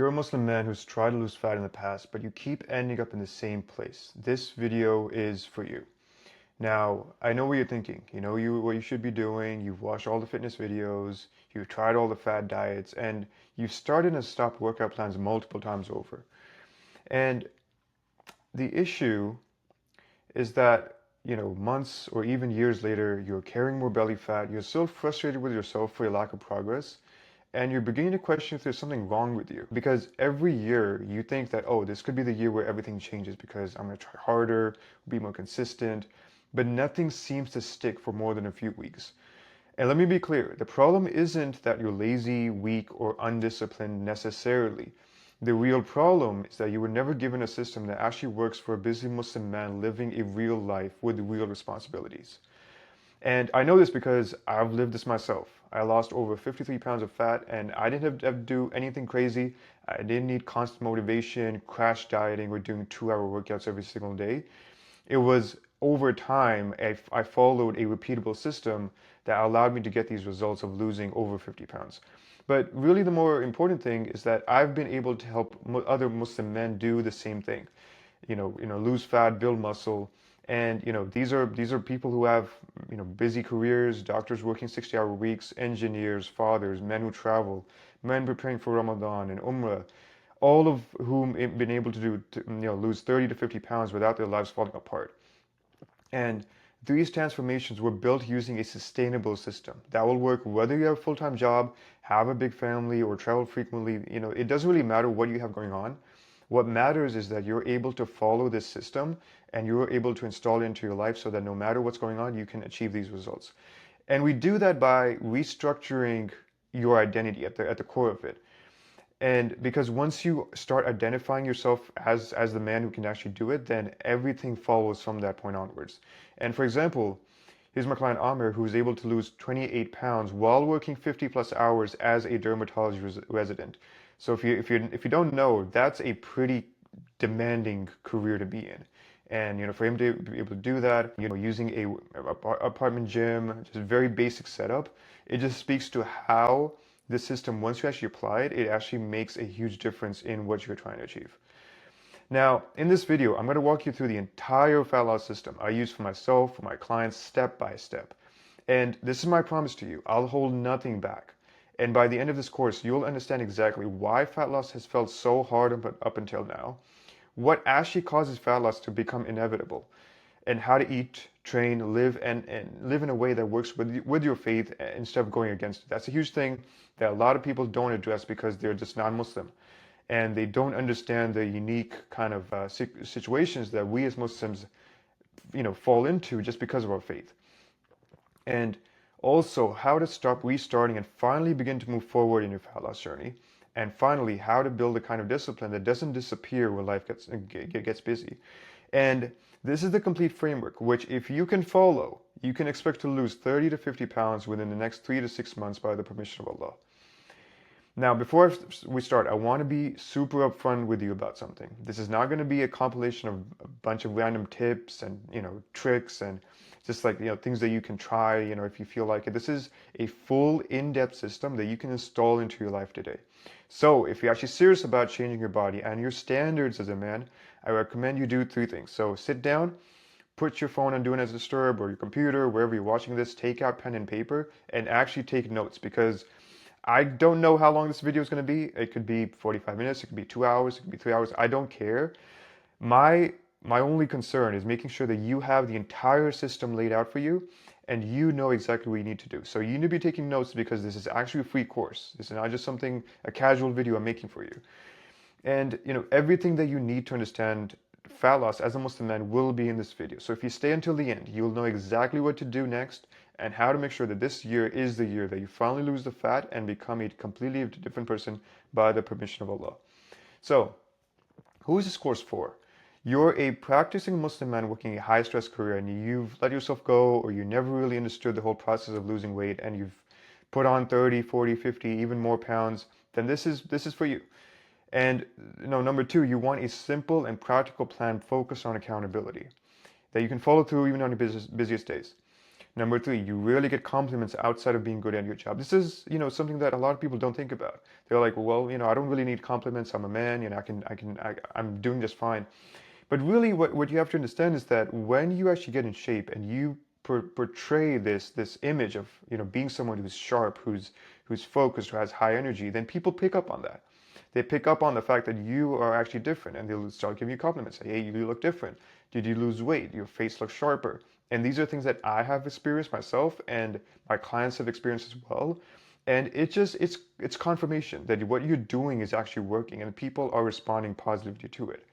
you're a Muslim man who's tried to lose fat in the past, but you keep ending up in the same place, this video is for you. Now, I know what you're thinking. You know what you should be doing. You've watched all the fitness videos, you've tried all the fad diets, and you've started and stopped workout plans multiple times over. And the issue is that, months or even years later, you're carrying more belly fat, you're still frustrated with yourself for your lack of progress, and you're beginning to question if there's something wrong with you. Because every year you think that, oh, this could be the year where everything changes because I'm going to try harder, be more consistent, but nothing seems to stick for more than a few weeks. And let me be clear, the problem isn't that you're lazy, weak, or undisciplined necessarily. The real problem is that you were never given a system that actually works for a busy Muslim man living a real life with real responsibilities. And I know this because I've lived this myself. I lost over 53 pounds of fat and I didn't have to do anything crazy. I didn't need constant motivation, crash dieting, or doing 2-hour workouts every single day. It was over time, I followed a repeatable system that allowed me to get these results of losing over 50 pounds. But really the more important thing is that I've been able to help other Muslim men do the same thing. Lose fat, build muscle. And these are people who have busy careers, doctors working 60-hour weeks, engineers, fathers, men who travel, men preparing for Ramadan and Umrah, all of whom have been able to lose 30 to 50 pounds without their lives falling apart. And these transformations were built using a sustainable system that will work whether you have a full-time job, have a big family, or travel frequently. It doesn't really matter what you have going on. What matters is that you're able to follow this system and you're able to install it into your life so that no matter what's going on, you can achieve these results. And we do that by restructuring your identity at the core of it. And because once you start identifying yourself as the man who can actually do it, then everything follows from that point onwards. And for example, here's my client Amir, who was able to lose 28 pounds while working 50 plus hours as a dermatology resident. So if you don't know, that's a pretty demanding career to be in. And for him to be able to do that, using a apartment gym, just very basic setup, it just speaks to how the system, once you actually apply it, it actually makes a huge difference in what you're trying to achieve. Now, in this video, I'm going to walk you through the entire fat loss system I use for myself, for my clients, step by step. And this is my promise to you, I'll hold nothing back. And by the end of this course, you'll understand exactly why fat loss has felt so hard up until now, what actually causes fat loss to become inevitable, and how to eat, train, live, and live in a way that works with your faith instead of going against it. That's a huge thing that a lot of people don't address because they're just non-Muslim. And they don't understand the unique kind of situations that we as Muslims, fall into just because of our faith. And also how to stop restarting and finally begin to move forward in your fat loss journey. And finally, how to build a kind of discipline that doesn't disappear when life gets busy. And this is the complete framework, which if you can follow, you can expect to lose 30 to 50 pounds within the next 3 to 6 months by the permission of Allah. Now, before we start, I want to be super upfront with you about something. This is not going to be a compilation of a bunch of random tips and, tricks and just like, things that you can try, if you feel like it. This is a full in-depth system that you can install into your life today. So if you're actually serious about changing your body and your standards as a man, I recommend you do 3 things. So sit down, put your phone on Do Not Disturb or your computer, wherever you're watching this, take out pen and paper and actually take notes, because I don't know how long this video is going to be. It could be 45 minutes, it could be 2 hours, it could be 3 hours. I don't care. My only concern is making sure that you have the entire system laid out for you and you know exactly what you need to do. So you need to be taking notes because this is actually a free course. This is not just a casual video I'm making for you. And everything that you need to understand fat loss as a Muslim man will be in this video. So if you stay until the end, you'll know exactly what to do next and how to make sure that this year is the year that you finally lose the fat and become a completely different person by the permission of Allah. So, who is this course for? You're a practicing Muslim man working a high-stress career and you've let yourself go, or you never really understood the whole process of losing weight and you've put on 30, 40, 50, even more pounds, then this is for you. And number 2, you want a simple and practical plan focused on accountability that you can follow through even on your busiest days. Number three, you rarely get compliments outside of being good at your job. This is, something that a lot of people don't think about. They're like, well, I don't really need compliments. I'm a man, I'm doing just fine. But really, what you have to understand is that when you actually get in shape and you portray this image of being someone who's sharp, who's focused, who has high energy, then people pick up on that. They pick up on the fact that you are actually different, and they'll start giving you compliments. Say, hey, you look different. Did you lose weight? Your face looks sharper. And these are things that I have experienced myself, and my clients have experienced as well. And it's confirmation that what you're doing is actually working, and people are responding positively to it.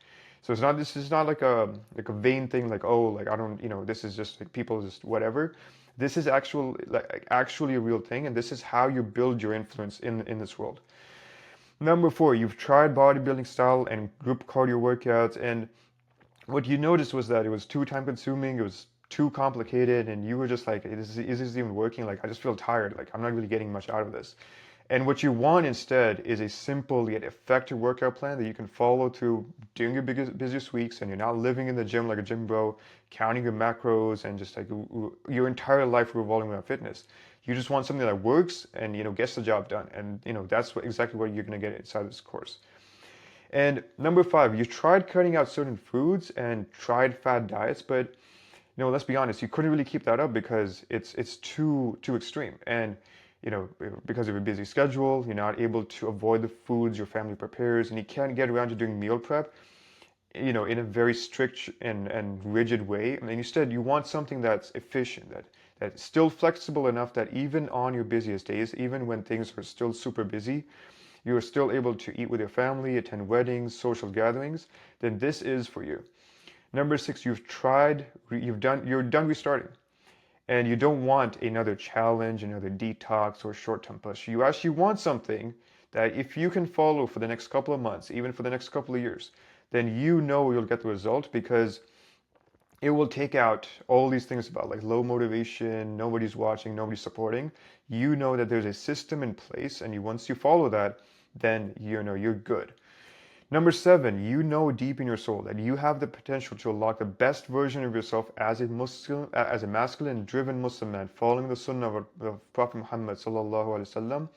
So this is not like a vain thing, like, oh, like I don't, this is just like people just whatever. This is actually a real thing, and this is how you build your influence in this world. Number four, you've tried bodybuilding style and group cardio workouts, and what you noticed was that it was too time consuming, it was too complicated, and you were just like, is this even working? Like, I just feel tired. Like, I'm not really getting much out of this. And what you want instead is a simple yet effective workout plan that you can follow through during your busiest weeks, and you're not living in the gym like a gym bro, counting your macros and just like your entire life revolving around fitness. You just want something that works and gets the job done, and that's exactly what you're going to get inside this course. And number five, you tried cutting out certain foods and tried fad diets, but let's be honest, you couldn't really keep that up because it's too extreme. And because of a busy schedule, you're not able to avoid the foods your family prepares, and you can't get around to doing meal prep, in a very strict and rigid way. And instead, you want something that's efficient, that's still flexible enough that even on your busiest days, even when things are still super busy, you're still able to eat with your family, attend weddings, social gatherings, then this is for you. Number six, you're done restarting. And you don't want another challenge, another detox, or short-term push. You actually want something that if you can follow for the next couple of months, even for the next couple of years, then you'll get the result, because it will take out all these things about like low motivation, nobody's watching, nobody's supporting. You know that there's a system in place, and once you follow that, then you're good. Number seven, deep in your soul that you have the potential to unlock the best version of yourself as a masculine, driven Muslim man, following the sunnah of Prophet Muhammad sallallahu alaihi wasallam,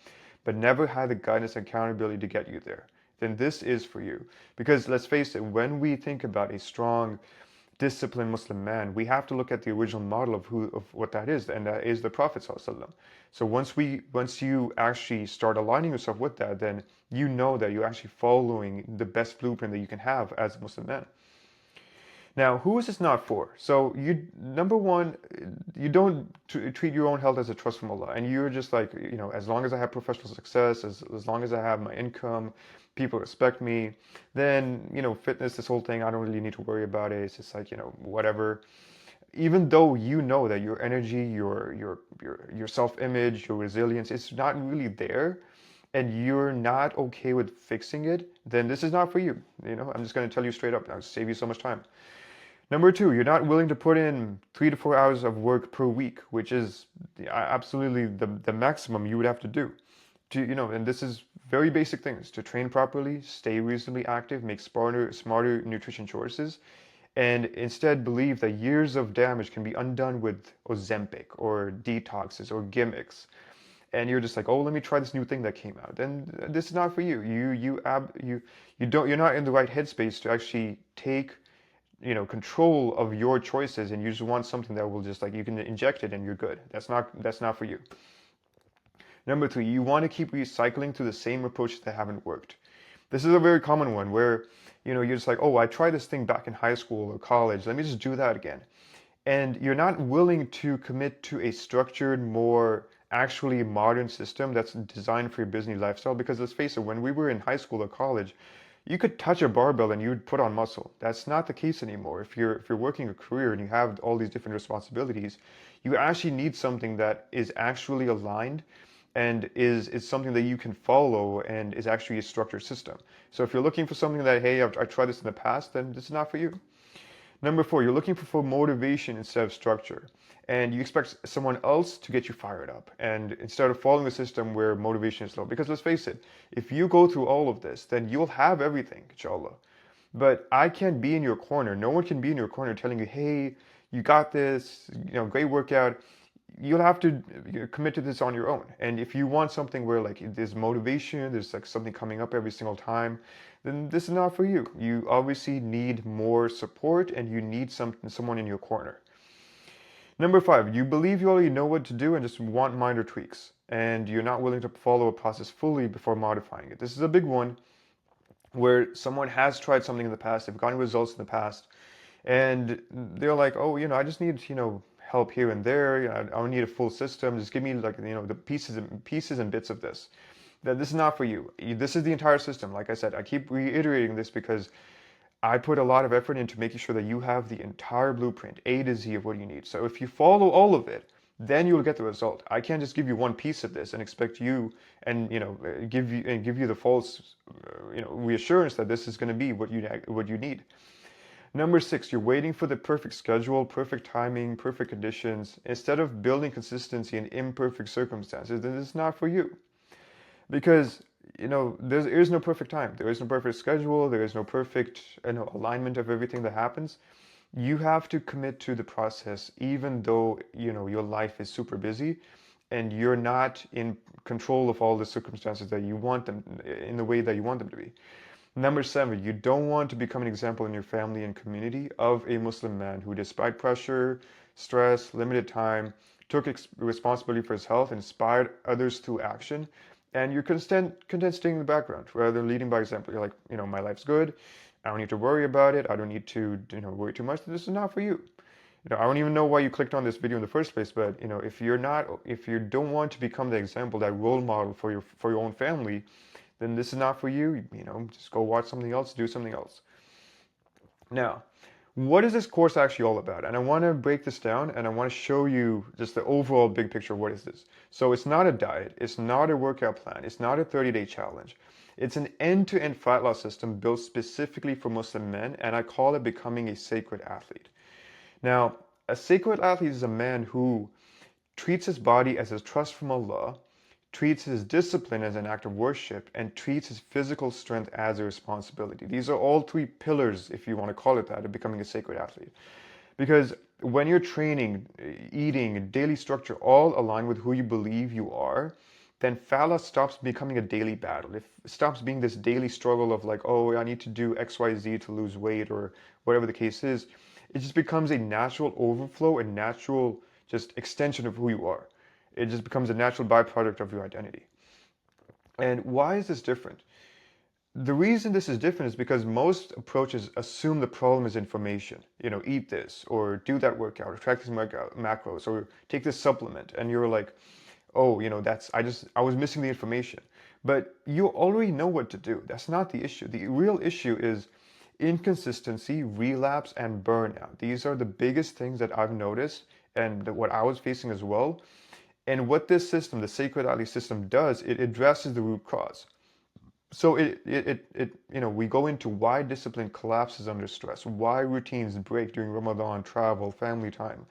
but never had the guidance and accountability to get you there. Then this is for you. Because let's face it, when we think about a strong, disciplined Muslim man, we have to look at the original model of what that is, and that is the Prophet ﷺ. So once you actually start aligning yourself with that, then you know that you're actually following the best blueprint that you can have as a Muslim man. Now, who is this not for? So number one, you don't treat your own health as a trust from Allah, and you're just like, as long as I have professional success, as long as I have my income, people respect me, then fitness, this whole thing, I don't really need to worry about it. It's just like whatever. Even though you know that your energy, your self-image, your resilience, it's not really there, and you're not okay with fixing it, then this is not for you. I'm just going to tell you straight up. I'll save you so much time. Number two, you're not willing to put in 3 to 4 hours of work per week, which is absolutely the maximum you would have to do. And this is very basic things: to train properly, stay reasonably active, make smarter nutrition choices, and instead believe that years of damage can be undone with Ozempic or detoxes or gimmicks. And you're just like, oh, let me try this new thing that came out. Then this is not for you. You're not in the right headspace to actually take control of your choices, and you just want something that will just like you can inject it and you're good. That's not for you. Number three, you want to keep recycling through the same approaches that haven't worked. This is a very common one where you're just like, oh, I tried this thing back in high school or college, let me just do that again. And you're not willing to commit to a structured, more actually modern system that's designed for your busy lifestyle. Because let's face it, when we were in high school or college, you could touch a barbell and you'd put on muscle. That's not the case anymore. If you're working a career and you have all these different responsibilities, you actually need something that is actually aligned and is something that you can follow and is actually a structured system. So if you're looking for something that, hey, I tried this in the past, then this is not for you. Number four, you're looking for motivation instead of structure. And you expect someone else to get you fired up. And instead of following the system where motivation is low. Because let's face it, if you go through all of this, then you'll have everything, inshallah. But I can't be in your corner. No one can be in your corner telling you, hey, you got this, great workout. you'll have to commit to this on your own. And if you want something where like there's motivation, there's like something coming up every single time, then this is not for you. You obviously need more support and you need someone in your corner. Number five, you believe you already know what to do and just want minor tweaks, and you're not willing to follow a process fully before modifying it. This is a big one where someone has tried something in the past, they've gotten results in the past, and they're like, oh, I just need, help here and there. I don't need a full system. Just give me like, the pieces and bits of this. That this is not for you. This is the entire system. Like I said, I keep reiterating this because I put a lot of effort into making sure that you have the entire blueprint, A to Z of what you need. So if you follow all of it, then you'll get the result. I can't just give you one piece of this and expect you and give you the false reassurance that this is going to be what you need. Number six, you're waiting for the perfect schedule, perfect timing, perfect conditions. Instead of building consistency in imperfect circumstances, then it's not for you. Because, there is no perfect time. There is no perfect schedule. There is no perfect, alignment of everything that happens. You have to commit to the process, even though, your life is super busy and you're not in control of all the circumstances that you want them in the way that you want them to be. Number seven, you don't want to become an example in your family and community of a Muslim man who, despite pressure, stress, limited time, took responsibility for his health, inspired others through action, and you're content staying in the background rather than leading by example. You're like, my life's good. I don't need to worry about it. I don't need to, worry too much. This is not for you. I don't even know why you clicked on this video in the first place, but if you don't want to become the example, that role model for your own family, then this is not for you. Just go watch something else, do something else. Now, what is this course actually all about? And I want to break this down and I want to show you just the overall big picture of what is this. So it's not a diet, it's not a workout plan, it's not a 30-day challenge. It's an end-to-end fat loss system built specifically for Muslim men, and I call it becoming a sacred athlete. Now, a sacred athlete is a man who treats his body as a trust from Allah, treats his discipline as an act of worship, and treats his physical strength as a responsibility. These are all three pillars, if you want to call it that, of becoming a sacred athlete. Because when you're training, eating, daily structure all align with who you believe you are, then fat loss stops becoming a daily battle. It stops being this daily struggle of like, oh, I need to do XYZ to lose weight or whatever the case is. It just becomes a natural overflow and natural just extension of who you are. It just becomes a natural byproduct of your identity. And why is this different? The reason this is different is because most approaches assume the problem is information. Eat this, or do that workout, or track these macros, or take this supplement. And you're like, oh, I was missing the information. But you already know what to do. That's not the issue. The real issue is inconsistency, relapse, and burnout. These are the biggest things that I've noticed and what I was facing as well. And what this system, the Sacred Ali system, does, it addresses the root cause. So we go into why discipline collapses under stress, why routines break during Ramadan, travel, family time,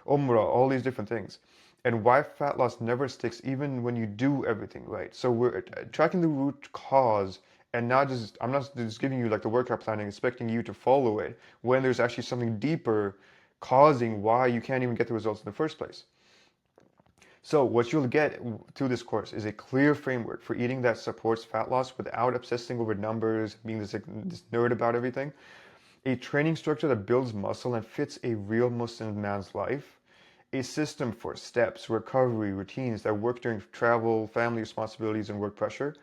Umrah, all these different things, and why fat loss never sticks even when you do everything right. So we're tracking the root cause and I'm not just giving you like the workout plan and expecting you to follow it when there's actually something deeper causing why you can't even get the results in the first place. So what you'll get through this course is a clear framework for eating that supports fat loss without obsessing over numbers, being this nerd about everything. A training structure that builds muscle and fits a real Muslim man's life. A system for steps, recovery, routines that work during travel, family responsibilities, and work pressure.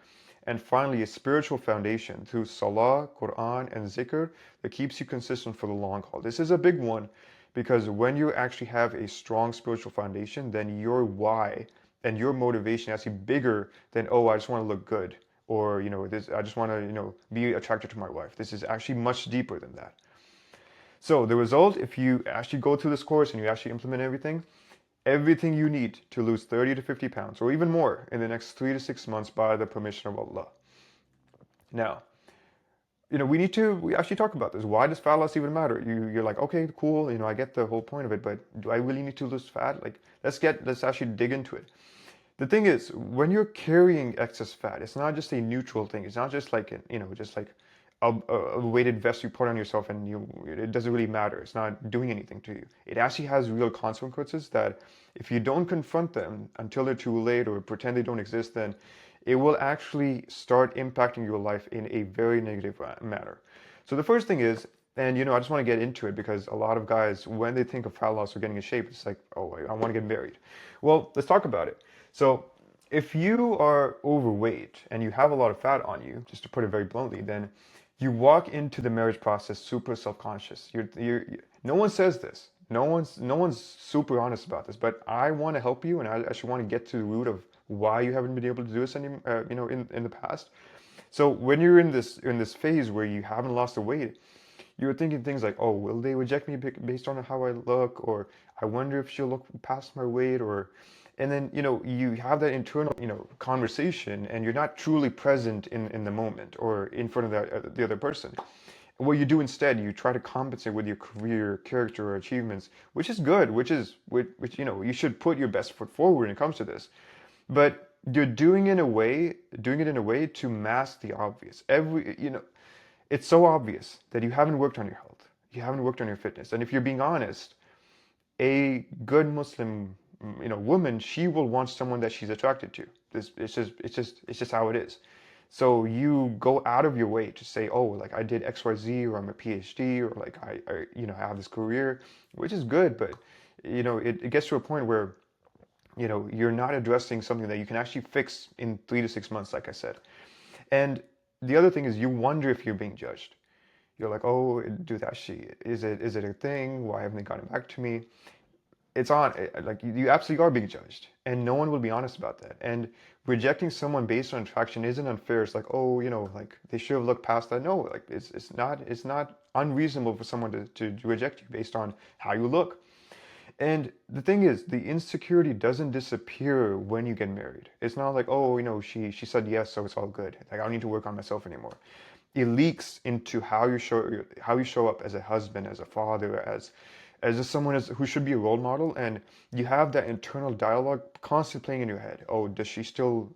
And finally, a spiritual foundation through Salah, Quran, and Zikr that keeps you consistent for the long haul. This is a big one because when you actually have a strong spiritual foundation, then your why and your motivation is actually bigger than, oh, I just want to look good, or I just want to be attracted to my wife. This is actually much deeper than that. So the result, if you actually go through this course and you actually implement everything you need to lose 30 to 50 pounds or even more in the next 3 to 6 months by the permission of Allah. Now, we actually talk about this. Why does fat loss even matter? You're like, okay, cool, I get the whole point of it, but do I really need to lose fat? Like, let's actually dig into it. The thing is, when you're carrying excess fat, it's not just a neutral thing. It's not just like, just like a weighted vest you put on yourself and it doesn't really matter. It's not doing anything to you. It actually has real consequences that if you don't confront them until they're too late or pretend they don't exist, then it will actually start impacting your life in a very negative manner. So the first thing is, and I just want to get into it because a lot of guys, when they think of fat loss or getting in shape, it's like, oh, I want to get married. Well, let's talk about it. So if you are overweight and you have a lot of fat on you, just to put it very bluntly, then you walk into the marriage process super self-conscious. No one says this. No one's super honest about this. But I want to help you, and I actually want to get to the root of why you haven't been able to do this in the past. So when you're in this phase where you haven't lost the weight, you're thinking things like, oh, will they reject me based on how I look, or I wonder if she'll look past my weight, or and then you have that internal conversation, and you're not truly present in the moment or in front of the other person. What you do instead, you try to compensate with your career, character, or achievements, which is good, which you should put your best foot forward when it comes to this. But you're doing it in a way to mask the obvious. It's so obvious that you haven't worked on your health, you haven't worked on your fitness, and if you're being honest, a good Muslim, woman, she will want someone that she's attracted to. It's just how it is. So you go out of your way to say, oh, like I did XYZ, or I'm a PhD, or like I have this career, which is good, but it gets to a point where you're not addressing something that you can actually fix in 3 to 6 months, like I said. And the other thing is you wonder if you're being judged. You're like, oh, dude, actually, is it a thing? Why haven't they gotten back to me? It's on, like you absolutely are being judged, and no one will be honest about that. And rejecting someone based on attraction isn't unfair. It's like, oh, like they should have looked past that. No, like it's not unreasonable for someone to reject you based on how you look. And the thing is, the insecurity doesn't disappear when you get married. It's not like, oh, she said yes, so it's all good. Like I don't need to work on myself anymore. It leaks into how you show up as a husband, as a father, as someone who should be a role model, and you have that internal dialogue constantly playing in your head. Oh, does she still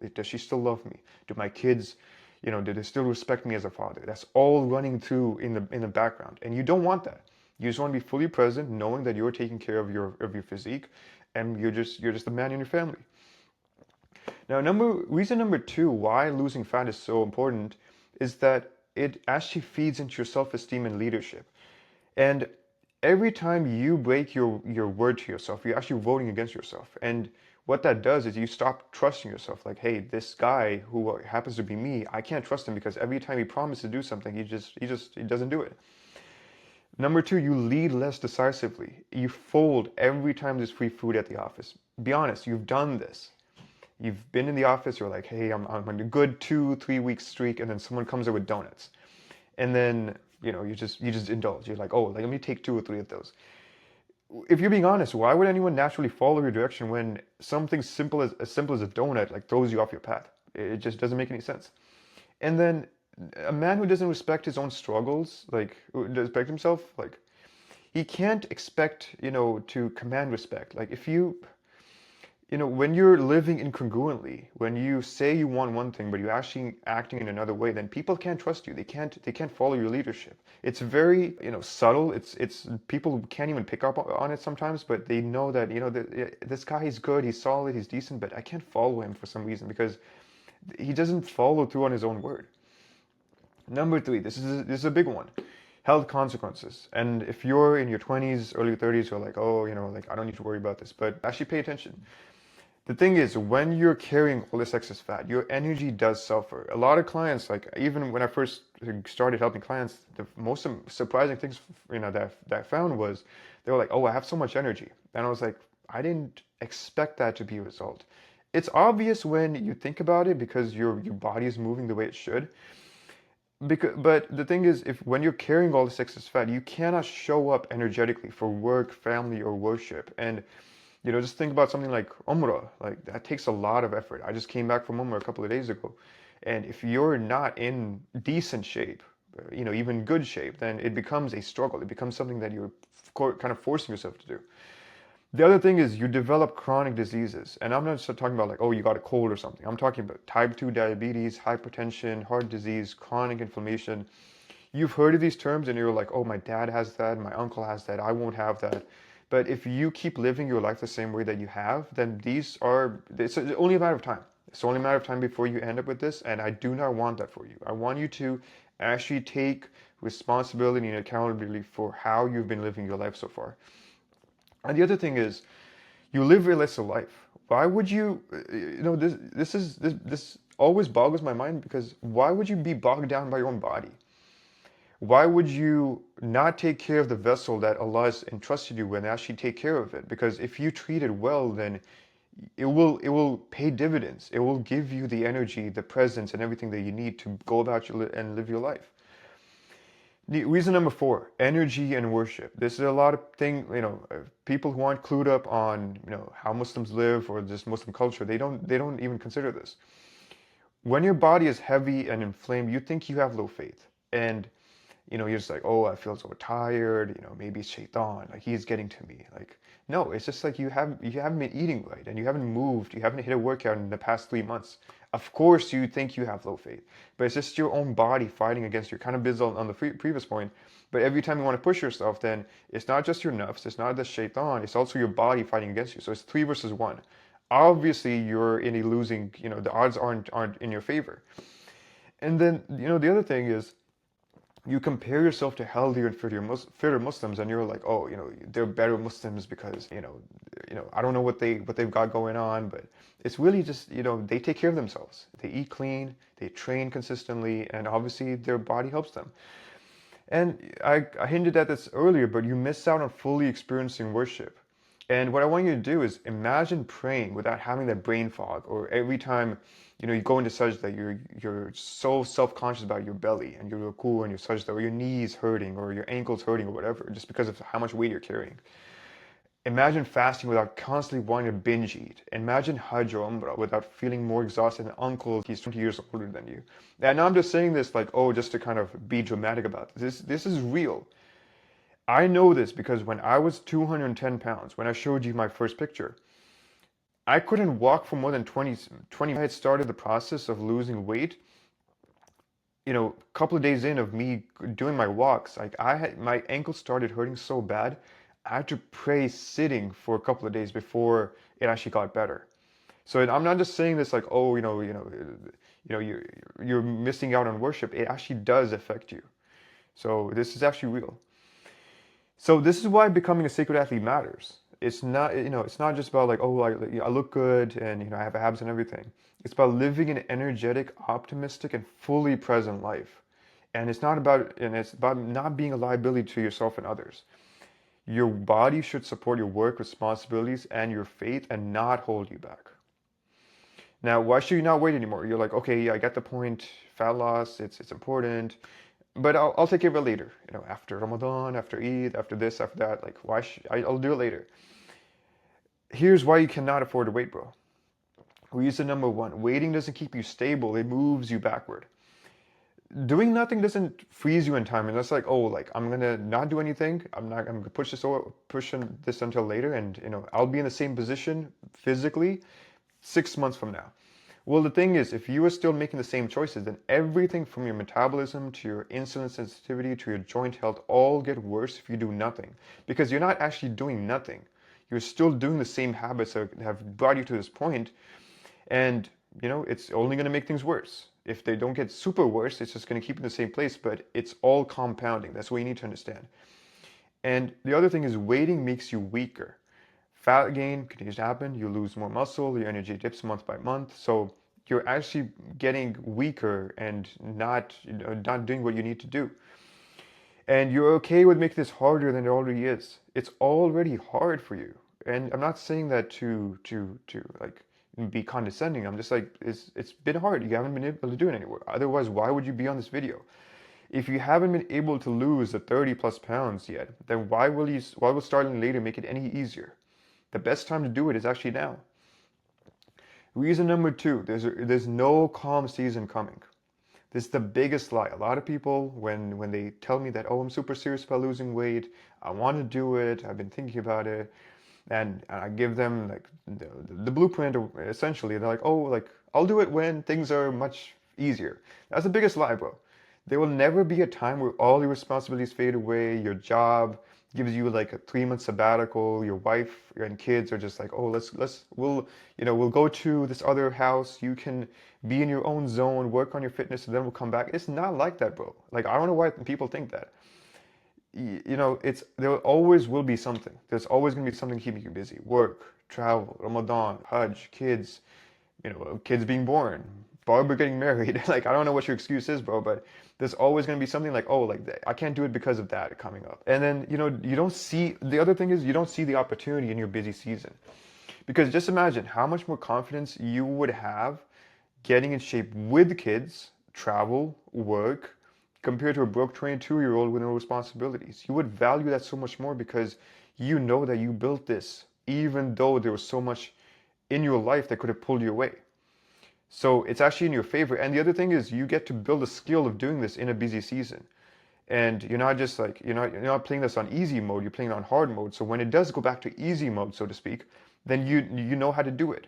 love me? Do my kids, do they still respect me as a father? That's all running through in the background, and you don't want that. You just want to be fully present, knowing that you're taking care of your physique, and you're just the man in your family. Now, reason number two why losing fat is so important is that it actually feeds into your self-esteem and leadership. And every time you break your word to yourself, you're actually voting against yourself. And what that does is you stop trusting yourself. Like, hey, this guy who happens to be me, I can't trust him because every time he promises to do something, he doesn't do it. Number two, you lead less decisively. You fold every time there's free food at the office. Be honest, you've done this. You've been in the office, you're like, hey, I'm on a good 2-3 week streak, and then someone comes in with donuts. And then, you just indulge. You're like, oh, like, let me take 2 or 3 of those. If you're being honest, why would anyone naturally follow your direction when something simple as a donut like throws you off your path? It just doesn't make any sense. And then a man who doesn't respect his own struggles, like who doesn't respect himself, like he can't expect, to command respect. Like if when you're living incongruently, when you say you want one thing but you're actually acting in another way, then people can't trust you. They can't follow your leadership. It's very, subtle. It's people can't even pick up on it sometimes, but they know that, this guy is good, he's solid, he's decent, but I can't follow him for some reason because he doesn't follow through on his own word. Number three, this is a big one. Health consequences. And if you're in your 20s, early 30s, you're like, oh, like I don't need to worry about this, but actually pay attention. The thing is, when you're carrying all this excess fat, your energy does suffer. A lot of clients, like even when I first started helping clients, the most surprising things, that I found was they were like, "Oh, I have so much energy," and I was like, "I didn't expect that to be a result." It's obvious when you think about it because your body is moving the way it should. But the thing is, if when you're carrying all this excess fat, you cannot show up energetically for work, family, or worship, and just think about something like Umrah. Like that takes a lot of effort. I just came back from Umrah a couple of days ago. And if you're not in decent shape, even good shape, then it becomes a struggle. It becomes something that you're kind of forcing yourself to do. The other thing is you develop chronic diseases. And I'm not just talking about like, oh, you got a cold or something. I'm talking about type 2 diabetes, hypertension, heart disease, chronic inflammation. You've heard of these terms and you're like, oh, my dad has that, my uncle has that, I won't have that. But if you keep living your life the same way that you have, then it's only a matter of time. It's only a matter of time before you end up with this, and I do not want that for you. I want you to actually take responsibility and accountability for how you've been living your life so far. And the other thing is, you live your lesser life. Why would you, this always boggles my mind because why would you be bogged down by your own body? Why would you not take care of the vessel that Allah has entrusted you with and actually take care of it? Because if you treat it well, then it will pay dividends. It will give you the energy, the presence, and everything that you need to go about and live your life. The reason number four, energy and worship. This is a lot of people who aren't clued up on, how Muslims live or just Muslim culture, they don't even consider this. When your body is heavy and inflamed, you think you have low faith. And you're just like, oh, I feel so tired, maybe it's shaitan, like he's getting to me. Like, no, it's just like you haven't been eating right and you haven't moved, you haven't hit a workout in the past 3 months. Of course you think you have low faith, but it's just your own body fighting against you. Kind of builds on the previous point, but every time you want to push yourself, then it's not just your nafs, it's not the shaitan, it's also your body fighting against you. So it's 3 versus 1. Obviously you're in a losing, the odds aren't in your favor. And then, the other thing is, you compare yourself to healthier and fitter Muslims, and you're like, oh, they're better Muslims because, I don't know what they've got going on, but it's really just, they take care of themselves. They eat clean, they train consistently, and obviously their body helps them. And I hinted at this earlier, but you miss out on fully experiencing worship. And what I want you to do is imagine praying without having that brain fog, or every time you go into sajda, you're so self-conscious about your belly and your ruku and your sajda, or your knees hurting or your ankles hurting or whatever, just because of how much weight you're carrying. Imagine fasting without constantly wanting to binge eat. Imagine Hajj or Umrah without feeling more exhausted than uncle, he's 20 years older than you. And I'm just saying this like, oh, just to kind of be dramatic about this. This is real. I know this because when I was 210 pounds, when I showed you my first picture, I couldn't walk for more than 20. I had started the process of losing weight, a couple of days in of me doing my walks, like my ankles started hurting so bad, I had to pray sitting for a couple of days before it actually got better. So I'm not just saying this like, oh, you're missing out on worship. It actually does affect you. So this is actually real. So this is why becoming a sacred athlete matters. It's not just about like, oh, I look good and I have abs and everything. It's about living an energetic, optimistic, and fully present life. And it's about not being a liability to yourself and others. Your body should support your work responsibilities and your faith and not hold you back. Now, why should you not wait anymore? You're like, okay, yeah, I get the point. Fat loss, it's important, but I'll take care of it later. After Ramadan, after Eid, after this, after that. Like, I'll do it later. Here's why you cannot afford to wait, bro. Reason number one: waiting doesn't keep you stable; it moves you backward. Doing nothing doesn't freeze you in time, and that's like, oh, like I'm gonna not do anything. I'm gonna push this until later, and I'll be in the same position physically 6 months from now. Well, the thing is, if you are still making the same choices, then everything from your metabolism to your insulin sensitivity to your joint health all get worse if you do nothing. Because you're not actually doing nothing. You're still doing the same habits that have brought you to this point, and it's only going to make things worse. If they don't get super worse, it's just going to keep you in the same place, but it's all compounding. That's what you need to understand. And the other thing is, waiting makes you weaker. Fat gain continues to happen, you lose more muscle, your energy dips month by month, so you're actually getting weaker and not doing what you need to do. And you're okay with making this harder than it already is. It's already hard for you. And I'm not saying that to like be condescending. I'm just like, it's been hard. You haven't been able to do it anymore. Otherwise, why would you be on this video? If you haven't been able to lose the 30 plus pounds yet, then why will starting later make it any easier? The best time to do it is actually now. Reason number two, there's no calm season coming. This is the biggest lie. A lot of people, when they tell me that, oh, I'm super serious about losing weight, I want to do it, I've been thinking about it, and I give them like the blueprint essentially. They're like, oh, like I'll do it when things are much easier. That's the biggest lie, bro. There will never be a time where all your responsibilities fade away, your job gives you like a 3 month sabbatical, your wife and kids are just like, oh, we'll go to this other house, you can be in your own zone, work on your fitness, and then we'll come back. It's not like that, bro. Like, I don't know why people think that. There always will be something. There's always going to be something keeping you busy. Work, travel, Ramadan, Hajj, kids, kids being born, Barbara getting married. Like, I don't know what your excuse is, bro, but there's always going to be something like, oh, like I can't do it because of that coming up. And then, you don't see, the other thing is you don't see the opportunity in your busy season. Because just imagine how much more confidence you would have getting in shape with kids, travel, work, compared to a broke 22-year-old with no responsibilities. You would value that so much more because you know that you built this, even though there was so much in your life that could have pulled you away. So it's actually in your favor. And the other thing is you get to build a skill of doing this in a busy season. And you're not just like, you're not playing this on easy mode, you're playing it on hard mode. So when it does go back to easy mode, so to speak, then you know how to do it.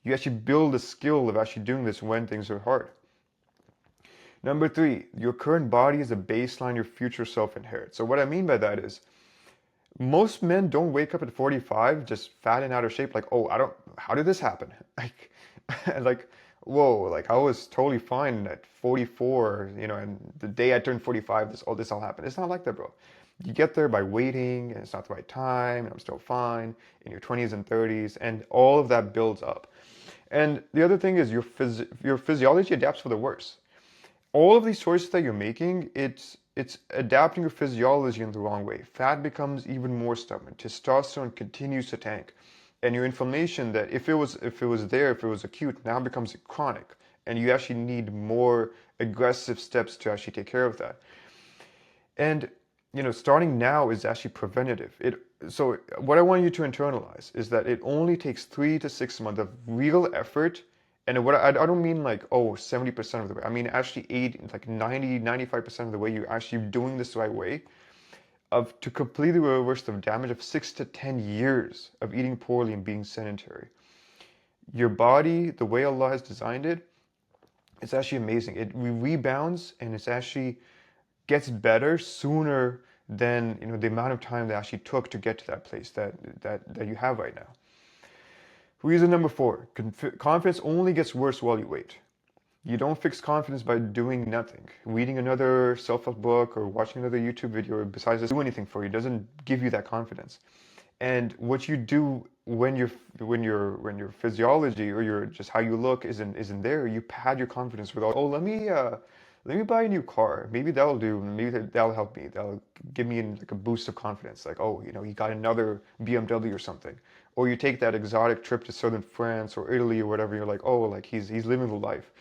You actually build a skill of actually doing this when things are hard. Number three, your current body is a baseline your future self inherits. So what I mean by that is most men don't wake up at 45 just fat and out of shape like, oh, how did this happen? Like, like, whoa, like I was totally fine at 44, and the day I turned 45, this all happened. It's not like that, bro. You get there by waiting, and it's not the right time, and I'm still fine in your 20s and 30s, and all of that builds up. And the other thing is your physiology adapts for the worse. All of these choices that you're making, it's adapting your physiology in the wrong way. Fat becomes even more stubborn. Testosterone continues to tank. And your inflammation that if it was acute, now becomes chronic. And you actually need more aggressive steps to actually take care of that. And starting now is actually preventative. So what I want you to internalize is that it only takes 3 to 6 months of real effort. And what I don't mean like, oh, 70% of the way. I mean actually 95% of the way you're actually doing this the right way to completely reverse the damage of 6 to 10 years of eating poorly and being sedentary. Your body, the way Allah has designed it, it's actually amazing. It rebounds and it's actually gets better sooner than the amount of time that actually took to get to that place that you have right now. Reason number four, confidence only gets worse while you wait. You don't fix confidence by doing nothing. Reading another self-help book or watching another YouTube video besides this do anything for you. It doesn't give you that confidence. And what you do when your physiology or your just how you look isn't there, you pad your confidence with all, oh, let me buy a new car. Maybe that'll do. Maybe that'll help me. That'll give me like a boost of confidence. Like, oh, he got another BMW or something. Or you take that exotic trip to southern France or Italy or whatever. You're like, oh, like he's living the life.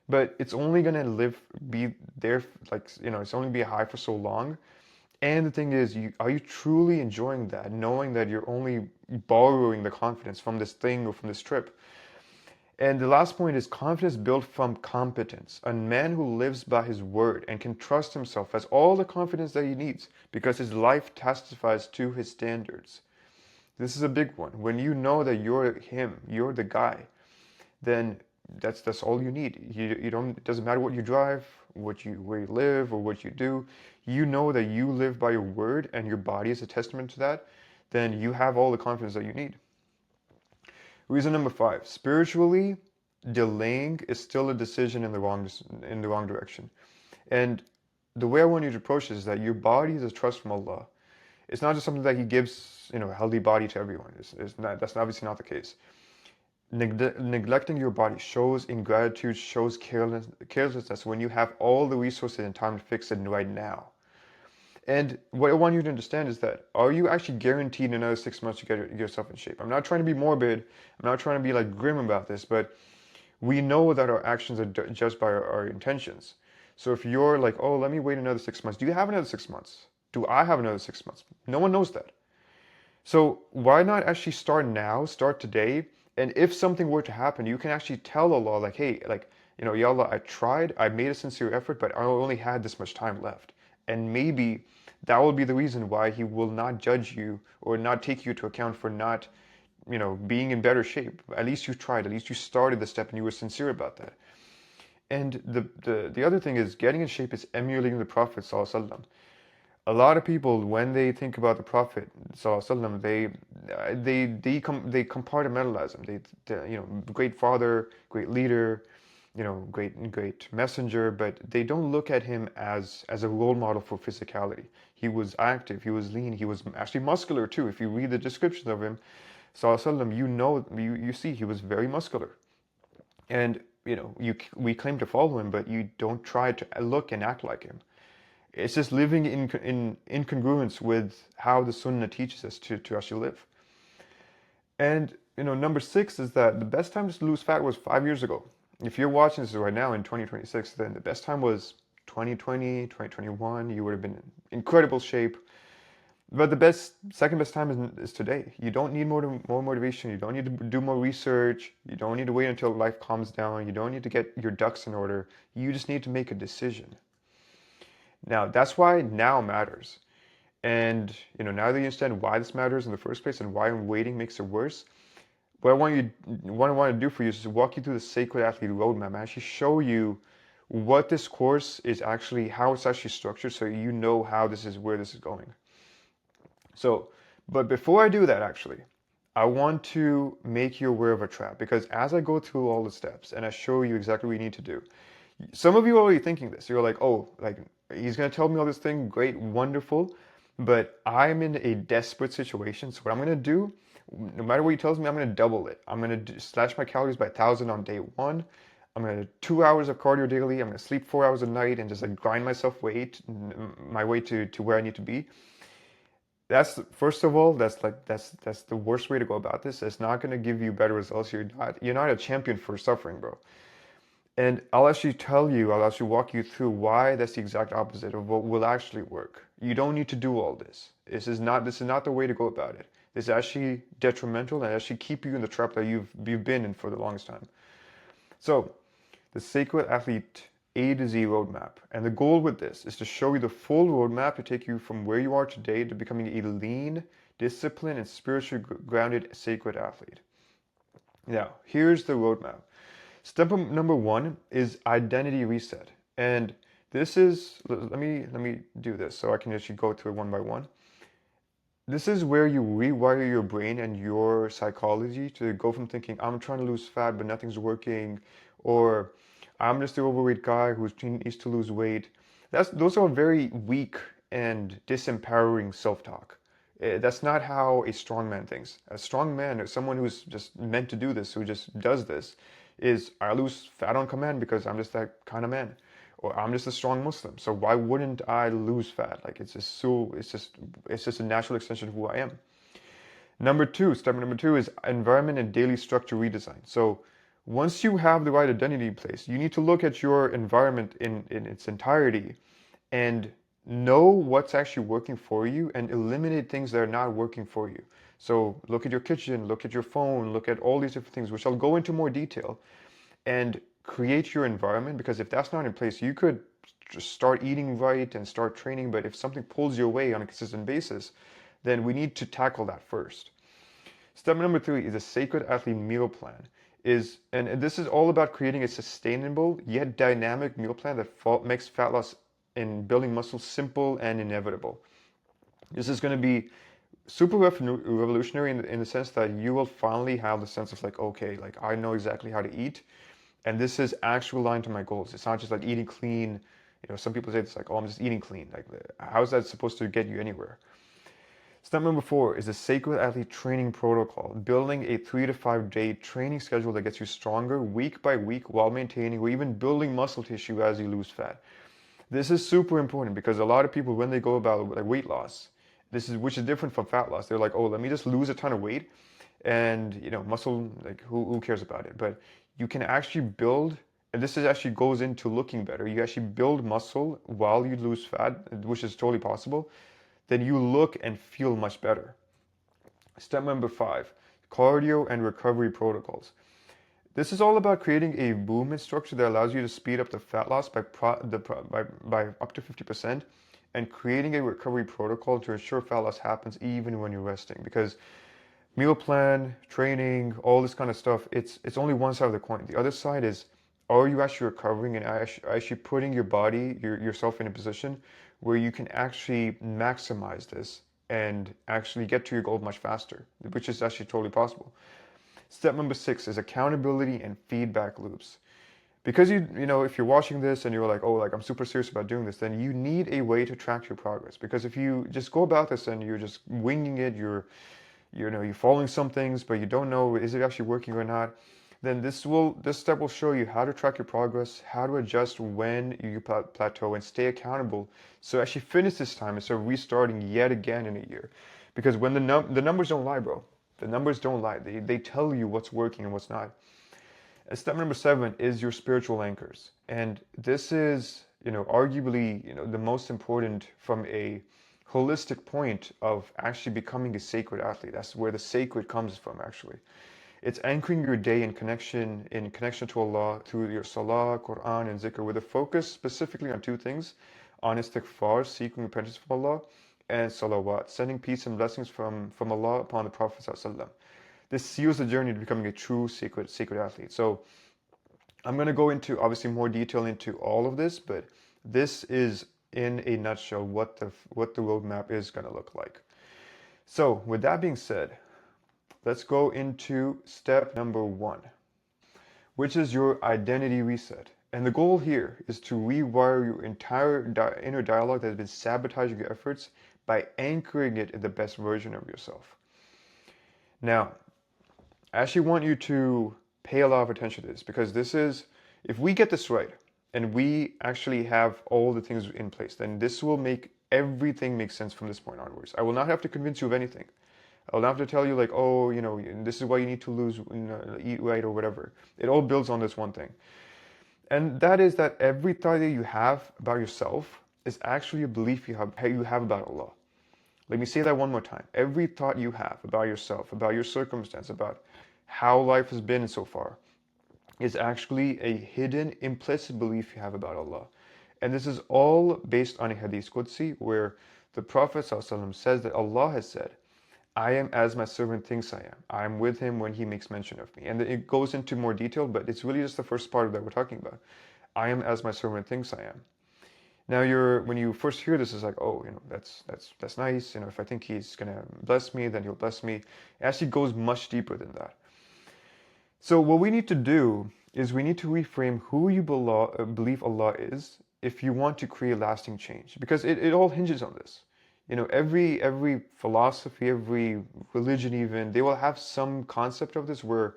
But it's only gonna be there, like, it's only be high for so long. And the thing is, are you truly enjoying that, knowing that you're only borrowing the confidence from this thing or from this trip? And the last point is confidence built from competence. A man who lives by his word and can trust himself has all the confidence that he needs because his life testifies to his standards. This is a big one. When you know that you're him, you're the guy, then that's all you need. You don't. It doesn't matter what you drive, where you live, or what you do. You know that you live by your word, and your body is a testament to that. Then you have all the confidence that you need. Reason number five: spiritually, delaying is still a decision in the wrong direction. And the way I want you to approach this is that your body is a trust from Allah. It's not just something that He gives, a healthy body to everyone. It's not. That's obviously not the case. Neglecting your body shows ingratitude, shows carelessness when you have all the resources and time to fix it right now. And what I want you to understand is that, are you actually guaranteed another 6 months to get yourself in shape? I'm not trying to be morbid. I'm not trying to be like grim about this, but we know that our actions are judged by our intentions. So if you're like, oh, let me wait another 6 months. Do you have another 6 months? Do I have another 6 months? No one knows that. So why not actually start now, start today? And if something were to happen, you can actually tell Allah, like, hey, like, Ya Allah, I tried, I made a sincere effort, but I only had this much time left. And maybe that will be the reason why He will not judge you or not take you to account for not, being in better shape. At least you tried, at least you started the step and you were sincere about that. And the other thing is getting in shape is emulating the Prophet Sallallahu Alaihi Wasallam. A lot of people, when they think about the Prophet Sallallahu Alaihi Wasallam, they compartmentalize him. Great father, great leader, great messenger, but they don't look at him as a role model for physicality. He was active, he was lean, he was actually muscular too. If you read the descriptions of him, Sallallahu Alaihi Wasallam, you see he was very muscular. And we claim to follow him, but you don't try to look and act like him. It's just living in incongruence with how the Sunnah teaches us to actually live. And number six is that the best time to lose fat was 5 years ago. If you're watching this right now in 2026, then the best time was 2020, 2021. You would have been in incredible shape. But second best time is today. You don't need more motivation. You don't need to do more research. You don't need to wait until life calms down. You don't need to get your ducks in order. You just need to make a decision. Now, that's why now matters. And now that you understand why this matters in the first place and why waiting makes it worse, what I want to do for you is just walk you through the Sacred Athlete Roadmap and actually show you what this course is actually, how it's actually structured, so you know how where this is going. So, but before I do that, actually, I want to make you aware of a trap, because as I go through all the steps and I show you exactly what you need to do, some of you are already thinking this. You're like, oh, like he's going to tell me all this thing, great, wonderful, but I'm in a desperate situation. So what I'm going to do, no matter what he tells me, I'm going to double it. I'm going to slash my calories by 1,000 on day one. I'm going to do 2 hours of cardio daily. I'm going to sleep 4 hours a night and just like grind my way to where I need to be. That's first of all, that's the worst way to go about this. It's not going to give you better results. You're not a champion for suffering, bro. And I'll actually walk you through why that's the exact opposite of what will actually work. You don't need to do all this. This is not the way to go about it. This is actually detrimental and actually keep you in the trap that you've been in for the longest time. So, the Sacred Athlete A to Z roadmap. And the goal with this is to show you the full roadmap to take you from where you are today to becoming a lean, disciplined, and spiritually grounded sacred athlete. Now, here's the roadmap. Step number one is identity reset. And this is, let me do this so I can actually go through it one by one. This is where you rewire your brain and your psychology to go from thinking, I'm trying to lose fat, but nothing's working, or I'm just the overweight guy who needs to lose weight. Those are very weak and disempowering self-talk. That's not how a strong man thinks. A strong man, or someone who's just meant to do this, who just does this, is I lose fat on command because I'm just that kind of man, or I'm just a strong Muslim. So why wouldn't I lose fat? Like it's just a natural extension of who I am. Step number two is environment and daily structure redesign. So once you have the right identity in place, you need to look at your environment in its entirety and know what's actually working for you and eliminate things that are not working for you. So look at your kitchen, look at your phone, look at all these different things, which I'll go into more detail, and create your environment, because if that's not in place, you could just start eating right and start training, but if something pulls you away on a consistent basis, then we need to tackle that first. Step number three is a Sacred Athlete meal plan. And this is all about creating a sustainable yet dynamic meal plan that makes fat loss and building muscle simple and inevitable. This is going to be super revolutionary in the sense that you will finally have the sense of like, okay, like I know exactly how to eat, and this is actually aligned to my goals. It's not just like eating clean. Some people say it's like, oh, I'm just eating clean. Like, how is that supposed to get you anywhere? Step number four is a Sacred Athlete training protocol, building a 3 to 5 day training schedule that gets you stronger week by week while maintaining or even building muscle tissue as you lose fat. This is super important because a lot of people, when they go about like weight loss, which is different from fat loss. They're like, oh, let me just lose a ton of weight, and muscle, like who cares about it? But you can actually build, and actually goes into looking better. You actually build muscle while you lose fat, which is totally possible. Then you look and feel much better. Step number five, cardio and recovery protocols. This is all about creating a movement structure that allows you to speed up the fat loss by up to 50%, and creating a recovery protocol to ensure fat loss happens even when you're resting. Because meal plan, training, all this kind of stuff, it's only one side of the coin. The other side is, Are you actually recovering and actually putting your body, yourself in a position where you can actually maximize this and actually get to your goal much faster, which is actually totally possible. Step number 6 is accountability and feedback loops. Because if you're watching this and you're like, oh, like I'm super serious about doing this, then you need a way to track your progress. Because if you just go about this and you're just winging it, you're following some things, but you don't know is it actually working or not, then this step will show you how to track your progress, how to adjust when you plateau, and stay accountable. So actually finish this time instead of restarting yet again in a year. Because when the numbers don't lie, bro. The numbers don't lie. They tell you what's working and what's not. And step number 7 is your spiritual anchors. And this is, arguably, the most important from a holistic point of actually becoming a sacred athlete. That's where the sacred comes from, actually. It's anchoring your day in connection to Allah through your salah, Quran, and zikr, with a focus specifically on two things: on istighfar, seeking repentance from Allah, and salawat, sending peace and blessings from Allah upon the Prophet ﷺ. This seals the journey to becoming a true sacred athlete. So I'm going to go into obviously more detail into all of this, but this is in a nutshell what the roadmap is going to look like. So with that being said, let's go into step number 1, which is your identity reset. And the goal here is to rewire your entire inner dialogue that has been sabotaging your efforts by anchoring it in the best version of yourself. Now, I actually want you to pay a lot of attention to this, because if we get this right and we actually have all the things in place, then this will make everything make sense from this point onwards. I will not have to convince you of anything. I will not have to tell you like, oh, this is why you need to eat right or whatever. It all builds on this one thing. And that is that every thought that you have about yourself is actually a belief you have about Allah. Let me say that one more time. Every thought you have about yourself, about your circumstance, about how life has been so far, is actually a hidden, implicit belief you have about Allah. And this is all based on a Hadith Qudsi, where the Prophet ﷺ says that Allah has said, I am as my servant thinks I am. I am with him when he makes mention of me. And it goes into more detail, but it's really just the first part that we're talking about. I am as my servant thinks I am. Now when you first hear this, it's like, oh, that's nice. If I think he's gonna bless me, then he'll bless me. It actually goes much deeper than that. So what we need to do is we need to reframe who you believe Allah is if you want to create lasting change, because it all hinges on this. Every philosophy, every religion, even, they will have some concept of this where,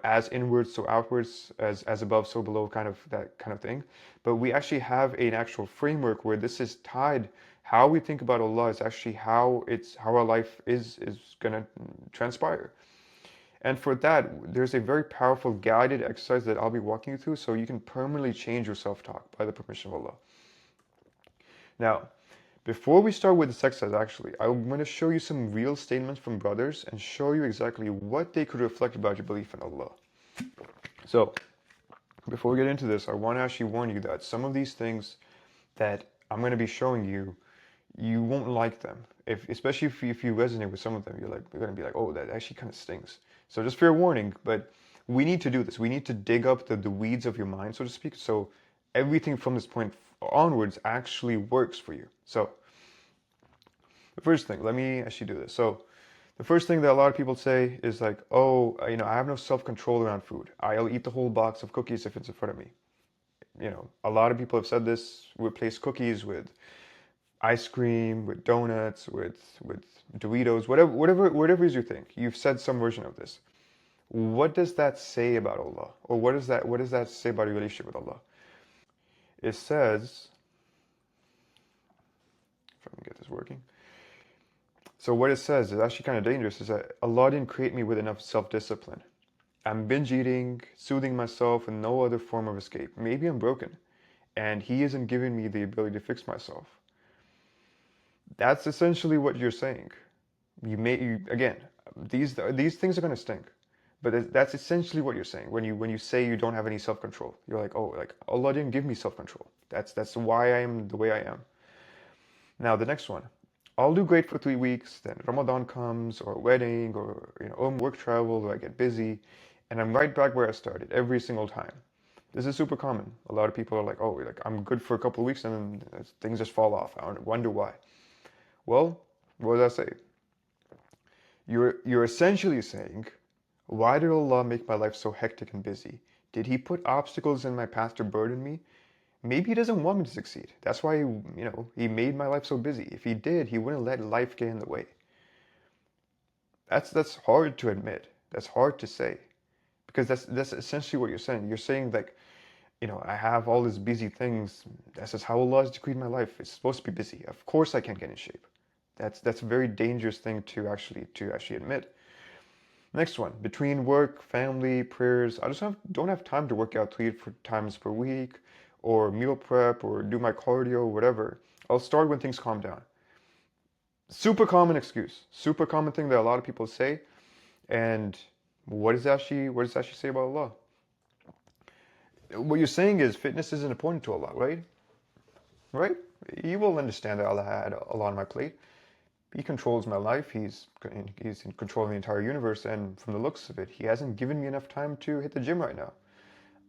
as inwards so outwards, as above so below, kind of that kind of thing. But we actually have an actual framework where this is tied. How we think about Allah is actually how our life is gonna transpire. And for that, there's a very powerful guided exercise that I'll be walking you through, so you can permanently change your self-talk by the permission of Allah. Now, before we start with this exercise, actually, I'm going to show you some real statements from brothers and show you exactly what they could reflect about your belief in Allah. So, before we get into this, I want to actually warn you that some of these things that I'm going to be showing you, you won't like them. Especially if you resonate with some of them, you're going to be like, oh, that actually kind of stings. So just fair warning, but we need to do this. We need to dig up the weeds of your mind, so to speak, so everything from this point onwards actually works for you. So the first thing, let me actually do this. So the first thing that a lot of people say is like, oh, I have no self-control around food. I'll eat the whole box of cookies if it's in front of me. A lot of people have said this. Replace cookies with ice cream, with donuts, with Doritos, whatever is your thing. You've said some version of this. What does that say about Allah? Or what does that say about your relationship with Allah? It says, if I can get this working. So what it says is actually kind of dangerous, is that Allah didn't create me with enough self-discipline. I'm binge eating, soothing myself, and no other form of escape. Maybe I'm broken, and He isn't giving me the ability to fix myself. That's essentially what you're saying. Again, these things are going to stink, but that's essentially what you're saying when you say you don't have any self-control. You're like, oh, like Allah didn't give me self-control. That's why I am the way I am. Now the next one, I'll do great for 3 weeks, then Ramadan comes, or a wedding, or work travel, or I get busy, and I'm right back where I started every single time. This is super common. A lot of people are like, oh, like I'm good for a couple of weeks and then things just fall off. I wonder why. Well, what does that say? You're essentially saying, why did Allah make my life so hectic and busy? Did He put obstacles in my path to burden me? Maybe He doesn't want me to succeed. That's why He made my life so busy. If He did, He wouldn't let life get in the way. That's hard to admit. That's hard to say because that's essentially what you're saying. You're saying like, I have all these busy things. That's just how Allah has decreed my life. It's supposed to be busy. Of course I can't get in shape. That's a very dangerous thing to actually admit. Next one, between work, family, prayers, I just don't have time to work out 3 4 times per week, or meal prep, or do my cardio, whatever. I'll start when things calm down. Super common excuse, super common thing that a lot of people say. And what does actually say about Allah? What you're saying is fitness isn't important to Allah, right? Right? You will understand that Allah had a lot on my plate. He controls my life. He's in control of the entire universe, and from the looks of it, He hasn't given me enough time to hit the gym right now.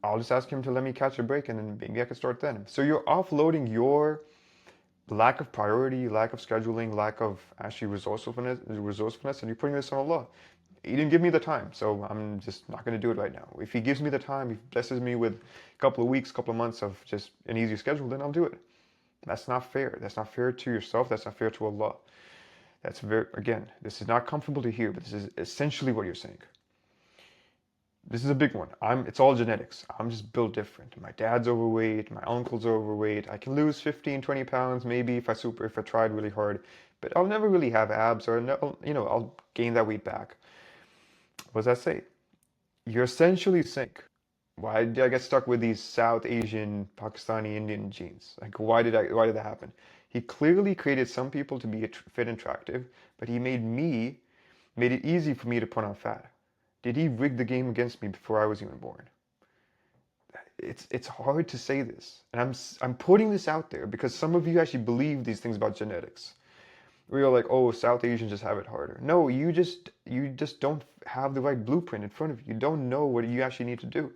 I'll just ask Him to let me catch a break, and then maybe I can start then. So you're offloading your lack of priority, lack of scheduling, lack of actually resourcefulness, and you're putting this on Allah. He didn't give me the time, so I'm just not going to do it right now. If He gives me the time, He blesses me with a couple of weeks, couple of months of just an easy schedule, then I'll do it. That's not fair. That's not fair to yourself. That's not fair to Allah. That's very, again, this is not comfortable to hear, but this is essentially what you're saying. This is a big one. It's all genetics. I'm just built different. My dad's overweight, my uncle's overweight. I can lose 15, 20 pounds maybe if I tried really hard, but I'll never really have abs or no, I'll gain that weight back. What does that say? You're essentially saying, why did I get stuck with these South Asian, Pakistani, Indian genes? Like, why did that happen? He clearly created some people to be fit and attractive, but he made it easy for me to put on fat. Did He rig the game against me before I was even born? It's hard to say this, and I'm putting this out there because some of you actually believe these things about genetics. We are like, oh, South Asians just have it harder. No, you just don't have the right blueprint in front of you. You don't know what you actually need to do.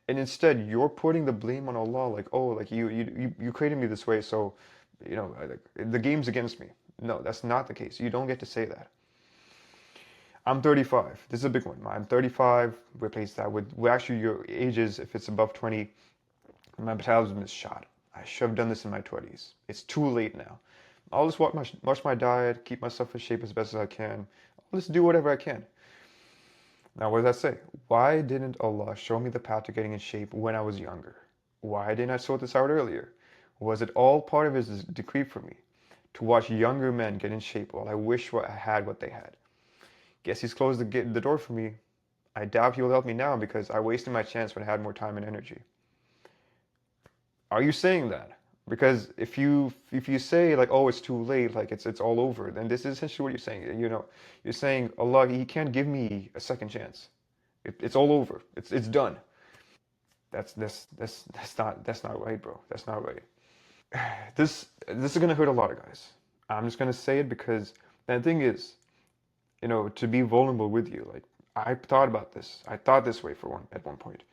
And instead, you're putting the blame on Allah, like, oh, like you created me this way, so like, the game's against me. No, that's not the case. You don't get to say that. I'm 35. This is a big one. I'm 35. Replace that with, well, actually, your ages, if it's above 20, my metabolism is shot. I should have done this in my 20s. It's too late now. I'll just watch my diet, keep myself in shape as best as I can. I'll just do whatever I can. Now, what does that say? Why didn't Allah show me the path to getting in shape when I was younger? Why didn't I sort this out earlier? Was it all part of His decree for me to watch younger men get in shape while I wish I had what they had? Guess He's closed the door for me. I doubt He will help me now because I wasted my chance when I had more time and energy. Are you saying that? Because if you say like, oh, it's too late, like it's all over, then this is essentially what you're saying. You're saying Allah, He can't give me a second chance. It's all over. It's done. That's not right, bro. That's not right. This is gonna hurt a lot of guys. I'm just gonna say it because the thing is, to be vulnerable with you, like I thought about this. I thought this way at one point.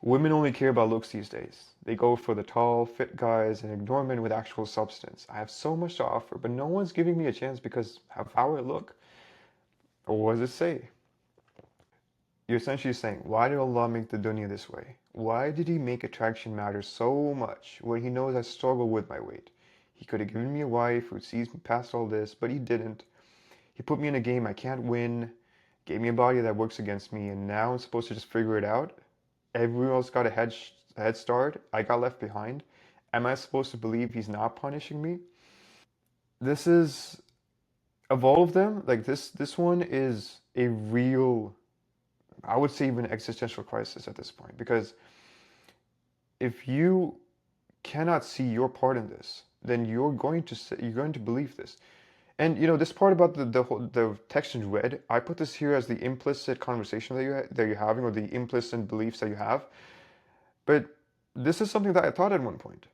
Women only care about looks these days. They go for the tall, fit guys and ignore men with actual substance. I have so much to offer, but no one's giving me a chance because of how I look. Or what does it say? You're essentially saying, why did Allah make the dunya this way? Why did He make attraction matter so much when He knows I struggle with my weight? He could have given me a wife who sees me past all this, but He didn't. He put me in a game I can't win, gave me a body that works against me, and now I'm supposed to just figure it out? Everyone else got a head start. I got left behind. Am I supposed to believe He's not punishing me? This is, of all of them, like this one is a real, I would say even existential crisis at this point. Because if you cannot see your part in this, then you're going to believe this. And this part about the text in red, I put this here as the implicit conversation that you're having, or the implicit beliefs that you have. But this is something that I thought at one point.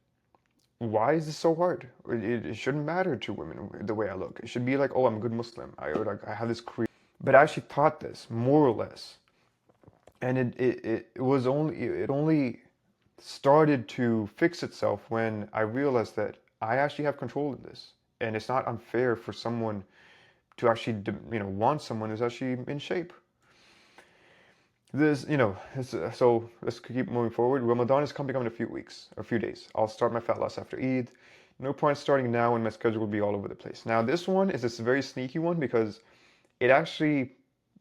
Why is this so hard? It shouldn't matter to women the way I look. It should be like, oh, I'm a good Muslim. I have this creed. But I actually thought this more or less, and it only started to fix itself when I realized that I actually have control of this. And it's not unfair for someone to actually, want someone who's actually in shape. So let's keep moving forward. Ramadan is coming up in a few weeks, or a few days. I'll start my fat loss after Eid. No point starting now when my schedule will be all over the place. Now, this one is this very sneaky one because it actually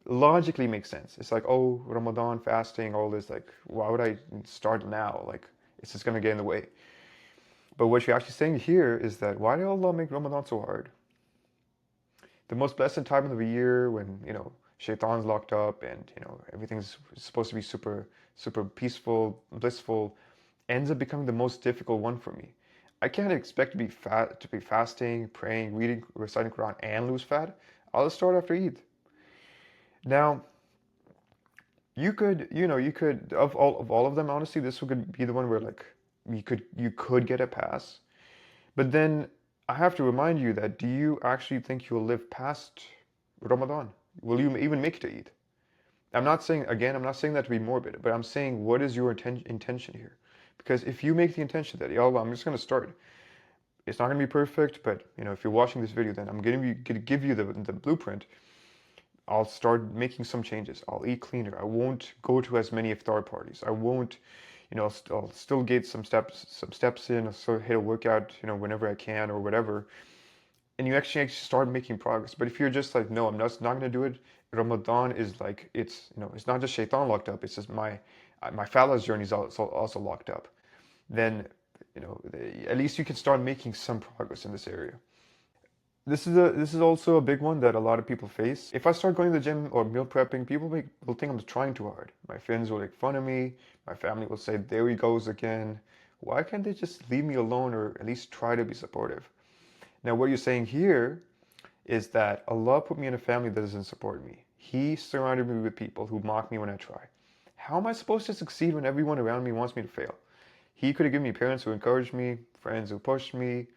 logically makes sense. It's like, oh, Ramadan fasting, all this. Like, why would I start now? Like, it's just gonna get in the way. But what you're actually saying here is that why did Allah make Ramadan so hard? The most blessed time of the year when, shaitan's locked up and, everything's supposed to be super, super peaceful, blissful, ends up becoming the most difficult one for me. I can't expect to be fat, to be fasting, praying, reading, reciting Quran, and lose fat. I'll start after Eid. Now, you could of all of them, honestly, this could be the one where like you could get a pass. But then I have to remind you that do you actually think you'll live past Ramadan? Will you even make it to Eid? I'm not saying that to be morbid, but I'm saying what is your intention here? Because if you make the intention that, Ya Allah, I'm just going to start. It's not going to be perfect, but if you're watching this video, then I'm going to give you the blueprint. I'll start making some changes. I'll eat cleaner. I won't go to as many iftar parties. I won't, I'll still get some steps in. I'll still hit a workout, whenever I can or whatever. And you actually start making progress. But if you're just like, no, I'm not gonna do it. Ramadan is like it's not just shaitan locked up. It's just my Fallah's journey is also locked up. Then at least you can start making some progress in this area. This is also a big one that a lot of people face. If I start going to the gym or meal prepping, people will think I'm trying too hard. My friends will make fun of me. My family will say, "There he goes again." Why can't they just leave me alone or at least try to be supportive? Now, what you're saying here is that Allah put me in a family that doesn't support me. He surrounded me with people who mock me when I try. How am I supposed to succeed when everyone around me wants me to fail? He could have given me parents who encouraged me, friends who pushed me,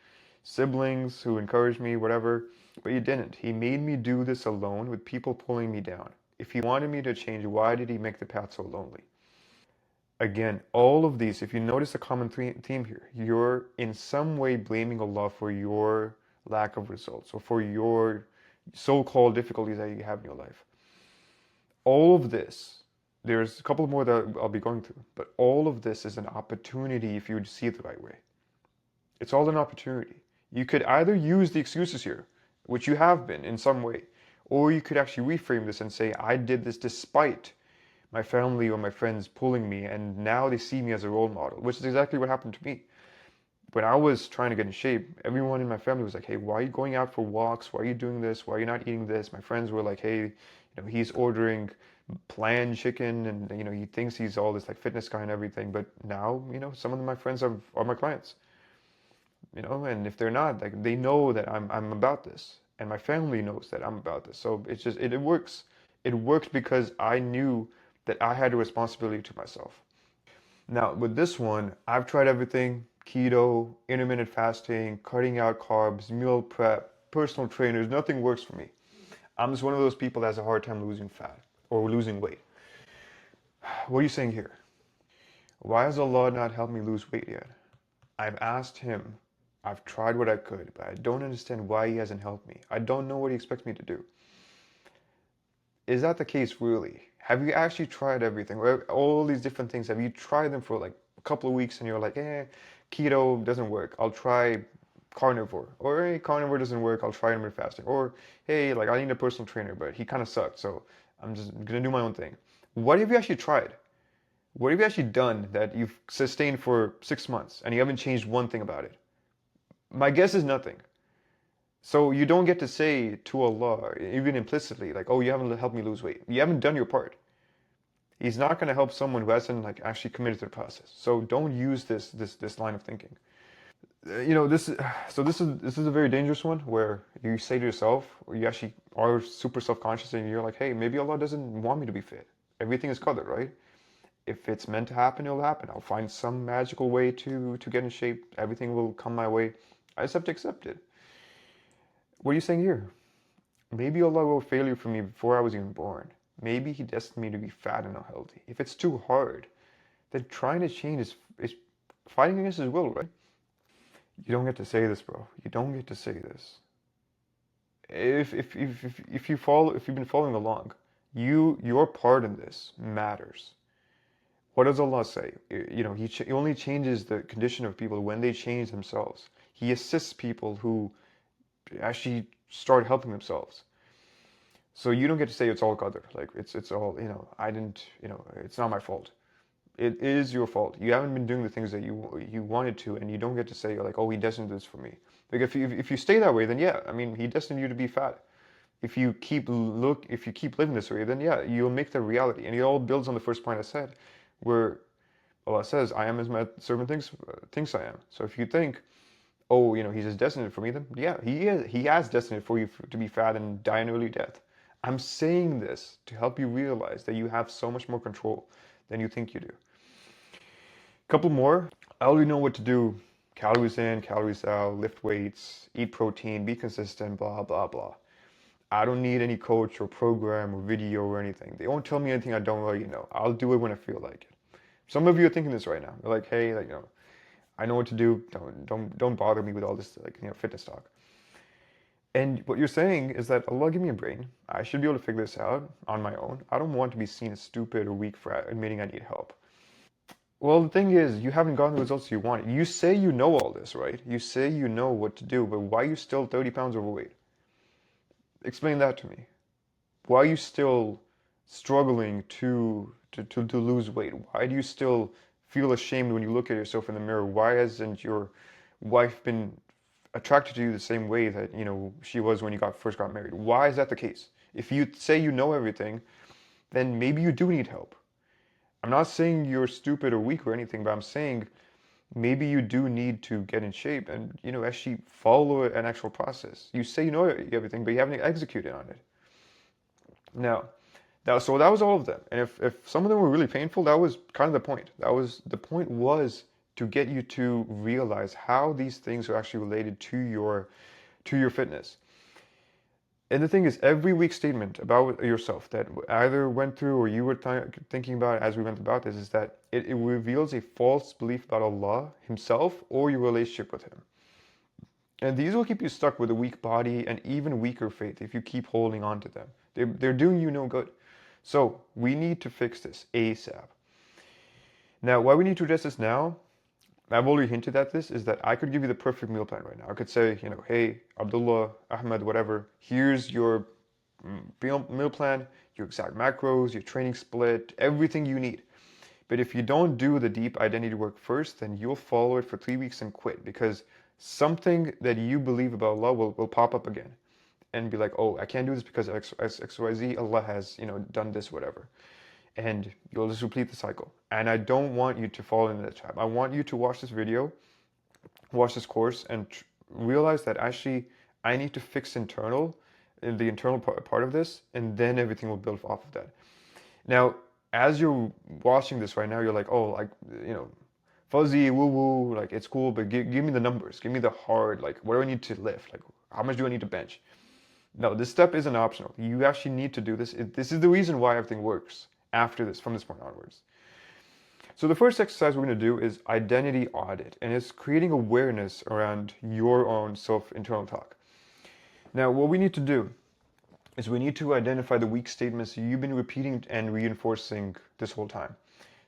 siblings who encouraged me, whatever, but he didn't. He made me do this alone with people pulling me down. If he wanted me to change, why did he make the path so lonely? Again, all of these, if you notice a common theme here, you're in some way blaming Allah for your lack of results or for your so-called difficulties that you have in your life. All of this, there's a couple more that I'll be going through, but all of this is an opportunity if you would see it the right way. It's all an opportunity. You could either use the excuses here, which you have been in some way, or you could actually reframe this and say, I did this despite my family or my friends pulling me, and now they see me as a role model, which is exactly what happened to me. When I was trying to get in shape, everyone in my family was like, hey, why are you going out for walks? Why are you doing this? Why are you not eating this? My friends were like, hey, he's ordering planned chicken and, he thinks he's all this like fitness guy and everything. But now, some of my friends are my clients, and if they're not, like they know that I'm about this. And my family knows that I'm about this. So it's just, it works. It worked because I knew that I had a responsibility to myself. Now, with this one, I've tried everything: keto, intermittent fasting, cutting out carbs, meal prep, personal trainers. Nothing works for me. I'm just one of those people that has a hard time losing fat or losing weight. What are you saying here? Why has Allah not helped me lose weight yet? I've asked Him. I've tried what I could, but I don't understand why He hasn't helped me. I don't know what He expects me to do. Is that the case really? Have you actually tried everything? All these different things, have you tried them for like a couple of weeks and you're like, keto doesn't work. I'll try carnivore. Or hey, carnivore doesn't work. I'll try intermittent fasting. Or hey, like I need a personal trainer, but he kind of sucked, so I'm just gonna do my own thing. What have you actually tried? What have you actually done that you've sustained for 6 months and you haven't changed one thing about it? My guess is nothing. So you don't get to say to Allah, even implicitly, like, oh, you haven't helped me lose weight. You haven't done your part. He's not going to help someone who hasn't like actually committed to the process. So don't use this line of thinking. This is this is a very dangerous one where you say to yourself, or you actually are super self-conscious and you're like, hey, maybe Allah doesn't want me to be fit. Everything is covered, right? If it's meant to happen, it'll happen. I'll find some magical way to get in shape. Everything will come my way. I just have to accept it. What are you saying here? Maybe Allah wrote failure for me before I was even born. Maybe He destined me to be fat and unhealthy. If it's too hard, then trying to change is fighting against his will, right? You don't get to say this, bro. You don't get to say this. If you follow, if you've been following along, your part in this matters. What does Allah say? You know, he only changes the condition of people when they change themselves. He assists people who actually start helping themselves. So you don't get to say it's all qadr. Like it's all, you know, I didn't, you know, it's not my fault. It is your fault. You haven't been doing the things that you wanted to, and you don't get to say like, oh, he destined this for me. Like if you stay that way, then yeah, I mean, he destined you to be fat. If you keep living this way, then yeah, you'll make that reality. And it all builds on the first point I said, where Allah says, I am as my servant thinks I am. So if you think, oh, you know, he's just destined for me, then yeah, he has destined for you to be fat and die an early death. I'm saying this to help you realize that you have so much more control than you think you do. Couple more. I already know what to do. Calories in, calories out, lift weights, eat protein, be consistent, blah, blah, blah. I don't need any coach or program or video or anything. They won't tell me anything I don't already know. I'll do it when I feel like it. Some of you are thinking this right now. They're like, hey, like, you know, I know what to do. Don't bother me with all this, like, you know, fitness talk. And what you're saying is that Allah give me a brain. I should be able to figure this out on my own. I don't want to be seen as stupid or weak for admitting I need help. Well, the thing is, you haven't gotten the results you want. You say you know all this, right? You say you know what to do, but why are you still 30 pounds overweight? Explain that to me. Why are you still struggling to lose weight? Why do you still feel ashamed when you look at yourself in the mirror? Why hasn't your wife been attracted to you the same way that, you know, she was when you first got married? Why is that the case? If you say you know everything, then maybe you do need help. I'm not saying you're stupid or weak or anything, but I'm saying maybe you do need to get in shape and, you know, actually follow an actual process. You say you know everything, but you haven't executed on it. Now, so that was all of them. And if some of them were really painful, that was kind of the point. The point was to get you to realize how these things are actually related to your fitness. And the thing is, every weak statement about yourself that either went through or you were thinking about as we went about this is that it reveals a false belief about Allah Himself or your relationship with Him. And these will keep you stuck with a weak body and even weaker faith if you keep holding on to them. They're doing you no good. So we need to fix this ASAP. Now, why we need to address this now, I've already hinted at this, is that I could give you the perfect meal plan right now. I could say, you know, hey, Abdullah, Ahmed, whatever, here's your meal plan, your exact macros, your training split, everything you need. But if you don't do the deep identity work first, then you'll follow it for 3 weeks and quit because something that you believe about Allah will pop up again and be like, oh, I can't do this because of XYZ, Allah has, you know, done this, whatever. And you'll just repeat the cycle. And I don't want you to fall into that trap. I want you to watch this video, watch this course, and realize that actually I need to fix the internal part of this, and then everything will build off of that. Now, as you're watching this right now, you're like, oh, like, you know, fuzzy, woo woo, like it's cool, but give me the numbers, give me the hard, like, what do I need to lift? Like, how much do I need to bench? No, this step isn't optional. You actually need to do this. This is the reason why everything works after this, from this point onwards. So the first exercise we're going to do is identity audit, and it's creating awareness around your own self-internal talk. Now, what we need to do is we need to identify the weak statements you've been repeating and reinforcing this whole time.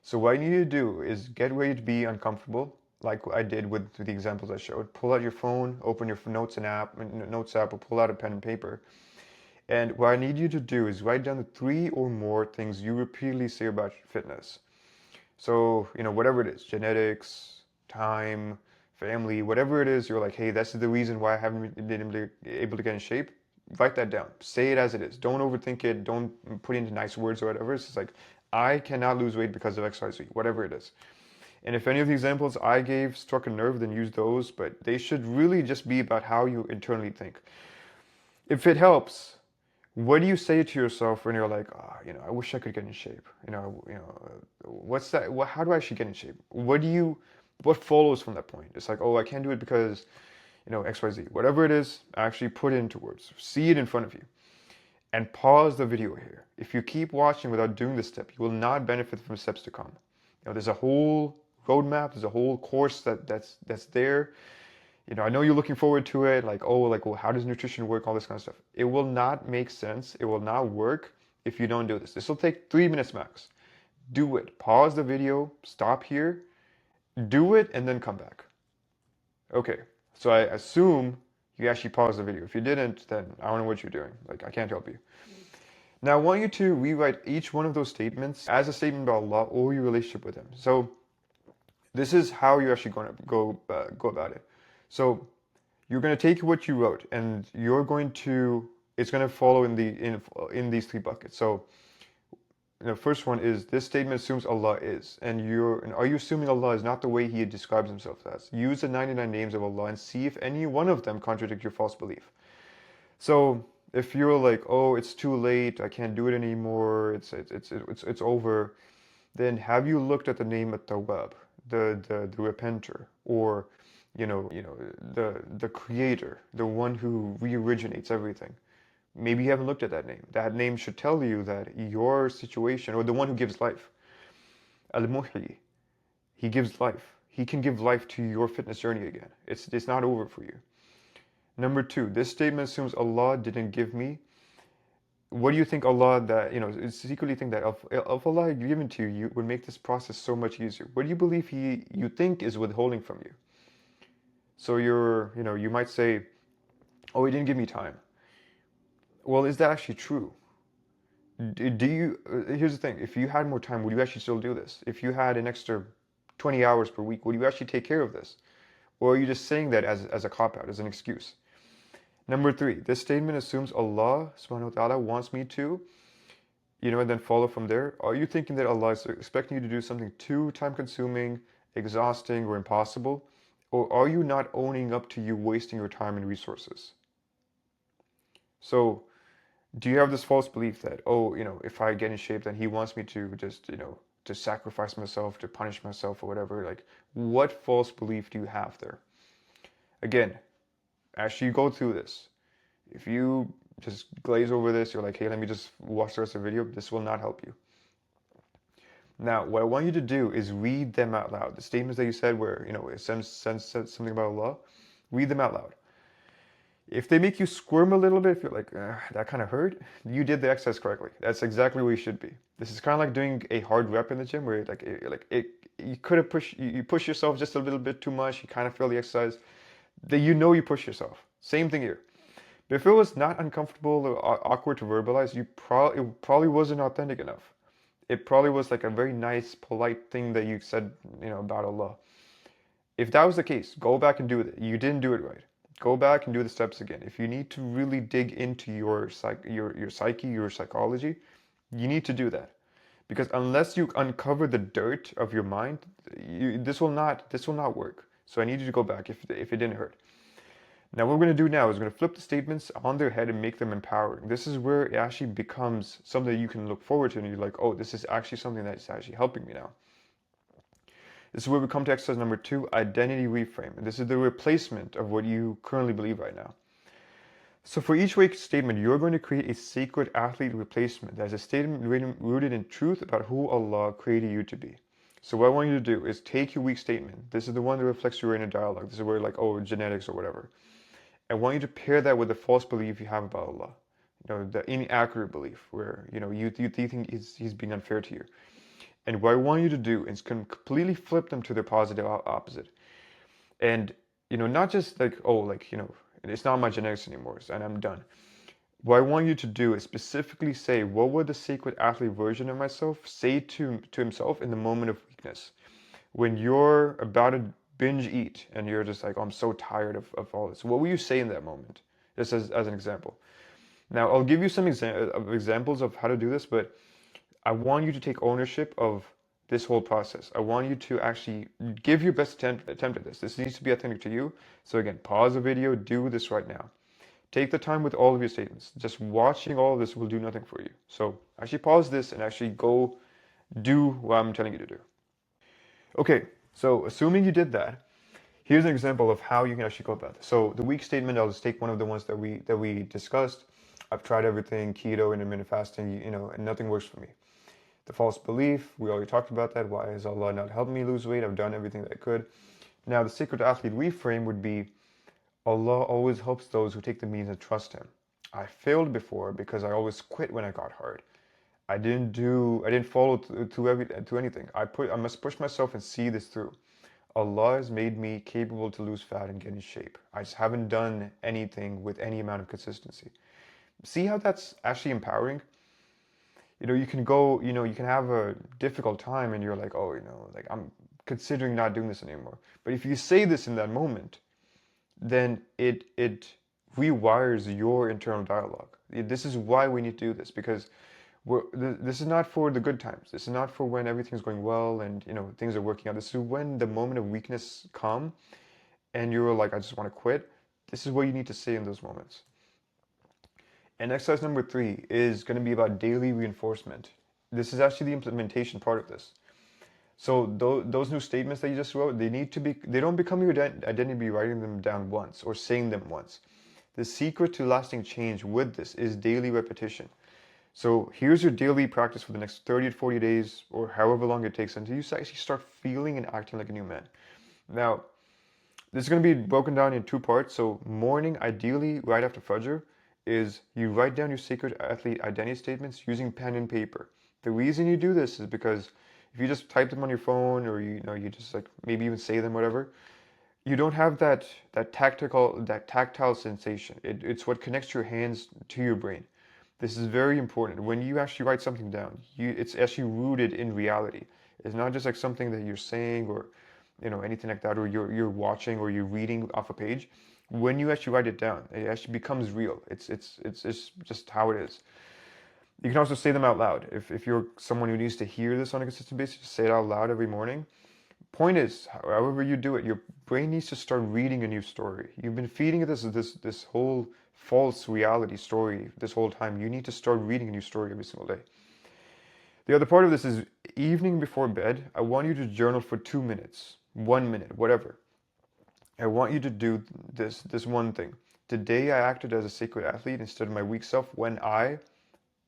So what I need you to do is get ready to be uncomfortable, like I did with the examples I showed. Pull out your phone, open your notes app, or pull out a pen and paper. And what I need you to do is write down the 3 or more things you repeatedly say about fitness. So, you know, whatever it is, genetics, time, family, whatever it is, you're like, hey, that's the reason why I haven't been able to get in shape. Write that down. Say it as it is. Don't overthink it. Don't put it into nice words or whatever. It's just like, I cannot lose weight because of XYZ, whatever it is. And if any of the examples I gave struck a nerve, then use those, but they should really just be about how you internally think. If it helps, what do you say to yourself when you're like, oh, you know, I wish I could get in shape? What's that? How do I actually get in shape? What follows from that point? It's like, oh, I can't do it because, you know, XYZ. Whatever it is, actually put it into words. See it in front of you. And pause the video here. If you keep watching without doing this step, you will not benefit from steps to come. there's a whole roadmap, there's a whole course that's there. I know you're looking forward to it, like, oh, like, well, how does nutrition work, all this kind of stuff. It will not make sense. It will not work if you don't do this. This will take 3 minutes max. Do it. Pause the video, stop here, do it, and then come back. Okay, so I assume you actually paused the video. If you didn't, then I don't know what you're doing. Like, I can't help you. Now, I want you to rewrite each one of those statements as a statement about Allah or your relationship with Him. So, this is how you're actually going to go about it. So, you're going to take what you wrote, and you're going to it's going to follow in these 3 buckets. So, the first one is this statement assumes Allah is, and are you assuming Allah is not the way He describes Himself as? Use the 99 names of Allah and see if any one of them contradict your false belief. So if you're like, oh, it's too late, I can't do it anymore, it's over, then have you looked at the name at-Tawwab, the repenter, or the creator, the one who re-originates everything? Maybe you haven't looked at that name. That name should tell you that your situation, or the one who gives life, Al-Muhyi, he gives life. He can give life to your fitness journey again. It's not over for you. Number 2, this statement assumes Allah didn't give me. What do you think Allah secretly think that if Allah had given to you would make this process so much easier? What do you believe you think is withholding from you? So you might say, oh, He didn't give me time. Well, is that actually true? Here's the thing, if you had more time, would you actually still do this? If you had an extra 20 hours per week, would you actually take care of this? Or are you just saying that as a cop-out, as an excuse? Number 3, this statement assumes Allah subhanahu wa ta'ala wants me to, and then follow from there. Are you thinking that Allah is expecting you to do something too time-consuming, exhausting, or impossible? Or are you not owning up to you wasting your time and resources? So, do you have this false belief that, oh, if I get in shape, then He wants me to just, to sacrifice myself, to punish myself or whatever? Like, what false belief do you have there? Again, as you go through this, if you just glaze over this, you're like, hey, let me just watch the rest of the video, this will not help you. Now, what I want you to do is read them out loud. The statements that you said where, it says something about Allah, read them out loud. If they make you squirm a little bit, if you're like, that kind of hurt, you did the exercise correctly. That's exactly where you should be. This is kind of like doing a hard rep in the gym where you could have you push yourself just a little bit too much. You kind of feel the exercise. That you push yourself. Same thing here. But if it was not uncomfortable or awkward to verbalize, it probably wasn't authentic enough. It probably was like a very nice, polite thing that you said, about Allah. If that was the case, go back and do it. You didn't do it right. Go back and do the steps again. If you need to really dig into your psyche, your psychology, you need to do that. Because unless you uncover the dirt of your mind, this will not work. So I need you to go back if it didn't hurt. Now what we're going to do now is we're going to flip the statements on their head and make them empowering. This is where it actually becomes something that you can look forward to and you're like, oh, this is actually something that's actually helping me now. This is where we come to exercise number 2, identity reframe. And this is the replacement of what you currently believe right now. So for each week statement, you're going to create a sacred athlete replacement that is a statement rooted in truth about who Allah created you to be. So what I want you to do is take your weak statement. This is the one that reflects your inner dialogue. This is where like, oh, genetics or whatever. I want you to pair that with the false belief you have about Allah. The inaccurate belief where, you think he's being unfair to you. And what I want you to do is completely flip them to their positive opposite. And, not just like, oh, it's not my genetics anymore and I'm done. What I want you to do is specifically say, what would the sacred athlete version of myself say to himself in the moment of weakness? When you're about to binge eat and you're just like, oh, I'm so tired of all this. What will you say in that moment? Just as an example. Now, I'll give you some examples of how to do this, but I want you to take ownership of this whole process. I want you to actually give your best attempt at this. This needs to be authentic to you. So again, pause the video, do this right now. Take the time with all of your statements. Just watching all of this will do nothing for you. So actually pause this and actually go do what I'm telling you to do. Okay, so assuming you did that, here's an example of how you can actually go about this. So the weak statement, I'll just take one of the ones that we discussed. I've tried everything, keto, intermittent fasting, and nothing works for me. The false belief, we already talked about that. Why has Allah not helped me lose weight? I've done everything that I could. Now, the sacred athlete reframe would be Allah always helps those who take the means and trust Him. I failed before because I always quit when I got hard. I didn't follow to anything. I must push myself and see this through. Allah has made me capable to lose fat and get in shape. I just haven't done anything with any amount of consistency. See how that's actually empowering? You can go, you can have a difficult time and you're like, oh, like I'm considering not doing this anymore. But if you say this in that moment, then it rewires your internal dialogue. This is why we need to do this, because this is not for the good times. This is not for when everything's going well and things are working out. This is when the moment of weakness come and you're like, I just want to quit. This is what you need to say in those moments. And exercise number 3 is going to be about daily reinforcement. This is actually the implementation part of this. So those new statements that you just wrote, they don't become your identity by writing them down once or saying them once. The secret to lasting change with this is daily repetition. So here's your daily practice for the next 30 to 40 days or however long it takes until you actually start feeling and acting like a new man. Now, this is going to be broken down in 2 parts. So morning, ideally right after Fajr, is you write down your sacred athlete identity statements using pen and paper. The reason you do this is because if you just type them on your phone or you just like maybe even say them, whatever, you don't have that tactile sensation. It's what connects your hands to your brain. This is very important. When you actually write something down, it's actually rooted in reality. It's not just like something that you're saying or anything like that, or you're watching or you're reading off a page. When you actually write it down, it actually becomes real. It's just how it is. You can also say them out loud. If you're someone who needs to hear this on a consistent basis, just say it out loud every morning. Point is, however you do it, your brain needs to start reading a new story. You've been feeding it this whole false reality story this whole time. You need to start reading a new story every single day. The other part of this is evening before bed, I want you to journal for 2 minutes, 1 minute, whatever. I want you to do this one thing. Today I acted as a sacred athlete instead of my weak self when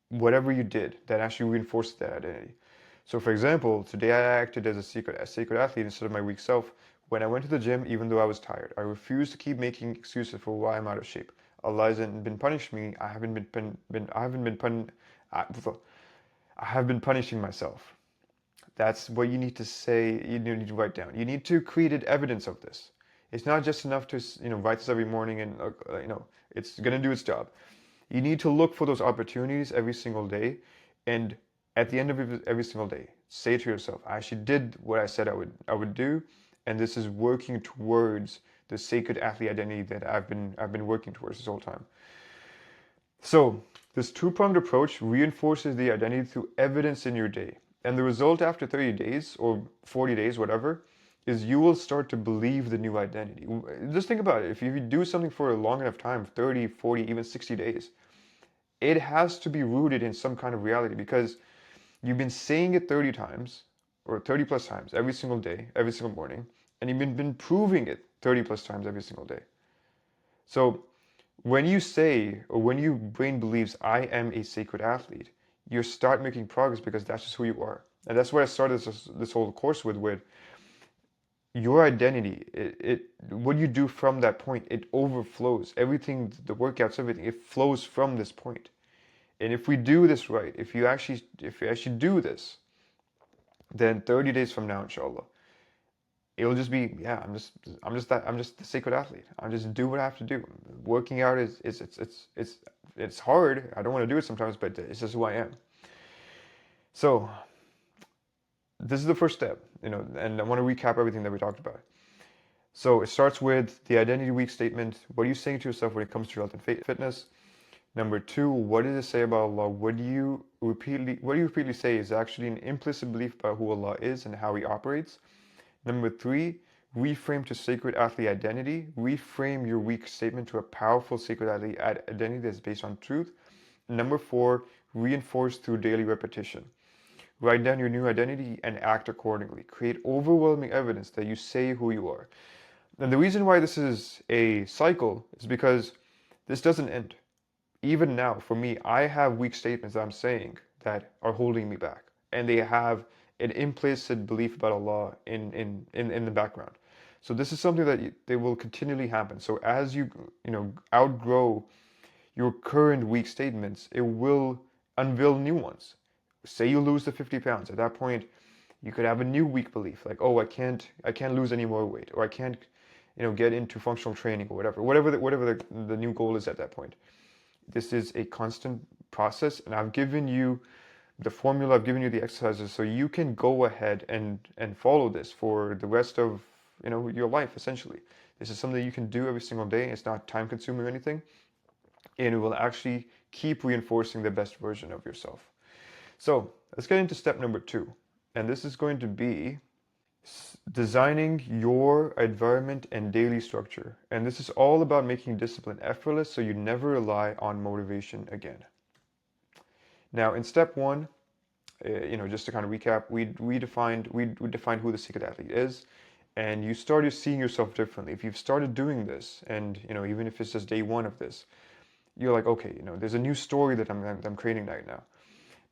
whatever you did that actually reinforced that identity. So for example, today I acted as a sacred athlete instead of my weak self when I went to the gym even though I was tired. I refused to keep making excuses for why I'm out of shape. Allah hasn't been punishing me. I have been punishing myself. That's what you need to say, you need to write down. You need to create evidence of this. It's not just enough to write this every morning and it's going to do its job. You need to look for those opportunities every single day, and at the end of every single day, say to yourself, I actually did what I said I would do, and this is working towards the sacred athlete identity that I've been working towards this whole time. So this 2-pronged approach reinforces the identity through evidence in your day. And the result after 30 days or 40 days, whatever, is you will start to believe the new identity. Just think about it. If you do something for a long enough time, 30, 40, even 60 days, it has to be rooted in some kind of reality because you've been saying it 30 times or 30 plus times every single day, every single morning, and you've been proving it 30 plus times every single day. So when you say, or when your brain believes, I am a sacred athlete, you start making progress because that's just who you are. And that's what I started this whole course with your identity. What you do from that point, it overflows. Everything, the workouts, everything, it flows from this point. And if we do this right, if you actually do this, then 30 days from now, inshallah, it'll just be, yeah, I'm just the sacred athlete. I just do what I have to do. Working out it's hard. I don't want to do it sometimes, but it's just who I am. So this is the first step, and I want to recap everything that we talked about. So it starts with the identity week statement. What are you saying to yourself when it comes to health and fitness? Number 2, what does it say about Allah? What do you repeatedly say is actually an implicit belief about who Allah is and how He operates? Number 3, reframe to sacred athlete identity. Reframe your weak statement to a powerful sacred athlete identity that's based on truth. Number 4, reinforce through daily repetition. Write down your new identity and act accordingly. Create overwhelming evidence that you say who you are. And the reason why this is a cycle is because this doesn't end. Even now, for me, I have weak statements that I'm saying that are holding me back. and they have an implicit belief about Allah in the background. So this is something that they will continually happen. So as you outgrow your current weak statements, it will unveil new ones. Say you lose the 50 pounds. At that point, you could have a new weak belief, like, oh, I can't lose any more weight, or I can't, get into functional training or whatever the new goal is at that point. This is a constant process, and I've given you the formula, I've given you the exercises, so you can go ahead and follow this for the rest of your life. Essentially, this is something you can do every single day. It's not time consuming or anything, and it will actually keep reinforcing the best version of yourself. So let's get into step number 2, and this is going to be designing your environment and daily structure. And this is all about making discipline effortless so you never rely on motivation again. Now, in step 1, just to kind of recap, we defined who the secret athlete is, and you started seeing yourself differently. If you've started doing this, and even if it's just day 1 of this, you're like, okay, there's a new story that I'm creating right now.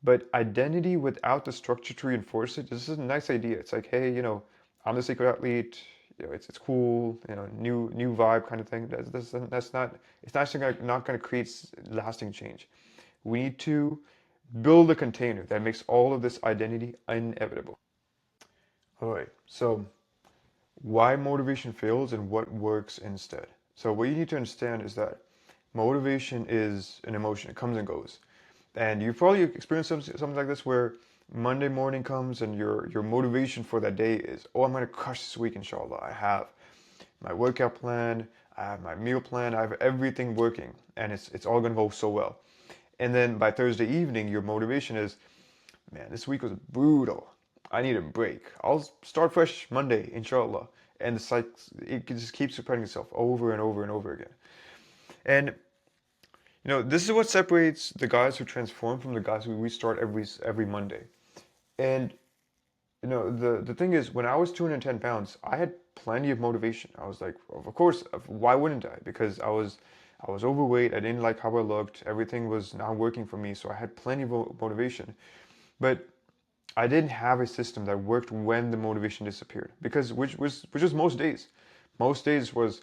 But identity without the structure to reinforce it, this is a nice idea. It's like, hey, I'm the secret athlete. It's cool. New vibe kind of thing. That's not. It's actually not going to create lasting change. We need to build a container that makes all of this identity inevitable. All right. So why motivation fails and what works instead. So what you need to understand is that motivation is an emotion. It comes and goes. And you've probably experienced something like this where Monday morning comes and your motivation for that day is, oh, I'm going to crush this week, inshallah. I have my workout plan, I have my meal plan, I have everything working, and it's all going to go so well. And then by Thursday evening, your motivation is, man, this week was brutal. I need a break. I'll start fresh Monday, inshallah. And it's like it just keeps repeating itself over and over and over again. And this is what separates the guys who transform from the guys who restart every Monday. And the thing is, when I was 210 pounds, I had plenty of motivation. I was like, of course, why wouldn't I? Because I was overweight. I didn't like how I looked. Everything was not working for me, so I had plenty of motivation. But I didn't have a system that worked when the motivation disappeared. Because which was most days. Most days was,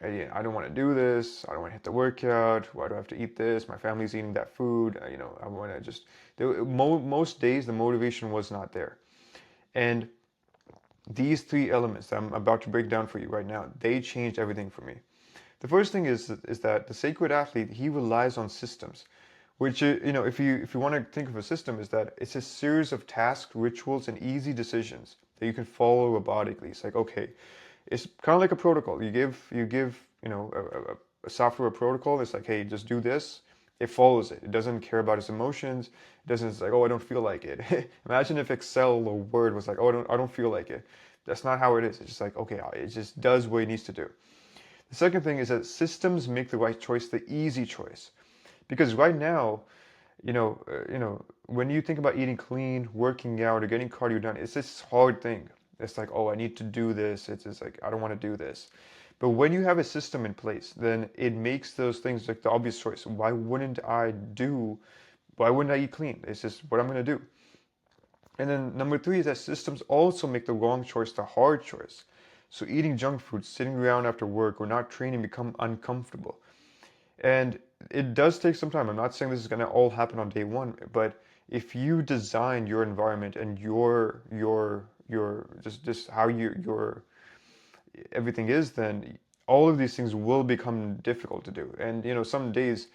hey, I don't want to do this. I don't want to hit the workout. Why do I have to eat this? My family's eating that food. I want to just. Most days the motivation was not there. And these 3 elements that I'm about to break down for you right now, they changed everything for me. The first thing is that the sacred athlete, he relies on systems, which if you want to think of a system, is that it's a series of tasks, rituals, and easy decisions that you can follow robotically. It's like, okay, it's kind of like a protocol. You give a software a protocol. It's like, hey, just do this. It follows it. It doesn't care about its emotions. It doesn't. It's like, oh, I don't feel like it. Imagine if Excel or Word was like, oh, I don't feel like it. That's not how it is. It's just like, okay, it just does what it needs to do. The second thing is that systems make the right choice the easy choice, because right now, when you think about eating clean, working out, or getting cardio done, it's this hard thing. It's like, oh, I need to do this. It's just like, I don't want to do this. But when you have a system in place, then it makes those things like the obvious choice. Why wouldn't I eat clean? It's just what I'm going to do. And then number 3 is that systems also make the wrong choice the hard choice. So eating junk food, sitting around after work, or not training become uncomfortable. And it does take some time. I'm not saying this is going to all happen on day 1, but if you design your environment and your just how your everything is, then all of these things will become difficult to do. And some days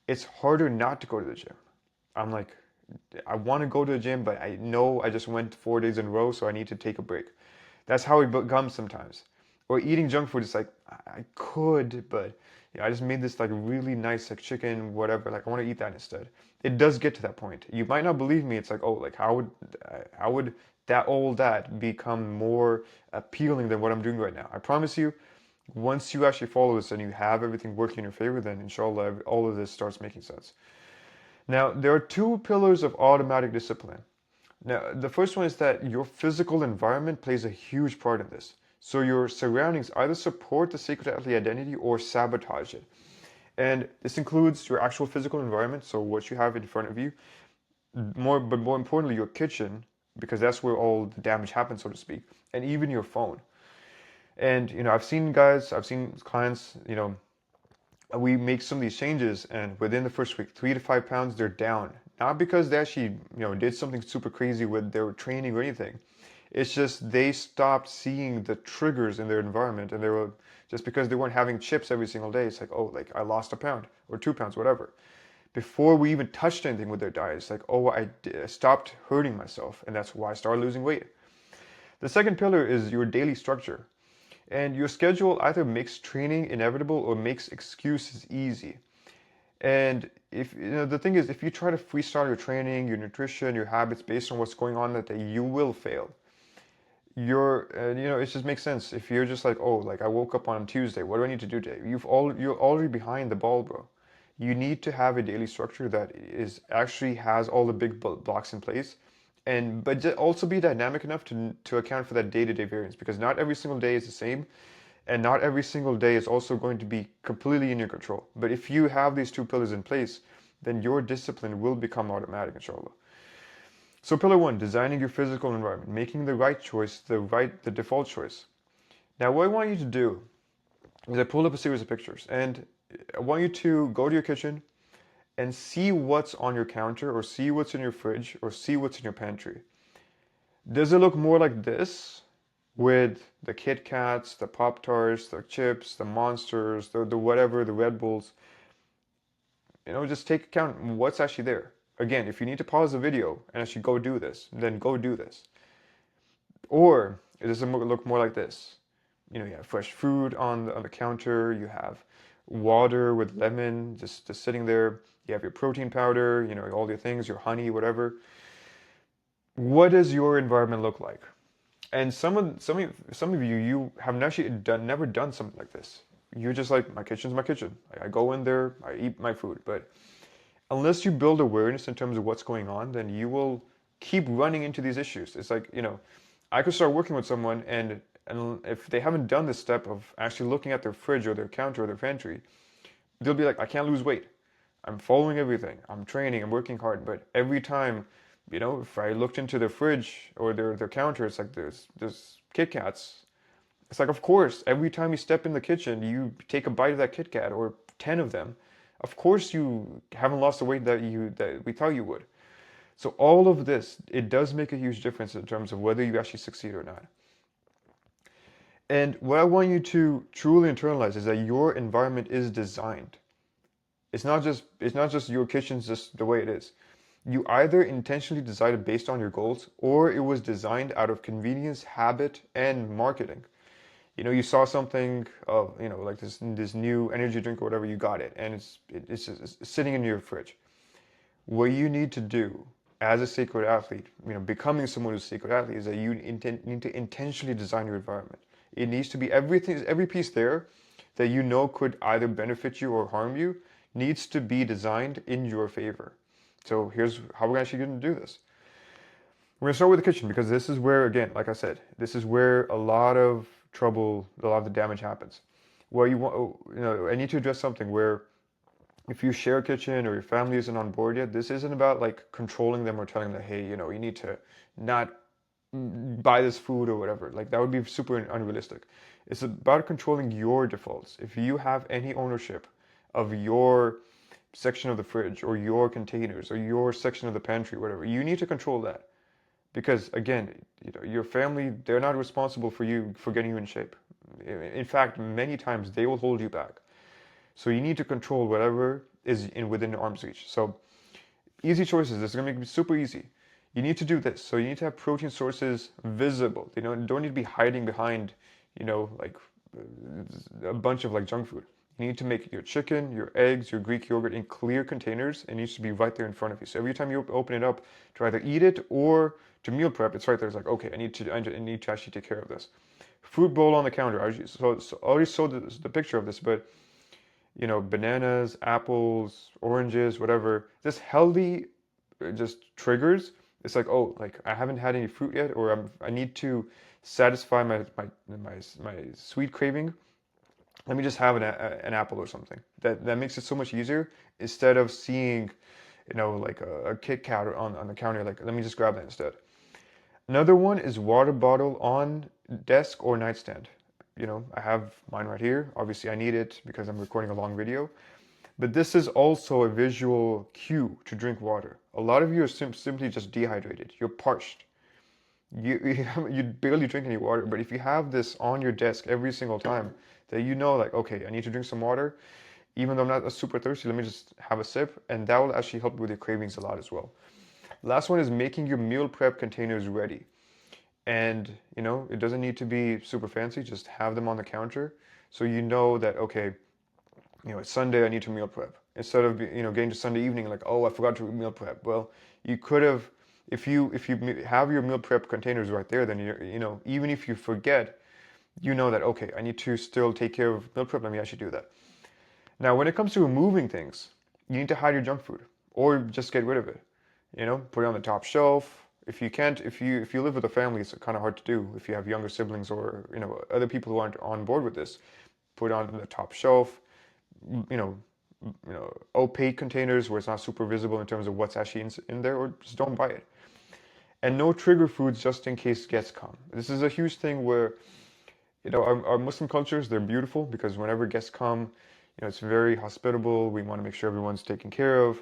it's harder not to go to the gym. I'm like, I want to go to the gym, but I know I just went 4 days in a row, so I need to take a break. That's how it becomes sometimes. Or eating junk food, it's like, I could, but I just made this like really nice like chicken, whatever. Like I want to eat that instead. It does get to that point. You might not believe me. It's like, oh, like how would that become more appealing than what I'm doing right now? I promise you, once you actually follow this and you have everything working in your favor, then inshallah, all of this starts making sense. Now, there are 2 pillars of automatic discipline. Now, the first one is that your physical environment plays a huge part in this. So your surroundings either support the sacred athlete identity or sabotage it. And this includes your actual physical environment, so what you have in front of you, but more importantly, your kitchen, because that's where all the damage happens, so to speak, and even your phone. And I've seen clients, we make some of these changes, and within the first week, 3 to 5 pounds, they're down. Not because they actually, did something super crazy with their training or anything. It's just they stopped seeing the triggers in their environment, and they were just because they weren't having chips every single day. It's like, oh, like I lost a pound or 2 pounds, whatever. Before we even touched anything with their diet, it's like, oh, I stopped hurting myself, and that's why I started losing weight. The second pillar is your daily structure. And your schedule either makes training inevitable or makes excuses easy. And if the thing is, if you try to freestyle your training, your nutrition, your habits based on what's going on that day, you will fail. It just makes sense. If you're just like, oh, like I woke up on Tuesday, what do I need to do today? You're already behind the ball, bro. You need to have a daily structure that is actually has all the big blocks in place, and but also be dynamic enough to account for that day-to-day variance, because not every single day is the same, and not every single day is also going to be completely in your control. But if you have these two pillars in place, then your discipline will become automatic, inshallah. So pillar one, designing your physical environment, making the right choice, the default choice. Now what I want you to do is I pulled up a series of pictures, and I want you to go to your kitchen and see what's on your counter, or see what's in your fridge, or see what's in your pantry. Does it look more like this, with the Kit Kats, the Pop Tarts, the chips, the Monsters, the whatever, the Red Bulls? Just take account what's actually there. Again, if you need to pause the video and actually go do this, then go do this. Or does it look more like this? You have fresh food on the counter, you have water with lemon just sitting there, you have your protein powder, all your things, your honey, whatever. What does your environment look like? And some of you, you have actually never done something like this. You're just like, my kitchen's my kitchen. I go in there, I eat my food. But unless you build awareness in terms of what's going on, then you will keep running into these issues. It's like, I could start working with someone, and if they haven't done this step of actually looking at their fridge or their counter or their pantry, they'll be like, I can't lose weight. I'm following everything. I'm training. I'm working hard. But every time, if I looked into their fridge or their counter, it's like there's Kit Kats. It's like, of course, every time you step in the kitchen, you take a bite of that Kit Kat or 10 of them. Of course, you haven't lost the weight that we thought you would. So all of this, it does make a huge difference in terms of whether you actually succeed or not. And what I want you to truly internalize is that your environment is designed. It's not just your kitchen's just the way it is. You either intentionally designed it based on your goals, or it was designed out of convenience, habit, and marketing. You saw something of, like this new energy drink or whatever, you got it, and it's just sitting in your fridge. What you need to do as a sacred athlete, becoming someone who's a sacred athlete, is that you need to intentionally design your environment. It needs to be everything, every piece there that could either benefit you or harm you, needs to be designed in your favor. So here's how we're actually going to do this. We're going to start with the kitchen, because this is where, again, like I said, this is where a lot of trouble, a lot of the damage happens. Where I need to address something where, if you share a kitchen or your family isn't on board yet, this isn't about like controlling them or telling them, hey, you need to not buy this food or whatever. Like that would be super unrealistic. It's about controlling your defaults. If you have any ownership of your section of the fridge or your containers or your section of the pantry, whatever, you need to control that. Because again, your family, they're not responsible for you for getting you in shape. In fact, many times they will hold you back. So you need to control whatever is within arm's reach. So easy choices. This is going to make it super easy. You need to do this. So you need to have protein sources visible. Don't need to be hiding behind, like a bunch of like junk food. You need to make your chicken, your eggs, your Greek yogurt in clear containers. It needs to be right there in front of you. So every time you open it up to either eat it or to meal prep, it's right there. It's like, okay, I need to actually take care of this. Fruit bowl on the counter. So I already showed the picture of this, but bananas, apples, oranges, whatever, just healthy, just triggers. It's like, oh, like I haven't had any fruit yet, or I need to satisfy my sweet craving. Let me just have an apple or something. That makes it so much easier, instead of seeing like a Kit Kat on the counter, like let me just grab that instead. Another one is water bottle on desk or nightstand. I have mine right here. Obviously, I need it because I'm recording a long video. But this is also a visual cue to drink water. A lot of you are simply just dehydrated. You're parched. You barely drink any water. But if you have this on your desk every single time, that like, okay, I need to drink some water. Even though I'm not super thirsty, let me just have a sip. And that will actually help with your cravings a lot as well. Last one is making your meal prep containers ready. And, it doesn't need to be super fancy. Just have them on the counter. So you know that, okay, it's Sunday, I need to meal prep. Instead of, getting to Sunday evening, like, oh, I forgot to meal prep. Well, you could have, if you have your meal prep containers right there, then, even if you forget, you know that, okay, I need to still take care of meal prep. Let me actually do that. Now, when it comes to removing things, you need to hide your junk food or just get rid of it. Put it on the top shelf. If you can't, if you live with a family, it's kind of hard to do. If you have younger siblings or other people who aren't on board with this, put it on the top shelf. You know, opaque containers where it's not super visible in terms of what's actually in there, or just don't buy it. And no trigger foods just in case guests come. This is a huge thing where our Muslim cultures, they're beautiful because whenever guests come, it's very hospitable. We want to make sure everyone's taken care of.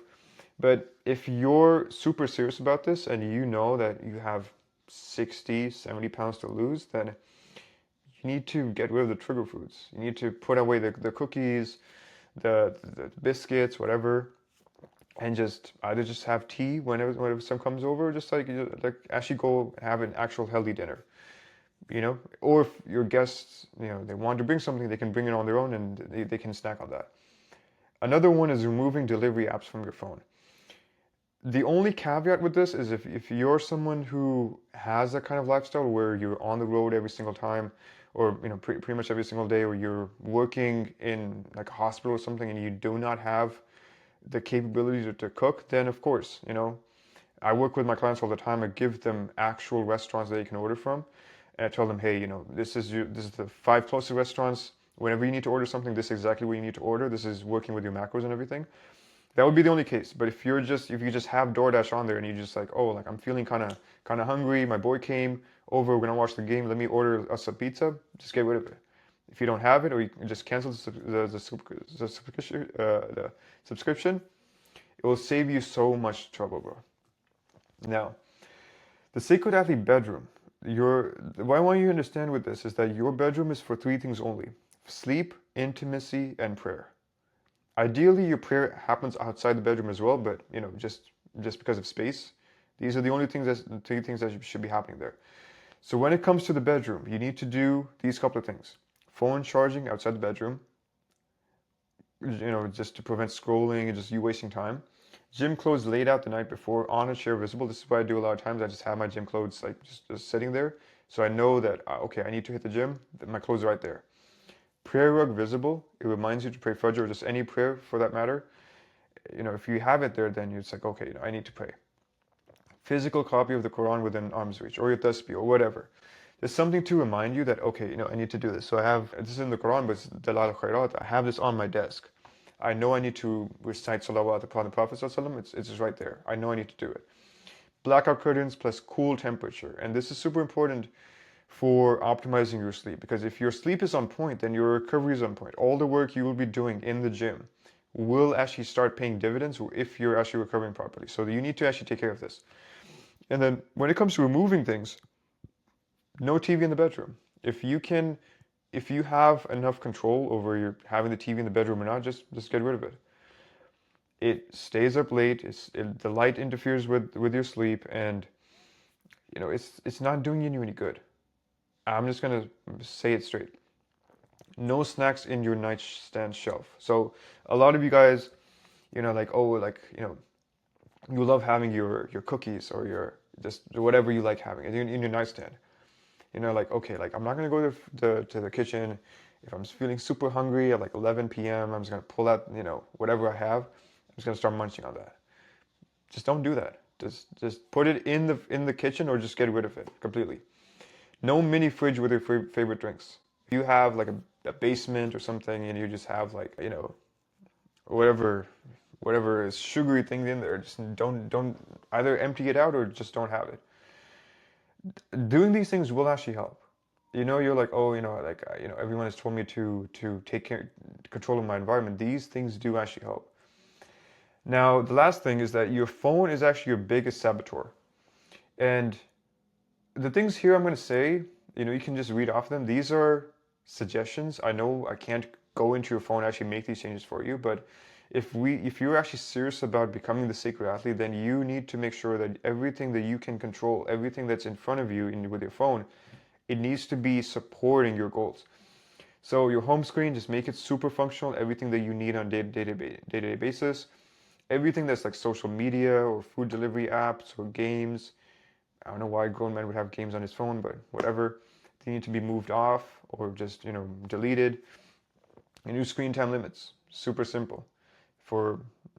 But if you're super serious about this and you know that you have 60, 70 pounds to lose, then you need to get rid of the trigger foods. You need to put away the cookies, the biscuits, whatever, and just either just have tea whenever someone comes over, or just like actually go have an actual healthy dinner. Or if your guests, they want to bring something, they can bring it on their own and they can snack on that. Another one is removing delivery apps from your phone. The only caveat with this is if you're someone who has that kind of lifestyle where you're on the road every single time, or pretty much every single day, or you're working in like a hospital or something and you do not have the capability to cook, then of course, I work with my clients all the time. I give them actual restaurants that you can order from, and I tell them, hey, this is the 5 closest restaurants. Whenever you need to order something, this is exactly what you need to order. This is working with your macros and everything. That would be the only case. But if you just have DoorDash on there and you just like, oh, like I'm feeling kind of hungry. My boy came over. We're gonna watch the game. Let me order us a pizza. Just get rid of it. If you don't have it, or you can just cancel the subscription, it will save you so much trouble, bro. Now, the Sacred Athlete bedroom. What I want you to understand with this is that your bedroom is for 3 things only: sleep, intimacy, and prayer. Ideally, your prayer happens outside the bedroom as well, but just because of space, these are the only things 3 things that should be happening there. So when it comes to the bedroom, you need to do these couple of things: phone charging outside the bedroom, just to prevent scrolling and just you wasting time. Gym clothes laid out the night before on a chair visible. This is what I do a lot of times. I just have my gym clothes like just sitting there, so I know that okay, I need to hit the gym. My clothes are right there. Prayer rug visible. It reminds you to pray Fajr or just any prayer for that matter. If you have it there, then it's like, okay, I need to pray. Physical copy of the Quran within arm's reach, or your tasbih, or whatever. There's something to remind you that, okay, I need to do this. So I have, this is in the Quran, but it's Dalal Khairat. I have this on my desk. I know I need to recite salawat upon the Prophet ﷺ. It's just right there. I know I need to do it. Blackout curtains plus cool temperature. And this is super important for optimizing your sleep, because if your sleep is on point, then your recovery is on point. All the work you will be doing in the gym will actually start paying dividends if you're actually recovering properly. So you need to actually take care of this. And then when it comes to removing things, no TV in the bedroom. If you have enough control over your having the TV in the bedroom or not, just get rid of it. It stays up late. The light interferes with your sleep, and it's not doing you any good. I'm just gonna say it straight. No snacks in your nightstand shelf. So a lot of you guys, like, oh, like, you love having your cookies or your just whatever you like having in your nightstand. Like, okay, like I'm not gonna go to the kitchen. If I'm feeling super hungry at like 11 p.m., I'm just gonna pull out, whatever I have. I'm just gonna start munching on that. Just don't do that. Just put it in the kitchen, or just get rid of it completely. No mini fridge with your favorite drinks. If you have like a basement or something and you just have like, whatever, whatever is sugary things in there. Just don't either empty it out or just don't have it. Doing these things will actually help. You're like, oh, like everyone has told me to take care, control of my environment. These things do actually help. Now, the last thing is that your phone is actually your biggest saboteur. And the things here I'm going to say, you can just read off them. These are suggestions. I know I can't go into your phone and actually make these changes for you, but if you're actually serious about becoming the sacred athlete, then you need to make sure that everything that you can control, everything that's in front of you with your phone, it needs to be supporting your goals. So your home screen, just make it super functional, everything that you need on day-to-day basis. Everything that's like social media or food delivery apps or games. I don't know why a grown man would have games on his phone, but whatever. They need to be moved off or just, deleted. And new screen time limits. Super simple. For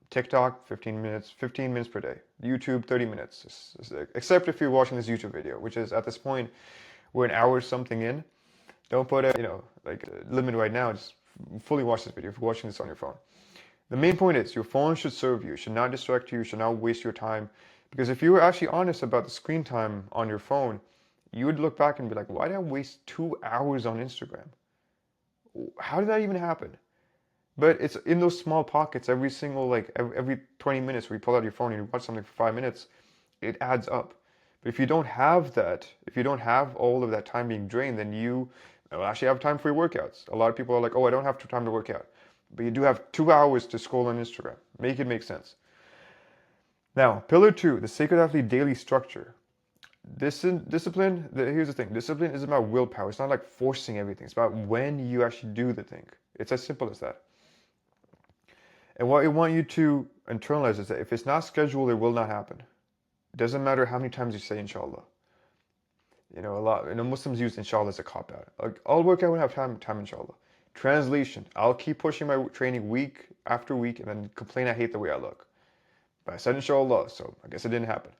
TikTok, 15 minutes per day. YouTube, 30 minutes. Except if you're watching this YouTube video, which is at this point, we're an hour something in. Don't put a, like a limit right now. Just fully watch this video if you're watching this on your phone. The main point is your phone should serve you, should not distract you, should not waste your time. Because if you were actually honest about the screen time on your phone, you would look back and be like, why did I waste 2 hours on Instagram? How did that even happen? But it's in those small pockets, every single, like every 20 minutes where you pull out your phone and you watch something for 5 minutes, it adds up. But if you don't have that, if you don't have all of that time being drained, then you will actually have time for your workouts. A lot of people are like, oh, I don't have time to work out. But you do have 2 hours to scroll on Instagram. Make it make sense. Now, pillar 2, the sacred athlete daily structure. Discipline, here's the thing. Discipline is about willpower. It's not like forcing everything. It's about when you actually do the thing. It's as simple as that. And what I want you to internalize is that if it's not scheduled, it will not happen. It doesn't matter how many times you say inshallah. Muslims use inshallah as a cop-out. Like, I'll work out when I have time inshallah. Translation, I'll keep pushing my training week after week and then complain I hate the way I look. But I said inshallah, so I guess it didn't happen.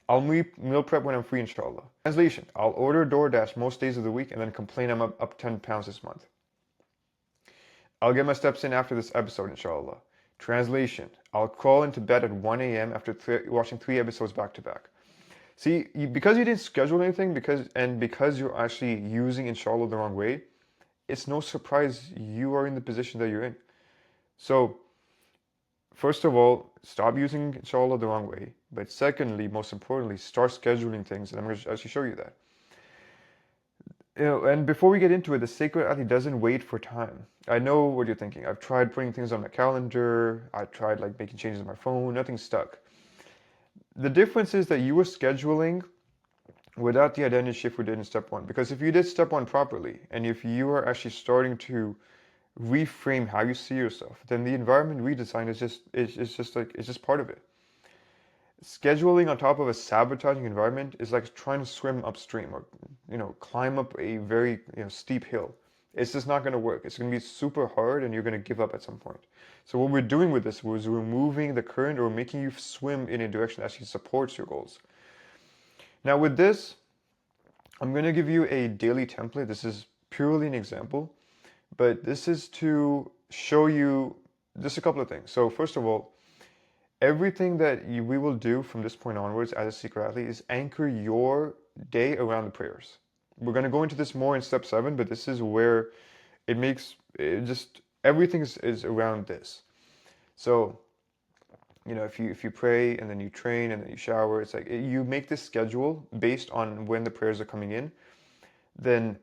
I'll meal prep when I'm free inshallah. Translation, I'll order DoorDash most days of the week and then complain I'm up 10 pounds this month. I'll get my steps in after this episode inshallah. Translation, I'll crawl into bed at 1 a.m. after watching 3 episodes back to back. See, because you didn't schedule anything, because you're actually using inshallah the wrong way, it's no surprise you are in the position that you're in. So, first of all, stop using inshallah the wrong way. But secondly, most importantly, start scheduling things, and I'm going to actually show you that. And before we get into it, the sacred athlete doesn't wait for time. I know what you're thinking. I've tried putting things on my calendar. I tried like making changes on my phone. Nothing stuck. The difference is that you were scheduling without the identity shift we did in step 1. Because if you did step 1 properly, and if you are actually starting to reframe how you see yourself, then the environment redesign is just part of it. Scheduling on top of a sabotaging environment is like trying to swim upstream or climb up a very steep hill. It's just not going to work. It's going to be super hard and you're going to give up at some point. So what we're doing with this was removing the current or making you swim in a direction that actually supports your goals. Now with this, I'm going to give you a daily template. This is purely an example, but this is to show you just a couple of things. So first of all, everything that we will do from this point onwards as a secret athlete is anchor your day around the prayers. We're going to go into this more in step 7, but this is where everything is around this. So, if you pray and then you train and then you shower, it's like you make this schedule based on when the prayers are coming in, then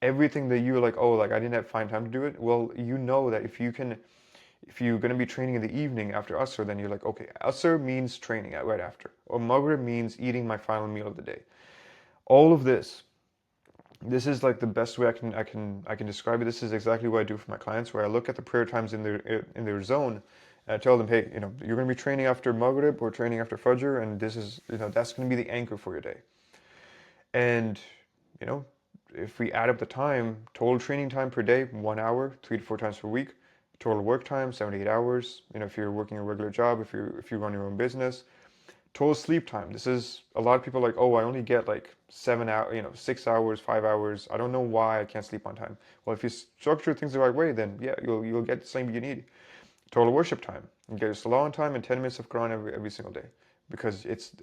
everything that you're like, oh, like I didn't find time to do it. Well, you know that if you're going to be training in the evening after Asr, then you're like, okay, Asr means training right after, or Maghrib means eating my final meal of the day. All of this is like the best way I can describe it. This is exactly what I do for my clients, where I look at the prayer times in their zone, and I tell them, hey, you're going to be training after Maghrib or training after Fajr, and this is that's going to be the anchor for your day. And if we add up the time, total training time per day, 1 hour, 3 to 4 times per week. Total work time, 7 to 8 hours. If you're working a regular job, if you run your own business. Total sleep time. This is a lot of people are like, oh, I only get like 7 hours, 6 hours, 5 hours. I don't know why I can't sleep on time. Well, if you structure things the right way, then yeah, you'll get the sleep you need. total worship time. You get your salah on time and 10 minutes of Quran every single day because it's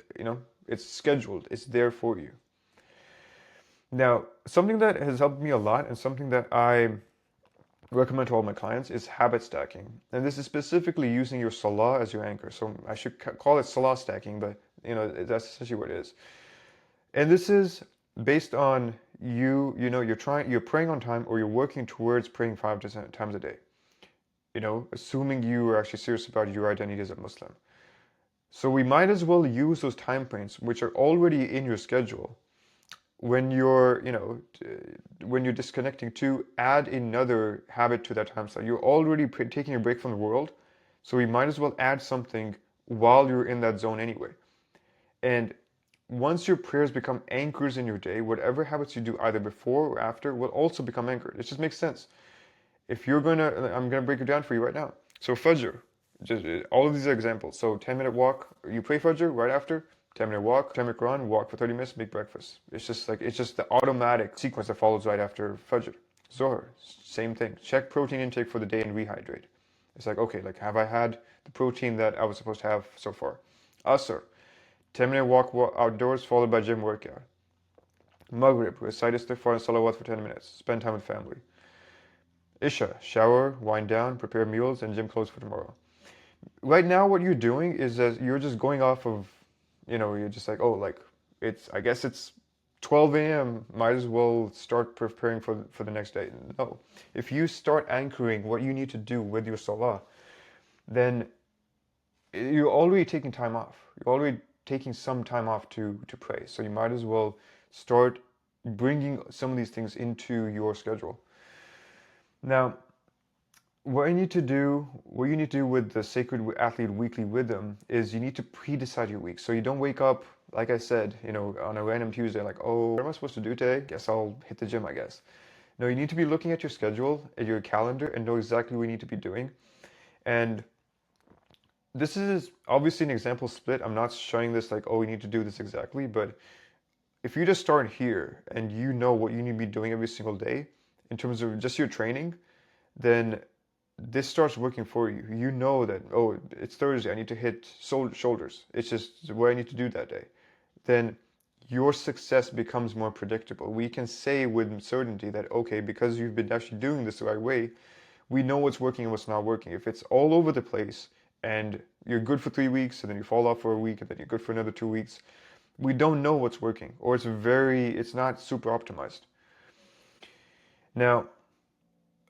scheduled. It's there for you. Now, something that has helped me a lot and something that I recommend to all my clients is habit stacking. And this is specifically using your salah as your anchor. So I should call it salah stacking, but that's essentially what it is. And this is based on you're praying on time or you're working towards praying 5 to 10 times a day. Assuming you are actually serious about your identity as a Muslim. So we might as well use those time frames, which are already in your schedule, when you're disconnecting, to add another habit to that time slot. You're already taking a break from the world, so we might as well add something while you're in that zone anyway. And once your prayers become anchors in your day, whatever habits you do either before or after will also become anchored. It just makes sense. I'm gonna break it down for you right now. So Fajr, just all of these are examples. So 10-minute walk, you pray Fajr right after, 10-minute walk, 10-minute Quran, walk for 30 minutes, make breakfast. It's just the automatic sequence that follows right after Fajr. Zohar, same thing. Check protein intake for the day and rehydrate. It's like, okay, like have I had the protein that I was supposed to have so far? Asr, 10-minute walk outdoors followed by gym workout. Maghrib, recite istighfar and salawat for 10 minutes. Spend time with family. Isha, shower, wind down, prepare meals, and gym clothes for tomorrow. Right now, what you're doing is that you're just going off of, you're just like, oh, like, I guess it's 12 a.m., might as well start preparing for the next day. No. If you start anchoring what you need to do with your salah, then you're already taking time off. You're already taking some time off to pray. So you might as well start bringing some of these things into your schedule. Now, what you need to do with the Sacred Athlete Weekly Rhythm is you need to pre-decide your week. So you don't wake up, like I said, on a random Tuesday, like, oh, what am I supposed to do today? Guess I'll hit the gym, I guess. No, you need to be looking at your schedule, at your calendar, and know exactly what you need to be doing. And this is obviously an example split. I'm not showing this like, oh, you need to do this exactly, but if you just start here and you know what you need to be doing every single day in terms of just your training, then this starts working for you. You know that, oh, it's Thursday, I need to hit shoulders. It's just what I need to do that day. Then your success becomes more predictable. We can say with certainty that, okay, because you've been actually doing this the right way, we know what's working and what's not working. If it's all over the place and you're good for 3 weeks and then you fall off for a week and then you're good for another 2 weeks, we don't know what's working, or it's not super optimized. Now,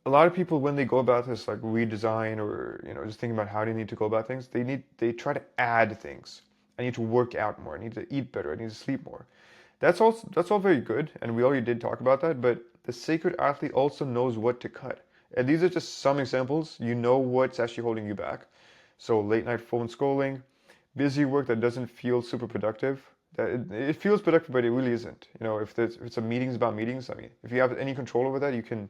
a lot of people, when they go about this like redesign or just thinking about how they need to go about things, they try to add things. I need to work out more. I need to eat better. I need to sleep more. That's all very good, and we already did talk about that. But the Sacred Athlete also knows what to cut, and these are just some examples. You know what's actually holding you back. So late night phone scrolling, busy work that doesn't feel super productive. That it feels productive, but it really isn't. If it's a meetings about meetings, I mean, if you have any control over that, you can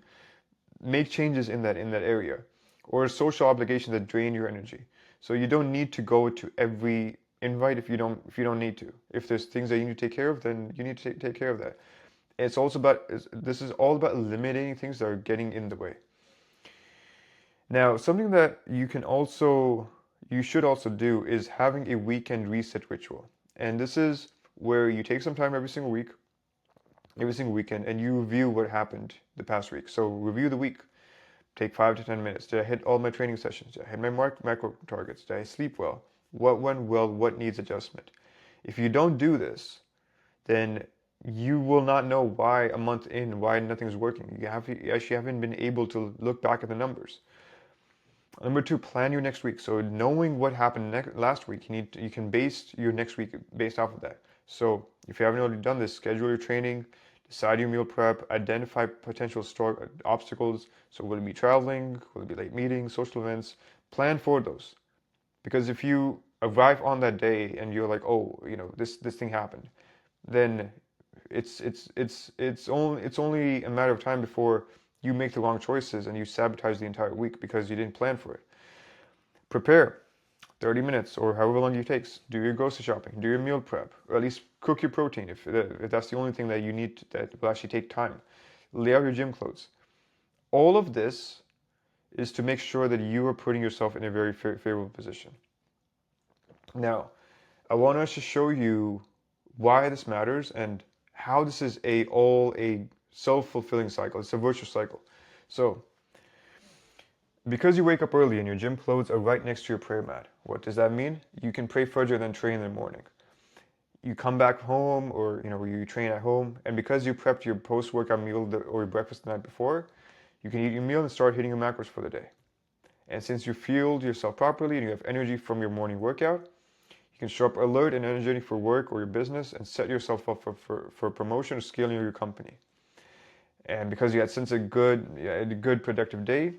make changes in that area, or social obligations that drain your energy. So you don't need to go to every invite if you don't need to. If there's things that you need to take care of, then you need to take care of that. This is all about eliminating things that are getting in the way. Now, something that you should also do is having a weekend reset ritual. And this is where you take some time every single weekend, and you review what happened the past week. So review the week. Take 5 to 10 minutes. Did I hit all my training sessions? Did I hit my macro targets? Did I sleep well? What went well? What needs adjustment? If you don't do this, then you will not know why a month in, why nothing's working. You actually haven't been able to look back at the numbers. Number 2, plan your next week. So knowing what happened last week, you can base your next week based off of that. So if you haven't already done this, schedule your training, decide your meal prep, identify potential obstacles. So will it be traveling? Will it be late meetings, social events? Plan for those. Because if you arrive on that day and you're like, oh, this thing happened, then it's only a matter of time before you make the wrong choices and you sabotage the entire week because you didn't plan for it. Prepare 30 minutes or however long it takes. Do your grocery shopping, do your meal prep, or at least cook your protein if that's the only thing that you need that will actually take time. Lay out your gym clothes. All of this is to make sure that you are putting yourself in a very favorable position. Now, I want us to show you why this matters and how this is a self-fulfilling cycle. It's a virtuous cycle. So, because you wake up early and your gym clothes are right next to your prayer mat, what does that mean? You can pray Fajr then train in the morning. You come back home, or you train at home, and because you prepped your post-workout meal or your breakfast the night before, you can eat your meal and start hitting your macros for the day. And since you fueled yourself properly and you have energy from your morning workout, you can show up alert and energetic for work or your business and set yourself up for promotion or scaling your company. And because you had since a good productive day,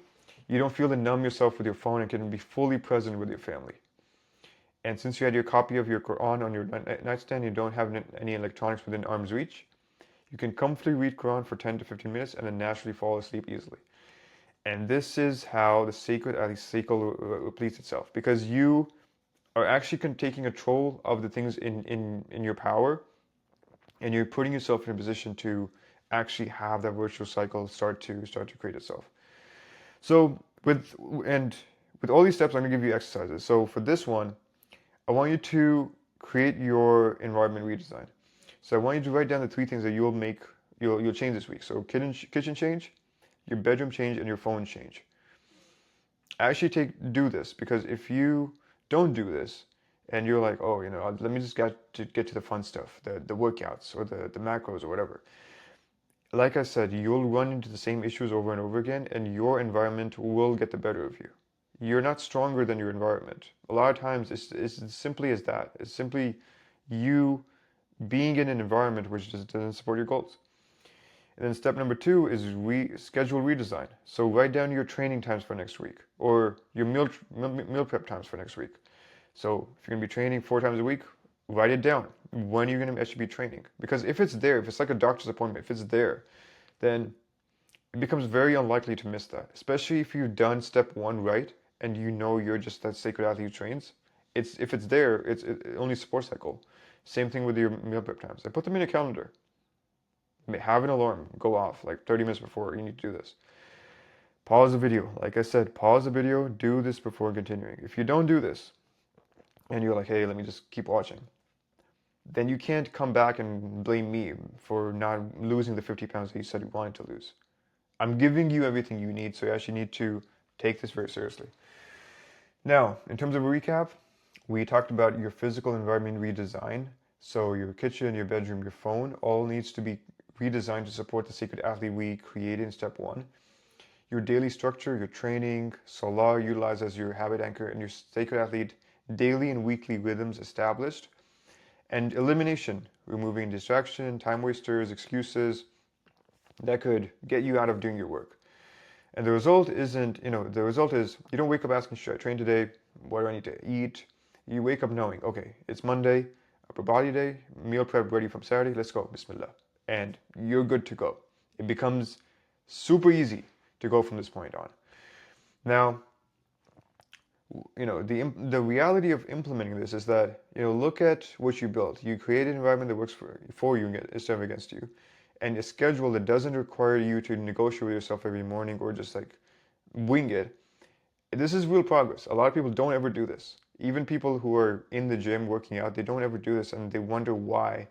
you don't feel to numb yourself with your phone and can be fully present with your family. And since you had your copy of your Quran on your nightstand, you don't have any electronics within arm's reach, you can comfortably read Quran for 10 to 15 minutes and then naturally fall asleep easily. And this is how the sacred cycle repletes itself, because you are actually taking control of the things in your power, and you're putting yourself in a position to actually have that virtual cycle start to create itself. So with all these steps, I'm gonna give you exercises. So for this one, I want you to create your environment redesign. So I want you to write down the 3 things that you'll change this week. So kitchen change, your bedroom change, and your phone change. Actually do this, because if you don't do this and you're like, oh, let me just get to the fun stuff, the workouts or the macros or whatever. Like I said, you'll run into the same issues over and over again, and your environment will get the better of you. You're not stronger than your environment. A lot of times it's simply as that. It's simply you being in an environment which just doesn't support your goals. And then step number 2 is schedule redesign. So write down your training times for next week, or your meal prep times for next week. So if you're gonna be training 4 times a week, write it down. When are you gonna actually be training? Because if it's there, if it's like a doctor's appointment, if it's there, then it becomes very unlikely to miss that. Especially if you've done step 1 right and you're just that sacred athlete who trains. If it's there, it's only support cycle. Same thing with your meal prep times. I put them in a calendar. Have an alarm go off like 30 minutes before you need to do this. Pause the video. Like I said, pause the video, do this before continuing. If you don't do this and you're like, hey, let me just keep watching, then you can't come back and blame me for not losing the 50 pounds that you said you wanted to lose. I'm giving you everything you need, so you actually need to take this very seriously. Now, in terms of a recap, we talked about your physical environment redesign. So your kitchen, your bedroom, your phone, all needs to be redesigned to support the sacred athlete we created in step 1. Your daily structure, your training, salah utilized as your habit anchor, and your sacred athlete daily and weekly rhythms established. And elimination, removing distraction, time wasters, excuses that could get you out of doing your work. And the result is you don't wake up asking, should I train today? What do I need to eat? You wake up knowing, okay, it's Monday, upper body day, meal prep ready from Saturday, let's go, Bismillah. And you're good to go. It becomes super easy to go from this point on. Now, the reality of implementing this is that, look at what you built. You create an environment that works for you instead of against you, and a schedule that doesn't require you to negotiate with yourself every morning or just like wing it. This is real progress. A lot of people don't ever do this. Even people who are in the gym working out, they don't ever do this, and they wonder why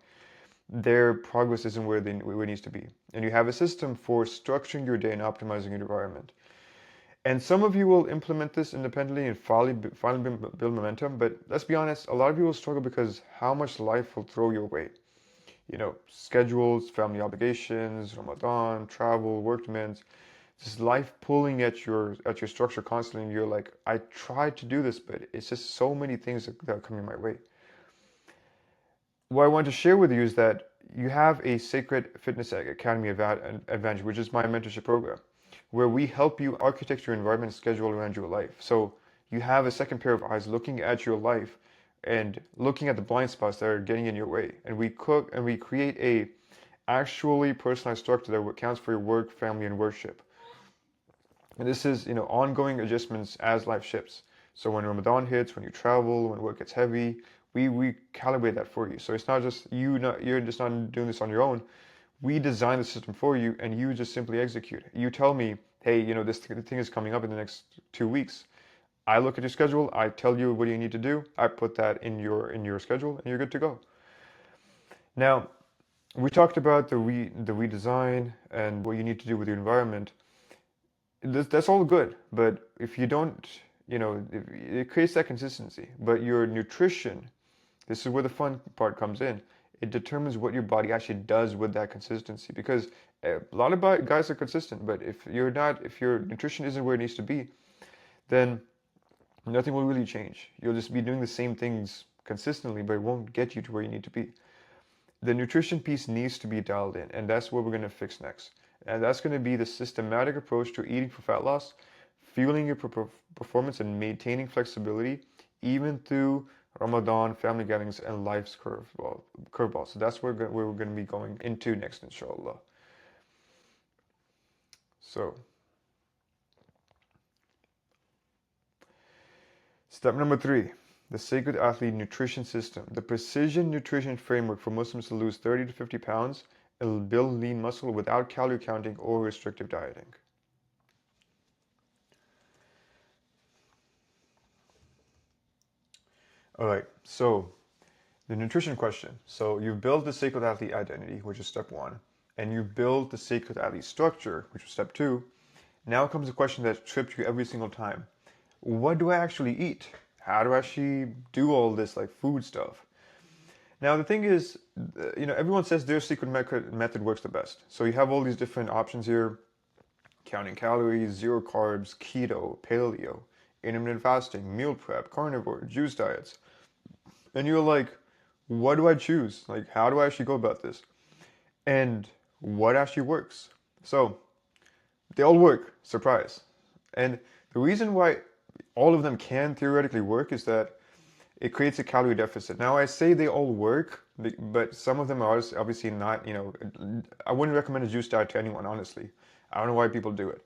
their progress isn't where it needs to be. And you have a system for structuring your day and optimizing your environment. And some of you will implement this independently and finally build momentum, but let's be honest, a lot of you will struggle because how much life will throw your way. Schedules, family obligations, Ramadan, travel, work demands, just life pulling at your structure constantly, and you're like, I tried to do this, but it's just so many things that are coming my way. What I want to share with you is that you have a Sacred Fitness Academy Advantage, which is my mentorship program, where we help you architect your environment and schedule around your life. So you have a second pair of eyes looking at your life and looking at the blind spots that are getting in your way. And we create a actually personalized structure that accounts for your work, family, and worship. And this is, ongoing adjustments as life shifts. So when Ramadan hits, when you travel, when work gets heavy, we calibrate that for you. So it's not just you're just not doing this on your own. We design the system for you, and you just simply execute. You tell me, hey, this thing is coming up in the next 2 weeks. I look at your schedule, I tell you what you need to do, I put that in your schedule, and you're good to go. Now, we talked about the redesign and what you need to do with your environment. That's all good, but if you don't, it creates that consistency. But your nutrition, this is where the fun part comes in. It determines what your body actually does with that consistency. Because a lot of guys are consistent, but if your nutrition isn't where it needs to be, then nothing will really change. You'll just be doing the same things consistently, but it won't get you to where you need to be. The nutrition piece needs to be dialed in, and that's what we're going to fix next. And that's going to be the systematic approach to eating for fat loss, fueling your performance, and maintaining flexibility, even through Ramadan, family gatherings, and life's curveball. So that's where we're going to be going into next, inshallah. So, step number 3, the Sacred Athlete Nutrition System, the precision nutrition framework for Muslims to lose 30 to 50 pounds and build lean muscle without calorie counting or restrictive dieting. All right, so the nutrition question. So you've built the Sacred Athlete identity, which is step 1, and you build the Sacred Athlete structure, which is step 2. Now comes a question that trips you every single time. What do I actually eat? How do I actually do all this like food stuff? Now the thing is, everyone says their secret method works the best. So you have all these different options here: counting calories, zero carbs, keto, paleo, intermittent fasting, meal prep, carnivore, juice diets. And you're like, what do I choose? Like, how do I actually go about this? And what actually works? So they all work, surprise. And the reason why all of them can theoretically work is that it creates a calorie deficit. Now, I say they all work, but some of them are obviously not, I wouldn't recommend a juice diet to anyone, honestly. I don't know why people do it.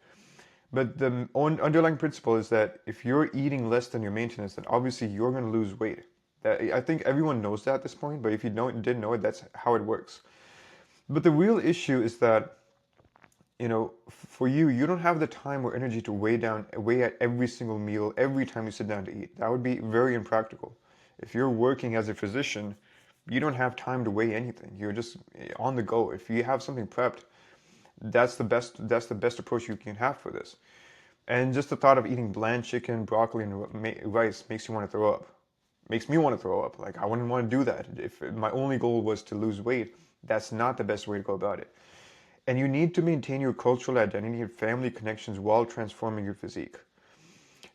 But the underlying principle is that if you're eating less than your maintenance, then obviously you're going to lose weight. I think everyone knows that at this point, but if you didn't know it, that's how it works. But the real issue is that, for you don't have the time or energy to weigh at every single meal, every time you sit down to eat. That would be very impractical. If you're working as a physician, you don't have time to weigh anything. You're just on the go. If you have something prepped, that's the best approach you can have for this. And just the thought of eating bland chicken, broccoli, and rice makes you want to throw up. Makes me want to throw up. Like, I wouldn't want to do that. If my only goal was to lose weight, that's not the best way to go about it. And you need to maintain your cultural identity and family connections while transforming your physique.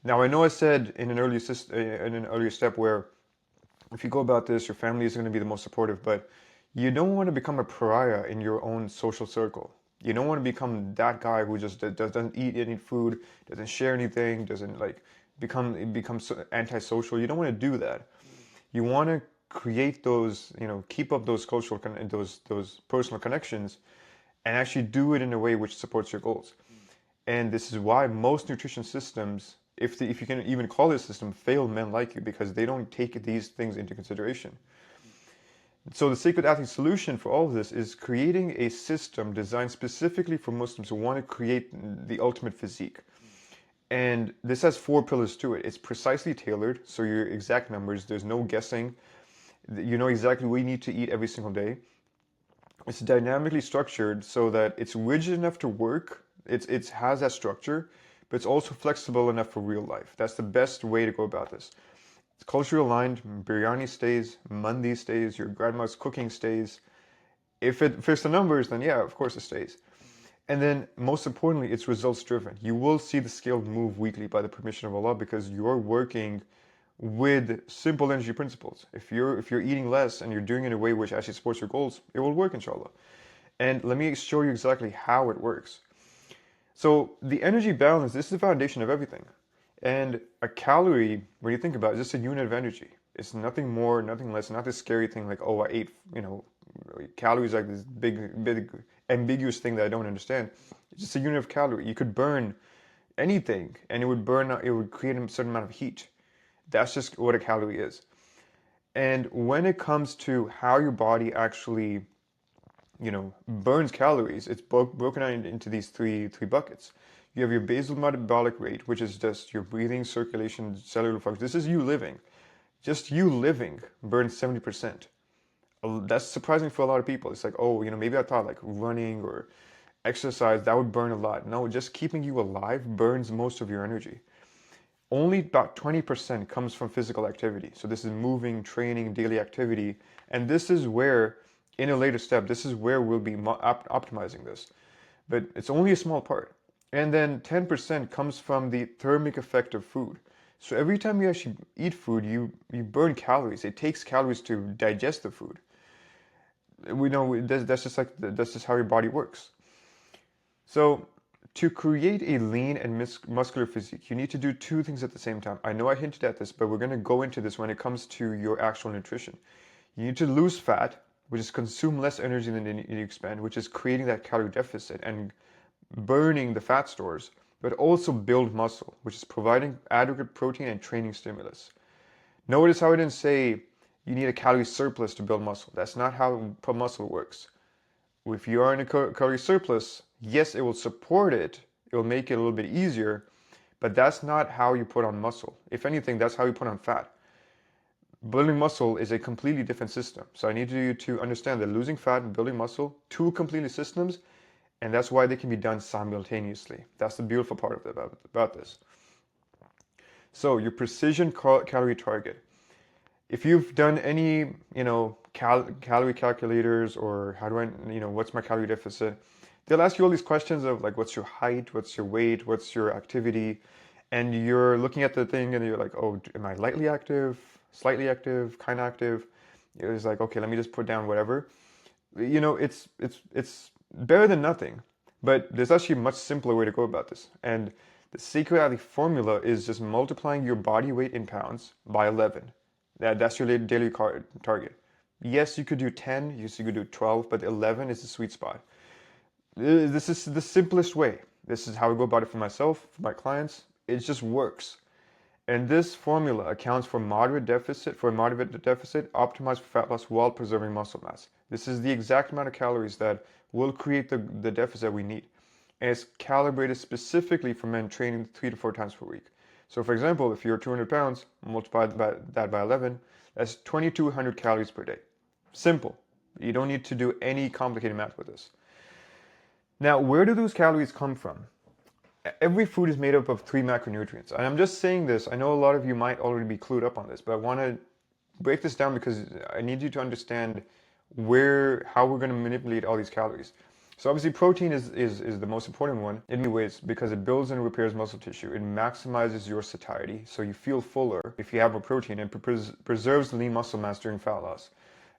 Now, I know I said in an earlier step where if you go about this, your family is going to be the most supportive, but you don't want to become a pariah in your own social circle. You don't want to become that guy who just doesn't eat any food, doesn't share anything, doesn't like become so antisocial. You don't want to do that. You want to create those, keep up those those personal connections, and actually do it in a way which supports your goals. And this is why most nutrition systems, if you can even call this system, fail men like you, because they don't take these things into consideration. So the Sacred Athlete solution for all of this is creating a system designed specifically for Muslims who want to create the ultimate physique. And this has 4 pillars to it. It's precisely tailored, so your exact numbers, there's no guessing. You know exactly what you need to eat every single day. It's dynamically structured so that it's rigid enough to work. It has that structure, but it's also flexible enough for real life. That's the best way to go about this. It's culturally aligned. Biryani stays, mandi stays, your grandma's cooking stays. If it fits the numbers, then yeah, of course it stays. And then most importantly, it's results driven. You will see the scale move weekly by the permission of Allah, because you're working with simple energy principles. If you're eating less and you're doing it in a way which actually supports your goals, it will work, inshallah. And let me show you exactly how it works. So the energy balance, this is the foundation of everything. And a calorie, when you think about it, is just a unit of energy. It's nothing more, nothing less, not this scary thing like, oh, I ate, calories, like this big ambiguous thing that I don't understand. It's just a unit of calorie. You could burn anything and it would create a certain amount of heat. That's just what a calorie is. And when it comes to how your body actually, burns calories, it's broken out into these three buckets. You have your basal metabolic rate, which is just your breathing, circulation, cellular function. This is you living. Just you living burns 70%. That's surprising for a lot of people. It's like, oh, maybe I thought like running or exercise, that would burn a lot. No, just keeping you alive burns most of your energy. Only about 20% comes from physical activity. So this is moving, training, daily activity. And this is where, in a later step, this is where we'll be optimizing this. But it's only a small part. And then 10% comes from the thermic effect of food. So every time you actually eat food, you burn calories. It takes calories to digest the food. We know that's just how your body works. So to create a lean and muscular physique, you need to do two things at the same time. I know I hinted at this, but we're going to go into this when it comes to your actual nutrition. You need to lose fat, which is consume less energy than you expend, which is creating that calorie deficit and burning the fat stores, but also build muscle, which is providing adequate protein and training stimulus. Notice how I didn't say you need a calorie surplus to build muscle. That's not how muscle works. If you are in a calorie surplus, yes, it will support it. It will make it a little bit easier, but that's not how you put on muscle. If anything, that's how you put on fat. Building muscle is a completely different system. So I need you to understand that losing fat and building muscle, two completely systems, and that's why they can be done simultaneously. That's the beautiful part about this. So your precision calorie target. If you've done any, calorie calculators or how do I, what's my calorie deficit, they'll ask you all these questions of like, what's your height, what's your weight, what's your activity, and you're looking at the thing and you're like, oh, am I lightly active, slightly active, kind of active? It's like, okay, let me just put down whatever. It's better than nothing, but there's actually a much simpler way to go about this. And the secret athlete formula is just multiplying your body weight in pounds by 11. That's your daily target. Yes, you could do 10, yes, you could do 12, but 11 is the sweet spot. This is the simplest way. This is how I go about it for myself, for my clients. It just works. And this formula accounts for moderate deficit, optimized for fat loss while preserving muscle mass. This is the exact amount of calories that will create the deficit we need. And it's calibrated specifically for men training 3 to 4 times per week. So for example, if you're 200 pounds, multiply that by 11, that's 2,200 calories per day. Simple. You don't need to do any complicated math with this. Now, where do those calories come from? Every food is made up of 3 macronutrients. And I'm just saying this, I know a lot of you might already be clued up on this, but I want to break this down because I need you to understand how we're going to manipulate all these calories. So obviously protein is the most important one in many ways because it builds and repairs muscle tissue. It maximizes your satiety, so you feel fuller if you have more protein, and preserves lean muscle mass during fat loss.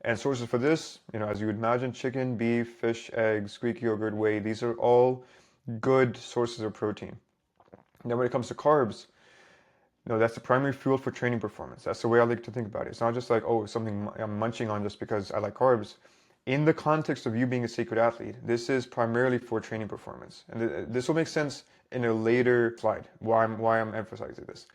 And sources for this, as you would imagine, chicken, beef, fish, eggs, Greek yogurt, whey, these are all good sources of protein. Now when it comes to carbs, no, that's the primary fuel for training performance. That's the way I like to think about it. It's not just like, oh, something I'm munching on just because I like carbs. In the context of you being a sacred athlete, this is primarily for training performance. And this will make sense in a later slide, why I'm emphasizing this.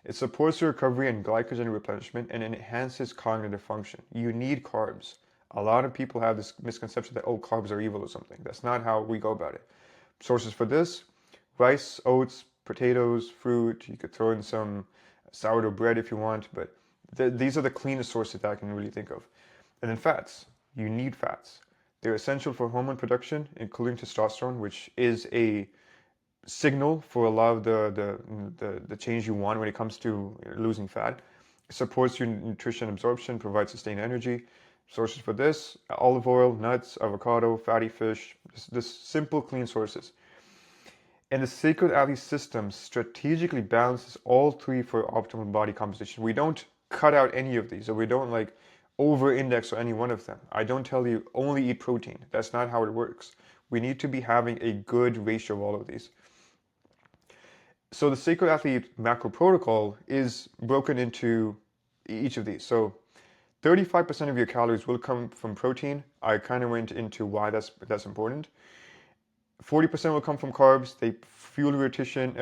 It supports your recovery and glycogen replenishment and enhances cognitive function. You need carbs. A lot of people have this misconception that, oh, carbs are evil or something. That's not how we go about it. Sources for this, rice, oats, potatoes, fruit. You could throw in some sourdough bread if you want, but these are the cleanest sources that I can really think of. And then fats. You need fats. They're essential for hormone production, including testosterone, which is a signal for a lot of the change you want when it comes to losing fat. It supports your nutrition absorption, provides sustained energy. Sources for this, olive oil, nuts, avocado, fatty fish, just simple, clean sources. And the Sacred Athlete system strategically balances all 3 for optimal body composition. We don't cut out any of these, or we don't like over-index on any one of them. I don't tell you only eat protein. That's not how it works. We need to be having a good ratio of all of these. So the Sacred Athlete macro protocol is broken into each of these. So 35% of your calories will come from protein. I kind of went into why that's important. 40% will come from carbs. They fuel your nutrition,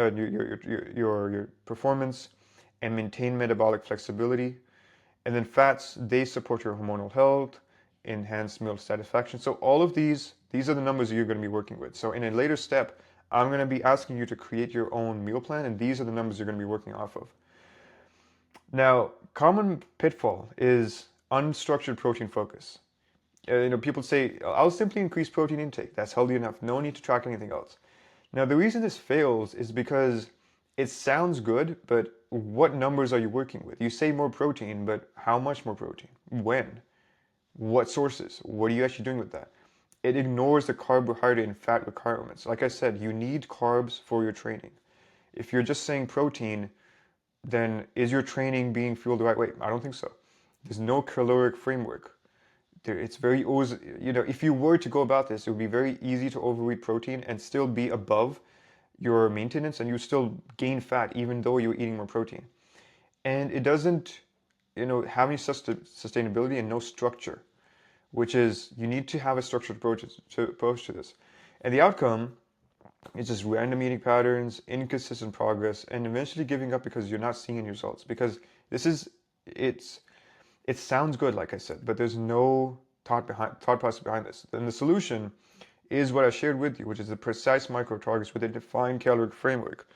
your performance, and maintain metabolic flexibility. And then fats, they support your hormonal health, enhance meal satisfaction. So all of these are the numbers you're going to be working with. So in a later step, I'm going to be asking you to create your own meal plan, and these are the numbers you're going to be working off of. Now, common pitfall is unstructured protein focus. People say, I'll simply increase protein intake. That's healthy enough. No need to track anything else. Now, the reason this fails is because it sounds good, but what numbers are you working with? You say more protein, but how much more protein? When? What sources? What are you actually doing with that? It ignores the carbohydrate and fat requirements. Like I said, you need carbs for your training. If you're just saying protein, then is your training being fueled the right way? I don't think so. There's no caloric framework. It's very, if you were to go about this, it would be very easy to overeat protein and still be above your maintenance, and you still gain fat even though you're eating more protein. And it doesn't, have any sustainability and no structure, which is you need to have a structured approach to this. And the outcome is just random eating patterns, inconsistent progress, and eventually giving up because you're not seeing any results. Because it sounds good, like I said, but there's no thought process behind this. And the solution is what I shared with you, which is the precise micro targets with a defined caloric framework.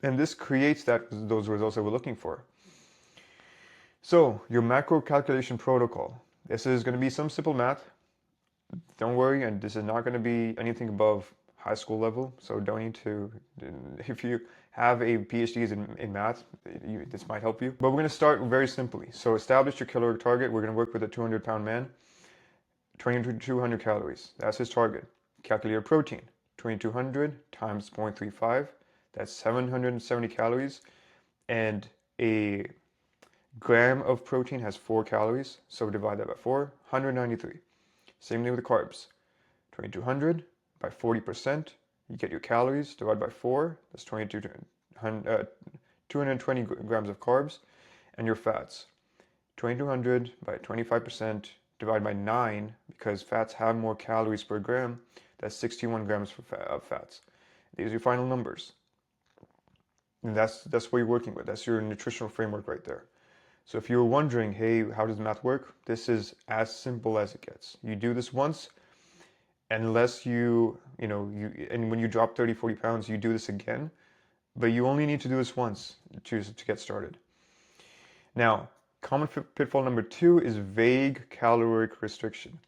And this creates those results that we're looking for. So your macro calculation protocol. This is going to be some simple math. Don't worry, and this is not going to be anything above high school level. So don't need to, if you have a PhD in math, this might help you. But we're going to start very simply. So establish your caloric target. We're going to work with a 200-pound man. 2,200 calories. That's his target. Calculate your protein. 2,200 times 0.35. That's 770 calories. And a gram of protein has 4 calories. So divide that by 4, 193. Same thing with the carbs. 2,200 by 40%. You get your calories. Divide by 4. That's 220 grams of carbs. And your fats. 2,200 by 25%. Divide by 9, because fats have more calories per gram. That's 61 grams of fats. These are your final numbers. And that's what you're working with. That's your nutritional framework right there. So if you're wondering, hey, how does math work? This is as simple as it gets. You do this once, unless and when you drop 30, 40 pounds, you do this again. But you only need to do this once to get started. Now, common pitfall number 2 is vague caloric restriction.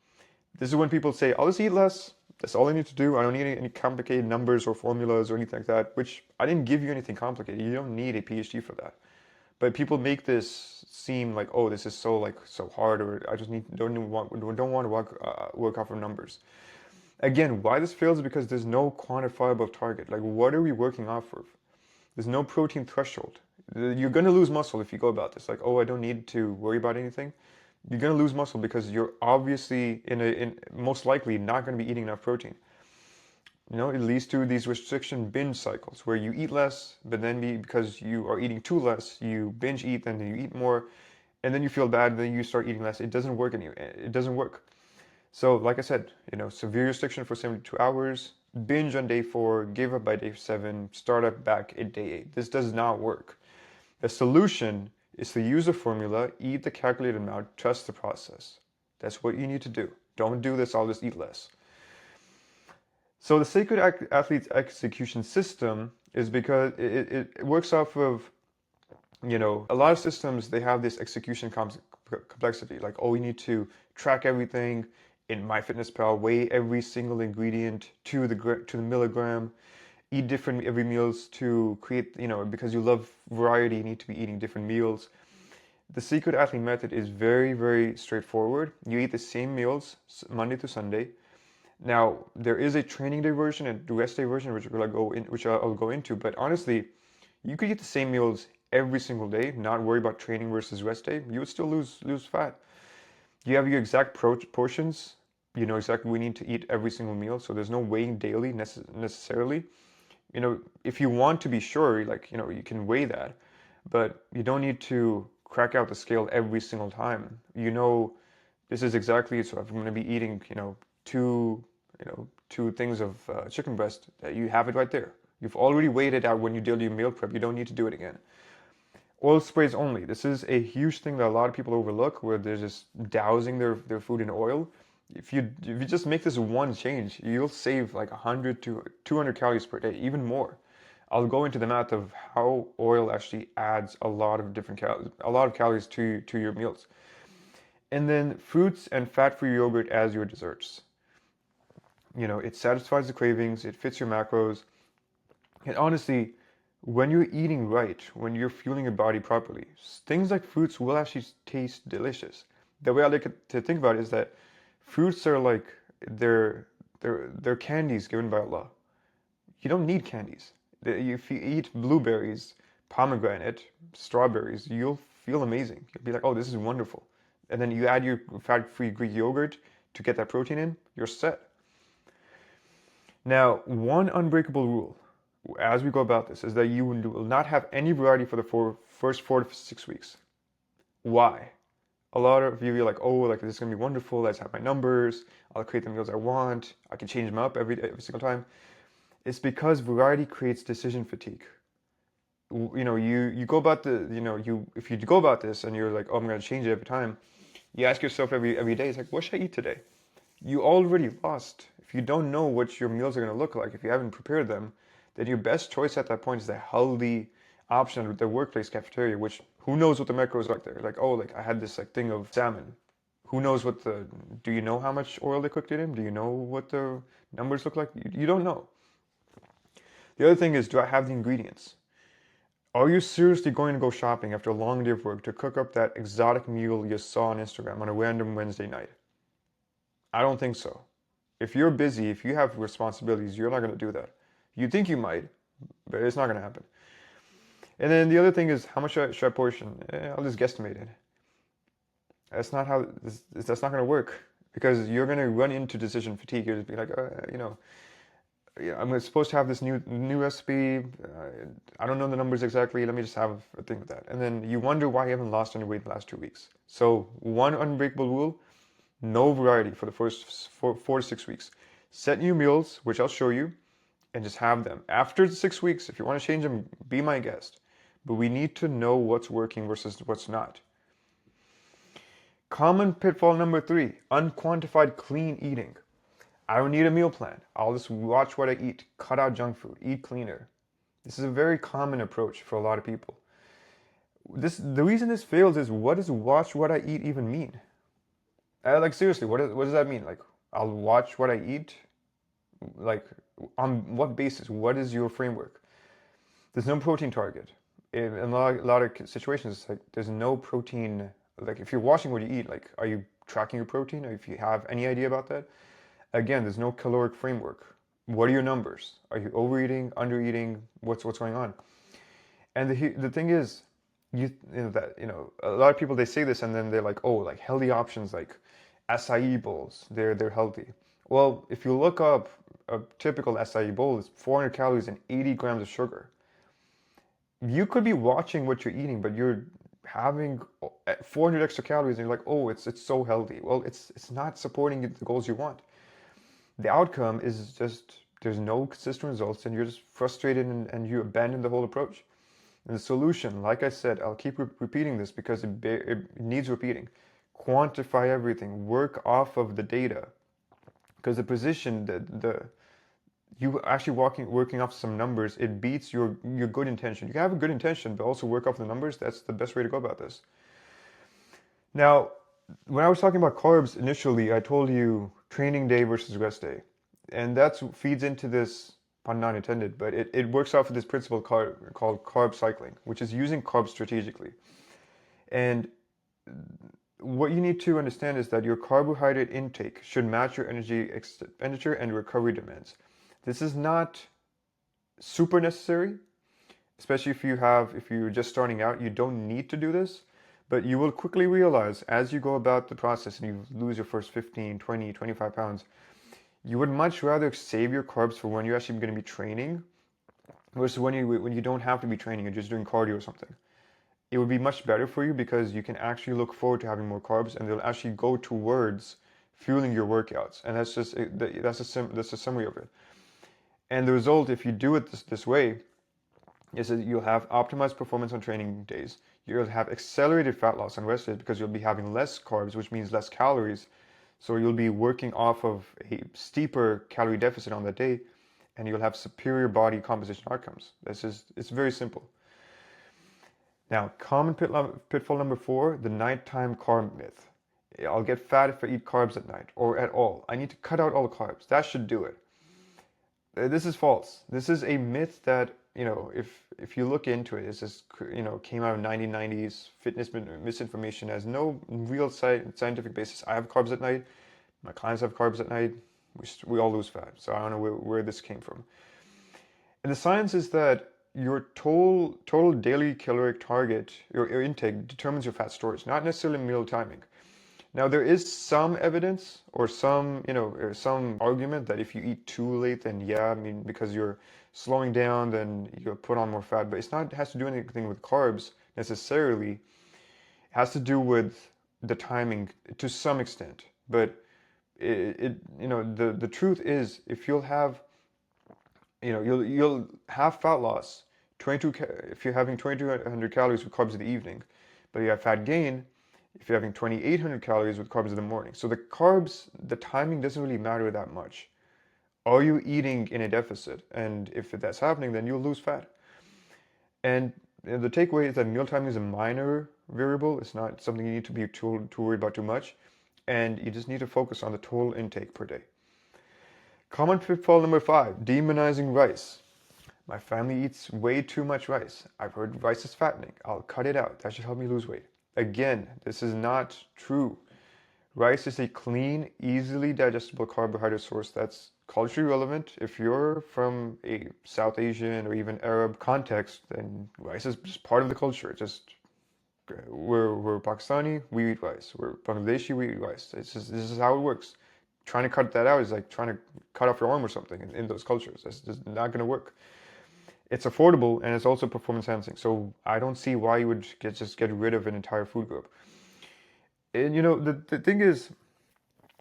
This is when people say, I'll just eat less. That's all I need to do. I don't need any complicated numbers or formulas or anything like that, which I didn't give you anything complicated. You don't need a PhD for that. But people make this seem like, oh, this is so hard, or I just don't want to work off of numbers. Again, why this fails is because there's no quantifiable target. Like, what are we working off of? There's no protein threshold. You're going to lose muscle if you go about this. Like, oh, I don't need to worry about anything. You're going to lose muscle because you're obviously most likely not going to be eating enough protein. It leads to these restriction binge cycles where you eat less, but then because you are eating too less, you binge eat, then you eat more, and then you feel bad, then you start eating less. It doesn't work anyway. It doesn't work. So, like I said, severe restriction for 72 hours, binge on day 4, give up by day 7, start up back at day 8. This does not work. The solution is to use a formula, eat the calculated amount, trust the process. That's what you need to do. Don't do this, I'll just eat less. So the Sacred Athlete's execution system is because it works off of, a lot of systems, they have this execution complexity. Like, oh, you need to track everything in MyFitnessPal, weigh every single ingredient to the milligram, eat different every meals to create, because you love variety, you need to be eating different meals. The Secret Athlete method is very, very straightforward. You eat the same meals Monday to Sunday. Now, there is a training day version and rest day version, which I'll go into. But honestly, you could eat the same meals every single day, not worry about training versus rest day. You would still lose fat. You have your exact portions. You know exactly what we need to eat every single meal. So there's no weighing daily necessarily. If you want to be sure, you can weigh that, but you don't need to crack out the scale every single time. This is exactly, so if I'm going to be eating, two things of chicken breast, you have it right there. You've already weighed it out when you did your meal prep. You don't need to do it again. Oil sprays only. This is a huge thing that a lot of people overlook, where they're just dousing their food in oil. If you just make this one change, you'll save like 100 to 200 calories per day, even more. I'll go into the math of how oil actually adds a lot of calories to your meals. And then fruits and fat-free yogurt as your desserts. It satisfies the cravings, it fits your macros, and honestly, when you're eating right, when you're fueling your body properly, things like fruits will actually taste delicious. The way I like to think about it is that fruits are like they're they're candies given by Allah. You don't need candies. If you eat blueberries, pomegranate, strawberries, you'll feel amazing. You'll be like, oh, this is wonderful. And then you add your fat-free Greek yogurt to get that protein in, you're set. Now, one unbreakable rule as we go about this is that you will not have any variety for the first 4 to 6 weeks. Why? A lot of you are like, oh, like this is gonna be wonderful. Let's have my numbers. I'll create the meals I want. I can change them up every single time. It's because variety creates decision fatigue. You go about if you go about this and you're like, oh, I'm gonna change it every time. You ask yourself every day, it's like, what should I eat today? You already lost. If you don't know what your meals are gonna look like, if you haven't prepared them, then your best choice at that point is the healthy option with the workplace cafeteria, which who knows what the macros are like there? Like, oh, like I had this like thing of salmon. Who knows do you know how much oil they cooked it in? Do you know what the numbers look like? You don't know. The other thing is, do I have the ingredients? Are you seriously going to go shopping after a long day of work to cook up that exotic meal you saw on Instagram on a random Wednesday night? I don't think so. If you're busy, if you have responsibilities, you're not going to do that. You think you might, but it's not going to happen. And then the other thing is, how much should I portion? I'll just guesstimate it. That's not going to work because you're going to run into decision fatigue. You'll just be like, yeah, I'm supposed to have this new recipe. I don't know the numbers exactly. Let me just have a thing with that. And then you wonder why you haven't lost any weight the last 2 weeks. So one unbreakable rule: no variety for the first 4 to 6 weeks. Set new meals, which I'll show you, and just have them. After the 6 weeks, if you want to change them, be my guest. But we need to know what's working versus what's not. Common pitfall number 3: unquantified clean eating. I don't need a meal plan. I'll just watch what I eat, cut out junk food, eat cleaner. This is a very common approach for a lot of people. The reason this fails is, what does watch what I eat even mean? Like seriously, what does that mean? Like, I'll watch what I eat? Like, on what basis? What is your framework? There's no protein target. In a lot of situations, it's like there's no protein. Like, if you're watching what you eat, like, are you tracking your protein? Or if you have any idea about that? Again, there's no caloric framework. What are your numbers? Are you overeating, undereating? What's going on? And the thing is, a lot of people, they say this and then they're like, oh, like healthy options like acai bowls, they're healthy. Well, if you look up a typical acai bowl, it's 400 calories and 80 grams of sugar. You could be watching what you're eating, but you're having 400 extra calories and you're like, oh, it's so healthy. Well, it's not supporting the goals you want. The outcome is just there's no consistent results and you're just frustrated and you abandon the whole approach. And the solution, like I said, I'll keep repeating this because it needs repeating. Quantify everything. Work off of the data. Because the position, you actually working off some numbers, it beats your good intention. You can have a good intention, but also work off the numbers. That's the best way to go about this. Now, when I was talking about carbs initially, I told you training day versus rest day. And that feeds into this, pun not intended, but it works off of this principle called carb cycling, which is using carbs strategically. And what you need to understand is that your carbohydrate intake should match your energy expenditure and recovery demands. This is not super necessary, especially if you're just starting out. You don't need to do this, but you will quickly realize as you go about the process and you lose your first 15, 20, 25 pounds, you would much rather save your carbs for when you're actually going to be training versus when you don't have to be training, you're just doing cardio or something. It would be much better for you because you can actually look forward to having more carbs and they'll actually go towards fueling your workouts. And that's a summary of it. And the result, if you do it this way, is that you'll have optimized performance on training days. You'll have accelerated fat loss on rest days because you'll be having less carbs, which means less calories. So you'll be working off of a steeper calorie deficit on that day, and you'll have superior body composition outcomes. It's very simple. Now, common pitfall number 4, the nighttime carb myth. I'll get fat if I eat carbs at night or at all. I need to cut out all the carbs. That should do it. This is false. This is a myth that, if you look into it, it's just, came out of 1990s. Fitness misinformation has no real scientific basis. I have carbs at night. My clients have carbs at night. We all lose fat. So I don't know where this came from. And the science is that your total daily caloric target, your intake, determines your fat storage, not necessarily meal timing. Now there is some evidence or some argument that if you eat too late, then yeah, I mean, because you're slowing down, then you'll put on more fat. But it has to do anything with carbs necessarily. It has to do with the timing to some extent. But the truth is, if you'll have, you'll have fat loss, if you're having 2,200 calories with carbs in the evening, but you have fat gain if you're having 2,800 calories with carbs in the morning. So the carbs, the timing doesn't really matter that much. Are you eating in a deficit? And if that's happening, then you'll lose fat. And the takeaway is that meal timing is a minor variable. It's not something you need to be too worried about too much. And you just need to focus on the total intake per day. Common pitfall number 5, demonizing rice. My family eats way too much rice. I've heard rice is fattening. I'll cut it out. That should help me lose weight. Again, this is not true. Rice is a clean, easily digestible carbohydrate source that's culturally relevant. If you're from a South Asian or even Arab context, then rice is just part of the culture. We're Pakistani, we eat rice. We're Bangladeshi, we eat rice. This is how it works. Trying to cut that out is like trying to cut off your arm or something in those cultures. That's just not going to work. It's affordable and it's also performance enhancing. So I don't see why you would just get rid of an entire food group. And the thing is,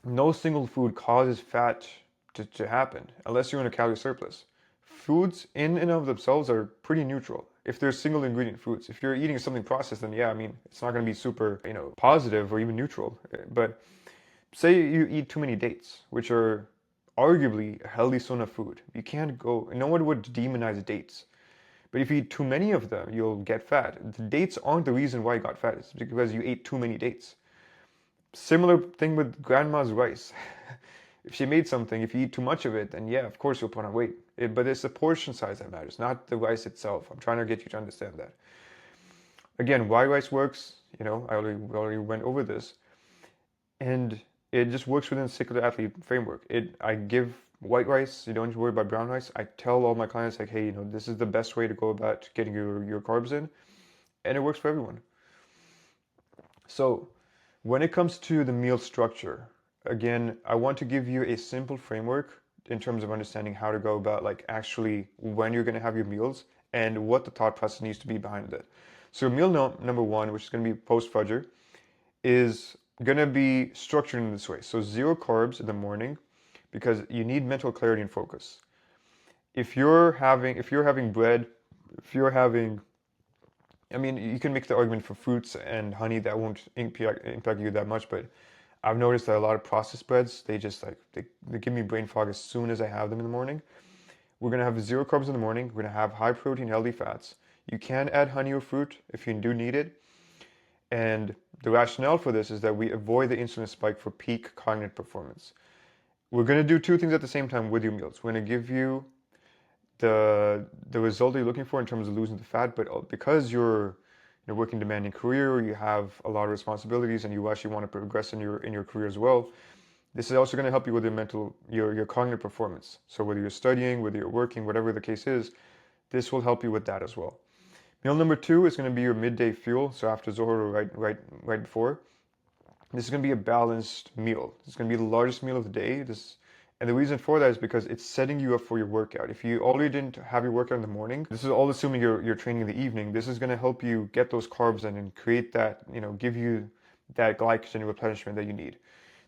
no single food causes fat to happen unless you're in a calorie surplus. Foods in and of themselves are pretty neutral. If they're single ingredient foods, if you're eating something processed, then yeah, I mean, it's not going to be super, positive or even neutral. But say you eat too many dates, which are arguably a healthy source of food. You can't go, no one would demonize dates. But if you eat too many of them, you'll get fat. The dates aren't the reason why you got fat. It's because you ate too many dates. Similar thing with grandma's rice. If she made something, if you eat too much of it, then yeah, of course you'll put on weight. But it's the portion size that matters, not the rice itself. I'm trying to get you to understand that. Again, why rice works, I already went over this. And it just works within the secular athlete framework. I give white rice, you don't need to worry about brown rice. I tell all my clients, like, hey, this is the best way to go about getting your carbs in. And it works for everyone. So when it comes to the meal structure, again, I want to give you a simple framework in terms of understanding how to go about like actually when you're going to have your meals and what the thought process needs to be behind it. So meal number 1, which is going to be post-fajr, is going to be structured in this way. So 0 carbs in the morning because you need mental clarity and focus. If you're having bread, I mean, you can make the argument for fruits and honey that won't impact you that much, but I've noticed that a lot of processed breads, they just they give me brain fog as soon as I have them in the morning. We're going to have 0 carbs in the morning. We're going to have high protein, healthy fats. You can add honey or fruit if you do need it. And the rationale for this is that we avoid the insulin spike for peak cognitive performance. We're going to do 2 things at the same time with your meals. We're going to give you the result that you're looking for in terms of losing the fat, but because you're working demanding career, or you have a lot of responsibilities, and you actually want to progress in your career as well, this is also going to help you with your cognitive performance. So whether you're studying, whether you're working, whatever the case is, this will help you with that as well. Meal number 2 is going to be your midday fuel, so after Zohar or right before. This is going to be a balanced meal. It's going to be the largest meal of the day. And the reason for that is because it's setting you up for your workout. If you already didn't have your workout in the morning, this is all assuming you're training in the evening. This is going to help you get those carbs in and create that, give you that glycogen replenishment that you need.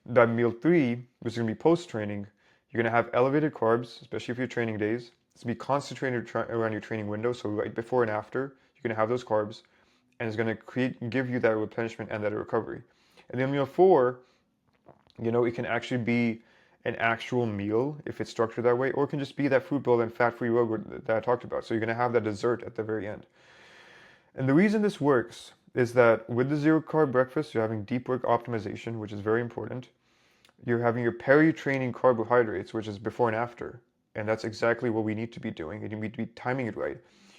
That meal 3, which is going to be post-training, you're going to have elevated carbs, especially for your training days. It's going to be concentrated around your training window, so right before and after, you're going to have those carbs, and it's going to give you that replenishment and that recovery. And then meal 4 It can actually be an actual meal if it's structured that way, or it can just be that fruit bowl and fat-free yogurt that I talked about. So you're gonna have that dessert at the very end. And the reason this works is that with the zero carb breakfast, you're having deep work optimization, which is very important. You're having your peri-training carbohydrates, which is before and after. And that's exactly what we need to be doing. And you need to be timing it right.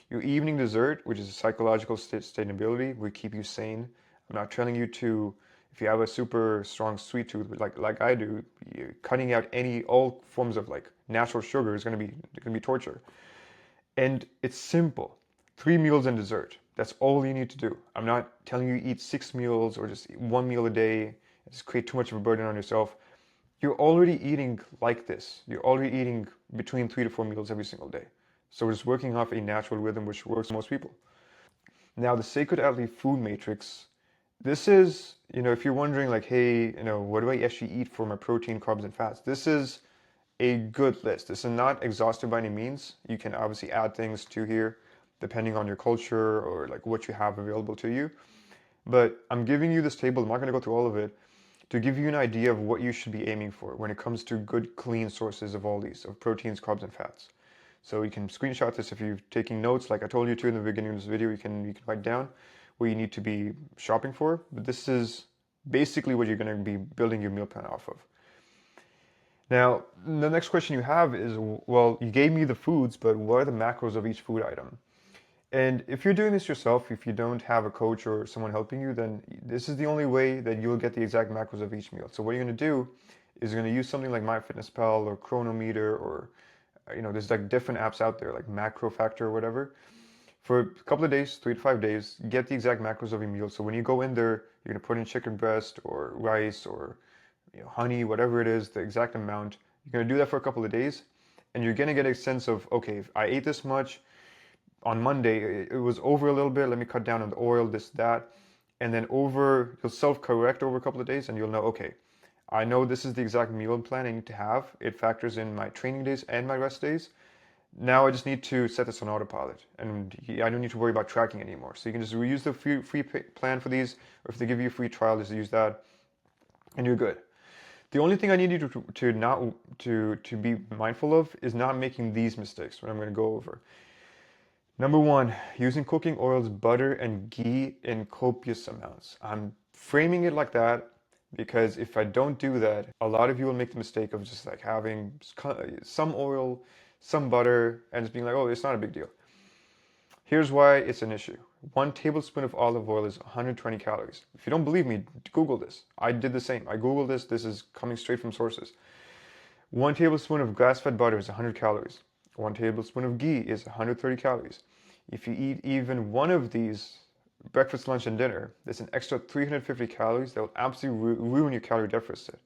Your evening dessert, which is psychological sustainability, will keep you sane. I'm not telling you to, if you have a super strong sweet tooth, like I do, cutting out all forms of like natural sugar is gonna be torture. And it's simple. 3 meals and dessert. That's all you need to do. I'm not telling you eat 6 meals or just 1 meal a day. Just create too much of a burden on yourself. You're already eating like this. You're already eating between 3 to 4 meals every single day. So we're just working off a natural rhythm which works for most people. Now, the Sacred Athlete Food Matrix, this is, if you're wondering like, hey, what do I actually eat for my protein, carbs, and fats? This is a good list. This is not exhaustive by any means. You can obviously add things to here depending on your culture or like what you have available to you. But I'm giving you this table. I'm not going to go through all of it to give you an idea of what you should be aiming for when it comes to good, clean sources of all these, of proteins, carbs, and fats. So you can screenshot this if you're taking notes, like I told you to in the beginning of this video. You can write down what you need to be shopping for. But this is basically what you're going to be building your meal plan off of. Now, the next question you have is, well, you gave me the foods, but what are the macros of each food item? And if you're doing this yourself, if you don't have a coach or someone helping you, then this is the only way that you'll get the exact macros of each meal. So what you're going to do is you're going to use something like MyFitnessPal or Chronometer, or there's like different apps out there like Macro Factor or whatever. For a couple of days, 3 to 5 days, get the exact macros of your meal. So when you go in there, you're going to put in chicken breast or rice or honey, whatever it is, the exact amount. You're going to do that for a couple of days, and you're going to get a sense of, okay, if I ate this much on Monday, it was over a little bit, let me cut down on the oil, this, that, and then you'll self-correct over a couple of days, and you'll know, okay, I know this is the exact meal plan I need to have. It factors in my training days and my rest days. Now I just need to set this on autopilot, and I don't need to worry about tracking anymore. So you can just reuse the free plan for these, or if they give you a free trial, just use that, and you're good. The only thing I need you to be mindful of is not making these mistakes, what I'm going to go over. Number one, using cooking oils, butter, and ghee in copious amounts. I'm framing it like that because if I don't do that, a lot of you will make the mistake of just like having some oil, some butter, and just being like, oh, it's not a big deal. Here's why it's an issue. 1 tablespoon of olive oil is 120 calories. If you don't believe me, Google this. I did the same. I Googled this. This is coming straight from sources. 1 tablespoon of grass-fed butter is 100 calories. 1 tablespoon of ghee is 130 calories. If you eat even one of these, breakfast, lunch, and dinner, there's an extra 350 calories that will absolutely ruin your calorie deficit.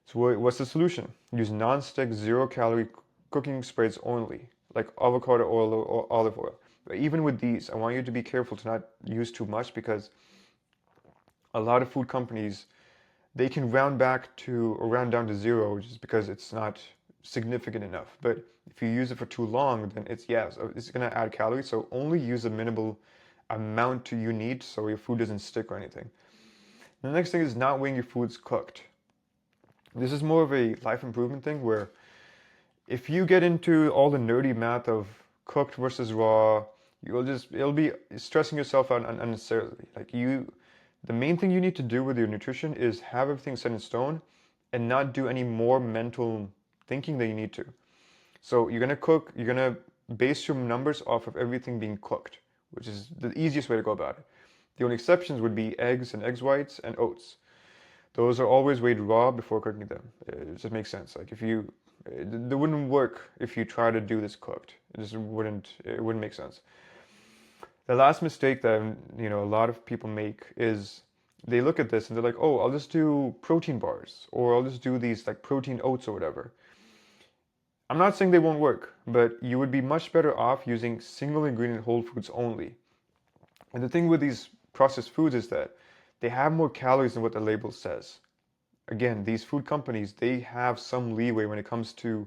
So what's the solution? Use non-stick, zero-calorie cooking spreads only, like avocado oil or olive oil. But even with these, I want you to be careful to not use too much, because a lot of food companies, they can round down to zero just because it's not significant enough. But if you use it for too long, then it's going to add calories. So only use a minimal amount you need so your food doesn't stick or anything. The next thing is not weighing your foods cooked. This is more of a life improvement thing where if you get into all the nerdy math of cooked versus raw, it'll be stressing yourself out unnecessarily. The main thing you need to do with your nutrition is have everything set in stone and not do any more mental thinking than you need to. So you're gonna base your numbers off of everything being cooked, which is the easiest way to go about it. The only exceptions would be eggs and egg whites and oats. Those are always weighed raw before cooking them. It just makes sense. Like they wouldn't work if you try to do this cooked. It wouldn't make sense. The last mistake that a lot of people make is they look at this and they're like, oh, I'll just do protein bars, or I'll just do these like protein oats or whatever. I'm not saying they won't work, but you would be much better off using single ingredient whole foods only. And the thing with these processed foods is that they have more calories than what the label says. Again, these food companies, they have some leeway when it comes to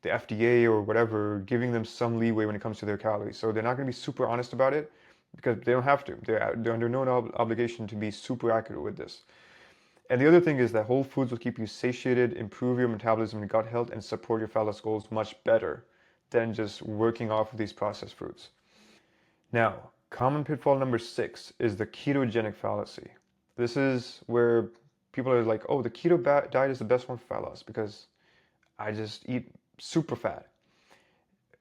the FDA or whatever, giving them some leeway when it comes to their calories. So they're not going to be super honest about it because they don't have to. They're under no obligation to be super accurate with this. And the other thing is that whole foods will keep you satiated, improve your metabolism and gut health, and support your fat loss goals much better than just working off of these processed foods. Now, common pitfall number 6 is the ketogenic fallacy. This is where people are like, oh, the keto diet is the best one for fat loss because I just eat super fat.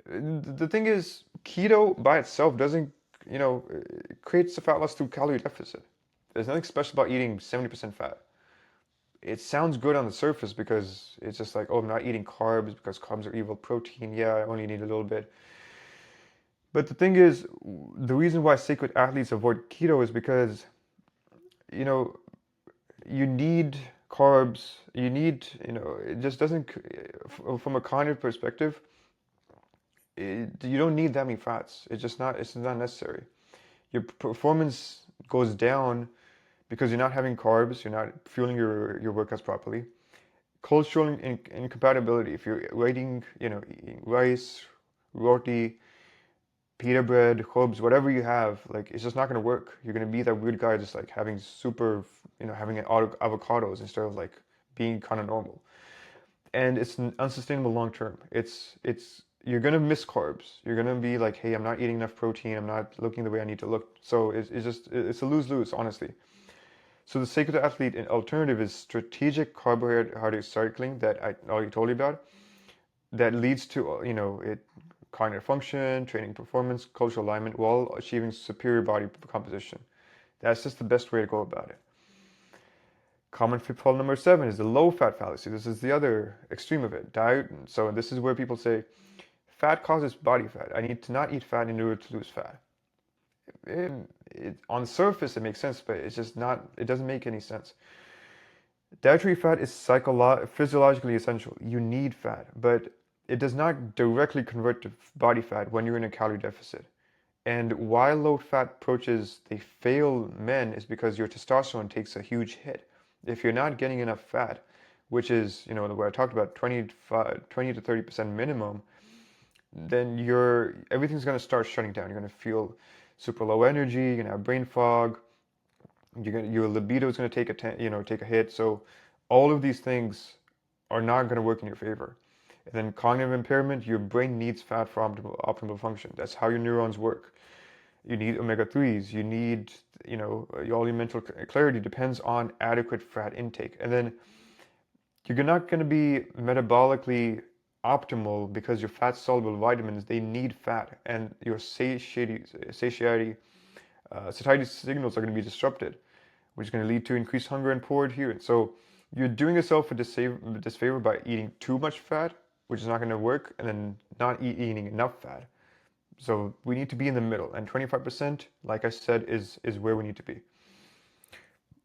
The thing is, keto by itself doesn't, it creates a fat loss through calorie deficit. There's nothing special about eating 70% fat. It sounds good on the surface because it's just like, oh, I'm not eating carbs because carbs are evil. Protein, yeah, I only need a little bit. But the thing is, the reason why sacred athletes avoid keto is because, you know, you need carbs, it just doesn't, from a cognitive perspective, you don't need that many fats. It's not necessary. Your performance goes down because you're not having carbs, you're not fueling your workouts properly. Cultural incompatibility. If you're eating rice, roti, pita bread, hubs, whatever you have, like it's just not gonna work. You're gonna be that weird guy just like having having avocados instead of like being kind of normal. And it's unsustainable long term. It's you're gonna miss carbs. You're gonna be like, hey, I'm not eating enough protein. I'm not looking the way I need to look. So it's a lose-lose, honestly. So the sacred athlete alternative is strategic carbohydrate cycling that I already told you about. That leads to cognitive function, training performance, cultural alignment, while achieving superior body composition. That's just the best way to go about it. Common pitfall number 7 is the low-fat fallacy. This is the other extreme of it. Diet. So this is where people say, fat causes body fat. I need to not eat fat in order to lose fat. On the surface, it makes sense, but it's just not. It doesn't make any sense. Dietary fat is physiologically essential. You need fat, but it does not directly convert to body fat when you're in a calorie deficit. And why low-fat approaches they fail men is because your testosterone takes a huge hit. If you're not getting enough fat, which is, where I talked about 20 to 30% minimum, then everything's going to start shutting down. You're going to feel super low energy, you're going to have brain fog, your libido is going to take a hit. So all of these things are not going to work in your favor. And then cognitive impairment, your brain needs fat for optimal function. That's how your neurons work. You need omega-3s, you need, all your mental clarity depends on adequate fat intake. And then you're not going to be metabolically optimal because your fat-soluble vitamins, they need fat, and your satiety signals are going to be disrupted, which is going to lead to increased hunger and poor adherence. So you're doing yourself a disfavor by eating too much fat, which is not going to work, and then not eating enough fat. So we need to be in the middle, and 25%, like I said, is where we need to be.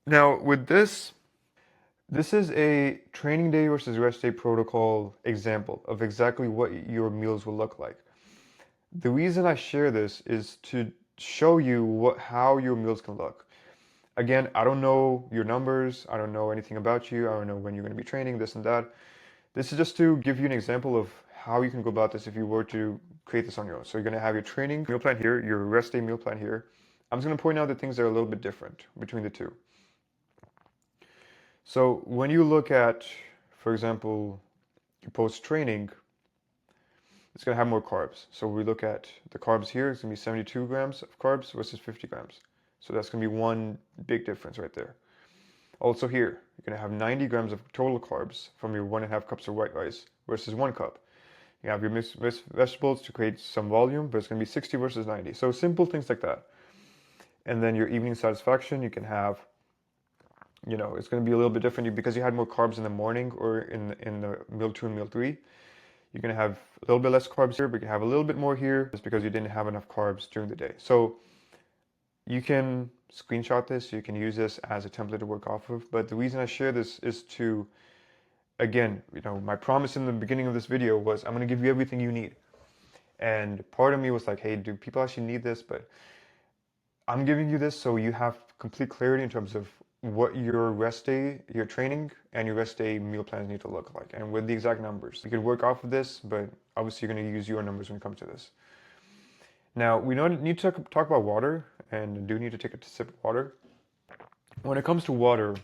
Now, with this is a training day versus rest day protocol example of exactly what your meals will look like. The reason I share this is to show you how your meals can look. Again, I don't know your numbers, I don't know anything about you, I don't know when you're going to be training, this and that. This is just to give you an example of how you can go about this if you were to create this on your own. So you're going to have your training meal plan here, your rest day meal plan here. I'm just going to point out the things that are a little bit different between the two. So when you look at, for example, your post-training, it's going to have more carbs. So we look at the carbs here, it's going to be 72 grams of carbs versus 50 grams. So that's going to be one big difference right there. Also here, you're going to have 90 grams of total carbs from your 1.5 cups of white rice versus 1 cup. You have your mixed vegetables to create some volume, but it's going to be 60 versus 90. So simple things like that. And then your evening satisfaction, you can have, it's going to be a little bit different because you had more carbs in the morning or in the meal 2 and meal 3. You're going to have a little bit less carbs here, but you can have a little bit more here just because you didn't have enough carbs during the day. So you can screenshot this, you can use this as a template to work off of, but the reason I share this is to, again, my promise in the beginning of this video was I'm going to give you everything you need. And part of me was like, hey, do people actually need this? But I'm giving you this so you have complete clarity in terms of what your rest day, your training, and your rest day meal plans need to look like, and with the exact numbers. You could work off of this, but obviously you're going to use your numbers when it comes to this. Now, we need to talk about water, and do need to take a sip of water. When it comes to water,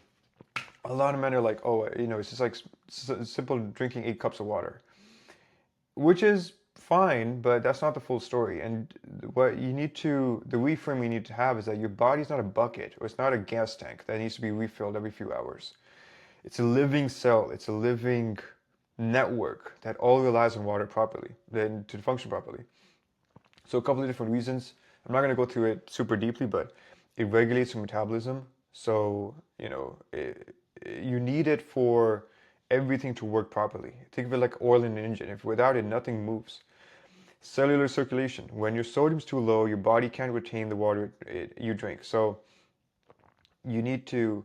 A lot of men are like, oh, it's just like simple drinking 8 cups of water, which is fine, but that's not the full story. And what you need to, the reframe you need to have is that your body's not a bucket or it's not a gas tank that needs to be refilled every few hours. It's a living cell. It's a living network that all relies on water properly, then to function properly. So a couple of different reasons. I'm not going to go through it super deeply, but it regulates your metabolism. So, you need it for everything to work properly. Think of it like oil in an engine. If without it, nothing moves. Cellular circulation. When your sodium's too low, your body can't retain the water you drink. So you need to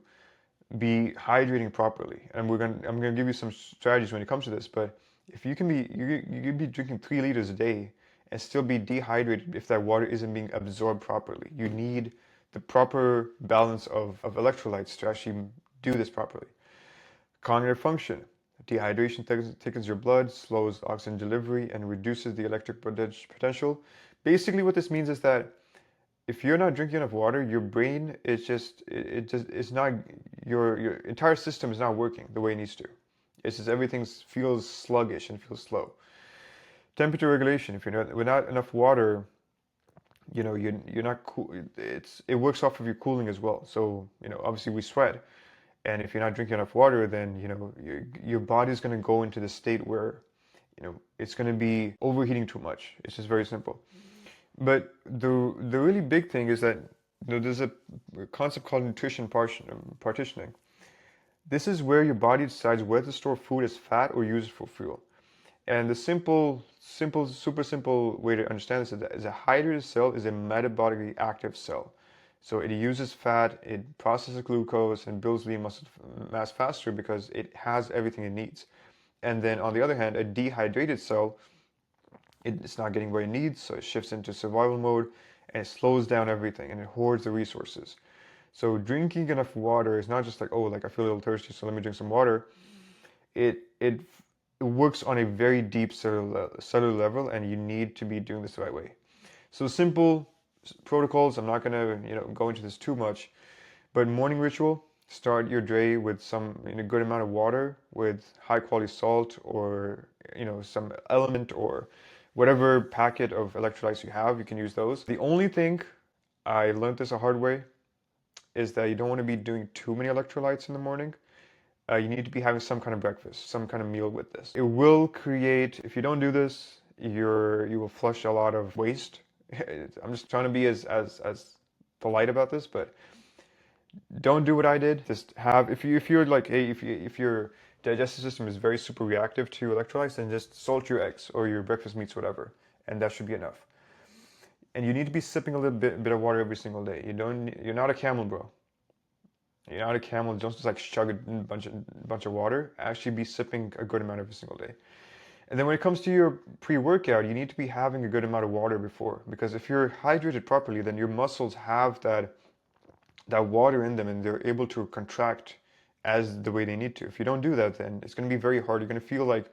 be hydrating properly. And I'm gonna give you some strategies when it comes to this. But if you can be drinking 3 liters a day and still be dehydrated if that water isn't being absorbed properly. You need the proper balance of electrolytes to actually do this properly. Cognitive function. Dehydration thickens your blood, slows oxygen delivery, and reduces the electric potential. Basically, what this means is that if you're not drinking enough water, your brain is just it just it's not your entire system is not working the way it needs to. It's just everything feels sluggish and feels slow. Temperature regulation. If you're not without enough water, you're not cool. It works off of your cooling as well. So obviously we sweat, and if you're not drinking enough water, then your body's going to go into the state where it's going to be overheating too much. It's just very simple. But the really big thing is that there's a concept called nutrition partitioning. This is where your body decides whether to store food as fat or use it for fuel. And the super simple way to understand this is a hydrated cell is a metabolically active cell. So it uses fat, it processes glucose, and builds lean muscle mass faster because it has everything it needs. And then on the other hand, a dehydrated cell, it's not getting what it needs, so it shifts into survival mode and it slows down everything and it hoards the resources. So drinking enough water is not just like, oh, like I feel a little thirsty, so let me drink some water. It works on a very deep cellular level, and you need to be doing this the right way. So simple protocols. I'm not gonna go into this too much, but morning ritual. Start your day with some a good amount of water with high quality salt or some element or whatever packet of electrolytes you have. You can use those. The only thing I learned this a hard way is that you don't want to be doing too many electrolytes in the morning. You need to be having some kind of breakfast, some kind of meal with this. It will create, if you don't do this, you will flush a lot of waste. I'm just trying to be as polite about this, but don't do what I did. Just have if you're like hey if your digestive system is very super reactive to electrolytes, then just salt your eggs or your breakfast meats, whatever, and that should be enough. And you need to be sipping a little bit of water every single day. You're not a camel, bro. You're not a camel. Don't just like chug a bunch of water. Actually, be sipping a good amount every single day. And then when it comes to your pre-workout, you need to be having a good amount of water before, because if you're hydrated properly, then your muscles have that water in them and they're able to contract as the way they need to. If you don't do that, then it's going to be very hard. You're going to feel like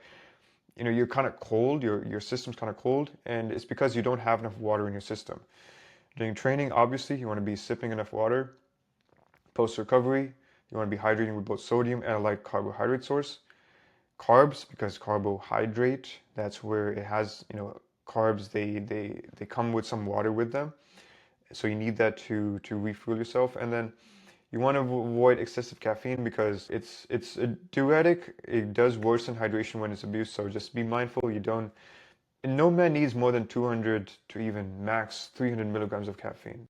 you're kind of cold, your system's kind of cold, and it's because you don't have enough water in your system. During training, obviously, you want to be sipping enough water. Post recovery, you want to be hydrating with both sodium and a light carbohydrate source. Carbs, because carbohydrate, that's where it has, carbs, they come with some water with them. So you need that to refuel yourself. And then you want to avoid excessive caffeine because it's a diuretic. It does worsen hydration when it's abused. So just be mindful. No man needs more than 200 to even max 300 milligrams of caffeine.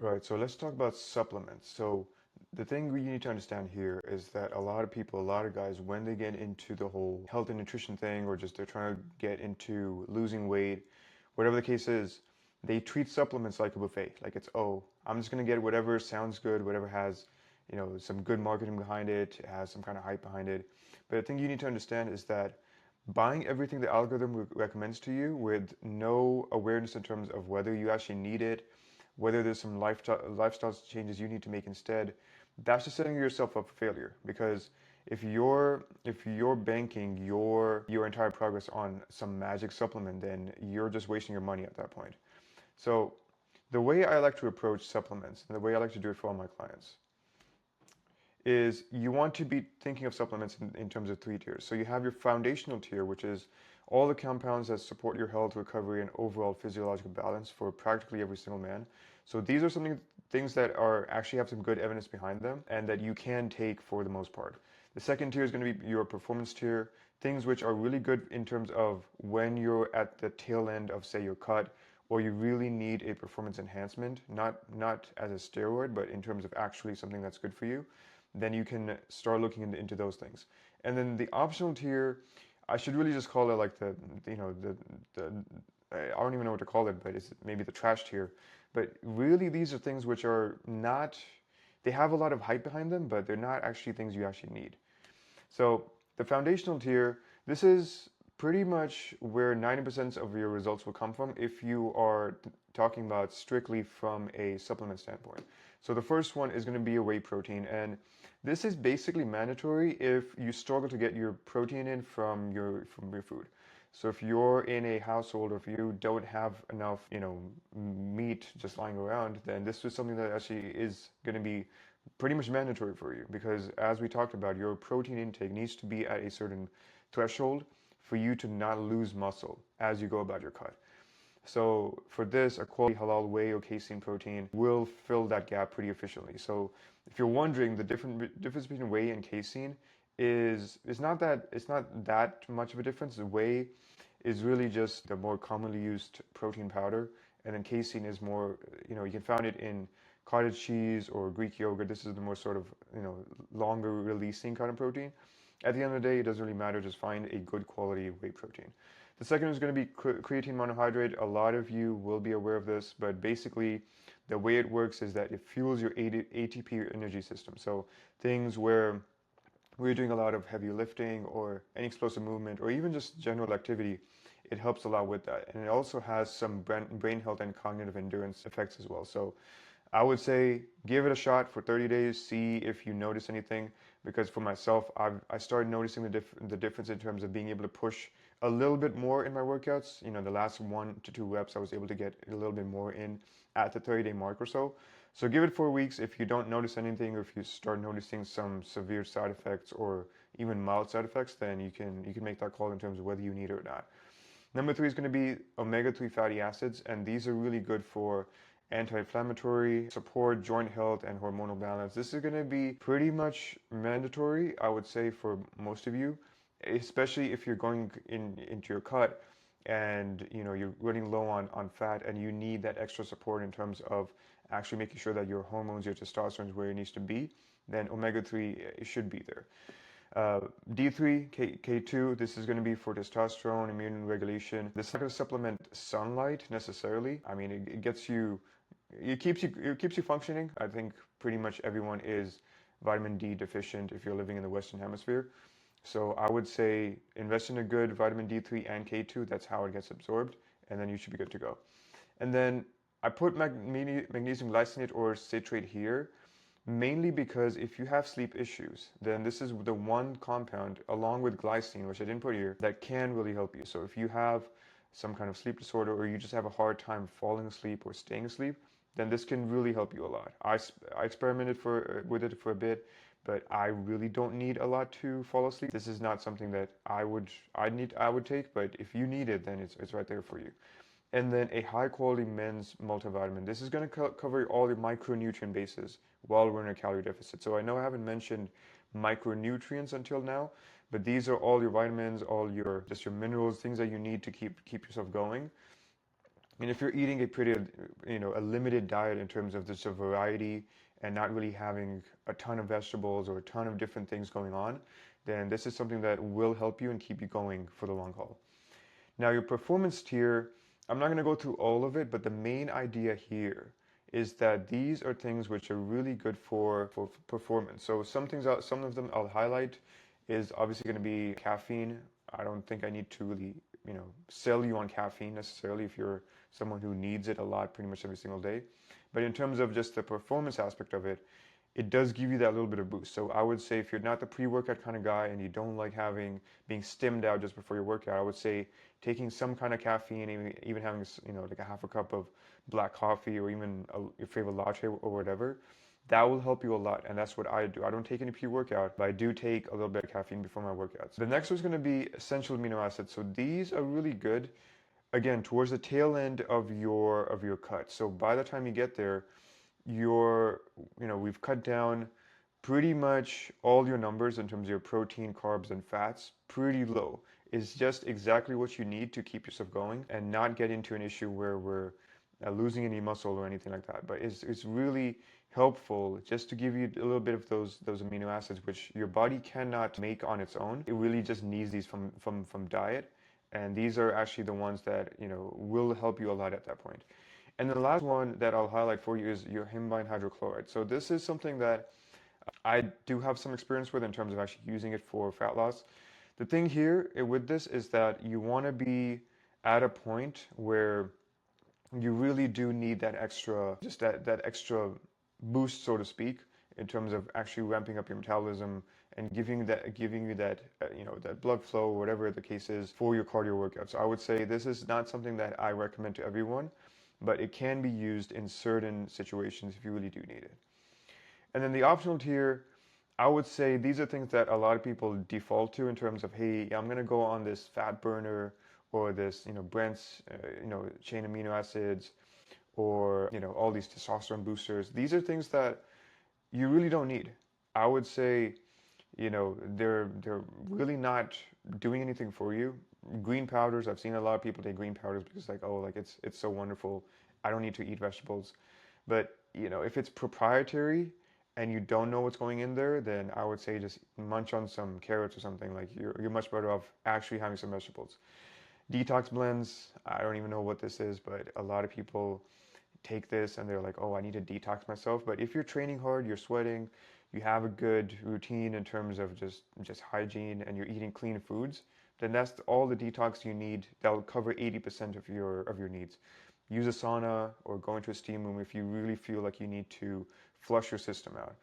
All right, so let's talk about supplements. So the thing we need to understand here is that a lot of people, a lot of guys, when they get into the whole health and nutrition thing, or just they're trying to get into losing weight, whatever the case is, they treat supplements like a buffet. Like it's, oh, I'm just gonna get whatever sounds good, whatever has, some good marketing behind it, it has some kind of hype behind it. But the thing you need to understand is that buying everything the algorithm recommends to you with no awareness in terms of whether you actually need it, whether there's some lifestyle changes you need to make instead, that's just setting yourself up for failure. Because if you're banking your entire progress on some magic supplement, then you're just wasting your money at that point. So the way I like to approach supplements and the way I like to do it for all my clients is you want to be thinking of supplements in terms of three tiers. So you have your foundational tier, which is all the compounds that support your health, recovery, and overall physiological balance for practically every single man. So these are things that are actually have some good evidence behind them and that you can take for the most part. The second tier is going to be your performance tier, things which are really good in terms of when you're at the tail end of, say, your cut, or you really need a performance enhancement, not as a steroid, but in terms of actually something that's good for you, then you can start looking into those things. And then the optional tier, I should really just call it like the I don't even know what to call it, but it's maybe the trash tier. But really, these are things which are not, they have a lot of hype behind them, but they're not actually things you actually need. So the foundational tier, this is pretty much where 90% of your results will come from if you are talking about strictly from a supplement standpoint. So the first one is going to be a whey protein, and this is basically mandatory if you struggle to get your protein in from your food. So if you're in a household or if you don't have enough, meat just lying around, then this is something that actually is going to be pretty much mandatory for you because as we talked about, your protein intake needs to be at a certain threshold for you to not lose muscle as you go about your cut. So for this, a quality halal whey or casein protein will fill that gap pretty efficiently. So if you're wondering, the difference between whey and casein is not that much of a difference. The whey is really just the more commonly used protein powder, and then casein is more, you can find it in cottage cheese or Greek yogurt. This is the more sort of, longer releasing kind of protein. At the end of the day, it doesn't really matter. Just find a good quality whey protein. The second is going to be creatine monohydrate. A lot of you will be aware of this, but basically the way it works is that it fuels your ATP energy system. So things where we're doing a lot of heavy lifting or any explosive movement or even just general activity, it helps a lot with that. And it also has some brain health and cognitive endurance effects as well. So I would say give it a shot for 30 days, see if you notice anything. Because for myself, I started noticing the difference in terms of being able to push a little bit more in my workouts. The last 1 to 2 reps, I was able to get a little bit more in at the 30-day mark or so. So give it 4 weeks. If you don't notice anything, or if you start noticing some severe side effects or even mild side effects, then you can make that call in terms of whether you need it or not. Number 3 is going to be omega-3 fatty acids, and these are really good for anti-inflammatory support, joint health, and hormonal balance. This is going to be pretty much mandatory, I would say, for most of you, especially if you're going into your cut and you're running low on fat and you need that extra support in terms of actually making sure that your hormones, your testosterone is where it needs to be, then omega-3 should be there. D3, K2, this is going to be for testosterone, immune regulation. This is not going to supplement sunlight necessarily. I mean, it gets you, it keeps you functioning. I think pretty much everyone is vitamin D deficient if you're living in the Western Hemisphere. So I would say invest in a good vitamin D3 and K2. That's how it gets absorbed, and then you should be good to go. And then I put magnesium glycinate or citrate here mainly because if you have sleep issues, then this is the one compound along with glycine, which I didn't put here, that can really help you. So if you have some kind of sleep disorder or you just have a hard time falling asleep or staying asleep, then this can really help you a lot. I experimented with it for a bit, but I really don't need a lot to fall asleep. This is not something that I would take, but if you need it, then it's right there for you. And then a high quality men's multivitamin. This is going to cover all your micronutrient bases while we're in a calorie deficit. So I know I haven't mentioned micronutrients until now, but these are all your vitamins, all your just your minerals, things that you need to keep yourself going. And if you're eating a pretty, a limited diet in terms of just a variety and not really having a ton of vegetables or a ton of different things going on, then this is something that will help you and keep you going for the long haul. Now your performance tier, I'm not going to go through all of it, but the main idea here is that these are things which are really good for performance. So some of them I'll highlight is obviously going to be caffeine. I don't think I need to really, sell you on caffeine necessarily if you're someone who needs it a lot pretty much every single day. But in terms of just the performance aspect of it, it does give you that little bit of boost. So I would say if you're not the pre-workout kind of guy and you don't like being stimmed out just before your workout, I would say taking some kind of caffeine, even having like a half a cup of black coffee or even your favorite latte or whatever, That will help you a lot, and that's what I do. I don't take any pre-workout, but I do take a little bit of caffeine before my workouts. The next one's going to be essential amino acids. So these are really good, again, towards the tail end of your cut. So by the time you get there, we've cut down pretty much all your numbers in terms of your protein, carbs, and fats pretty low. It's just exactly what you need to keep yourself going and not get into an issue where we're losing any muscle or anything like that. But it's really helpful just to give you a little bit of those amino acids, which your body cannot make on its own. It really just needs these from diet. And these are actually the ones that, will help you a lot at that point. And the last one that I'll highlight for you is your hemine hydrochloride. So this is something that I do have some experience with in terms of actually using it for fat loss. The thing here with this is that you want to be at a point where you really do need that extra, just that extra boost, so to speak, in terms of actually ramping up your metabolism and giving you that that blood flow, whatever the case is, for your cardio workout. So I would say this is not something that I recommend to everyone, but it can be used in certain situations if you really do need it. And then the optional tier, I would say these are things that a lot of people default to in terms of, hey, I'm going to go on this fat burner or this, Brent's, chain amino acids or, all these testosterone boosters. These are things that you really don't need. I would say, they're really not doing anything for you. Green powders, I've seen a lot of people take green powders because like, oh, like it's so wonderful. I don't need to eat vegetables. But, if it's proprietary and you don't know what's going in there, then I would say just munch on some carrots or something. Like you're much better off actually having some vegetables. Detox blends, I don't even know what this is, but a lot of people take this and they're like, oh, I need to detox myself. But if you're training hard, you're sweating, you have a good routine in terms of just hygiene and you're eating clean foods, then that's all the detox you need. That'll cover 80% of your needs. Use a sauna or go into a steam room if you really feel like you need to flush your system out.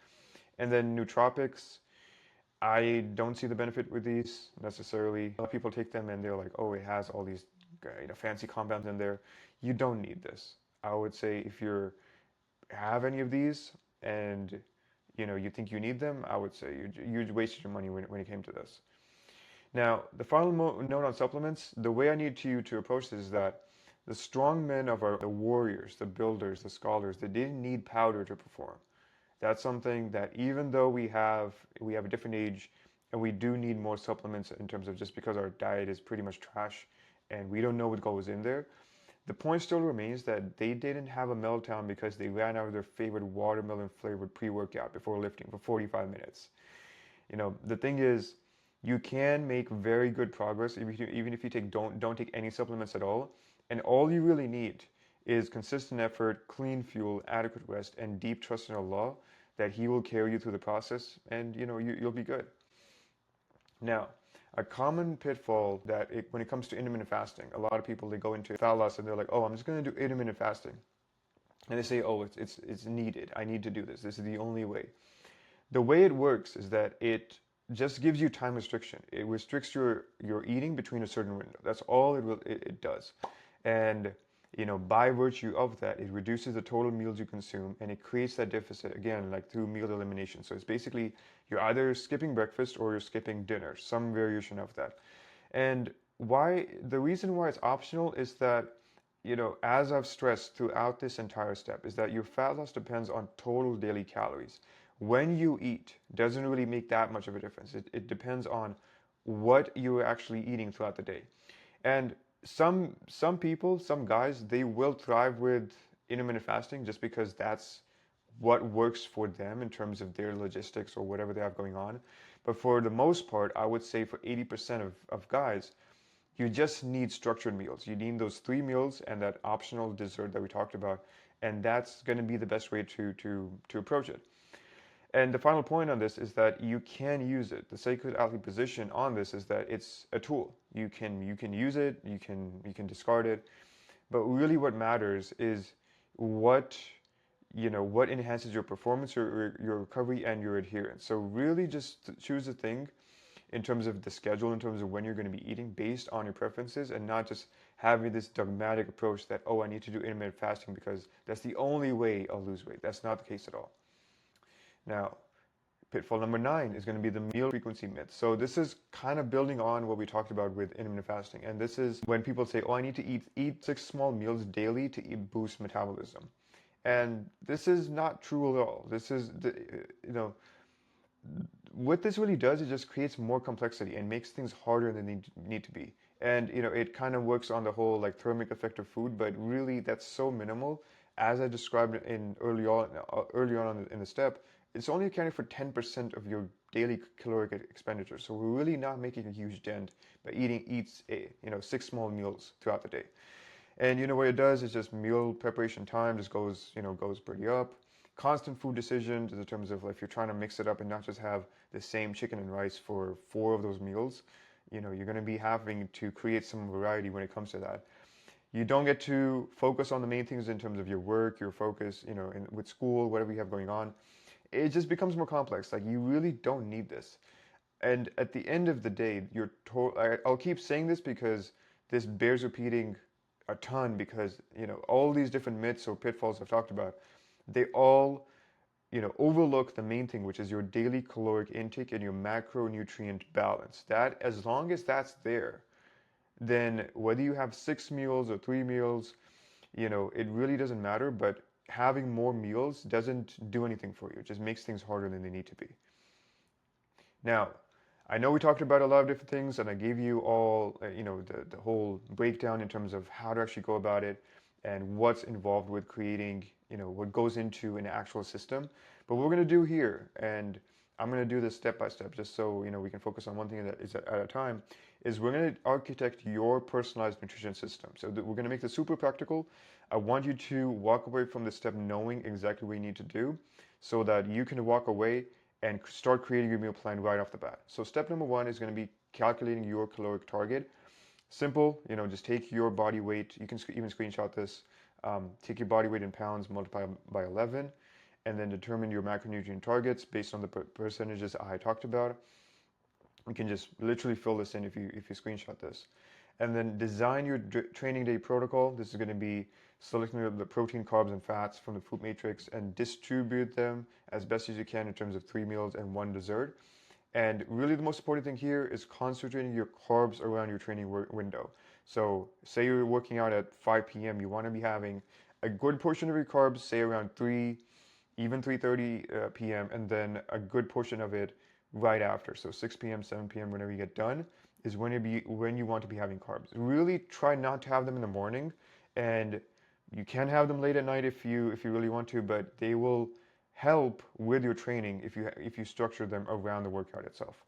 And then nootropics, I don't see the benefit with these necessarily. A lot of people take them and they're like, oh, it has all these fancy compounds in there. You don't need this. I would say if you have any of these and you think you need them, I would say you wasted your money when it came to this. Now, the final note on supplements, the way I need to approach this is that the strong men of the warriors, the builders, the scholars, they didn't need powder to perform. That's something that even though we have a different age and we do need more supplements in terms of just because our diet is pretty much trash and we don't know what goes in there, the point still remains that they didn't have a meltdown because they ran out of their favorite watermelon flavored pre-workout before lifting for 45 minutes. The thing is, you can make very good progress even if you don't take any supplements at all. And all you really need is consistent effort, clean fuel, adequate rest, and deep trust in Allah that He will carry you through the process, and you'll be good. Now, a common pitfall that when it comes to intermittent fasting, a lot of people they go into fat loss and they're like, oh, I'm just going to do intermittent fasting, and they say, oh, it's needed. I need to do this. This is the only way. The way it works is that it just gives you time restriction. It restricts your eating between a certain window. That's all it does. And by virtue of that, it reduces the total meals you consume and it creates that deficit again, like through meal elimination. So it's basically you're either skipping breakfast or you're skipping dinner, some variation of that. And the reason why it's optional is that, as I've stressed throughout this entire step, is that your fat loss depends on total daily calories. When you eat doesn't really make that much of a difference. It depends on what you're actually eating throughout the day. And some people, some guys, they will thrive with intermittent fasting just because that's what works for them in terms of their logistics or whatever they have going on. But for the most part, I would say for 80% of guys, you just need structured meals. You need those 3 meals and that optional dessert that we talked about, and that's going to be the best way to approach it. And the final point on this is that you can use it. The sacred athlete position on this is that it's a tool. You can use it, you can discard it, but really what matters is what what enhances your performance, your recovery, and your adherence. So really just choose a thing in terms of the schedule, in terms of when you're going to be eating based on your preferences and not just having this dogmatic approach that, oh, I need to do intermittent fasting because that's the only way I'll lose weight. That's not the case at all. Now, pitfall number 9 is going to be the meal frequency myth. So this is kind of building on what we talked about with intermittent fasting. And this is when people say, oh, I need to eat 6 small meals daily to boost metabolism. And this is not true at all. This is, what this really does is just creates more complexity and makes things harder than they need to be. And it kind of works on the whole like thermic effect of food, but really that's so minimal. As I described in early on in the step, it's only accounting for 10% of your daily caloric expenditure. So we're really not making a huge dent by eats 6 small meals throughout the day. And what it does is just meal preparation time just goes pretty up. Constant food decisions in terms of if you're trying to mix it up and not just have the same chicken and rice for 4 of those meals, you're going to be having to create some variety when it comes to that. You don't get to focus on the main things in terms of your work, your focus, with school, whatever you have going on. It just becomes more complex. Like you really don't need this. And at the end of the day, I'll keep saying this because this bears repeating a ton because, all these different myths or pitfalls I've talked about, they all, overlook the main thing, which is your daily caloric intake and your macronutrient balance. That, as long as that's there, then whether you have 6 meals or 3 meals, it really doesn't matter. But having more meals doesn't do anything for you. It just makes things harder than they need to be. Now, I know we talked about a lot of different things, and I gave you all, the whole breakdown in terms of how to actually go about it and what's involved with creating, what goes into an actual system. But what we're going to do here, and I'm going to do this step by step, just so we can focus on one thing that is at a time, is we're going to architect your personalized nutrition system. So we're going to make this super practical. I want you to walk away from this step knowing exactly what you need to do, so that you can walk away and start creating your meal plan right off the bat. So step number 1 is going to be calculating your caloric target. Simple, just take your body weight. You can even screenshot this. Take your body weight in pounds, multiply by 11, and then determine your macronutrient targets based on the percentages I talked about. You can just literally fill this in if you screenshot this. And then design your training day protocol. This is going to be selecting the protein, carbs, and fats from the food matrix and distribute them as best as you can in terms of 3 meals and 1 dessert. And really the most important thing here is concentrating your carbs around your training window. So say you're working out at 5 p.m., you want to be having a good portion of your carbs, say around 3, even 3:30 p.m., and then a good portion of it right after. So 6 p.m., 7 p.m., whenever you get done, is when you want to be having carbs. Really try not to have them in the morning, and you can have them late at night if you really want to, but they will help with your training if you structure them around the workout itself.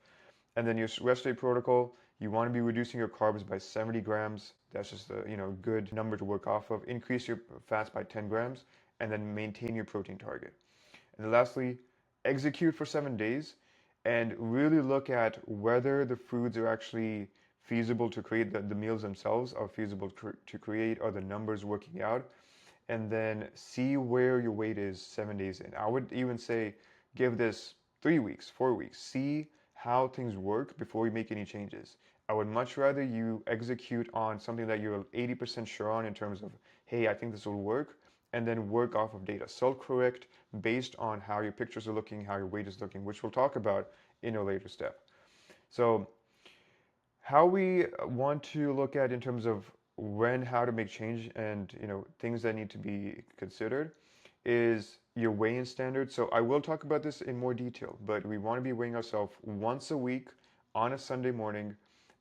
And then your rest day protocol, you want to be reducing your carbs by 70 grams. That's just a good number to work off of. Increase your fats by 10 grams, and then maintain your protein target. And then lastly, execute for 7 days and really look at whether the foods are actually feasible to create, the meals themselves are feasible to create, are the numbers working out, and then see where your weight is 7 days in. I would even say give this 3 weeks, 4 weeks. See how things work before you make any changes. I would much rather you execute on something that you're 80% sure on in terms of, hey, I think this will work, and then work off of data. Self-correct based on how your pictures are looking, how your weight is looking, which we'll talk about in a later step. So how we want to look at in terms of how to make change and things that need to be considered is your weigh-in standard. So I will talk about this in more detail, but we want to be weighing ourselves once a week on a Sunday morning,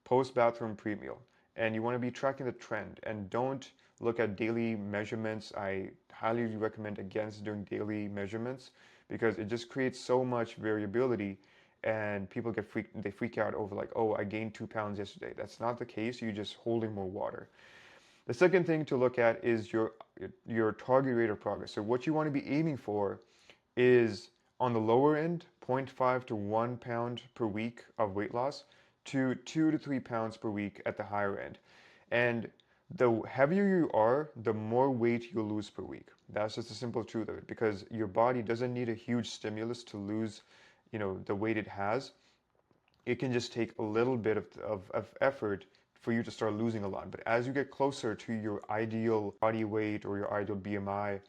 post-bathroom pre-meal. And you want to be tracking the trend and don't look at daily measurements. I highly recommend against doing daily measurements because it just creates so much variability and people they freak out over like, oh, I gained 2 pounds yesterday. That's not the case. You're just holding more water. The second thing to look at is your target rate of progress. So what you want to be aiming for is on the lower end, 0.5 to 1 pound per week of weight loss to 2 to 3 pounds per week at the higher end. And the heavier you are, the more weight you'll lose per week. That's just the simple truth of it because your body doesn't need a huge stimulus to lose, the weight it has. It can just take a little bit of effort for you to start losing a lot. But as you get closer to your ideal body weight or your ideal BMI,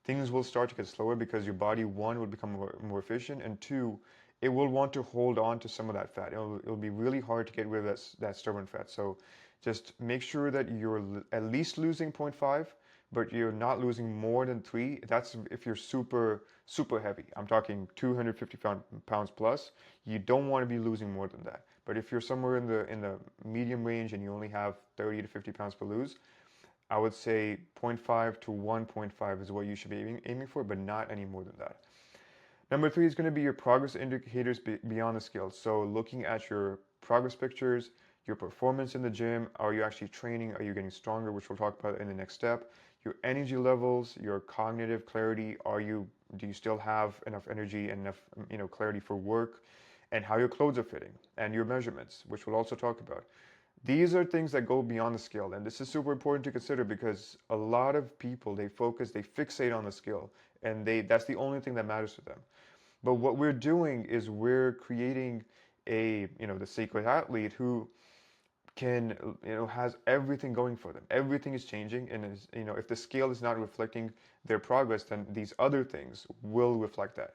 things will start to get slower because your body, one, will become more efficient, and two, it will want to hold on to some of that fat. It'll be really hard to get rid of that stubborn fat. So just make sure that you're at least losing 0.5, but you're not losing more than 3. That's if you're super heavy. I'm talking 250 pounds plus. You don't want to be losing more than that. But if you're somewhere in the medium range and you only have 30 to 50 pounds to lose, I would say 0.5 to 1.5 is what you should be aiming for, but not any more than that. Number 3 is going to be your progress indicators beyond the scale. So looking at your progress pictures, your performance in the gym, are you actually training? Are you getting stronger, which we'll talk about in the next step? Your energy levels, your cognitive clarity, do you still have enough energy and enough, clarity for work? And how your clothes are fitting, and your measurements, which we'll also talk about. These are things that go beyond the scale, and this is super important to consider because a lot of people, they fixate on the scale, and that's the only thing that matters to them. But what we're doing is we're creating the sacred athlete who can, has everything going for them. Everything is changing, and if the scale is not reflecting their progress, then these other things will reflect that.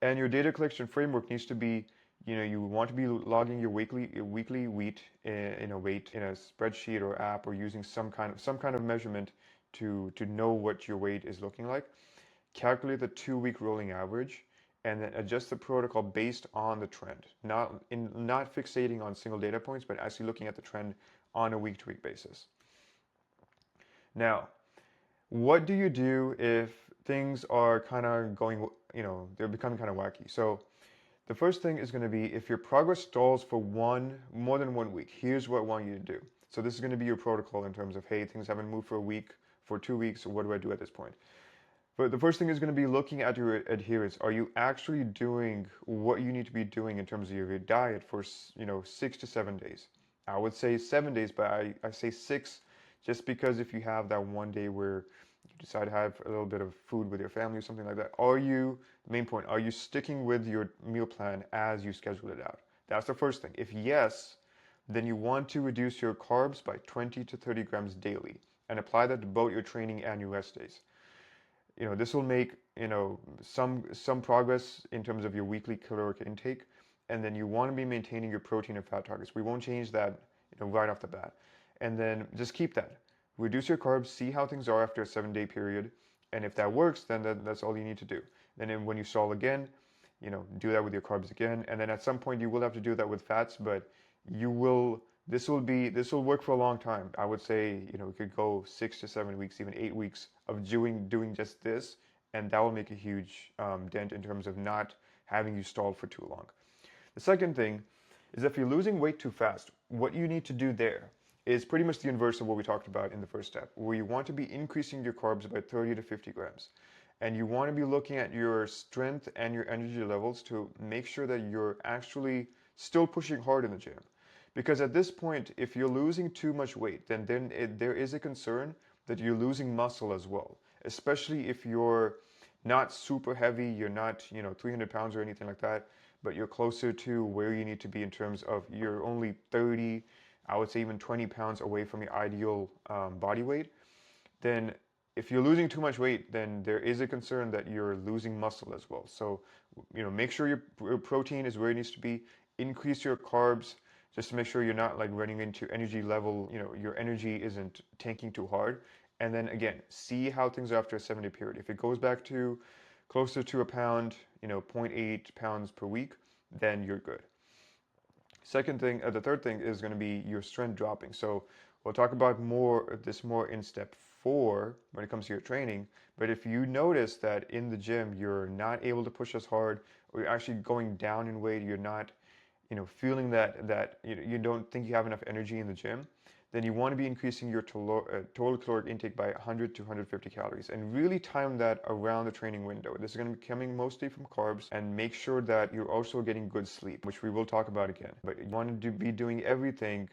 And your data collection framework needs to be, you want to be logging your weekly weight in a spreadsheet or app, or using some kind of measurement to know what your weight is looking like. Calculate the 2-week rolling average, and then adjust the protocol based on the trend. Not fixating on single data points, but actually looking at the trend on a week-to-week basis. Now, what do you do if things are kind of going, they're becoming kind of wacky? So the first thing is going to be, if your progress stalls for more than 1 week, here's what I want you to do. So this is going to be your protocol in terms of, hey, things haven't moved for a week, for 2 weeks, so what do I do at this point? But the first thing is going to be looking at your adherence. Are you actually doing what you need to be doing in terms of your diet for 6 to 7 days? I would say 7 days, but I say 6 just because if you have that one day where you decide to have a little bit of food with your family or something like that, main point, are you sticking with your meal plan as you schedule it out? That's the first thing. If yes, then you want to reduce your carbs by 20 to 30 grams daily and apply that to both your training and your rest days. This will make some progress in terms of your weekly caloric intake, and then you want to be maintaining your protein and fat targets. We won't change that right off the bat, and then just keep that. Reduce your carbs, see how things are after a 7-day period, and if that works, then that's all you need to do. Then when you stall again, do that with your carbs again, and then at some point you will have to do that with fats, but you will. This will work for a long time. I would say, it could go 6 to 7 weeks, even 8 weeks of doing just this, and that will make a huge dent in terms of not having you stalled for too long. The second thing is, if you're losing weight too fast, what you need to do there is pretty much the inverse of what we talked about in the first step, where you want to be increasing your carbs by 30 to 50 grams. And you want to be looking at your strength and your energy levels to make sure that you're actually still pushing hard in the gym. Because at this point, if you're losing too much weight, then there is a concern that you're losing muscle as well. Especially if you're not super heavy, you're not 300 pounds or anything like that, but you're closer to where you need to be in terms of you're only 30, I would say even 20 pounds away from your ideal body weight. Then if you're losing too much weight, then there is a concern that you're losing muscle as well. So, make sure your protein is where it needs to be. Increase your carbs, just to make sure you're not like running into energy level, your energy isn't tanking too hard. And then again, see how things are after a 7-day period. If it goes back to closer to a pound, 0.8 pounds per week, then you're good. The third thing is going to be your strength dropping. So we'll talk about this more in step 4 when it comes to your training. But if you notice that in the gym you're not able to push as hard, or you're actually going down in weight, you're not feeling that you don't think you have enough energy in the gym, then you want to be increasing your total caloric intake by 100 to 150 calories, and really time that around the training window. This is going to be coming mostly from carbs, and make sure that you're also getting good sleep, which we will talk about again. But you want to be doing everything,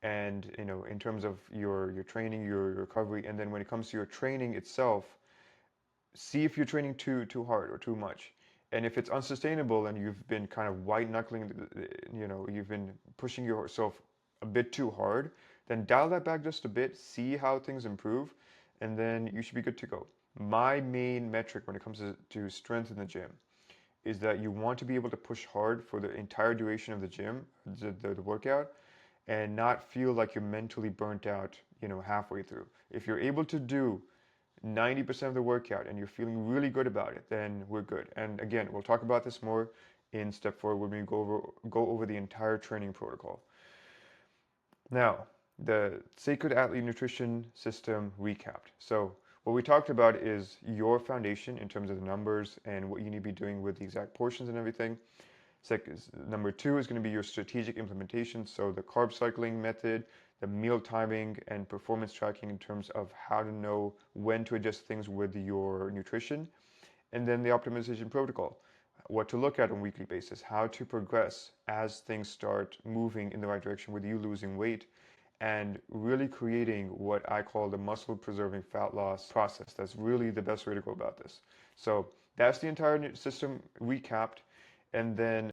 and in terms of your training, your recovery, and then when it comes to your training itself, see if you're training too hard or too much. And if it's unsustainable and you've been kind of white knuckling, you've been pushing yourself a bit too hard, then dial that back just a bit, see how things improve, and then you should be good to go. my main metric when it comes to strength in the gym is that you want to be able to push hard for the entire duration of the gym, the workout, and not feel like you're mentally burnt out, halfway through. If you're able to do 90% of the workout and you're feeling really good about it, then we're good. And again, we'll talk about this more in step 4 when we go over the entire training protocol. Now, the Sacred Athlete Nutrition System recapped. So, what we talked about is your foundation in terms of the numbers and what you need to be doing with the exact portions and everything. Number 2 is going to be your strategic implementation. So, the carb cycling method, the meal timing, and performance tracking in terms of how to know when to adjust things with your nutrition. And then the optimization protocol, what to look at on a weekly basis, how to progress as things start moving in the right direction with you losing weight, and really creating what I call the muscle preserving fat loss process. That's really the best way to go about this. So that's the entire system recapped. And then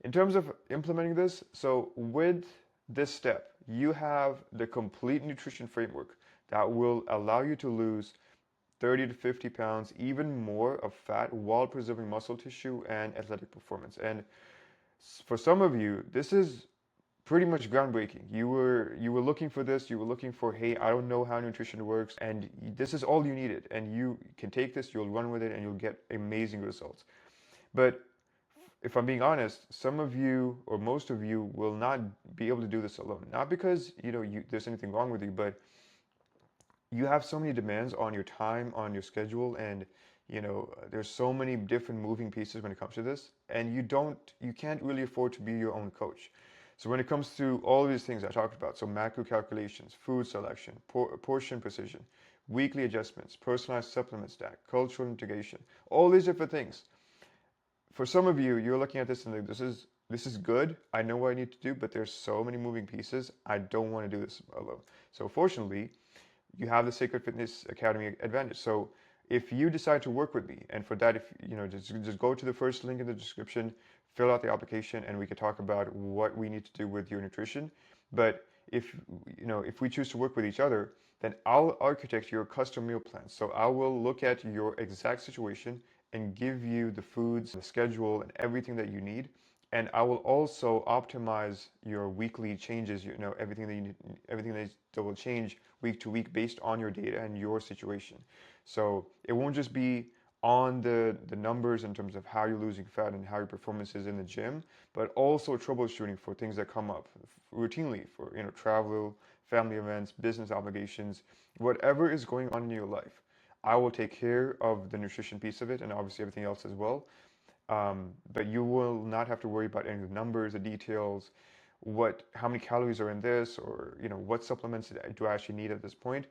in terms of implementing this, so with this step, you have the complete nutrition framework that will allow you to lose 30 to 50 pounds, even more of fat while preserving muscle tissue and athletic performance. And for some of you, this is pretty much groundbreaking. You were looking for this, you were looking for, hey, I don't know how nutrition works, and this is all you needed. And you can take this, you'll run with it, and you'll get amazing results. But if I'm being honest, some of you or most of you will not be able to do this alone. Not because there's anything wrong with you, but you have so many demands on your time, on your schedule, and there's so many different moving pieces when it comes to this, and you can't really afford to be your own coach. So when it comes to all of these things I talked about, so macro calculations, food selection, portion precision, weekly adjustments, personalized supplement stack, cultural integration, all these different things. For some of you, you're looking at this and like, this is good. I know what I need to do, but there's so many moving pieces. I don't want to do this alone. So fortunately, you have the Sacred Fitness Academy advantage. So if you decide to work with me, and for that, if just go to the first link in the description, fill out the application, and we can talk about what we need to do with your nutrition. But if we choose to work with each other, then I'll architect your custom meal plan. So I will look at your exact situation and give you the foods, the schedule, and everything that you need. And I will also optimize your weekly changes, everything that you need, everything that will change week to week based on your data and your situation. So it won't just be on the numbers in terms of how you're losing fat and how your performance is in the gym, but also troubleshooting for things that come up routinely for travel, family events, business obligations, whatever is going on in your life. I will take care of the nutrition piece of it and obviously everything else as well. But you will not have to worry about any of the numbers, the details, how many calories are in this, or what supplements do I actually need at this point.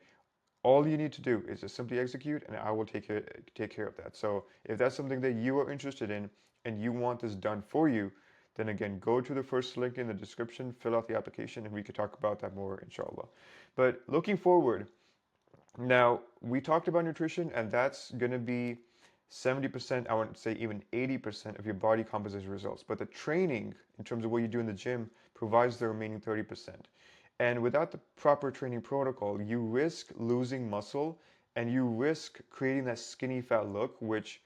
All you need to do is just simply execute, and I will take care of that. So if that's something that you are interested in and you want this done for you, then again, go to the first link in the description, fill out the application, and we could talk about that more, inshallah. But looking forward, now we talked about nutrition, and that's going to be 70%, I would say even 80% of your body composition results. But the training, in terms of what you do in the gym, provides the remaining 30%. And without the proper training protocol, you risk losing muscle and you risk creating that skinny fat look, which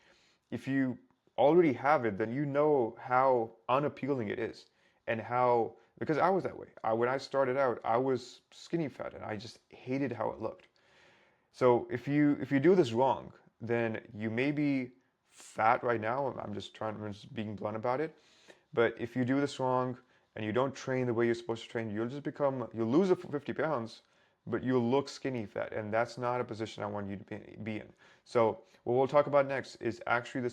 if you already have it, then you know how unappealing it is. And how, because I was that way. When I started out, I was skinny fat and I just hated how it looked. So if you do this wrong, then you may be fat right now. I'm just being blunt about it. But if you do this wrong and you don't train the way you're supposed to train, you'll lose 50 pounds, but you'll look skinny fat, and that's not a position I want you to be in. So what we'll talk about next is actually the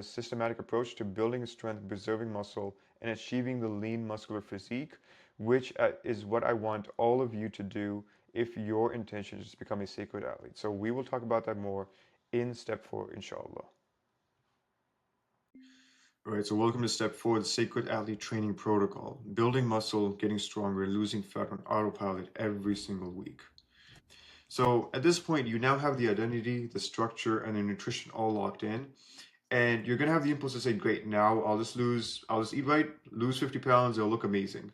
systematic approach to building strength, preserving muscle, and achieving the lean muscular physique, which is what I want all of you to do if your intention is to become a sacred athlete. So we will talk about that more in step 4, inshallah. All right, so welcome to step 4, the Sacred Athlete Training Protocol. Building muscle, getting stronger, losing fat on autopilot every single week. So at this point, you now have the identity, the structure, and the nutrition all locked in. And you're gonna have the impulse to say, great, now I'll just eat right, lose 50 pounds, it'll look amazing.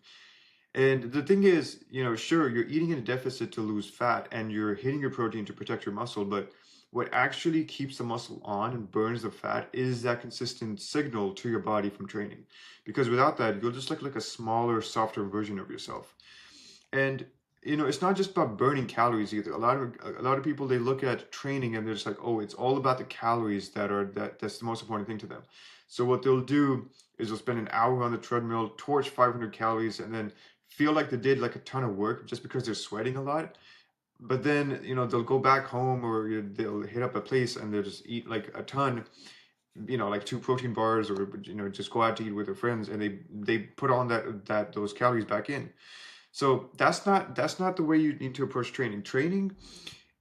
And the thing is, sure, you're eating in a deficit to lose fat and you're hitting your protein to protect your muscle, but What actually keeps the muscle on and burns the fat is that consistent signal to your body from training. Because without that, you'll just look like a smaller, softer version of yourself. And it's not just about burning calories either. A lot of people, they look at training and they're just like, oh, it's all about the calories that's the most important thing to them. So what they'll do is they'll spend an hour on the treadmill, torch 500 calories, and then feel like they did like a ton of work just because they're sweating a lot. But then, they'll go back home, or they'll hit up a place and they'll just eat like a ton, like two protein bars, or just go out to eat with their friends, and they put on those calories back in. So that's not the way you need to approach training. Training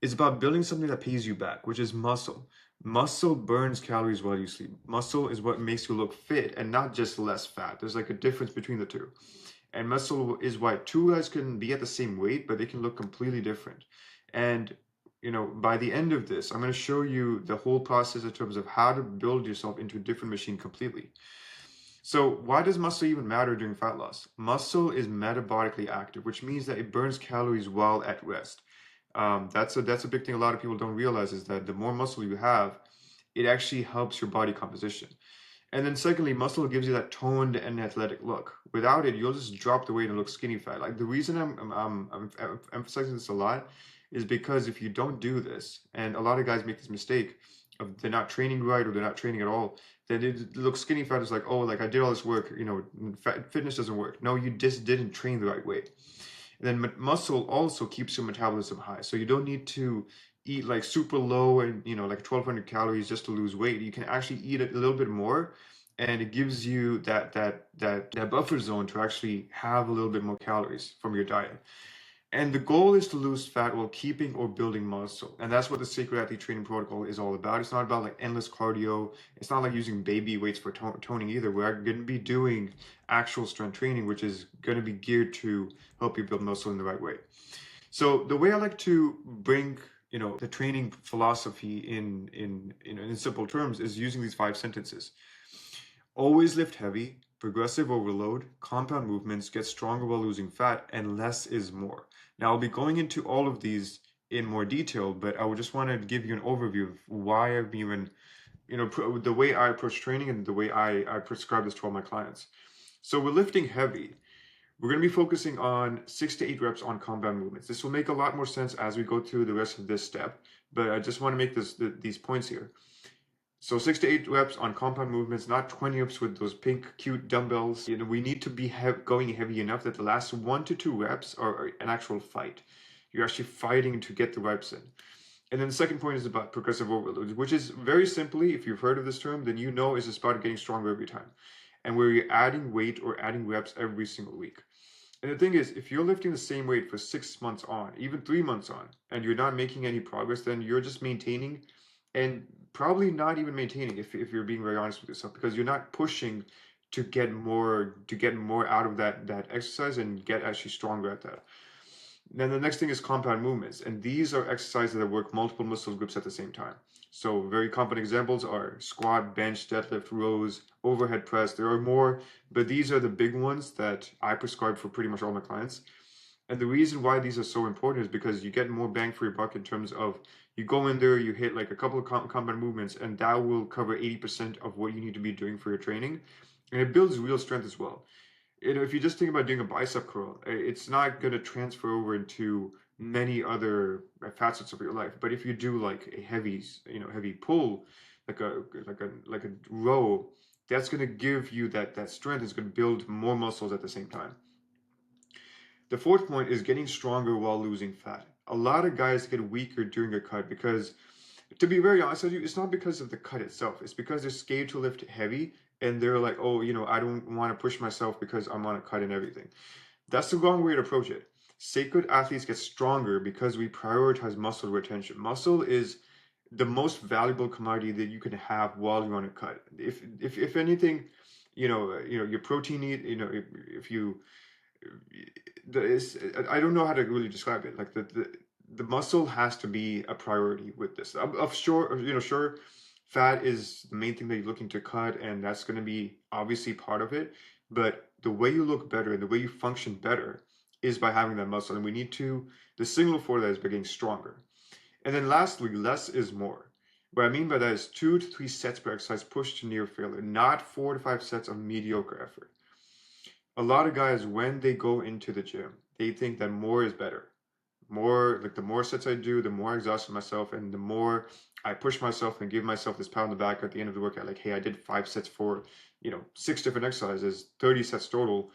is about building something that pays you back, which is muscle. Muscle burns calories while you sleep. Muscle is what makes you look fit and not just less fat. There's like a difference between the two. And muscle is why two guys can be at the same weight, but they can look completely different. And by the end of this, I'm going to show you the whole process in terms of how to build yourself into a different machine completely. So why does muscle even matter during fat loss? Muscle is metabolically active, which means that it burns calories while at rest. That's a big thing a lot of people don't realize, is that the more muscle you have, it actually helps your body composition. And then secondly, muscle gives you that toned and athletic look. Without it, you'll just drop the weight and look skinny fat. Like, the reason I'm emphasizing this a lot is because if you don't do this, and a lot of guys make this mistake of they're not training right, or they're not training at all, then it looks skinny fat is like, oh, like I did all this work, fitness doesn't work. No, you just didn't train the right way. And then muscle also keeps your metabolism high. So you don't need to eat like super low and, like 1,200 calories just to lose weight. You can actually eat a little bit more, and it gives you that buffer zone to actually have a little bit more calories from your diet. And the goal is to lose fat while keeping or building muscle. And that's what the Sacred Athlete Training Protocol is all about. It's not about like endless cardio. It's not like using baby weights for toning either. We're going to be doing actual strength training, which is going to be geared to help you build muscle in the right way. So the way I like to bring, the training philosophy in simple terms is using these 5 sentences. Always lift heavy, progressive overload, compound movements, get stronger while losing fat, and less is more. Now, I'll be going into all of these in more detail, but I would just want to give you an overview of why I've even, the way I approach training and the way I prescribe this to all my clients. So with lifting heavy, we're going to be focusing on 6 to 8 reps on compound movements. This will make a lot more sense as we go through the rest of this step, but I just want to make these points here. So 6 to 8 reps on compound movements, not 20 reps with those pink, cute dumbbells. We need to be going heavy enough that the last 1 to 2 reps are an actual fight. You're actually fighting to get the reps in. And then the second point is about progressive overload, which is very simply, if you've heard of this term, then you know it's just about getting stronger every time. And where you're adding weight or adding reps every single week. And the thing is, if you're lifting the same weight for 6 months on, even 3 months on, and you're not making any progress, then you're just maintaining, and probably not even maintaining, if you're being very honest with yourself, because you're not pushing to get more out of that exercise and get actually stronger at that. Then the next thing is compound movements, and these are exercises that work multiple muscle groups at the same time. So very common examples are squat, bench, deadlift, rows, overhead press. There are more, but these are the big ones that I prescribe for pretty much all my clients. And the reason why these are so important is because you get more bang for your buck in terms of, you go in there, you hit like a couple of compound movements, and that will cover 80% of what you need to be doing for your training. And it builds real strength as well. If you just think about doing a bicep curl, it's not going to transfer over into many other facets of your life. But if you do like a heavy pull, like a row, that's going to give you that strength. It's going to build more muscles at the same time. The fourth point is getting stronger while losing fat. A lot of guys get weaker during a cut because, to be very honest with you, it's not because of the cut itself. It's because they're scared to lift heavy, and they're like, oh, I don't want to push myself because I'm on a cut and everything. That's the wrong way to approach it. Sacred athletes get stronger because we prioritize muscle retention. Muscle is the most valuable commodity that you can have while you're on a cut. If anything, your protein need, if you I don't know how to really describe it. Like the muscle has to be a priority with this. Sure, fat is the main thing that you're looking to cut, and that's going to be obviously part of it. But the way you look better and the way you function better is by having that muscle, and the signal for that is by getting stronger. And then lastly, less is more. What I mean by that is 2 to 3 sets per exercise push to near failure, not 4 to 5 sets of mediocre effort. A lot of guys, when they go into the gym, they think that more is better. More, like the more sets I do, the more I exhaust myself, and the more I push myself and give myself this pat on the back at the end of the workout. Like, hey, I did 5 sets for, 6 different exercises, 30 sets total.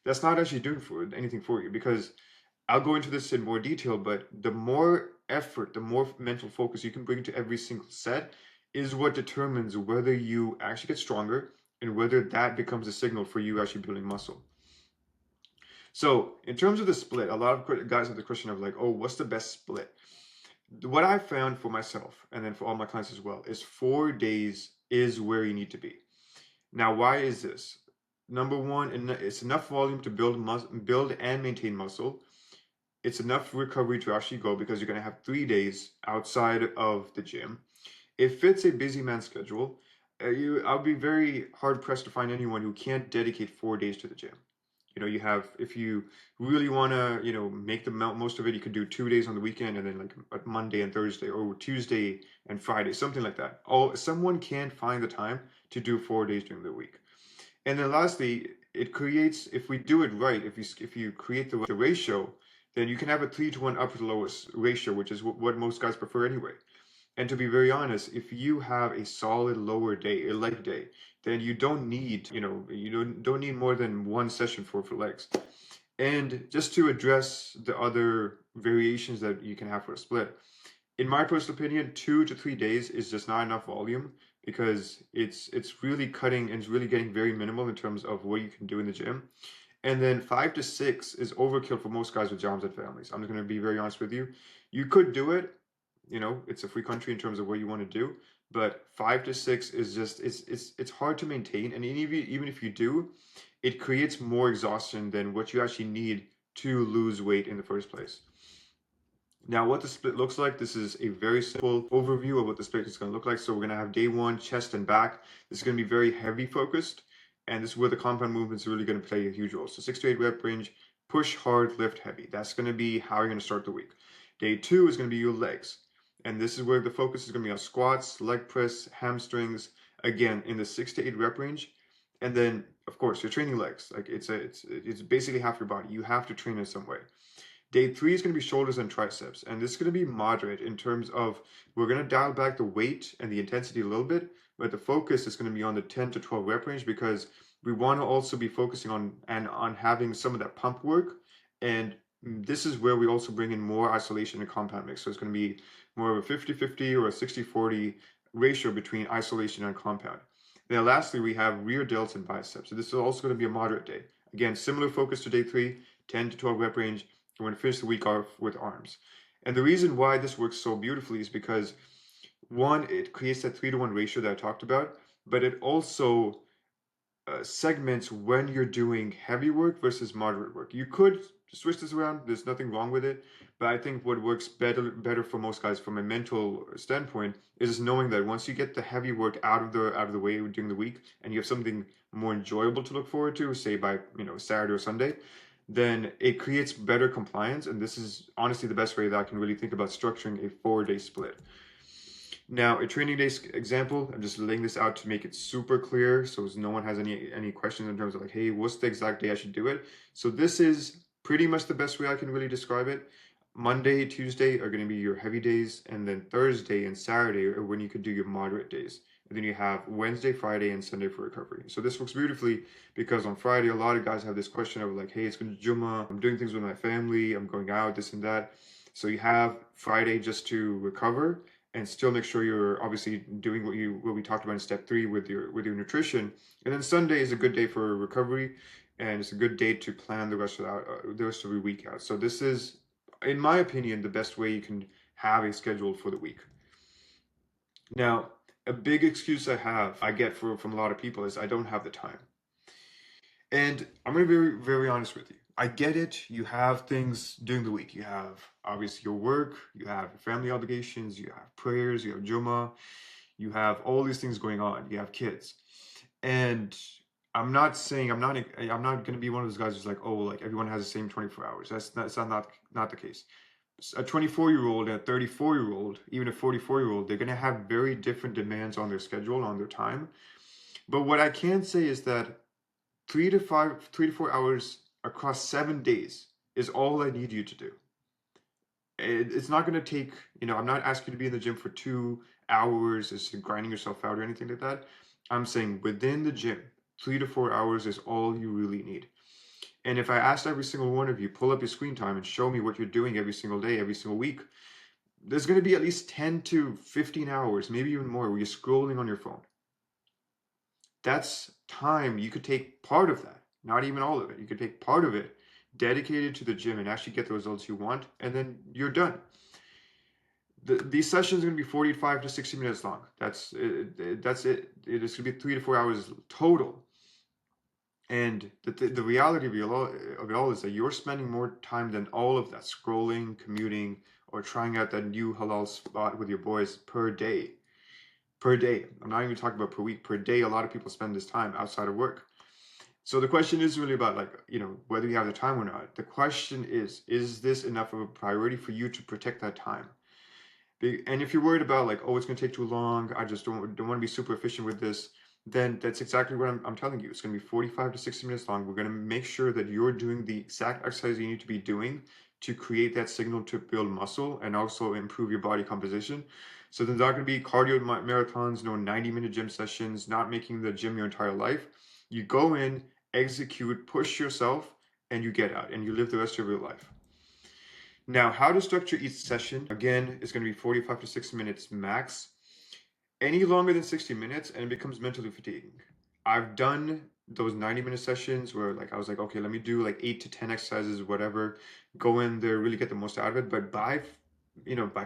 That's not actually doing anything for you, because I'll go into this in more detail, but the more effort, the more mental focus you can bring to every single set is what determines whether you actually get stronger and whether that becomes a signal for you actually building muscle. So in terms of the split, a lot of guys have the question of like, oh, what's the best split? What I found for myself and then for all my clients as well is 4 days is where you need to be. Now, why is this? Number one, it's enough volume to build and maintain muscle. It's enough recovery to actually go, because you're going to have 3 days outside of the gym. It fits a busy man's schedule. I'll be very hard pressed to find anyone who can't dedicate 4 days to the gym. You have, if you really want to, make the most of it, you could do 2 days on the weekend and then like a Monday and Thursday, or Tuesday and Friday, something like that. Someone can find the time to do 4 days during the week. And then lastly, it creates, if we do it right, if you create the ratio, then you can have a 3-to-1 upper to lowest ratio, which is what most guys prefer anyway. And to be very honest, if you have a solid lower day, a leg day, then you don't need, you don't need more than one session for legs. And just to address the other variations that you can have for a split, in my personal opinion, 2 to 3 days is just not enough volume, because it's really cutting and it's really getting very minimal in terms of what you can do in the gym. And then 5 to 6 is overkill for most guys with jobs and families. I'm just going to be very honest with you. You could do it, it's a free country in terms of what you want to do, but 5 to 6 is just, it's hard to maintain. And even if you do, it creates more exhaustion than what you actually need to lose weight in the first place. Now, what the split looks like, this is a very simple overview of what the split is going to look like. So we're going to have day one, chest and back. This is going to be very heavy focused, and this is where the compound movement is really going to play a huge role. So 6 to 8 rep range, push hard, lift heavy. That's going to be how you're going to start the week. Day two is going to be your legs, and this is where the focus is going to be on squats, leg press, hamstrings, again in the 6 to 8 rep range. And then, of course, you're training legs. Like it's basically half your body. You have to train in some way. Day three is going to be shoulders and triceps, and this is going to be moderate in terms of, we're going to dial back the weight and the intensity a little bit, but the focus is going to be on the 10 to 12 rep range, because we want to also be focusing on having some of that pump work. And this is where we also bring in more isolation and compound mix. So it's going to be more of a 50-50 or a 60-40 ratio between isolation and compound. Then lastly, we have rear delts and biceps. So this is also going to be a moderate day. Again, similar focus to day three, 10 to 12 rep range. We're going to finish the week off with arms. And the reason why this works so beautifully is because, one, it creates that 3-to-1 ratio that I talked about, but it also segments when you're doing heavy work versus moderate work. You could switch this around. There's nothing wrong with it. But I think what works better for most guys from a mental standpoint is knowing that once you get the heavy work out of the way during the week, and you have something more enjoyable to look forward to, say by Saturday or Sunday, then it creates better compliance. And this is honestly the best way that I can really think about structuring a 4-day split. Now, a training day example, I'm just laying this out to make it super clear, so no one has any questions in terms of like, hey, what's the exact day I should do it? So this is pretty much the best way I can really describe it. Monday, Tuesday are going to be your heavy days, and then Thursday and Saturday are when you could do your moderate days. And then you have Wednesday, Friday, and Sunday for recovery. So this works beautifully, because on Friday, a lot of guys have this question of like, hey, it's going to Juma, I'm doing things with my family, I'm going out, this and that. So you have Friday just to recover, and still make sure you're obviously doing what we talked about in step 3 with your nutrition. And then Sunday is a good day for recovery, and it's a good day to plan the rest of the week out. So this is, in my opinion, the best way you can have a schedule for the week. Now, a big excuse I get from a lot of people is I don't have the time. And I'm going to be very, very honest with you. I get it. You have things during the week. You have obviously your work, you have your family obligations, you have prayers, you have Juma, you have all these things going on. You have kids. And I'm not going to be one of those guys who's like, oh, like everyone has the same 24 hours. That's not the case. a 24-year-old and a 34-year-old, even a 44-year-old, they're going to have very different demands on their schedule, on their time. But what I can say is that 3 to 4 hours across 7 days is all I need you to do. It's not going to take, I'm not asking you to be in the gym for 2 hours, just grinding yourself out or anything like that. I'm saying within the gym, 3 to 4 hours is all you really need. And if I asked every single one of you, pull up your screen time and show me what you're doing every single day, every single week, there's going to be at least 10 to 15 hours, maybe even more, where you're scrolling on your phone. That's time. You could take part of that, not even all of it. You could take part of it, dedicated to the gym, and actually get the results you want, and then you're done. These sessions are going to be 45 to 60 minutes long. That's it. It's going to be 3 to 4 hours total. And the reality of it all is that you're spending more time than all of that scrolling, commuting, or trying out that new halal spot with your boys per day. Per day. I'm not even talking about per week. Per day, a lot of people spend this time outside of work. So the question is really about, like, whether you have the time or not. The question is this enough of a priority for you to protect that time? And if you're worried about, like, oh, it's going to take too long, I just don't want to be super efficient with this, then that's exactly what I'm telling you. It's going to be 45 to 60 minutes long. We're going to make sure that you're doing the exact exercise you need to be doing to create that signal to build muscle and also improve your body composition. So there's not going to be cardio marathons, no 90-minute gym sessions, not making the gym your entire life. You go in, execute, push yourself, and you get out and you live the rest of your life. Now, how to structure each session, again, is going to be 45 to 60 minutes max. Any longer than 60 minutes and it becomes mentally fatiguing. I've done those 90-minute sessions where, like, I was like, okay, let me do like 8 to 10 exercises, whatever, go in there, really get the most out of it. But by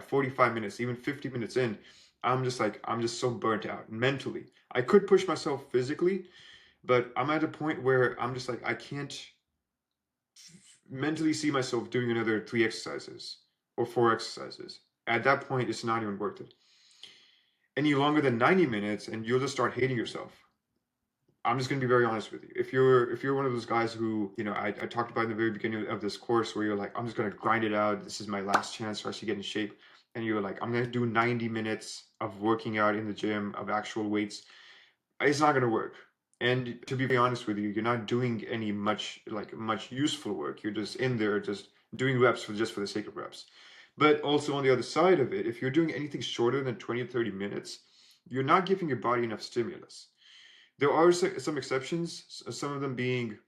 45 minutes, even 50 minutes in, I'm just so burnt out mentally. I could push myself physically, but I'm at a point where I'm just like, I can't mentally see myself doing another 3 exercises or 4 exercises. At that point, it's not even worth it. Any longer than 90 minutes and you'll just start hating yourself. I'm just going to be very honest with you. If you're one of those guys who, I talked about in the very beginning of this course, where you're like, I'm just going to grind it out, this is my last chance to actually get in shape, and you're like, I'm going to do 90 minutes of working out in the gym, of actual weights, it's not going to work. And to be honest with you, you're not doing any much useful work. You're just in there just doing reps for the sake of reps. But also on the other side of it, if you're doing anything shorter than 20 to 30 minutes, you're not giving your body enough stimulus. There are some exceptions, some of them being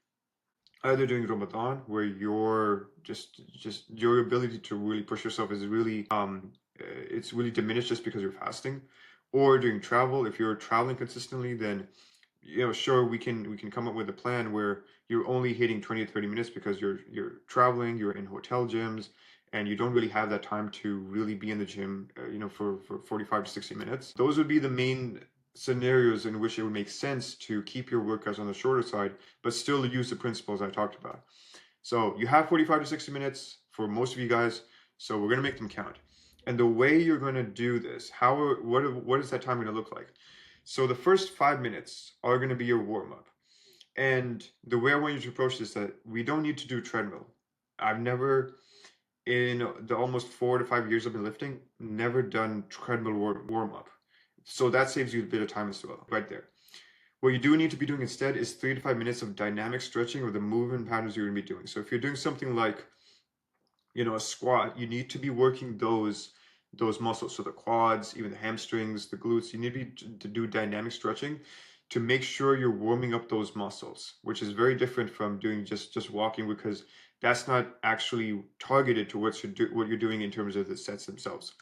either during Ramadan, where just your ability to really push yourself is really it's really diminished just because you're fasting, or during travel. If you're traveling consistently, then sure, we can come up with a plan where you're only hitting 20 to 30 minutes because you're traveling, you're in hotel gyms, and you don't really have that time to really be in the gym, for 45 to 60 minutes. Those would be the main scenarios in which it would make sense to keep your workouts on the shorter side, but still use the principles I talked about. So you have 45 to 60 minutes for most of you guys, so we're going to make them count. And the way you're going to do this, what is that time going to look like? So the first 5 minutes are going to be your warm-up. And the way I want you to approach this is that we don't need to do treadmill. I've never, in the almost 4 to 5 years I've been lifting, never done treadmill warm-up. So that saves you a bit of time as well, right there. What you do need to be doing instead is 3 to 5 minutes of dynamic stretching of the movement patterns you're going to be doing. So if you're doing something like, a squat, you need to be working those muscles. So the quads, even the hamstrings, the glutes, you need to do dynamic stretching to make sure you're warming up those muscles, which is very different from doing just walking, because that's not actually targeted to what you're doing in terms of the sets themselves.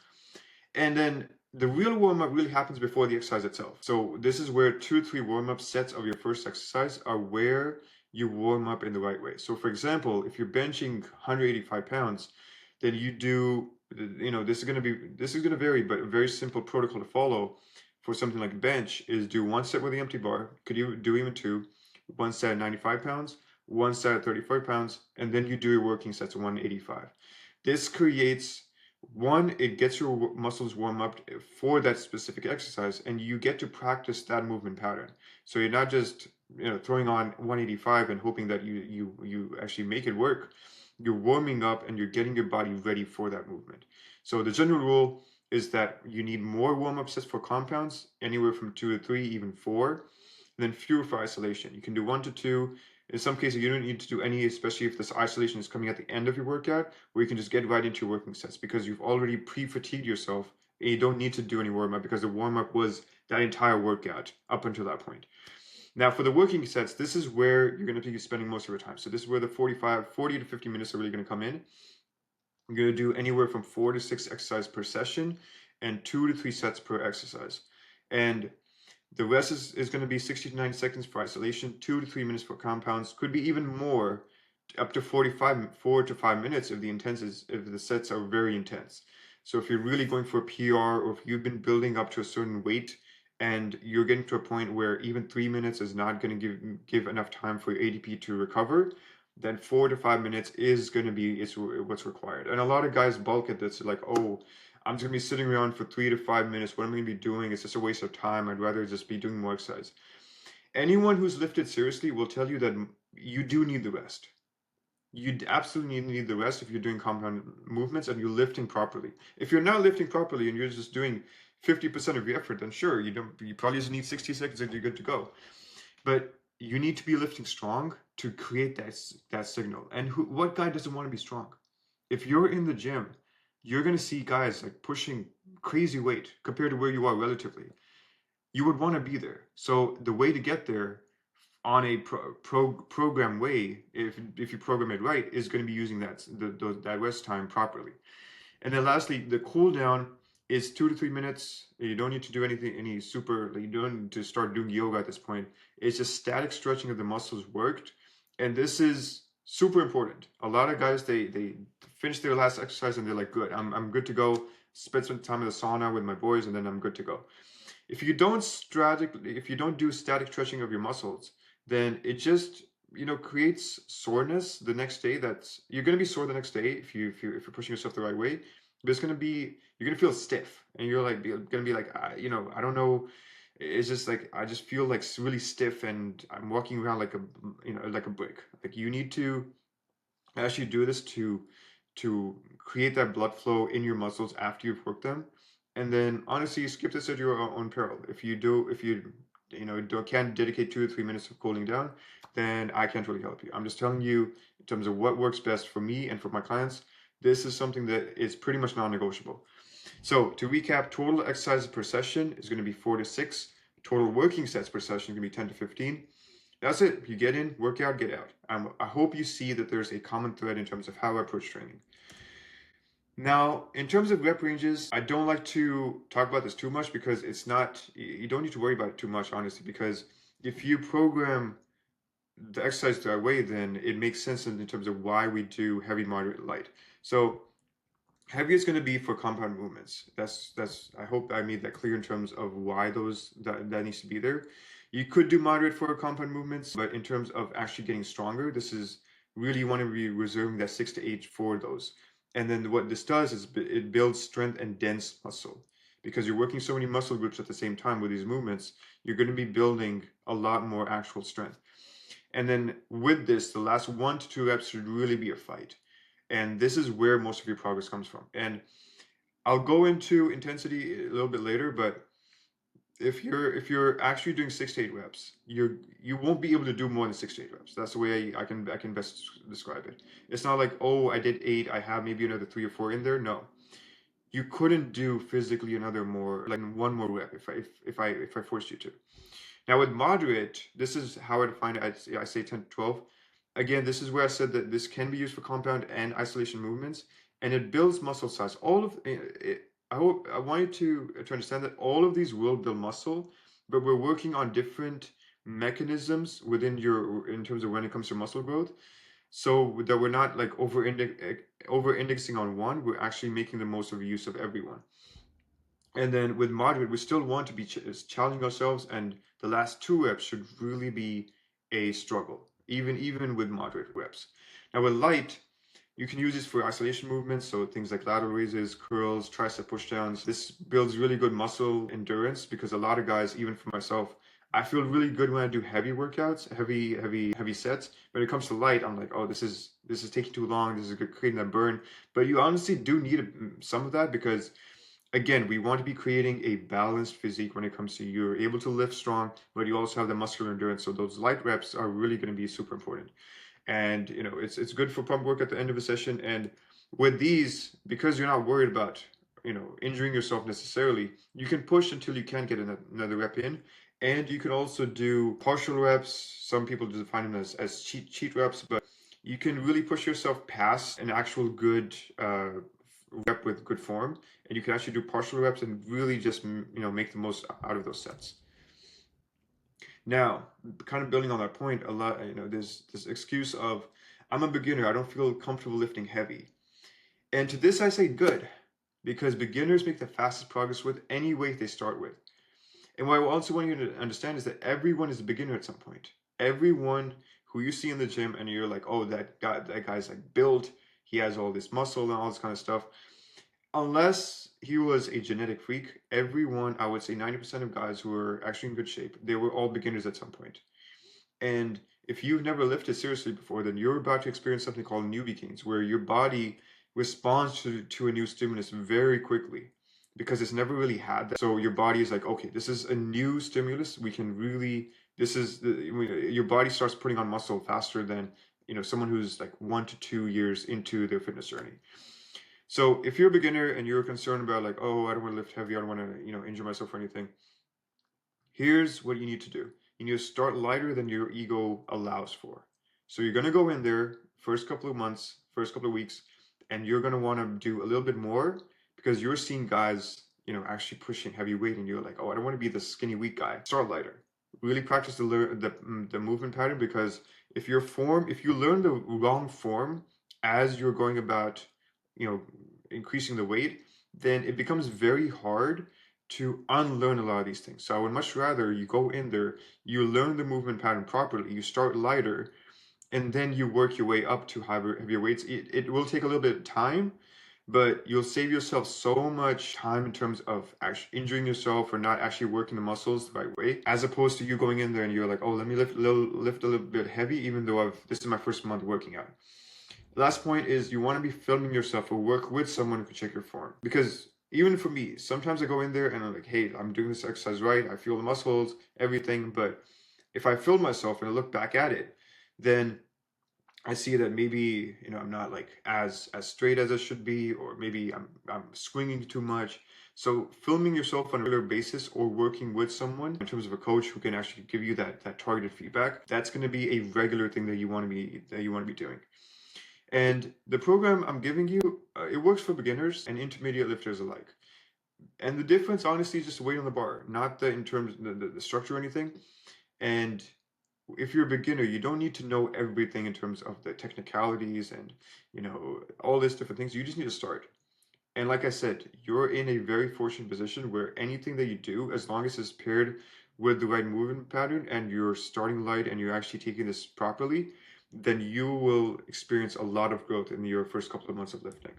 And then the real warm-up really happens before the exercise itself. So this is where 2 to 3 warm-up sets of your first exercise are where you warm up in the right way. So for example, if you're benching 185 pounds, then you do, this is going to vary, but a very simple protocol to follow for something like bench is do 1 set with the empty bar. Could you do even 2? 1 set at 95 pounds, 1 set at 35 pounds, and then you do your working sets at 185. This creates, one, it gets your muscles warm up for that specific exercise, and you get to practice that movement pattern. So you're not just throwing on 185 and hoping that you actually make it work. you're warming up and you're getting your body ready for that movement. So the general rule is that you need more warm-up sets for compounds, anywhere from 2 to 3, even 4, and then fewer for isolation. You can do 1 to 2. In some cases, you don't need to do any, especially if this isolation is coming at the end of your workout, where you can just get right into your working sets because you've already pre-fatigued yourself and you don't need to do any warm-up because the warm-up was that entire workout up until that point. Now, for the working sets, this is where you're going to be spending most of your time. So this is where the 40 to 50 minutes are really going to come in. You're going to do anywhere from 4 to 6 exercises per session and 2 to 3 sets per exercise. And the rest is going to be 60 to 90 seconds for isolation, 2 to 3 minutes for compounds, could be even more, up to 4 to 5 minutes if the sets are very intense. So if you're really going for a PR, or if you've been building up to a certain weight and you're getting to a point where even 3 minutes is not going to give enough time for your ADP to recover, then 4 to 5 minutes is going to be what's required. And a lot of guys bulk at this, like, oh, I'm just gonna be sitting around for 3 to 5 minutes. What am I gonna be doing? It's just a waste of time. I'd rather just be doing more exercise. Anyone who's lifted seriously will tell you that you do need the rest. You absolutely need the rest if you're doing compound movements and you're lifting properly. If you're not lifting properly and you're just doing 50% of your effort, then sure, you probably just need 60 seconds and you're good to go. But you need to be lifting strong to create that signal. And what guy doesn't want to be strong? If you're in the gym, you're going to see guys like pushing crazy weight compared to where you are relatively. You would want to be there. So the way to get there on a program way, if you program it right, is going to be using that rest time properly. And then lastly, the cool down is 2 to 3 minutes. You don't need to do any super, like, you don't need to start doing yoga at this point. It's just static stretching of the muscles worked. And this is super important. A lot of guys, they finish their last exercise and they're like, good, I'm good to go. Spend some time in the sauna with my boys and then I'm good to go. If you don't do static stretching of your muscles, then it just creates soreness the next day. You're going to be sore the next day if you're pushing yourself the right way. But you're going to feel stiff, and you're going to be like, I don't know. It's just like I just feel like really stiff, and I'm walking around like a brick. Like, you need to actually do this to create that blood flow in your muscles after you've worked them. And then honestly, skip this at your own peril. If you can't dedicate 2 or 3 minutes of cooling down, then I can't really help you. I'm just telling you in terms of what works best for me and for my clients. This is something that is pretty much non-negotiable. So to recap, total exercises per session is going to be 4 to 6. Total working sets per session is going to be 10 to 15. That's it. You get in, work out, get out. I hope you see that there's a common thread in terms of how I approach training. Now, in terms of rep ranges, I don't like to talk about this too much because you don't need to worry about it too much, honestly, because if you program the exercise that way, then it makes sense in terms of why we do heavy, moderate, light. So heavy is going to be for compound movements. I hope I made that clear in terms of why that needs to be there. You could do moderate for compound movements, but in terms of actually getting stronger, this is really, you want to be reserving that 6 to 8 for those. And then what this does is it builds strength and dense muscle. Because you're working so many muscle groups at the same time with these movements, you're going to be building a lot more actual strength. And then with this, the last 1 to 2 reps should really be a fight. And this is where most of your progress comes from. And I'll go into intensity a little bit later, but if you're actually doing 6 to 8 reps, you won't be able to do more than 6 to 8 reps. That's the way I can best describe it. It's not like, oh, I did 8, I have maybe another 3 or 4 in there. No, you couldn't do physically another more, like 1 more rep if I forced you to. Now with moderate, this is how I define it. I say 10 to 12. Again, this is where I said that this can be used for compound and isolation movements, and it builds muscle size. All of it, I want you to understand that all of these will build muscle, but we're working on different mechanisms in terms of when it comes to muscle growth, so that we're not like over indexing on one. We're actually making the most of use of everyone. And then with moderate, we still want to be challenging ourselves, and the last 2 reps should really be a struggle, even with moderate reps. Now with light, you can use this for isolation movements, so things like lateral raises, curls, tricep pushdowns. This builds really good muscle endurance because a lot of guys, even for myself, I feel really good when I do heavy workouts, heavy sets. When it comes to light, I'm like, oh, this is taking too long. This is creating that burn. But you honestly do need some of that because, again, we want to be creating a balanced physique when it comes to you're able to lift strong, but you also have the muscular endurance. So those light reps are really going to be super important. And it's good for pump work at the end of a session. And with these, because you're not worried about injuring yourself necessarily, you can push until you can't get another rep in. And you can also do partial reps. Some people define them as cheat reps, but you can really push yourself past an actual good rep with good form, and you can actually do partial reps and really just make the most out of those sets. Now, kind of building on that point, a lot, there's this excuse of, I'm a beginner, I don't feel comfortable lifting heavy. And to this I say good, because beginners make the fastest progress with any weight they start with. And what I also want you to understand is that everyone is a beginner at some point. Everyone who you see in the gym and you're like, oh, that guy's like built, he has all this muscle and all this kind of stuff. Unless he was a genetic freak, everyone, I would say 90% of guys who are actually in good shape, they were all beginners at some point. And if you've never lifted seriously before, then you're about to experience something called newbie gains, where your body responds to a new stimulus very quickly because it's never really had that. So your body is like, okay, this is a new stimulus. We can really, your body starts putting on muscle faster than, someone who's like 1 to 2 years into their fitness journey. So if you're a beginner and you're concerned about like, oh, I don't want to lift heavy, I don't want to, injure myself or anything, here's what you need to do. You need to start lighter than your ego allows for. So you're going to go in there first couple of months, first couple of weeks, and you're going to want to do a little bit more because you're seeing guys, actually pushing heavy weight and you're like, oh, I don't want to be the skinny, weak guy. Start lighter. Really practice the movement pattern, because if you learn the wrong form as you're going about, increasing the weight, then it becomes very hard to unlearn a lot of these things. So I would much rather you go in there, you learn the movement pattern properly, you start lighter, and then you work your way up to heavier weights. It will take a little bit of time, but you'll save yourself so much time in terms of actually injuring yourself or not actually working the muscles the right way, as opposed to you going in there and you're like, oh, let me lift a little bit heavy, even though this is my first month working out. The last point is you want to be filming yourself or work with someone who can check your form. Because even for me, sometimes I go in there and I'm like, hey, I'm doing this exercise right. I feel the muscles, everything. But if I film myself and I look back at it, then I see that maybe, I'm not like as straight as I should be, or maybe I'm swinging too much. So filming yourself on a regular basis or working with someone in terms of a coach who can actually give you that targeted feedback, that's going to be a regular thing that you want to be doing. And the program I'm giving you, it works for beginners and intermediate lifters alike. And the difference, honestly, is just the weight on the bar, not in terms of the structure or anything. And if you're a beginner, you don't need to know everything in terms of the technicalities and, all these different things. You just need to start. And like I said, you're in a very fortunate position where anything that you do, as long as it's paired with the right movement pattern and you're starting light and you're actually taking this properly, then you will experience a lot of growth in your first couple of months of lifting.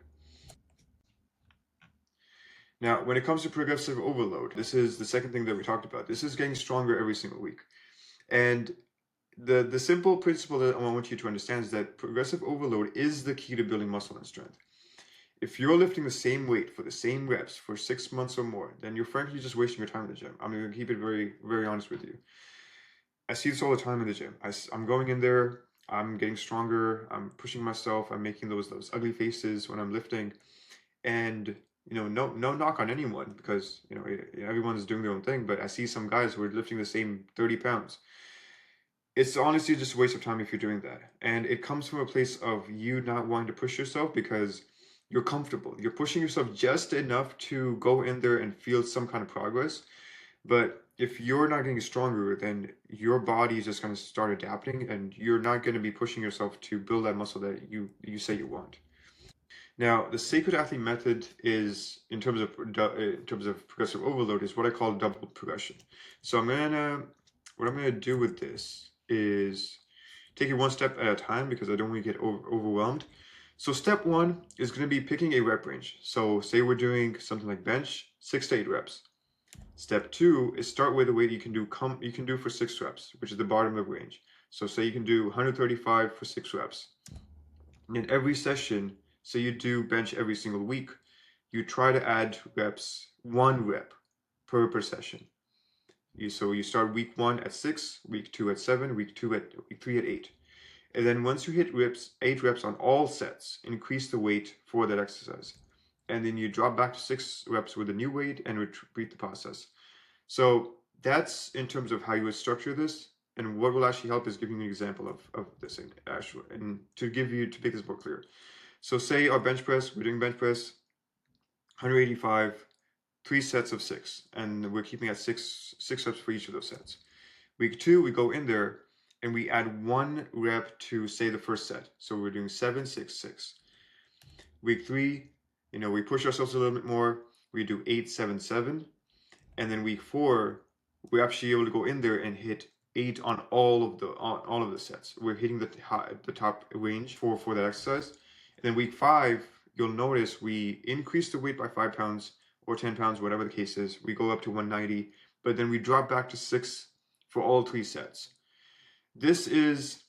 Now, when it comes to progressive overload, this is the second thing that we talked about. This is getting stronger every single week. And the simple principle that I want you to understand is that progressive overload is the key to building muscle and strength. If you're lifting the same weight for the same reps for 6 months or more, then you're frankly just wasting your time in the gym. I'm going to keep it very, very honest with you. I see this all the time in the gym. I'm going in there, I'm getting stronger, I'm pushing myself, I'm making those ugly faces when I'm lifting. And no knock on anyone, because everyone's doing their own thing, but I see some guys who are lifting the same 30 pounds. It's honestly just a waste of time if you're doing that. And it comes from a place of you not wanting to push yourself because you're comfortable. You're pushing yourself just enough to go in there and feel some kind of progress. But if you're not getting stronger, then your body is just going to start adapting and you're not going to be pushing yourself to build that muscle that you say you want. Now, the sacred athlete method is, in terms of progressive overload, is what I call double progression. So what I'm gonna do with this is take it one step at a time because I don't want to get overwhelmed. So step one is going to be picking a rep range. So say we're doing something like bench, 6 to 8 reps. Step 2 is start with a weight you can do for 6 reps, which is the bottom of range. So say you can do 135 for 6 reps. In every session, say you do bench every single week, you try to add reps, 1 rep per session. So you start week 1 at 6, week 2 at 7, week 3 at 8. And then once you hit 8 reps on all sets, increase the weight for that exercise. And then you drop back to 6 reps with a new weight and repeat the process. So that's in terms of how you would structure this. And what will actually help is giving you an example of this and to make this more clear. So say our bench press, we're doing bench press, 185, 3 sets of 6, and we're keeping at 6 reps for each of those sets. Week 2, we go in there and we add 1 rep to say the first set. So we're doing 7, 6, 6. Week 3, we push ourselves a little bit more. We do 8, 7, 7. And then week 4, we're actually able to go in there and hit 8 on all of the sets. We're hitting the top range for that exercise. And then week 5, you'll notice we increase the weight by 5 pounds or 10 pounds, whatever the case is. We go up to 190, but then we drop back to 6 for all 3 sets. This is,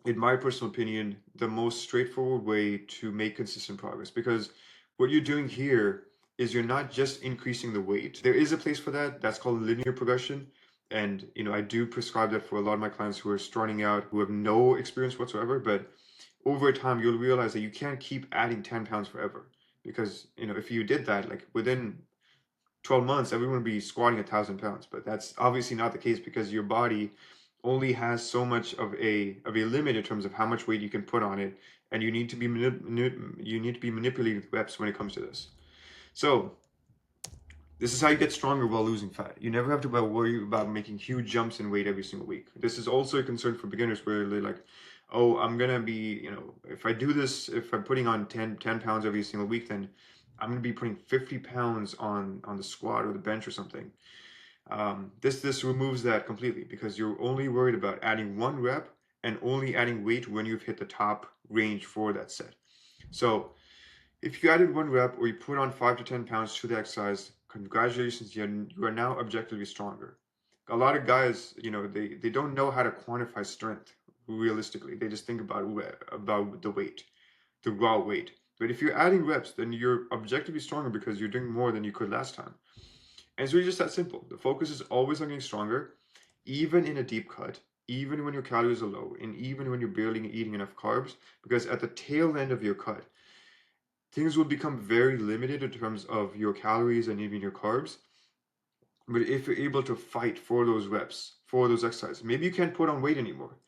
in my personal opinion, the most straightforward way to make consistent progress, because what you're doing here is you're not just increasing the weight. There is a place for that. That's called linear progression. And, I do prescribe that for a lot of my clients who are starting out, who have no experience whatsoever. But over time, you'll realize that you can't keep adding 10 pounds forever. Because, if you did that, like within 12 months, everyone would be squatting 1,000 pounds. But that's obviously not the case, because your body only has so much of a limit in terms of how much weight you can put on it, and you need to be manipulating the reps when it comes to this. So this is how you get stronger while losing fat. You never have to worry about making huge jumps in weight every single week. This is also a concern for beginners, where they're like, oh, I'm gonna be, if I do this, if I'm putting on 10 pounds every single week, then I'm gonna be putting 50 pounds on the squat or the bench or something. This removes that completely, because you're only worried about adding 1 rep and only adding weight when you've hit the top range for that set. So if you added 1 rep or you put on 5 to 10 pounds to the exercise, congratulations, you are now objectively stronger. A lot of guys, they don't know how to quantify strength realistically. They just think about the weight, the raw weight. But if you're adding reps, then you're objectively stronger because you're doing more than you could last time. And it's really just that simple. The focus is always on getting stronger, even in a deep cut, even when your calories are low, and even when you're barely eating enough carbs, because at the tail end of your cut, things will become very limited in terms of your calories and even your carbs. But if you're able to fight for those reps, for those exercises, maybe you can't put on weight anymore.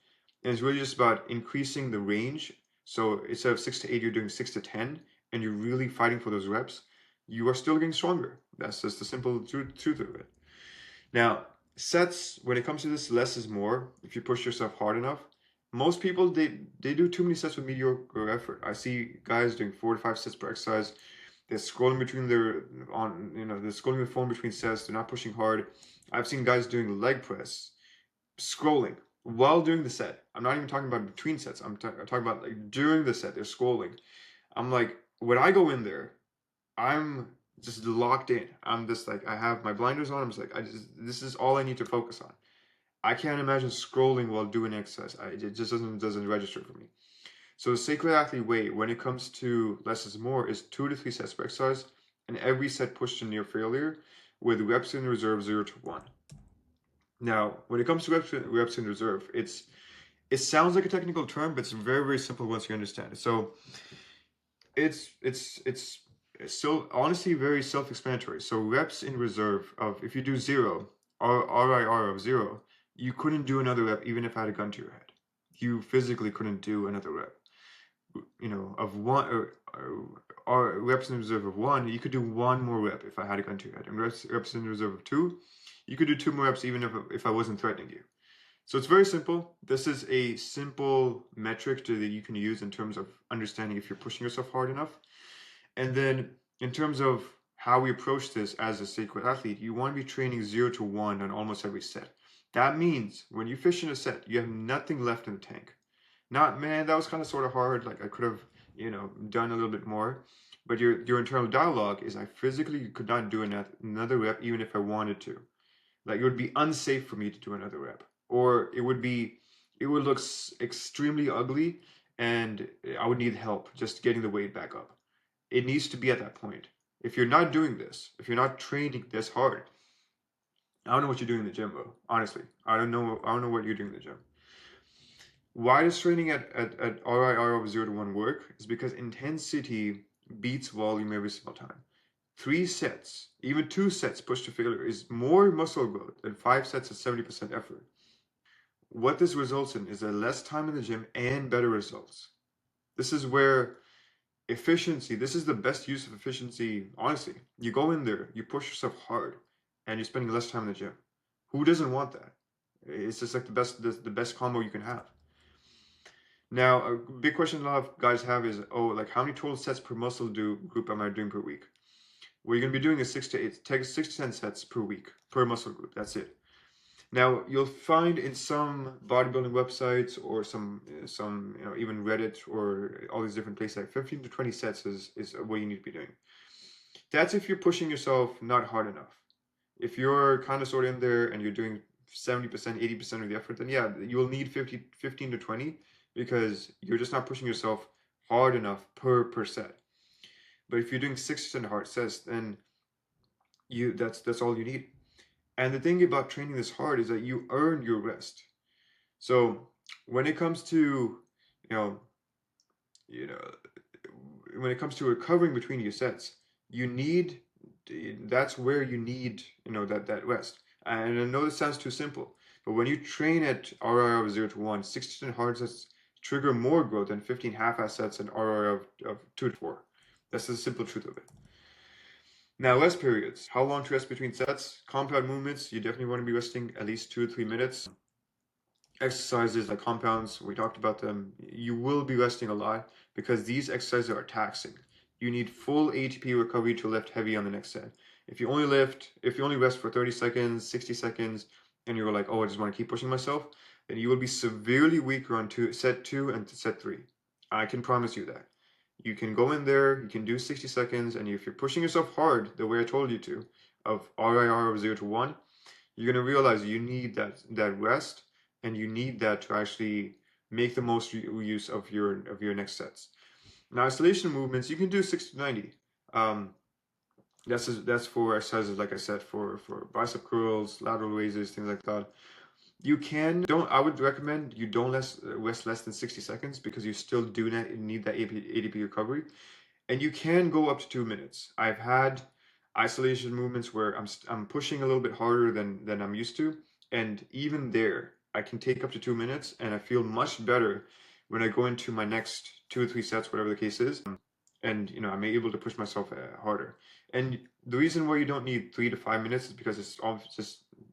And it's really just about increasing the range. So instead of 6 to 8, you're doing 6 to 10, and you're really fighting for those reps. You are still getting stronger. That's just the simple truth of it. Now, sets, when it comes to this, less is more if you push yourself hard enough. Most people, they do too many sets with mediocre effort. I see guys doing 4 to 5 sets per exercise. They're scrolling they're scrolling the phone between sets. They're not pushing hard. I've seen guys doing leg press, scrolling while doing the set. I'm not even talking about between sets. I'm talking about like during the set. They're scrolling. I'm like, when I go in there, I'm just locked in. I'm just like, I have my blinders on. I'm just like, this is all I need to focus on. I can't imagine scrolling while doing exercise. It just doesn't register for me. So the sacred athlete way, when it comes to less is more, is 2 to 3 sets per exercise, and every set pushed to near failure, with reps in reserve 0 to 1. Now, when it comes to reps in reserve, it sounds like a technical term, but it's very, very simple once you understand it. So it's still honestly very self-explanatory. So reps in reserve of, if you do 0 or RIR of 0, you couldn't do another rep even if I had a gun to your head. You physically couldn't do another rep. Of 1 or reps in reserve of 1, you could do 1 more rep if I had a gun to your head. And reps in reserve of 2, you could do 2 more reps even if I wasn't threatening you. So it's very simple. This is a simple metric that you can use in terms of understanding if you're pushing yourself hard enough. And then in terms of how we approach this as a sacred athlete, you want to be training 0 to 1 on almost every set. That means when you finish in a set, you have nothing left in the tank. Not, man, that was kind of sort of hard. Like I could have, done a little bit more. But your internal dialogue is, I physically could not do another rep even if I wanted to. Like, it would be unsafe for me to do another rep, or it would look extremely ugly, and I would need help just getting the weight back up. It needs to be at that point. If you're not doing this, if you're not training this hard, I don't know what you're doing in the gym, bro. Honestly, I don't know what you're doing in the gym. Why does training at RIR of 0 to 1 work? Is because intensity beats volume every single time. 3 sets, even 2 sets pushed to failure is more muscle growth than 5 sets at 70% effort. What this results in is a less time in the gym and better results. This is where efficiency, this is the best use of efficiency, honestly. You go in there, you push yourself hard, and you're spending less time in the gym. Who doesn't want that? It's just like the best combo you can have. Now, a big question a lot of guys have is, oh, like, how many total sets per muscle group am I doing per week? What you're going to be doing is 6 to 10 sets per week per muscle group. That's it. Now, you'll find in some bodybuilding websites or some even Reddit or all these different places, like 15 to 20 sets is what you need to be doing. That's if you're pushing yourself not hard enough. If you're kind of sort of in there and you're doing 70%, 80% of the effort, then yeah, you'll need 15 to 20, because you're just not pushing yourself hard enough per set. But if you're doing 6% hard sets, then that's all you need. And the thing about training this hard is that you earn your rest. So when it comes to, you know, you know, when it comes to recovering between your sets, you need, that's where you need, that rest. And I know this sounds too simple, but when you train at RR of 0 to 1, 16 hard sets trigger more growth than 15 half-ass sets and RR of 2 to 4. That's the simple truth of it. Now, rest periods. How long to rest between sets? Compound movements, you definitely want to be resting at least 2 to 3 minutes. Exercises like compounds, we talked about them, you will be resting a lot because these exercises are taxing. You need full ATP recovery to lift heavy on the next set. If you only rest for 30 seconds, 60 seconds, and you're like, oh, I just want to keep pushing myself, then you will be severely weaker on set 2 and set 3. I can promise you that. You can go in there, you can do 60 seconds, and if you're pushing yourself hard the way I told you to, of RIR of 0 to 1, you're going to realize you need that rest, and you need that to actually make the most use of your next sets. Now, isolation movements, you can do 60 to 90. That's for exercises, like I said, for bicep curls, lateral raises, things like that. I would recommend you don't rest less than 60 seconds, because you still do need that ATP recovery. And you can go up to 2 minutes. I've had isolation movements where I'm pushing a little bit harder than I'm used to, and even there, I can take up to 2 minutes, and I feel much better when I go into my next 2 or 3 sets, whatever the case is, and I'm able to push myself harder. And the reason why you don't need 3 to 5 minutes is because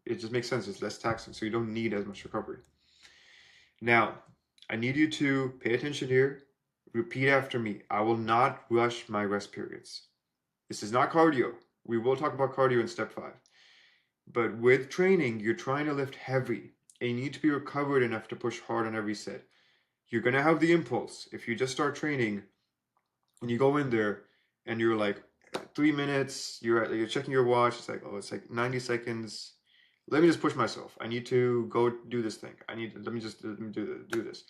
it just makes sense. It's less taxing, so you don't need as much recovery. Now, I need you to pay attention here. Repeat after me. I will not rush my rest periods. This is not cardio. We will talk about cardio in step 5. But with training, you're trying to lift heavy, and you need to be recovered enough to push hard on every set. You're going to have the impulse. If you just start training and you go in there and you're like 3 minutes, you're checking your watch, it's like, oh, it's like 90 seconds. Let me just push myself. I need to go do this thing. Let me do this.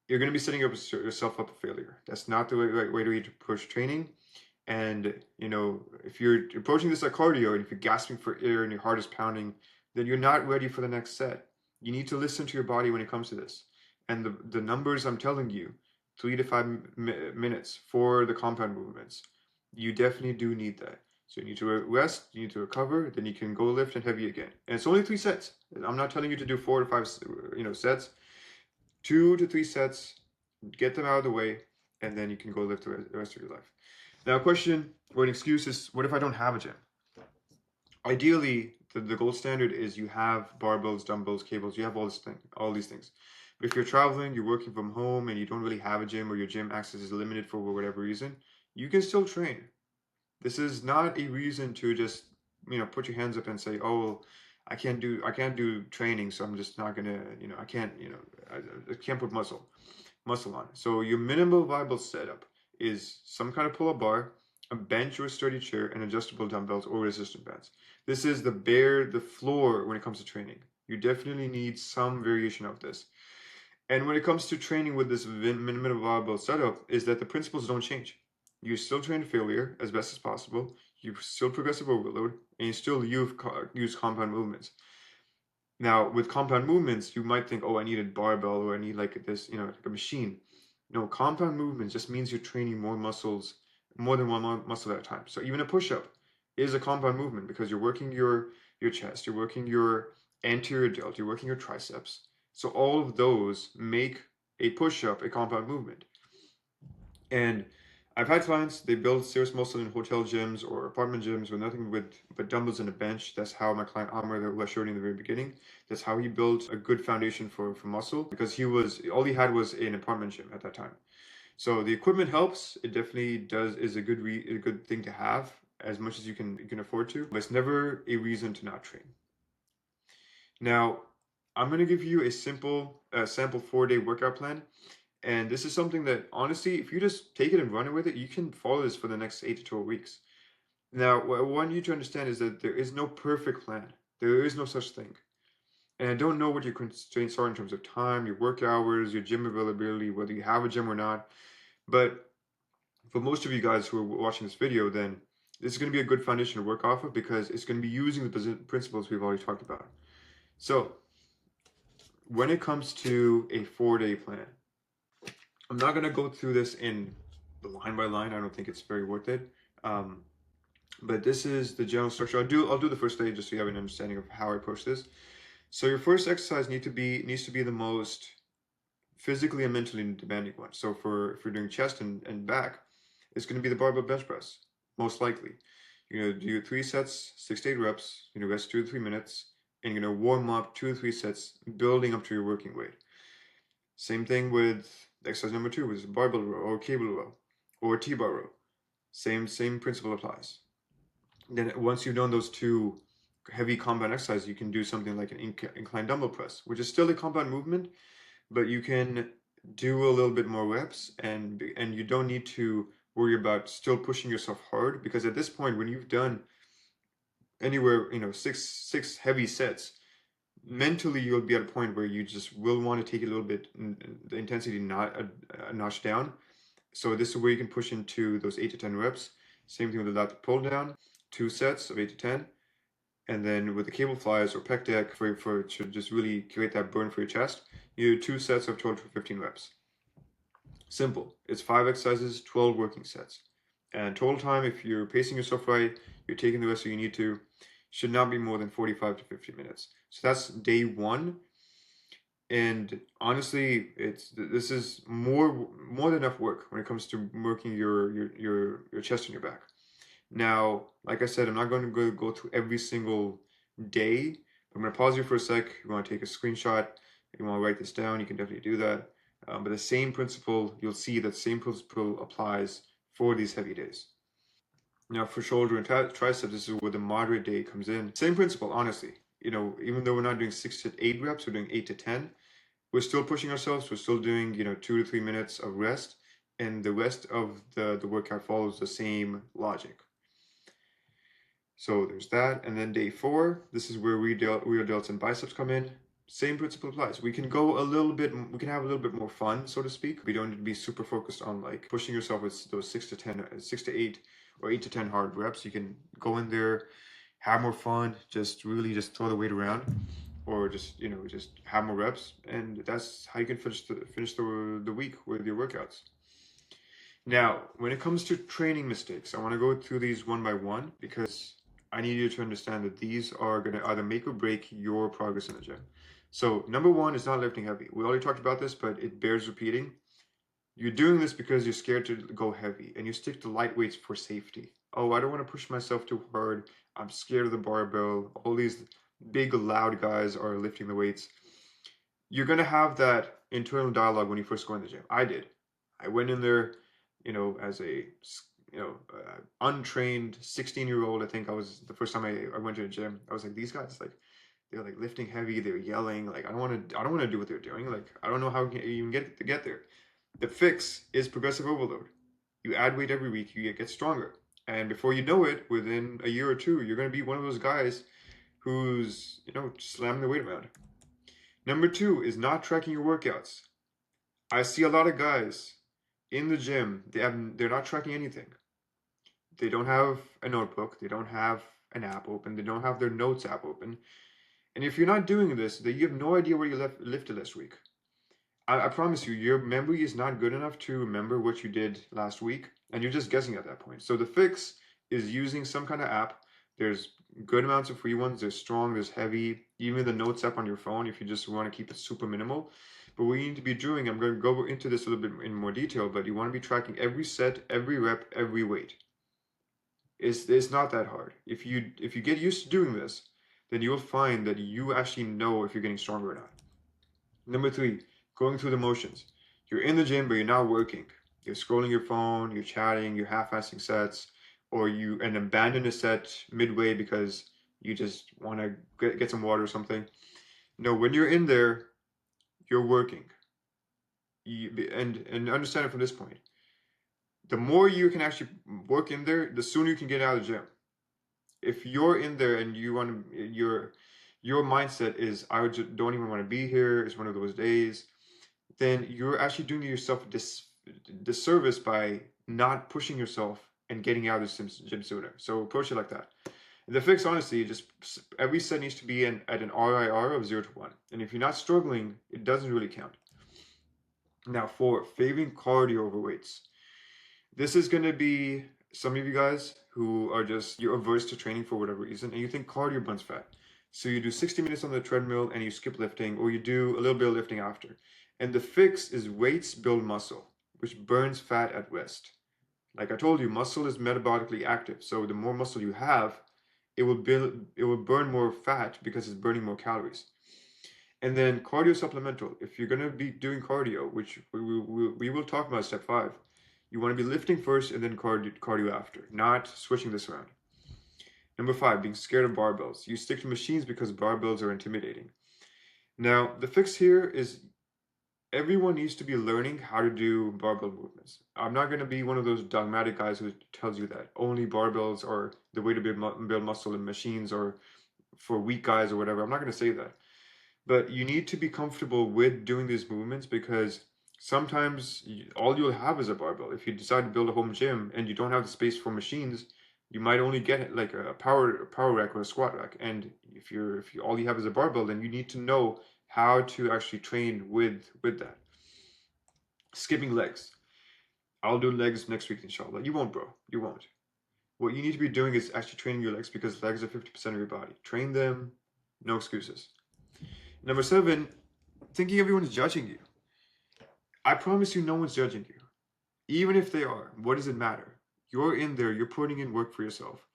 You're going to be setting yourself up for failure. That's not the right way to approach training. And if you're approaching this like cardio, and if you're gasping for air and your heart is pounding, then you're not ready for the next set. You need to listen to your body when it comes to this. And the numbers I'm telling you, 3 to 5 minutes for the compound movements, you definitely do need that. So you need to rest, you need to recover, then you can go lift and heavy again. And it's only 3 sets. I'm not telling you to do 4 to 5 sets. 2 to 3 sets, get them out of the way, and then you can go live the rest of your life. Now, a question or an excuse is, what if I don't have a gym? Ideally, the gold standard is you have barbells, dumbbells, cables, you have all these things. But if you're traveling, you're working from home, and you don't really have a gym, or your gym access is limited for whatever reason, you can still train. This is not a reason to just put your hands up and say, oh, I can't do training, so I'm just not gonna, I can't put muscle on. So your minimal viable setup is some kind of pull-up bar, a bench or a sturdy chair, and adjustable dumbbells or resistance bands. This is the floor when it comes to training. You definitely need some variation of this. And when it comes to training with this minimum viable setup, is that the principles don't change. You still train failure as best as possible. You still progressive overload, and you still use compound movements. Now, with compound movements, you might think, oh, I need a barbell or I need like this, like a machine. No, compound movements just means you're training more muscles, more than one muscle at a time. So even a push-up is a compound movement because you're working your chest, you're working your anterior delt, you're working your triceps. So all of those make a push-up a compound movement. And I've had clients, they build serious muscle in hotel gyms or apartment gyms with nothing but dumbbells and a bench. That's how my client Amr, that I showed you in the very beginning, that's how he built a good foundation for muscle, because all he had was an apartment gym at that time. So the equipment helps. It definitely does, is a good thing to have as much as you can afford to, but it's never a reason to not train. Now, I'm going to give you a simple sample 4-day workout plan. And this is something that, honestly, if you just take it and run with it, you can follow this for the next 8 to 12 weeks. Now, what I want you to understand is that there is no perfect plan. There is no such thing. And I don't know what your constraints are in terms of time, your work hours, your gym availability, whether you have a gym or not. But for most of you guys who are watching this video, then this is going to be a good foundation to work off of, because it's going to be using the principles we've already talked about. So when it comes to a 4-day plan, I'm not going to go through this in line by line. I don't think it's very worth it. But this is the general structure. I'll do the first day just so you have an understanding of how I approach this. So your first exercise needs to be the most physically and mentally demanding one. So if you're doing chest and back, it's going to be the barbell bench press, most likely. You're going to do 3 sets, 6 to 8 reps. You're going to rest 2 to 3 minutes, and you're going to warm up 2 to 3 sets, building up to your working weight. Same thing with exercise number 2, which is barbell row or cable row or T-bar row. Same principle applies. Then once you've done those 2 heavy compound exercises, you can do something like an incline dumbbell press, which is still a compound movement, but you can do a little bit more reps, and you don't need to worry about still pushing yourself hard, because at this point, when you've done anywhere, 6 heavy sets, mentally you'll be at a point where you just will want to take it a little bit, the intensity not a notch down. So this is where you can push into those 8 to 10 reps. Same thing with the lat pull down, 2 sets of 8 to 10. And then with the cable flies or pec deck, to just really create that burn for your chest, you do 2 sets of 12 to 15 reps. Simple. It's 5 exercises, 12 working sets. And total time, if you're pacing yourself right, you're taking the rest that you need to, should not be more than 45 to 50 minutes. So that's day 1. And honestly, this is more than enough work when it comes to working your chest and your back. Now, like I said, I'm not going to go through every single day. I'm going to pause you for a sec. If you want to take a screenshot, if you want to write this down, you can definitely do that. But the same principle, you'll see that same principle applies for these heavy days. Now, for shoulder and tricep, this is where the moderate day comes in. Same principle, honestly. Even though we're not doing 6 to 8 reps, we're doing 8 to 10. We're still pushing ourselves. We're still doing 2 to 3 minutes of rest, and the rest of the workout follows the same logic. So there's that. And then day 4, this is where rear delts and biceps come in. Same principle applies. We can have a little bit more fun, so to speak. We don't need to be super focused on like pushing yourself with those 6 to 8 or 8 to 10 hard reps. You can go in there, have more fun, just throw the weight around, or just have more reps, and that's how you can finish the week with your workouts. Now, when it comes to training mistakes, I want to go through these one by one, because I need you to understand that these are going to either make or break your progress in the gym. So number 1 is not lifting heavy. We already talked about this, but it bears repeating. You're doing this because you're scared to go heavy, and you stick to light weights for safety. Oh, I don't want to push myself too hard. I'm scared of the barbell. All these big, loud guys are lifting the weights. You're going to have that internal dialogue when you first go in the gym. I did. I went in there, as a, untrained 16-year-old. I think I was the first time I went to the gym. I was like, these guys, like, they're like lifting heavy. They're yelling. Like, I don't want to do what they're doing. Like, I don't know how you even get there. The fix is progressive overload. You add weight every week, you get stronger. And before you know it, within a year or two, you're going to be one of those guys who's, slamming the weight around. Number two is not tracking your workouts. I see a lot of guys in the gym, they're not tracking anything. They don't have a notebook, they don't have an app open, they don't have their notes app open. And if you're not doing this, then you have no idea where you lifted last week. I promise you, your memory is not good enough to remember what you did last week, and you're just guessing at that point. So the fix is using some kind of app. There's good amounts of free ones. There's strong, there's heavy, even the notes app on your phone if you just want to keep it super minimal. But what you need to be doing, I'm going to go into this a little bit in more detail, but you want to be tracking every set, every rep, every weight. It's not that hard. If you get used to doing this, then you'll find that you actually know if you're getting stronger or not. Number three, going through the motions. You're in the gym, but you're not working. You're scrolling your phone, you're chatting, you're half-assing sets, or you and abandon a set midway because you just want to get some water or something. No, when you're in there, you're working. And understand it from this point. The more you can actually work in there, the sooner you can get out of the gym. If you're in there and you want to, your mindset is don't even want to be here. It's one of those days. Then you're actually doing yourself a disservice by not pushing yourself and getting out of the gym sooner. So approach it like that. The fix, honestly, just every set needs to be at an RIR of 0 to 1. And if you're not struggling, it doesn't really count. Now, for favoring cardio over weights. This is going to be some of you guys who are you're averse to training for whatever reason, and you think cardio burns fat. So you do 60 minutes on the treadmill and you skip lifting, or you do a little bit of lifting after. And the fix is weights build muscle, which burns fat at rest. Like I told you, muscle is metabolically active. So the more muscle you have, it will burn more fat because it's burning more calories. And then cardio supplemental. If you're going to be doing cardio, which we will talk about step 5, you want to be lifting first and then cardio after, not switching this around. Number 5, being scared of barbells. You stick to machines because barbells are intimidating. Now, the fix here is everyone needs to be learning how to do barbell movements. I'm not going to be one of those dogmatic guys who tells you that only barbells are the way to build muscle in machines or for weak guys or whatever. I'm not going to say that. But you need to be comfortable with doing these movements because sometimes all you'll have is a barbell. If you decide to build a home gym and you don't have the space for machines, you might only get like a power rack or a squat rack. And if all you have is a barbell, then you need to know how to actually train with that. Skipping legs. I'll do legs next week, inshallah. You won't, bro. You won't. What you need to be doing is actually training your legs because legs are 50% of your body. Train them, no excuses. Number 7, thinking everyone's judging you. I promise you no one's judging you. Even if they are, what does it matter? You're in there, you're putting in work for yourself.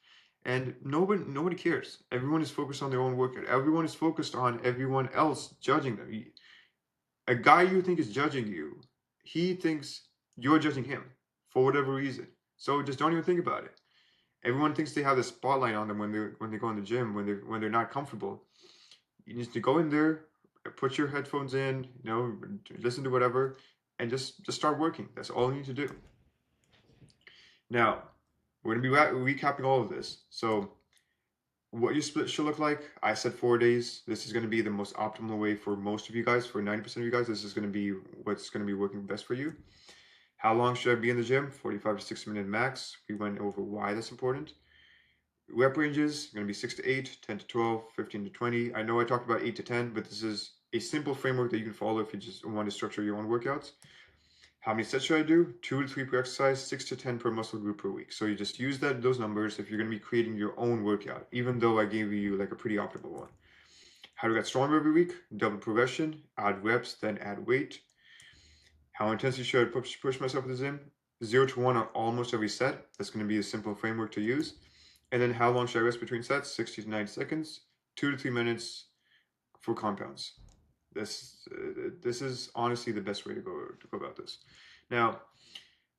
And nobody cares. Everyone is focused on their own workout. Everyone is focused on everyone else judging them. A guy you think is judging you, he thinks you're judging him for whatever reason. So just don't even think about it. Everyone thinks they have the spotlight on them when they go in the gym, when they're not comfortable. You need to go in there, put your headphones in, listen to whatever, and just start working. That's all you need to do. Now, we're going to be recapping all of this. So what your split should look like, I said 4 days. This is going to be the most optimal way for most of you guys. For 90% of you guys, this is going to be what's going to be working best for you. How long should I be in the gym? 45 to 60 minute max. We went over why that's important. Rep ranges are going to be 6 to 8, 10 to 12, 15 to 20. I know I talked about 8 to 10, but this is a simple framework that you can follow if you just want to structure your own workouts. How many sets should I do? 2 to 3 per exercise, 6 to 10 per muscle group per week. So you just use those numbers if you're going to be creating your own workout, even though I gave you like a pretty optimal one. How to get stronger every week? Double progression, add reps, then add weight. How intensely should I push myself at the gym? 0 to 1 on almost every set. That's going to be a simple framework to use. And then how long should I rest between sets? 60 to 90 seconds, 2 to 3 minutes for compounds. This is honestly the best way to go about this. Now,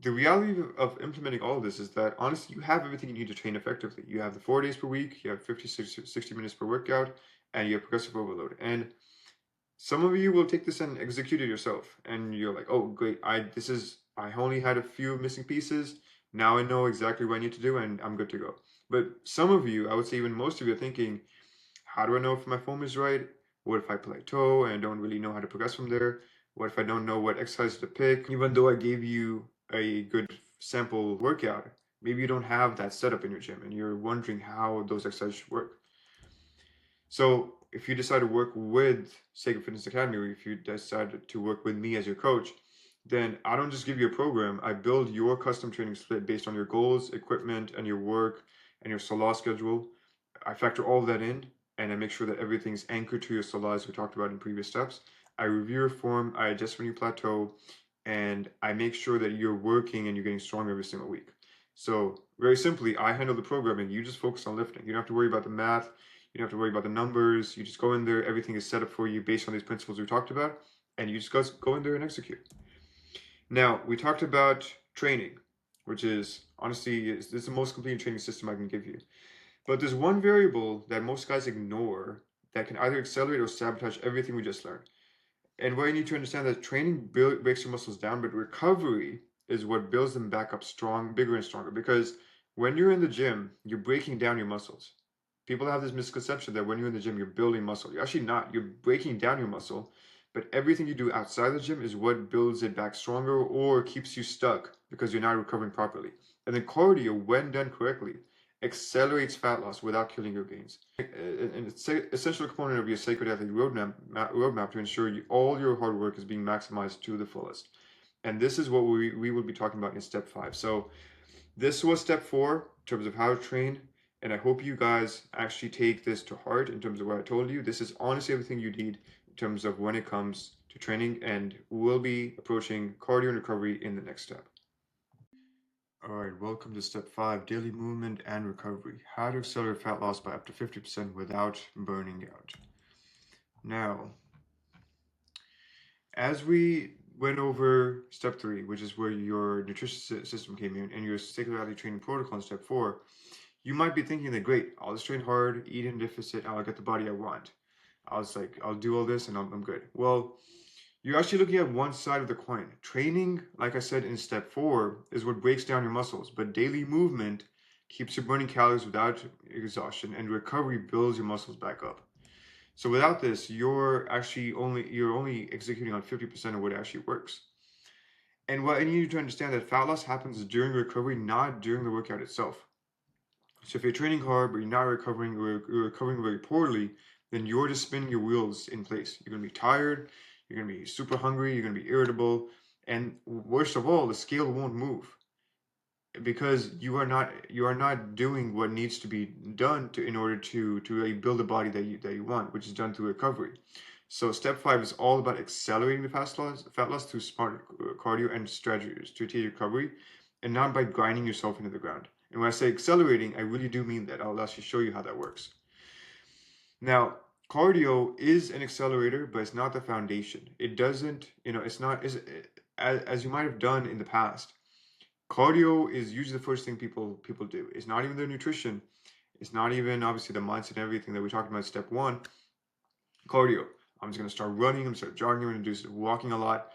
the reality of implementing all of this is that honestly, you have everything you need to train effectively. You have the 4 days per week, you have 50, 60 minutes per workout, and you have progressive overload. And some of you will take this and execute it yourself. And you're like, oh, great, I only had a few missing pieces, Now I know exactly what I need to do and I'm good to go. But some of you, I would say even most of you, are thinking, how do I know if my form is right? What if I plateau and I don't really know how to progress from there? What if I don't know what exercise to pick? Even though I gave you a good sample workout, maybe you don't have that setup in your gym and you're wondering how those exercises work. So if you decide to work with Sacred Fitness Academy, or if you decide to work with me as your coach, then I don't just give you a program. I build your custom training split based on your goals, equipment, and your work and your Salah schedule. I factor all of that in and I make sure that everything's anchored to your Salah as we talked about in previous steps. I review your form, I adjust when you plateau, and I make sure that you're working and you're getting stronger every single week. So very simply, I handle the programming. You just focus on lifting. You don't have to worry about the math. You don't have to worry about the numbers. You just go in there. Everything is set up for you based on these principles we talked about, and you just go in there and execute. Now, we talked about training, which is honestly this is the most complete training system I can give you. But there's one variable that most guys ignore that can either accelerate or sabotage everything we just learned. And what you need to understand that training breaks your muscles down, but recovery is what builds them back up strong, bigger and stronger. Because when you're in the gym, you're breaking down your muscles. People have this misconception that when you're in the gym, you're building muscle. You're actually not. You're breaking down your muscle, but everything you do outside the gym is what builds it back stronger or keeps you stuck because you're not recovering properly. And then cardio, when done correctly, accelerates fat loss without killing your gains. An essential component of your sacred athlete roadmap to ensure all your hard work is being maximized to the fullest. And this is what we will be talking about in step 5. So this was step 4 in terms of how to train. And I hope you guys actually take this to heart in terms of what I told you. This is honestly everything you need in terms of when it comes to training. And we'll be approaching cardio and recovery in the next step. All right, welcome to step 5, daily movement and recovery. How to accelerate fat loss by up to 50% without burning out. Now, as we went over step 3, which is where your nutrition system came in, and your sacred athlete training protocol in step 4, you might be thinking that great, I'll just train hard, eat in deficit, I'll get the body I want. I'll do all this and I'm good. Well, you're actually looking at one side of the coin. Training, like I said in step 4, is what breaks down your muscles, but daily movement keeps you burning calories without exhaustion, and recovery builds your muscles back up. So without this, you're only executing on 50% of what actually works. And what I need you to understand that fat loss happens during recovery, not during the workout itself. So if you're training hard but you're not recovering, or you're recovering very poorly, then you're just spinning your wheels in place. You're gonna be tired, you're gonna be super hungry, you're gonna be irritable, and worst of all, the scale won't move because you are not doing what needs to be done in order to really build a body that you want, which is done through recovery. So step 5 is all about accelerating the fat loss through smart cardio and strategic recovery, and not by grinding yourself into the ground. And when I say accelerating, I really do mean that. I'll actually show you how that works. Now, cardio is an accelerator, but it's not the foundation. It doesn't, it's not as you might have done in the past. Cardio is usually the first thing people do. It's not even their nutrition. It's not even obviously the mindset and everything that we talked about in step 1. Cardio. I'm just gonna start running. I'm gonna start jogging. I'm gonna do walking a lot.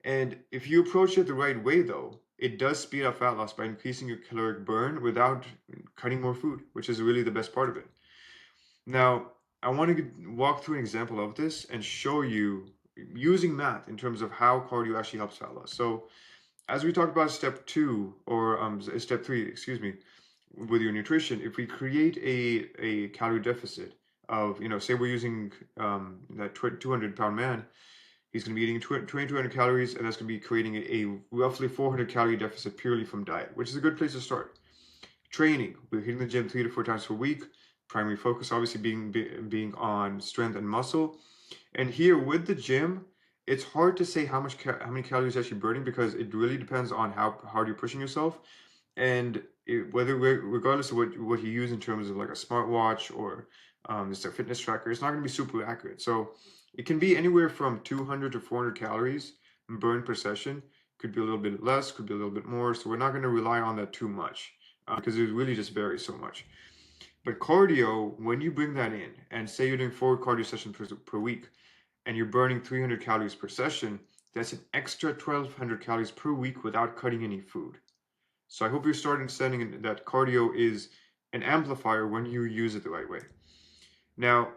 And if you approach it the right way, though, it does speed up fat loss by increasing your caloric burn without cutting more food, which is really the best part of it. Now, I want to walk through an example of this and show you using math in terms of how cardio actually helps fat loss. So, as we talked about step 2 or step 3, excuse me, with your nutrition, if we create a calorie deficit of, say we're using that 200-pound man, he's going to be eating 2,200 calories, and that's going to be creating a roughly 400 calorie deficit purely from diet, which is a good place to start. Training, we're hitting the gym 3 to 4 times per week. Primary focus obviously being on strength and muscle. And here with the gym, it's hard to say how many calories you're actually burning because it really depends on how hard you're pushing yourself, and regardless of what you use in terms of like a smartwatch or just a fitness tracker, it's not going to be super accurate. So it can be anywhere from 200 to 400 calories burned per session. Could be a little bit less, could be a little bit more. So we're not going to rely on that too much because it really just varies so much. But cardio, when you bring that in, and say you're doing 4 cardio sessions per week, and you're burning 300 calories per session, that's an extra 1,200 calories per week without cutting any food. So I hope you're starting understanding that cardio is an amplifier when you use it the right way. Now,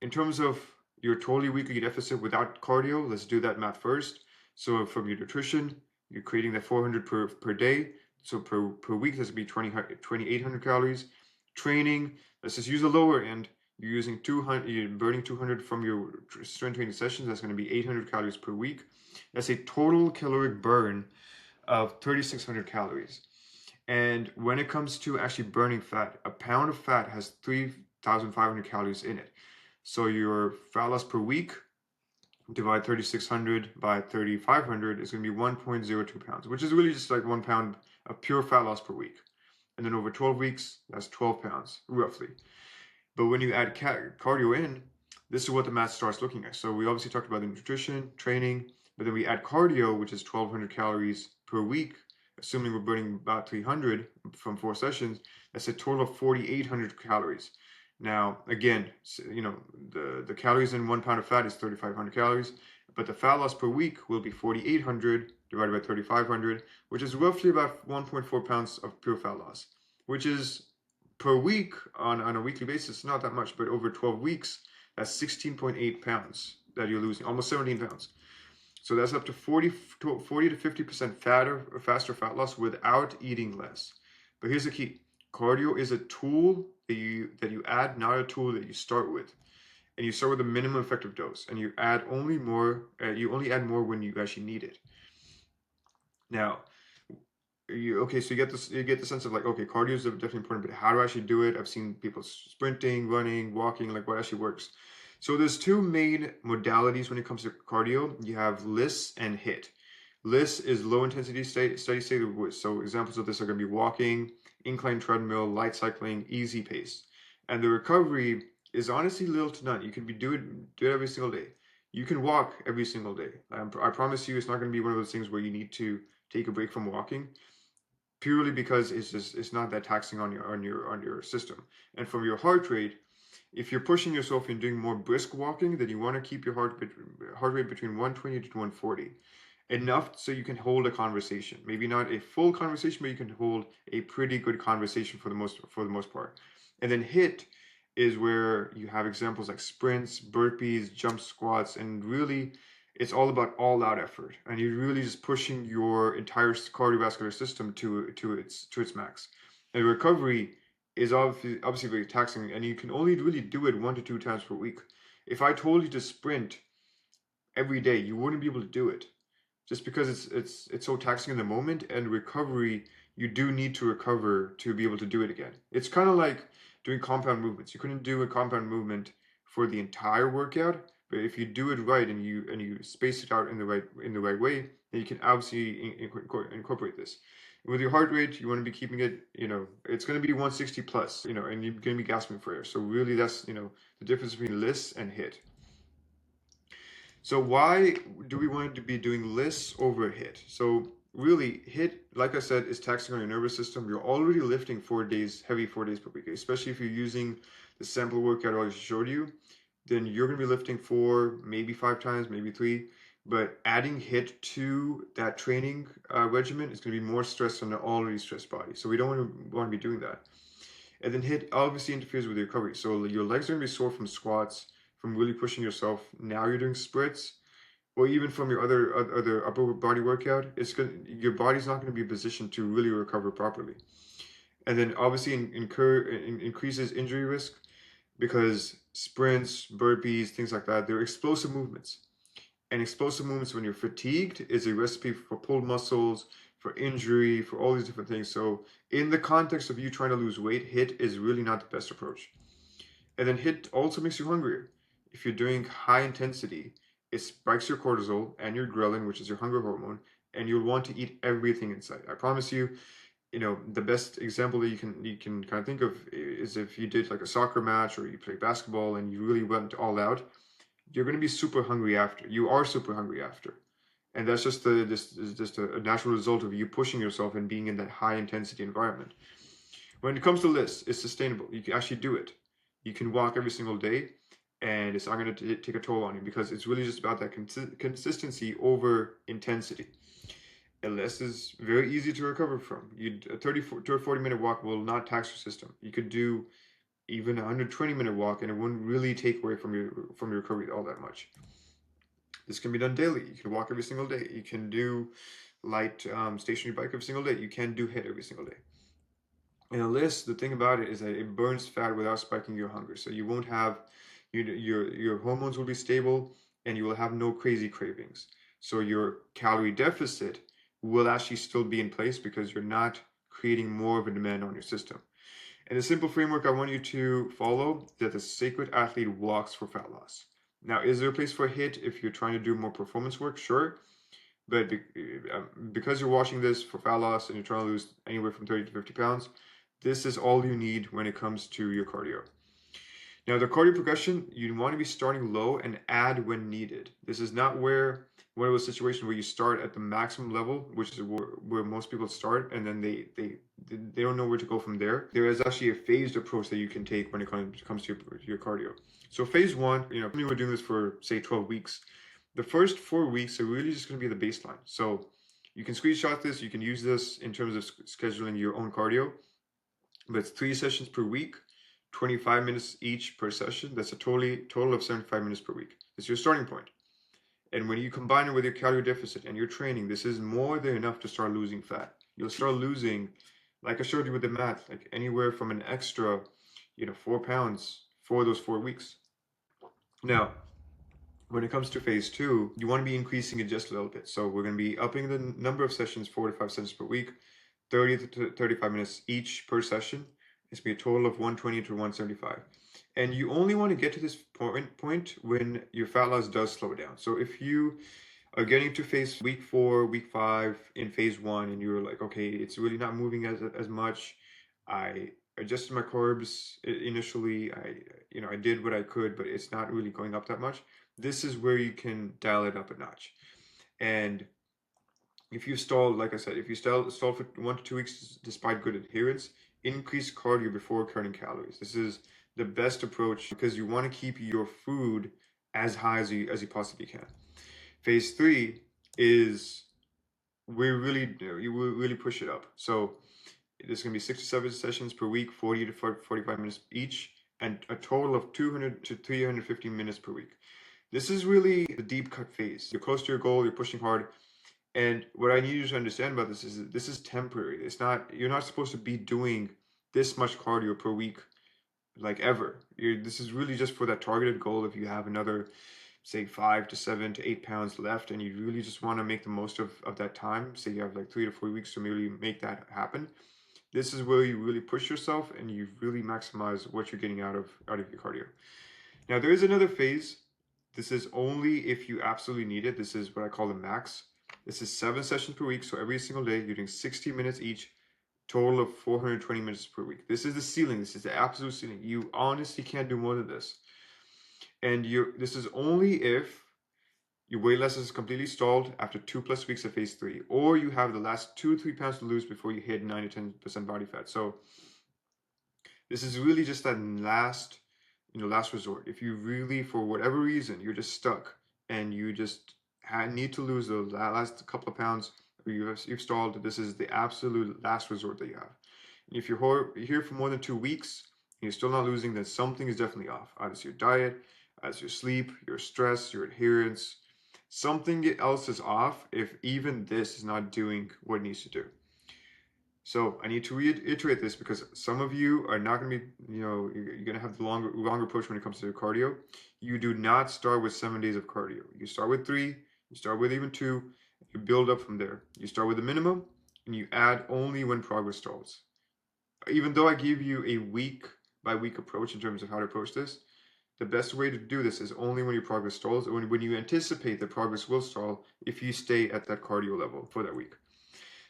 in terms of your totally weekly deficit without cardio, let's do that math first. So from your nutrition, you're creating that 400 per day. So per week, that's going to be 2,800 calories. Training, let's just use the lower end. You're using 200, you're burning 200 from your strength training sessions. That's going to be 800 calories per week. That's a total caloric burn of 3,600 calories. And when it comes to actually burning fat, a pound of fat has 3,500 calories in it. So your fat loss per week, divide 3,600 by 3,500 is going to be 1.02 pounds, which is really just like 1 pound of pure fat loss per week. And then over 12 weeks, that's 12 pounds, roughly. But when you add cardio in, this is what the math starts looking at. So we obviously talked about the nutrition, training, but then we add cardio, which is 1,200 calories per week, assuming we're burning about 300 from 4 sessions. That's a total of 4,800 calories. Now, again, you know, the calories in 1 pound of fat is 3,500 calories, but the fat loss per week will be 4,800 divided by 3,500, which is roughly about 1.4 pounds of pure fat loss, which is per week on a weekly basis, not that much, but over 12 weeks, that's 16.8 pounds that you're losing, almost 17 pounds. So that's up to 40 to 50% faster fat loss without eating less. But here's the key. Cardio is a tool that you add, not a tool that you start with. And you start with a minimum effective dose, and you add only more. You only add more when you actually need it. Now, so you get this, you get the sense of like, okay, cardio is definitely important, but how do I actually do it? I've seen people sprinting, running, walking, like what actually works. So there's two main modalities when it comes to cardio. You have LISS and HIIT. LISS is low intensity steady state. So examples of this are going to be walking, incline treadmill, light cycling, easy pace. And the recovery is honestly little to none. You can do it every single day. You can walk every single day. I promise you, it's not going to be one of those things where you need to take a break from walking, purely because it's not that taxing on your system. And from your heart rate, if you're pushing yourself and doing more brisk walking, then you want to keep your heart rate between 120 to 140, enough so you can hold a conversation. Maybe not a full conversation, but you can hold a pretty good conversation for the most part. And then HIIT is where you have examples like sprints, burpees, jump squats, and really it's all about all out effort, and you're really just pushing your entire cardiovascular system to its max. And recovery is obviously very taxing, and you can only really do it 1 to 2 times per week. If I told you to sprint every day, you wouldn't be able to do it, just because it's so taxing in the moment. And recovery, you do need to recover to be able to do it again. It's kind of like doing compound movements. You couldn't do a compound movement for the entire workout, but if you do it right and you space it out in the right way, then you can absolutely incorporate this. With your heart rate, you want to be keeping it, it's going to be 160 plus, and you're going to be gasping for air. So really, that's the difference between LISS and HIIT. So why do we want to be doing LISS over HIIT? So really, HIIT, like I said, is taxing on your nervous system. You're already lifting 4 days, heavy 4 days per week, especially if you're using the sample workout I just showed you. Then you're going to be lifting 4, maybe 5 times, maybe 3. But adding HIIT to that training regimen is going to be more stress on an already stressed body. So we don't want to be doing that. And then HIIT obviously interferes with your recovery. So your legs are going to be sore from squats, from really pushing yourself. Now you're doing sprints, or even from your other upper body workout. Your body's not going to be positioned to really recover properly. And then obviously increases injury risk, because sprints, burpees, things like that, they're explosive movements. And explosive movements when you're fatigued is a recipe for pulled muscles, for injury, for all these different things. So in the context of you trying to lose weight, HIIT is really not the best approach. And then HIIT also makes you hungrier. If you're doing high intensity, it spikes your cortisol and your ghrelin, which is your hunger hormone, and you'll want to eat everything in sight. I promise you, the best example that you can kind of think of is if you did like a soccer match or you play basketball and you really went all out, you're going to be super hungry after. You are super hungry after. And that's just a natural result of you pushing yourself and being in that high intensity environment. When it comes to LISS, it's sustainable. You can actually do it. You can walk every single day, and it's not going to take a toll on you, because it's really just about that consistency over intensity. LS is very easy to recover from. A 30 to a 40-minute walk will not tax your system. You could do even a 120-minute walk, and it wouldn't really take away from your recovery all that much. This can be done daily. You can walk every single day. You can do light stationary bike every single day. You can do HIIT every single day. And a list, the thing about it is that it burns fat without spiking your hunger. So you won't have your hormones will be stable, and you will have no crazy cravings. So your calorie deficit will actually still be in place because you're not creating more of a demand on your system. And the simple framework I want you to follow is that the sacred athlete walks for fat loss. Now, is there a place for HIIT if you're trying to do more performance work? Sure. But because you're watching this for fat loss and you're trying to lose anywhere from 30 to 50 pounds, this is all you need when it comes to your cardio. Now, the cardio progression, you want to be starting low and add when needed. This is not where one of those situations where you start at the maximum level, which is where most people start, and then they don't know where to go from there. There is actually a phased approach that you can take when it comes to your cardio. So phase one, we were doing this for say 12 weeks. The first 4 weeks are really just going to be the baseline. So you can screenshot this, you can use this in terms of scheduling your own cardio, but it's 3 sessions per week, 25 minutes each per session. That's a total of 75 minutes per week. That's your starting point. And when you combine it with your calorie deficit and your training, this is more than enough to start losing fat. You'll start losing, like I showed you with the math, like anywhere from an extra, 4 pounds for those 4 weeks. Now, when it comes to phase two, you want to be increasing it just a little bit. So we're going to be upping the number of sessions, 4 to 5 sessions per week, 30 to 35 minutes each per session. It's going to be a total of 120 to 175. And you only want to get to this point when your fat loss does slow down. So if you are getting to phase week 4, week 5 in phase 1, and you're like, okay, it's really not moving as much. I adjusted my carbs initially. I did what I could, but it's not really going up that much. This is where you can dial it up a notch. And if you stall, like I said, if you stall for 1 to 2 weeks despite good adherence, increase cardio before cutting calories. This is the best approach because you want to keep your food as high as you possibly can. Phase 3 is you will really push it up. So there's going to be 6 to 7 sessions per week, 40 to 45 minutes each, and a total of 200 to 350 minutes per week. This is really the deep cut phase. You're close to your goal, you're pushing hard. And what I need you to understand about this is temporary. You're not supposed to be doing this much cardio per week like ever. This is really just for that targeted goal. If you have another, say 5 to 7 to 8 pounds left and you really just want to make the most of that time, say you have like 3 to 4 weeks to really make that happen, this is where you really push yourself and you really maximize what you're getting out of your cardio. Now there is another phase. This is only if you absolutely need it. This is what I call the max. This is 7 sessions per week, so every single day you're doing 60 minutes each, total of 420 minutes per week. This is the ceiling. This is the absolute ceiling. You honestly can't do more than this. And this is only if your weight loss is completely stalled after 2+ weeks of phase 3, or you have the last 2 or 3 pounds to lose before you hit 9 to 10% body fat. So this is really just that last resort. If you really, for whatever reason, you're just stuck and you just need to lose the last couple of pounds, or you've stalled, this is the absolute last resort that you have. And if you're here for more than 2 weeks and you're still not losing, then something is definitely off. Either it's your diet, it's your sleep, your stress, your adherence. Something else is off if even this is not doing what it needs to do. So I need to reiterate this because some of you are not going to be, you're going to have the longer approach when it comes to cardio. You do not start with 7 days of cardio. You start with 3, you start with even 2, you build up from there. You start with the minimum and you add only when progress stalls. Even though I give you a week by week approach in terms of how to approach this, the best way to do this is only when your progress stalls, or when you anticipate that progress will stall if you stay at that cardio level for that week.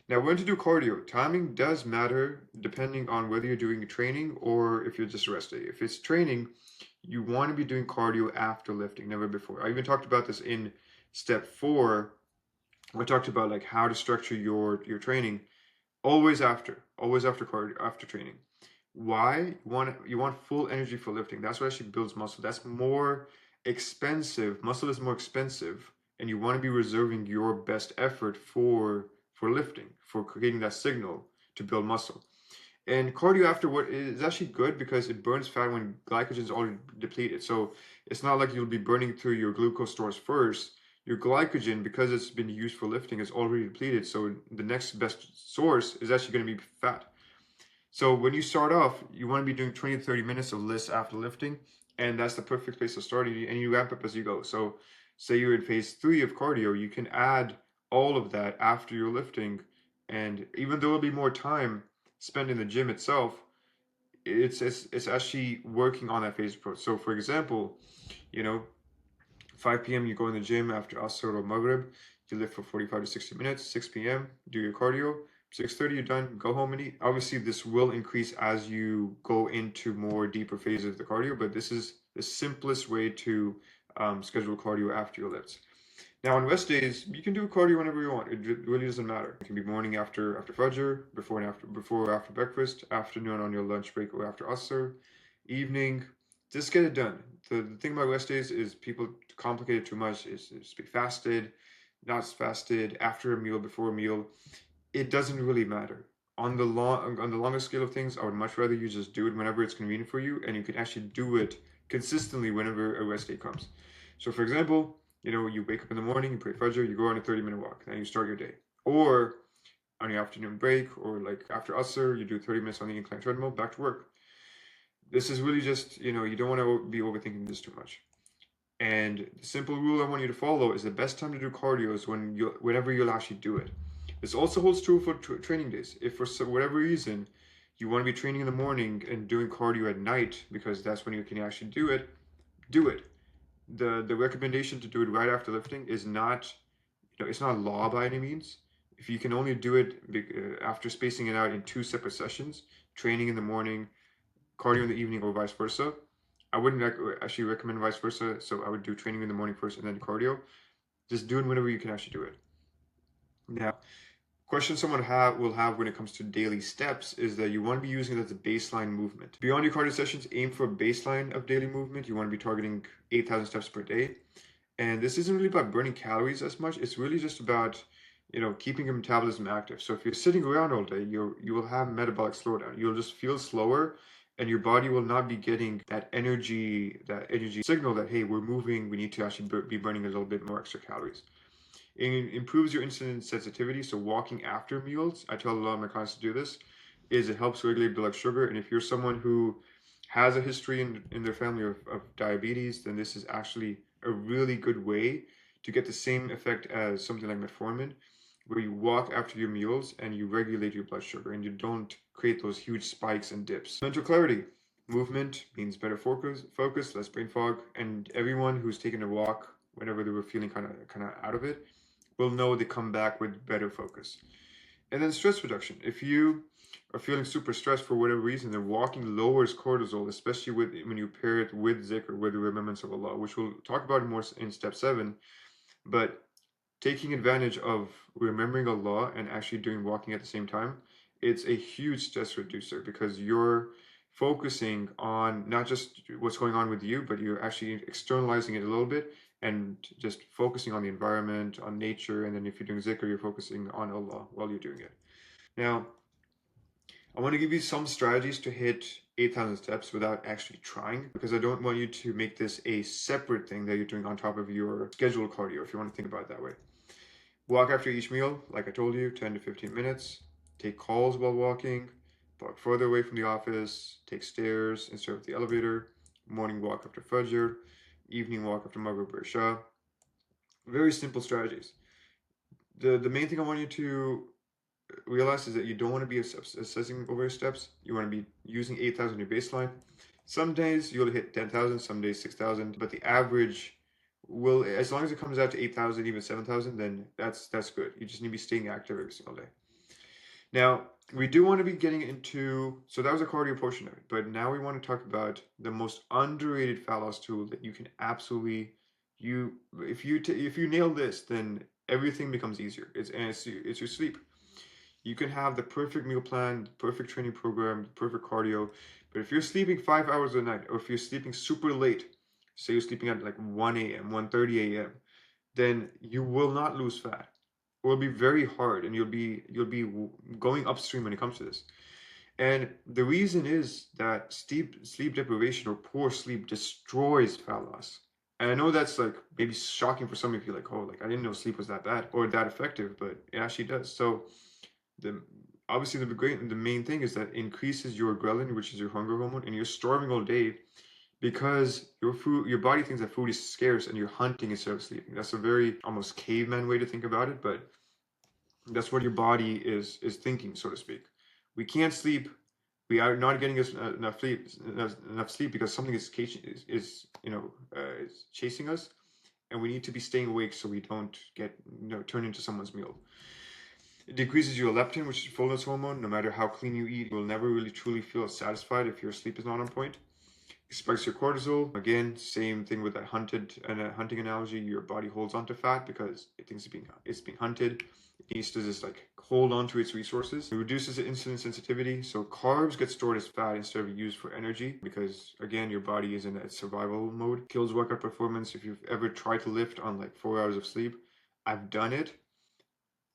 Now, when to do cardio, timing does matter depending on whether you're doing training or if you're just resting. If it's training, you want to be doing cardio after lifting, never before. I even talked about this in step 4. I talked about like how to structure your training. Always after cardio, after training. Why? You want full energy for lifting. That's what actually builds muscle. That's more expensive. Muscle is more expensive, and you want to be reserving your best effort for for lifting, for creating that signal to build muscle. And cardio afterward is actually good because it burns fat when glycogen is already depleted. So it's not like you'll be burning through your glucose stores first. Your glycogen, because it's been used for lifting, is already depleted. So the next best source is actually going to be fat. So when you start off, you want to be doing 20 to 30 minutes of lifts after lifting, and that's the perfect place to start. And you ramp up as you go. So say you're in phase 3 of cardio, you can add all of that after you're lifting. And even though it'll be more time spent in the gym itself, it's actually working on that phase approach. So for example, you know, 5 p.m. you go in the gym after Asr or Maghrib, you lift for 45 to 60 minutes. 6 p.m. do your cardio. 6:30 you're done, go home and eat. Obviously this will increase as you go into more deeper phases of the cardio, but this is the simplest way to schedule cardio after your lifts. Now on rest days, you can do cardio whenever you want. It really doesn't matter. It can be morning after Fajr, before or after breakfast, afternoon on your lunch break or after Asr, evening. Just get it done. The thing about rest days is people complicate it too much. Is be fasted, not fasted, after a meal, before a meal. It doesn't really matter. On the longer scale of things, I would much rather you just do it whenever it's convenient for you, and you can actually do it consistently whenever a rest day comes. So for example, you wake up in the morning, you pray Fajr, you go on a 30-minute walk, then you start your day. Or on your afternoon break, or like after Asr, you do 30 minutes on the incline treadmill, back to work. This is really just, you don't want to be overthinking this too much. And the simple rule I want you to follow is the best time to do cardio is whenever you'll actually do it. This also holds true for training days. If for whatever reason you want to be training in the morning and doing cardio at night because that's when you can actually do it, do it. The recommendation to do it right after lifting is not, it's not law by any means. If you can only do it after spacing it out in 2 separate sessions, training in the morning, cardio in the evening, or vice versa, I wouldn't actually recommend vice versa. So I would do training in the morning first and then cardio. Just do it whenever you can actually do it. Now, question someone will have when it comes to daily steps is that you want to be using it as a baseline movement. Beyond your cardio sessions, aim for a baseline of daily movement. You want to be targeting 8,000 steps per day. And this isn't really about burning calories as much. It's really just about, keeping your metabolism active. So if you're sitting around all day, you will have metabolic slowdown. You'll just feel slower, and your body will not be getting that energy signal that, hey, we're moving, we need to actually be burning a little bit more extra calories. It improves your insulin sensitivity. So walking after meals, I tell a lot of my clients to do this, is it helps regulate blood sugar. And if you're someone who has a history in their family of diabetes, then this is actually a really good way to get the same effect as something like metformin, where you walk after your meals and you regulate your blood sugar and you don't create those huge spikes and dips. Mental clarity. Movement means better focus, less brain fog, and everyone who's taken a walk whenever they were feeling kind of out of it will know they come back with better focus. And then stress reduction. If you are feeling super stressed for whatever reason, then walking lowers cortisol, especially when you pair it with zikr, with the remembrance of Allah, which we'll talk about more in step 7. But taking advantage of remembering Allah and actually doing walking at the same time, it's a huge stress reducer because you're focusing on not just what's going on with you, but you're actually externalizing it a little bit and just focusing on the environment, on nature. And then if you're doing zikr, you're focusing on Allah while you're doing it. Now, I want to give you some strategies to hit 8,000 steps without actually trying, because I don't want you to make this a separate thing that you're doing on top of your scheduled cardio, if you want to think about it that way. Walk after each meal, like I told you, 10 to 15 minutes. Take calls while walking. Park further away from the office. Take stairs instead of the elevator. Morning walk after Fajr. Evening walk after Maghrib or Isha. Very simple strategies. The main thing I want you to realize is that you don't want to be assessing over your steps. You want to be using 8,000 your baseline. Some days you'll hit 10,000, some days 6,000, but the average will, as long as it comes out to 8,000, even 7,000, then that's good. You just need to be staying active every single day. Now, we do want to be getting into, so that was a cardio portion of it, but now we want to talk about the most underrated fat loss tool that you can absolutely, if you nail this, then everything becomes easier. It's your sleep. You can have the perfect meal plan, the perfect training program, the perfect cardio, but if you're sleeping 5 hours a night, or if you're sleeping super late, say you're sleeping at like 1 a.m., 1:30 a.m., then you will not lose fat. it will be very hard, and you'll be going upstream when it comes to this. And the reason is that sleep deprivation or poor sleep destroys fat loss. And I know that's like maybe shocking for some of you, like, oh, like I didn't know sleep was that bad or that effective, but it actually does. So the obviously the main thing is that it increases your ghrelin, which is your hunger hormone, and you're starving all day because your body thinks that food is scarce and you're hunting instead of sleeping. That's a very almost caveman way to think about it, but that's what your body is thinking, so to speak. We can't sleep. We are not getting us enough sleep because something is chasing us, and we need to be staying awake so we don't get turn into someone's meal. It decreases your leptin, which is fullness hormone. No matter how clean you eat, you will never really truly feel satisfied if your sleep is not on point. It spikes your cortisol. Again, same thing with that hunting analogy. Your body holds onto fat because it thinks it's being hunted. It needs to just like hold on to its resources. It reduces the insulin sensitivity, so carbs get stored as fat instead of used for energy because again, your body is in that survival mode. Kills workout performance. If you've ever tried to lift on like 4 hours of sleep, I've done it.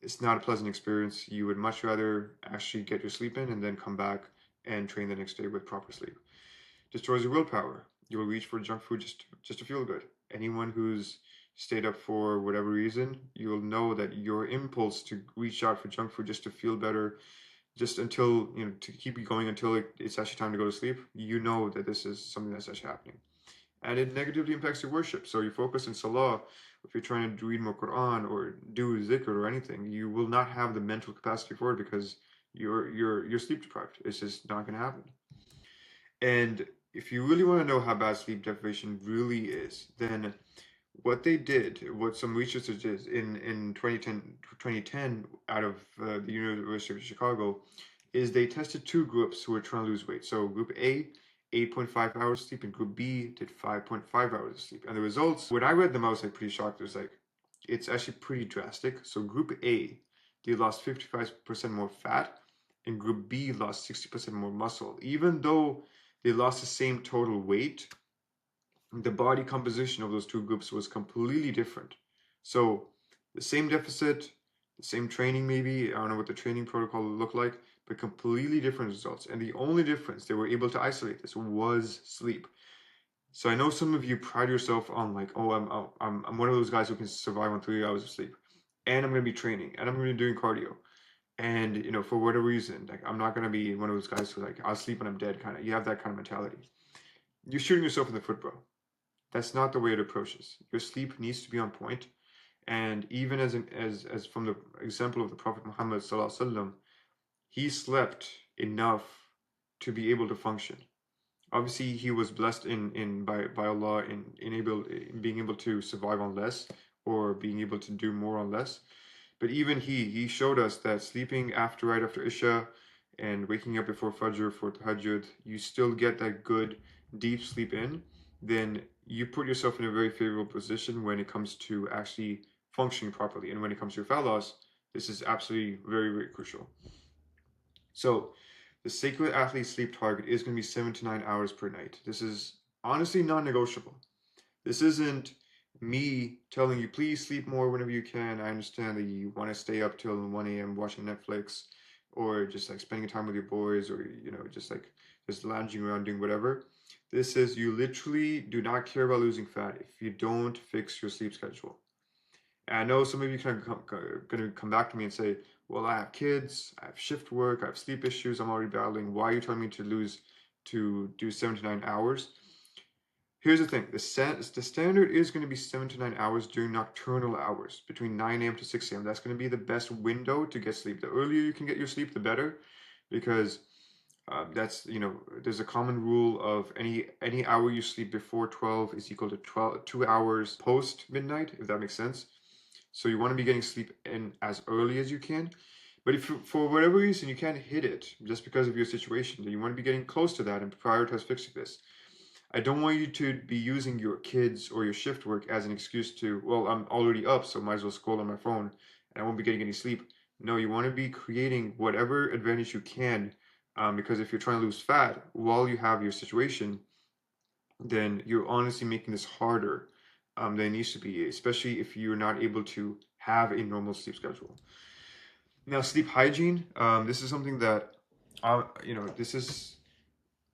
It's not a pleasant experience. You would much rather actually get your sleep in and then come back and train the next day with proper sleep. Destroys your willpower. You will reach for junk food just to feel good. Anyone who's stayed up for whatever reason, you'll know that your impulse to reach out for junk food just to feel better, just until to keep you going until it's actually time to go to sleep. You know that this is something that's actually happening, and it negatively impacts your worship. So you focus in salah, if you're trying to read more Quran or do zikr or anything, you will not have the mental capacity for it because you're sleep deprived. It's just not going to happen. And if you really want to know how bad sleep deprivation really is, then what some researchers did in 2010 out of the University of Chicago, is they tested two groups who were trying to lose weight. So group A, 8.5 hours of sleep, and group B did 5.5 hours of sleep. And the results, when I read them, I was like pretty shocked. It was like, it's actually pretty drastic. So group A, they lost 55% more fat, and group B lost 60% more muscle. Even though they lost the same total weight, the body composition of those two groups was completely different. So the same deficit, the same training maybe, I don't know what the training protocol looked like, but completely different results. And the only difference they were able to isolate this was sleep. So I know some of you pride yourself on like, oh, I'm one of those guys who can survive on 3 hours of sleep, and I'm going to be training, and I'm going to be doing cardio. And for whatever reason, like I'm not going to be one of those guys who like I'll sleep when I'm dead kind of. You have that kind of mentality. You're shooting yourself in the foot, bro. That's not the way it approaches. Your sleep needs to be on point. And even as from the example of the Prophet Muhammad sallallahu alaihi wasallam, he slept enough to be able to function. Obviously, he was blessed in by Allah in being able to survive on less or being able to do more on less. But even he showed us that sleeping right after Isha and waking up before Fajr for Tahajjud, you still get that good deep sleep in, then you put yourself in a very favorable position when it comes to actually functioning properly. And when it comes to your fat loss, this is absolutely very, very crucial. So the sacred athlete sleep target is going to be 7 to 9 hours per night. This is honestly non-negotiable. This isn't me telling you, please sleep more whenever you can. I understand that you want to stay up till 1 a.m. watching Netflix or just like spending time with your boys or, just lounging around doing whatever. This is you literally do not care about losing fat if you don't fix your sleep schedule. And I know some of you going to come back to me and say, well, I have kids, I have shift work, I have sleep issues, I'm already battling. Why are you telling me to do 7 to 9 hours? Here's the thing, the standard is going to be 7 to 9 hours during nocturnal hours, between 9 a.m. to 6 a.m. That's going to be the best window to get sleep. The earlier you can get your sleep, the better, because there's a common rule of any hour you sleep before 12 is equal to 2 hours post midnight, if that makes sense. So you want to be getting sleep in as early as you can. But if for whatever reason you can't hit it just because of your situation, then you want to be getting close to that and prioritize fixing this. I don't want you to be using your kids or your shift work as an excuse to, well, I'm already up, so might as well scroll on my phone and I won't be getting any sleep. No, you want to be creating whatever advantage you can, because if you're trying to lose fat while you have your situation, then you're honestly making this harder than it needs to be, especially if you're not able to have a normal sleep schedule. Now, sleep hygiene. This is something that, this is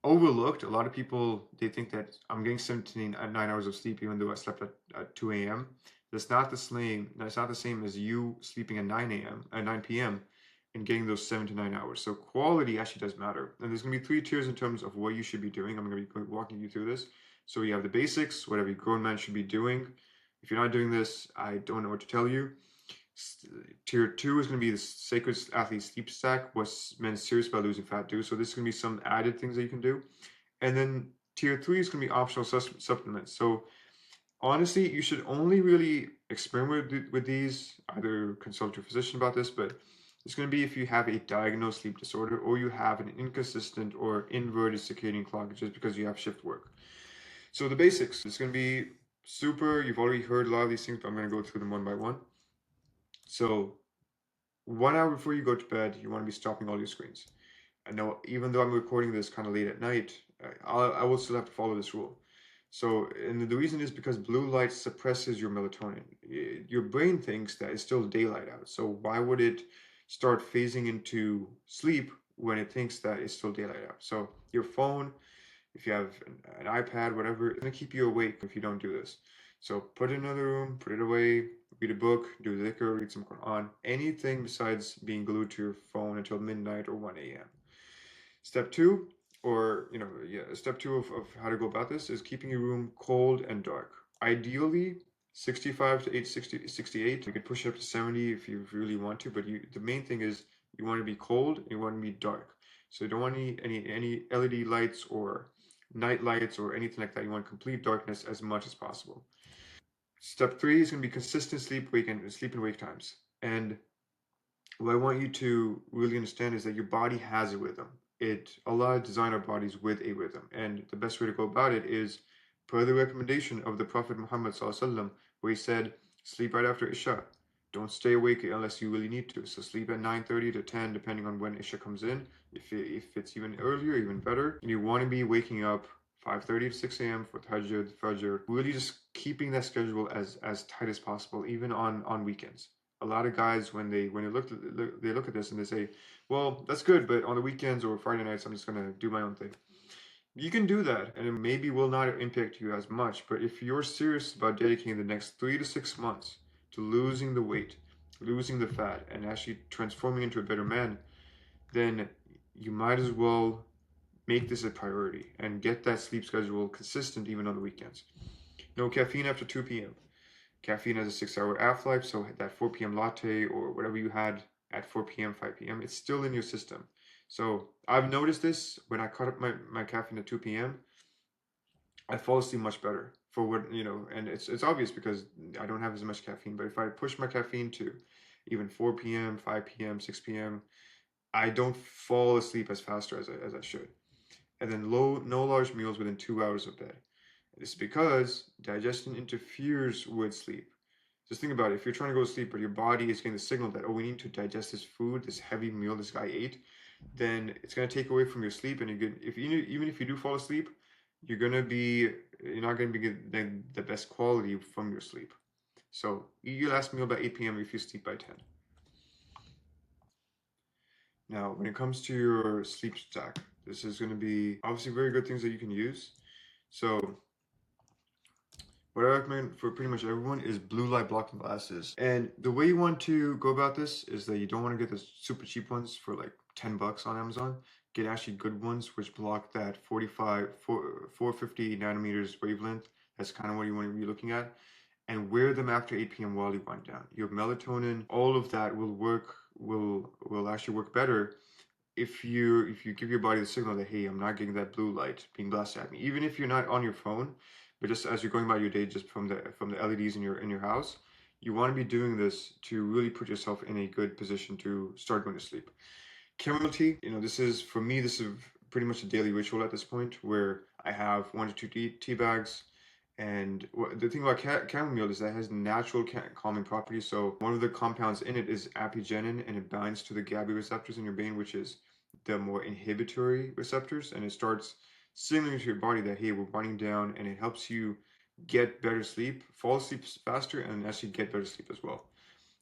overlooked. A lot of people, they think that I'm getting 17 9 hours of sleep even though I slept at 2 a.m. That's not the same. That's not the same as you sleeping at 9 a.m. at 9 p.m. and getting those 7 to 9 hours. So quality actually does matter. And there's gonna be three tiers in terms of what you should be doing. I'm gonna be walking you through this. So you have the basics, what every grown man should be doing. If you're not doing this, I don't know what to tell you. Tier 2 is going to be the Sacred Athlete Sleep Stack, what's meant serious about losing fat do. So this is going to be some added things that you can do. And then tier 3 is going to be optional supplements. So honestly, you should only really experiment with these, either consult your physician about this, but it's going to be if you have a diagnosed sleep disorder or you have an inconsistent or inverted circadian clock just because you have shift work. So the basics, it's going to be super, you've already heard a lot of these things, but I'm going to go through them one by one. So 1 hour before you go to bed, you want to be stopping all your screens. I know, even though I'm recording this kind of late at night, I will still have to follow this rule. So, and the reason is because blue light suppresses your melatonin. Your brain thinks that it's still daylight out. So why would it start phasing into sleep when it thinks that it's still daylight out? So your phone, if you have an iPad, whatever, it's gonna keep you awake if you don't do this. So put it in another room, put it away, read a book, do dhikr, read some Quran, anything besides being glued to your phone until midnight or 1 a.m. Step two, step two of how to go about this is keeping your room cold and dark. Ideally, 65 to 68. You could push it up to 70 if you really want to, but the main thing is you want to be cold and you want to be dark. So you don't want any LED lights or night lights or anything like that. You want complete darkness as much as possible. Step three is going to be consistent sleep and wake times. And what I want you to really understand is that your body has a rhythm. Allah designed our bodies with a rhythm, and the best way to go about it is per the recommendation of the Prophet Muhammad SAW, where he said, sleep right after Isha. Don't stay awake unless you really need to. So sleep at 9:30 to 10, depending on when Isha comes in. If it's even earlier, even better. And you want to be waking up 5:30 to 6 a.m. for Tahajjud, Fajr. Really just keeping that schedule as tight as possible, even on weekends. A lot of guys, when they look at this and they say, well, that's good, but on the weekends or Friday nights, I'm just gonna do my own thing. You can do that, and it maybe will not impact you as much. But if you're serious about dedicating the next 3 to 6 months to losing the weight, losing the fat, and actually transforming into a better man, then you might as well make this a priority and get that sleep schedule consistent even on the weekends. No caffeine after 2 p.m. Caffeine has a 6 hour half-life, so that 4 p.m. latte or whatever you had at 4 p.m., 5 p.m., it's still in your system. So I've noticed this when I cut up my caffeine at 2 p.m., I fall asleep much better for and it's obvious because I don't have as much caffeine. But if I push my caffeine to even 4 p.m., 5 p.m., 6 p.m., I don't fall asleep as faster as I should. And then no large meals within 2 hours of bed. This is because digestion interferes with sleep. Just think about it. If you're trying to go to sleep, but your body is getting the signal that, oh, we need to digest this food, this heavy meal this guy ate, then it's going to take away from your sleep. And even if you do fall asleep, you're not going to be getting the best quality from your sleep. So eat your last meal by 8 p.m. if you sleep by 10. Now, when it comes to your sleep stack, this is going to be obviously very good things that you can use. So what I recommend for pretty much everyone is blue light blocking glasses. And the way you want to go about this is that you don't want to get the super cheap ones for like $10 on Amazon. Get actually good ones which block that 450 nanometers wavelength. That's kind of what you want to be looking at. And wear them after 8 p.m. while you wind down. Your melatonin, all of that will actually work better if you give your body the signal that, hey, I'm not getting that blue light being blasted at me, even if you're not on your phone, but just as you're going about your day, just from the LEDs in your house, you want to be doing this to really put yourself in a good position to start going to sleep. Chamomile tea, this is for me. This is pretty much a daily ritual at this point, where I have 1 to 2 tea bags. And the thing about chamomile is that it has natural calming properties. So one of the compounds in it is apigenin, and it binds to the GABA receptors in your brain, which is the more inhibitory receptors, and it starts signaling to your body that, hey, we're winding down, and it helps you get better sleep, fall asleep faster, and actually get better sleep as well.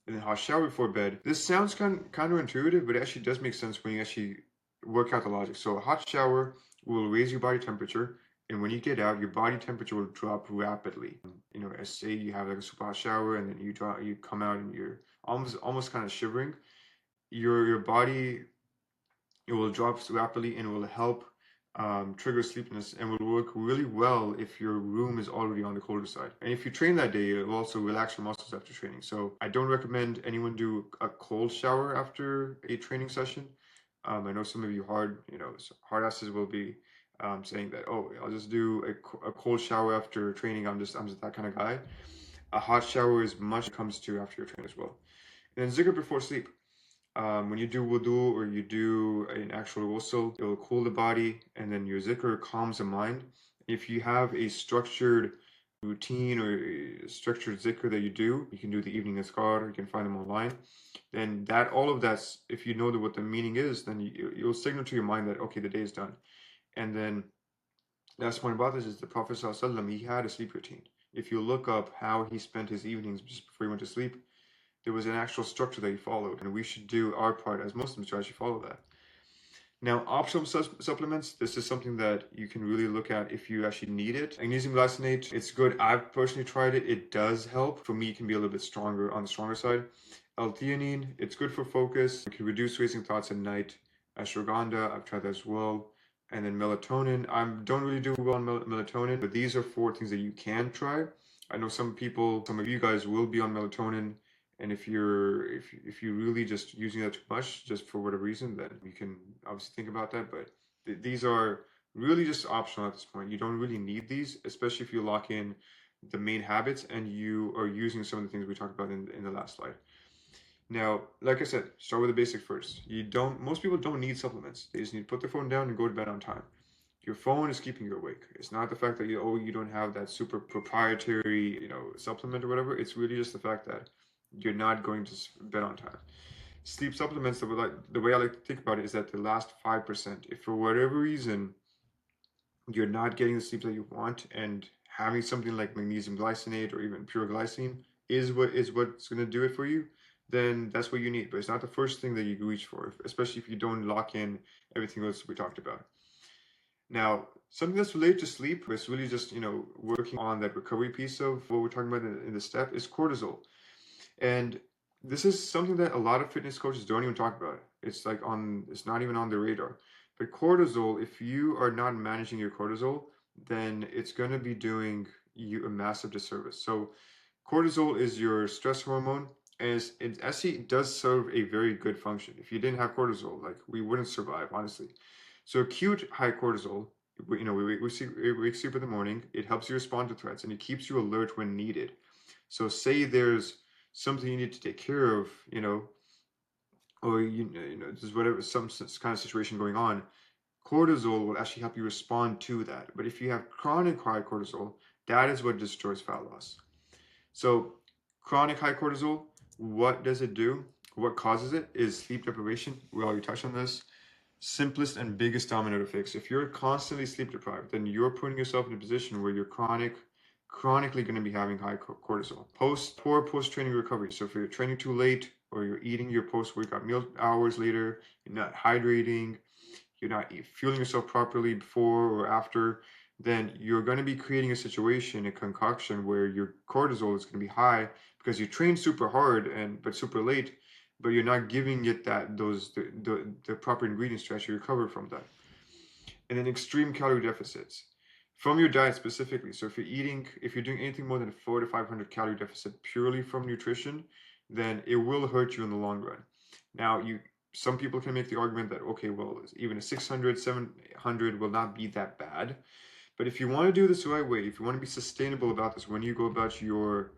and then hot shower before bed. This sounds counterintuitive, but it actually does make sense when you actually work out the logic. So a hot shower will raise your body temperature, and when you get out, your body temperature will drop rapidly. You know, as say you have like a super hot shower, and then you come out and you're almost kind of shivering. Your body, it will drop rapidly and will help trigger sleepiness, and will work really well if your room is already on the colder side. And if you train that day, it will also relax your muscles after training. So I don't recommend anyone do a cold shower after a training session. I know some of you hard asses will be saying that, oh, I'll just do a cold shower after training. I'm just that kind of guy. A hot shower is much comes to after your training as well. And then zikr before sleep. When you do wudu or you do an actual ghusl, it will cool the body, and then your zikr calms the mind. If you have a structured routine or a structured zikr that you can do the evening azkar, you can find them online. Then all of that's, if you know what the meaning is, then you'll signal to your mind that, okay, the day is done. And then last point about this is the Prophet ﷺ, he had a sleep routine. If you look up how he spent his evenings just before he went to sleep, there was an actual structure that he followed, and we should do our part as Muslims to actually follow that. Now, optional supplements, this is something that you can really look at if you actually need it. Magnesium glycinate, it's good. I've personally tried it. It does help. For me, it can be a little bit stronger on the stronger side. L-theanine, it's good for focus. It can reduce racing thoughts at night. Ashwagandha, I've tried that as well. And then melatonin, I don't really do well on melatonin, but these are 4 things that you can try. I know some of you guys will be on melatonin, and if you really just using that too much, just for whatever reason, then you can obviously think about that. But these are really just optional at this point. You don't really need these, especially if you lock in the main habits and you are using some of the things we talked about in the last slide. Now, like I said, start with the basic first. Most people don't need supplements. They just need to put their phone down and go to bed on time. Your phone is keeping you awake. It's not the fact that you don't have that super proprietary, supplement or whatever. It's really just the fact that you're not going to bed on time. Sleep supplements, the way I like to think about it is that the last 5%, if for whatever reason you're not getting the sleep that you want, and having something like magnesium glycinate or even pure glycine is what's going to do it for you, then that's what you need. But it's not the first thing that you reach for, especially if you don't lock in everything else we talked about. Now, something that's related to sleep, it's really just, working on that recovery piece of what we're talking about in the step, is cortisol. And this is something that a lot of fitness coaches don't even talk about. It's not even on the radar. But cortisol, if you are not managing your cortisol, then it's going to be doing you a massive disservice. So cortisol is your stress hormone, and it actually does serve a very good function. If you didn't have cortisol, like, we wouldn't survive, honestly. So acute high cortisol, we wakes you up in the morning, it helps you respond to threats, and it keeps you alert when needed. So say there's something you need to take care of, or there's whatever, some kind of situation going on, cortisol will actually help you respond to that. But if you have chronic high cortisol, that is what destroys fat loss. So chronic high cortisol, what does it do? What causes it is sleep deprivation. We already touched on this. Simplest and biggest domino to fix. If you're constantly sleep deprived, then you're putting yourself in a position where you're chronically going to be having high cortisol. Poor post-training recovery. So if you're training too late, or you're eating your post-workout meal hours later, you're not hydrating, you're not fueling yourself properly before or after, then you're going to be creating a situation, a concoction, where your cortisol is going to be high because you train super hard but super late, but you're not giving it the proper ingredients to actually recover from that. And then extreme calorie deficits from your diet specifically. So if you're doing anything more than a 400 to 500 calorie deficit purely from nutrition, then it will hurt you in the long run. Now, some people can make the argument that, okay, well, even a 600, 700 will not be that bad. But if you want to do this the right way, if you want to be sustainable about this, when you go about your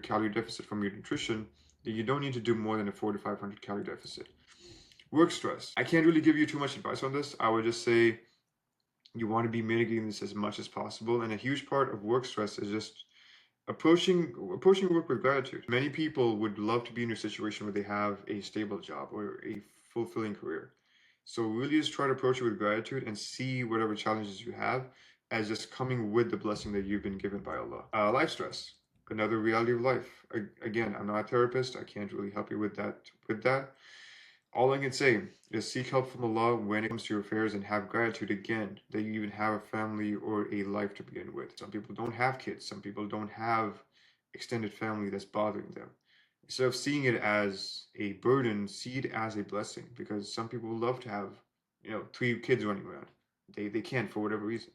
calorie deficit from your nutrition, then you don't need to do more than a 400 to 500 calorie deficit. Work stress. I can't really give you too much advice on this. I would just say you want to be mitigating this as much as possible. And a huge part of work stress is just approaching work with gratitude. Many people would love to be in a situation where they have a stable job or a fulfilling career. So really just try to approach it with gratitude and see whatever challenges you have as just coming with the blessing that you've been given by Allah. Life stress. another reality of life. Again, I'm not a therapist. I can't really help you with that. All I can say is seek help from Allah when it comes to your affairs and have gratitude again that you even have a family or a life to begin with. Some people don't have kids. Some people don't have extended family that's bothering them. Instead of seeing it as a burden, see it as a blessing, because some people love to have, 3 kids running around. They can't for whatever reason.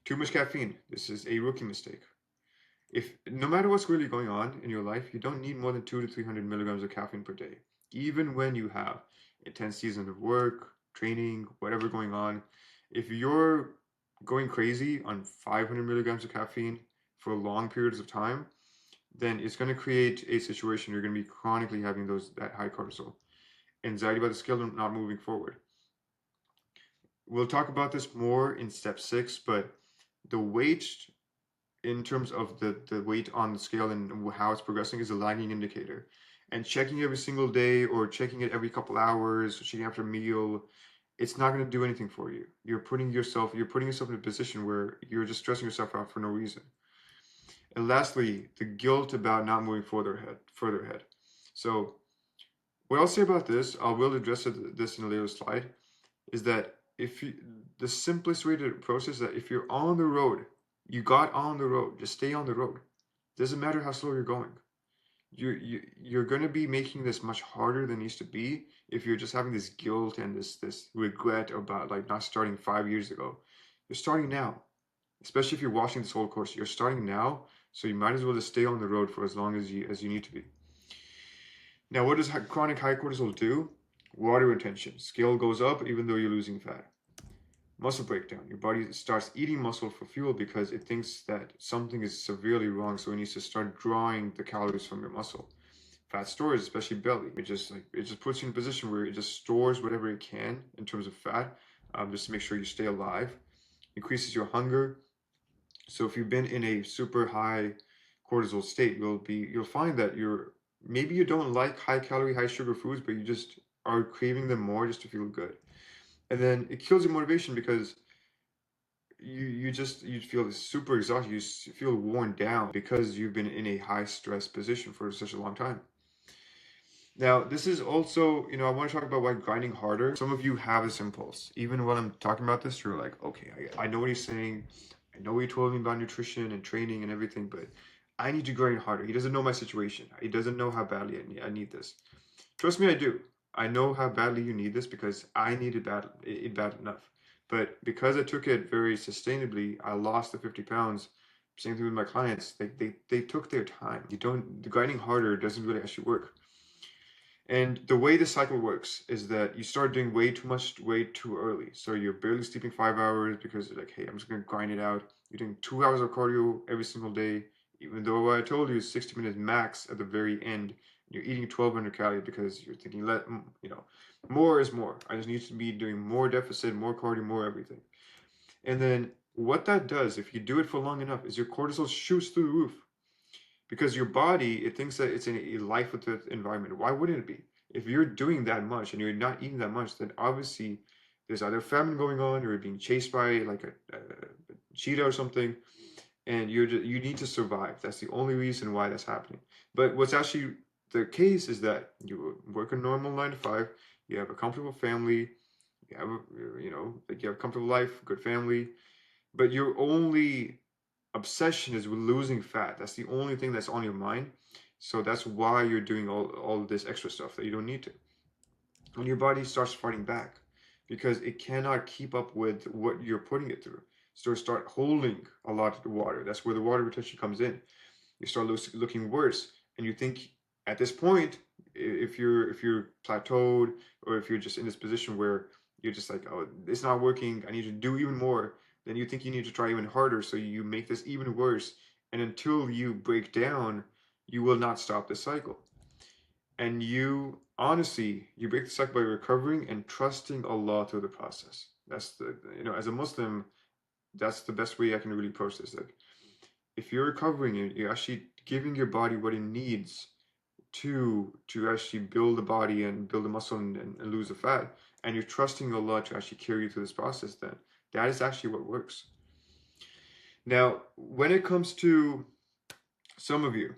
Too much caffeine. This is a rookie mistake. If no matter what's really going on in your life, you don't need more than 200 to 300 milligrams of caffeine per day. Even when you have intense season of work, training, whatever going on, if you're going crazy on 500 milligrams of caffeine for long periods of time, then it's going to create a situation you're going to be chronically having that high cortisol, anxiety about the scale, not moving forward. We'll talk about this more in step 6, but the weight in terms of the weight on the scale and how it's progressing is a lagging indicator. And checking every single day or checking it every couple hours, checking after a meal, it's not going to do anything for you. You're putting yourself in a position where you're just stressing yourself out for no reason. And lastly, the guilt about not moving further ahead. So what I'll say about this, I will address this in a later slide, is that the simplest way to approach this is that if you're on the road, you got on the road, just stay on the road. Doesn't matter how slow you're going. You're going to be making this much harder than it needs to be if you're just having this guilt and this regret about like not starting 5 years ago. You're starting now, especially if you're watching this whole course. You're starting now, so you might as well just stay on the road for as long as you need to be. Now, what does chronic high cortisol do? Water retention. Scale goes up even though you're losing fat. Muscle breakdown. Your body starts eating muscle for fuel because it thinks that something is severely wrong, so it needs to start drawing the calories from your muscle. Fat storage, especially belly, it just puts you in a position where it just stores whatever it can in terms of fat, just to make sure you stay alive. Increases your hunger. So if you've been in a super high cortisol state, you'll find that maybe you don't like high calorie, high sugar foods, but you just are craving them more just to feel good. And then it kills your motivation because you feel super exhausted. You feel worn down because you've been in a high stress position for such a long time. Now, this is also, I want to talk about why grinding harder. Some of you have this impulse. Even when I'm talking about this, you're like, okay, I know what he's saying. I know what he told me about nutrition and training and everything, but I need to grind harder. He doesn't know my situation. He doesn't know how badly I need this. Trust me, I do. I know how badly you need this because I need it bad enough. But because I took it very sustainably, I lost the 50 pounds. Same thing with my clients. They took their time. The grinding harder doesn't really actually work. And the way the cycle works is that you start doing way too much way too early. So you're barely sleeping 5 hours because you're like, hey, I'm just gonna grind it out. You're doing 2 hours of cardio every single day, even though what I told you is 60 minutes max at the very end. You're eating 1,200 calories because you're thinking, more is more. I just need to be doing more deficit, more cardio, more everything. And then what that does, if you do it for long enough, is your cortisol shoots through the roof because your body, it thinks that it's in a life with the environment. Why wouldn't it be? If you're doing that much and you're not eating that much, then obviously there's either famine going on or you're being chased by like a cheetah or something, and you need to survive. That's the only reason why that's happening. But what's actually the case is that you work a normal 9 to 5, you have a comfortable family, you have like you have a comfortable life, good family, but your only obsession is with losing fat. That's the only thing that's on your mind. So that's why you're doing all this extra stuff that you don't need to. When your body starts fighting back because it cannot keep up with what you're putting it through. So start holding a lot of the water. That's where the water retention comes in. You start looking worse, and you think at this point, if you're plateaued, or if you're just in this position where you're just like, oh, it's not working, I need to do even more, then you think you need to try even harder, so you make this even worse, and until you break down, you will not stop the cycle. And you honestly, you break the cycle by recovering and trusting Allah through the process. That's as a Muslim, that's the best way I can really approach this. Like, if you're recovering, you're actually giving your body what it needs to actually build the body and build the muscle and lose the fat, and you're trusting Allah to actually carry you through this process, then that is actually what works. Now, when it comes to Some of you,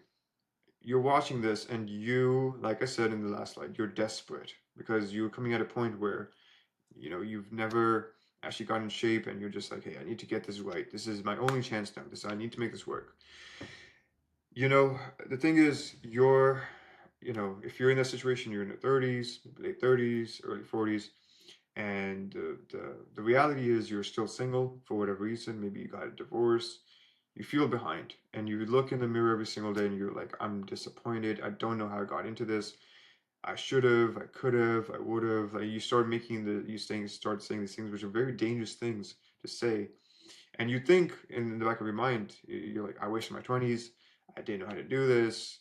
you're watching this and you, like I said in the last slide, you're desperate because you're coming at a point where, you've never actually got in shape and you're just like, hey, I need to get this right. This is my only chance now. I need to make this work. You know, the thing is, if you're in that situation, you're in the 30s, late 30s, early 40s, and the reality is you're still single for whatever reason. Maybe you got a divorce. You feel behind, and you look in the mirror every single day, and you're like, I'm disappointed. I don't know how I got into this. I should have, I could have, I would have. Like you start making start saying these things, which are very dangerous things to say. And you think in the back of your mind, you're like, I wasted my 20s. I didn't know how to do this.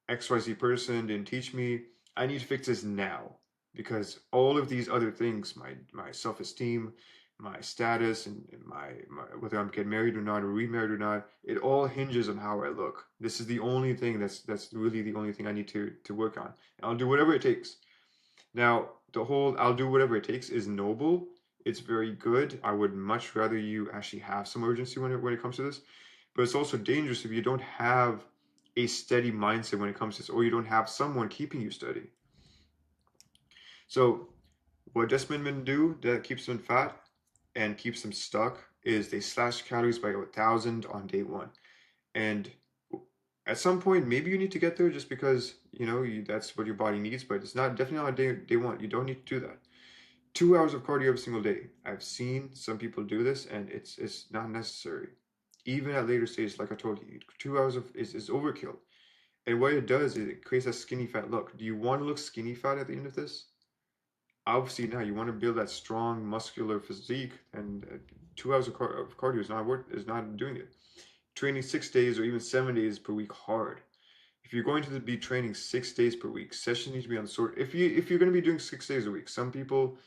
XYZ person didn't teach me. I need to fix this now because all of these other things, my self-esteem, my status, and my whether I'm getting married or not or remarried or not, it all hinges on how I look. This is the only thing that's really the only thing I need to work on. And I'll do whatever it takes. Now, the whole I'll do whatever it takes is noble. It's very good. I would much rather you actually have some urgency when it comes to this. But it's also dangerous if you don't have a steady mindset when it comes to this, or you don't have someone keeping you steady. So what men do that keeps them fat and keeps them stuck is they slash calories by 1,000 on day one. And at some point, maybe you need to get there just because, that's what your body needs, but it's not definitely not day one. You don't need to do that. 2 hours of cardio every single day. I've seen some people do this and it's not necessary. Even at later stages, like I told you, 2 hours is overkill. And what it does is it creates a skinny fat look. Do you want to look skinny fat at the end of this? Obviously, now you want to build that strong muscular physique, and 2 hours of cardio is not doing it. Training 6 days or even 7 days per week hard. If you're going to be training 6 days per week, sessions need to be on sort. If you're going to be doing 6 days a week, some people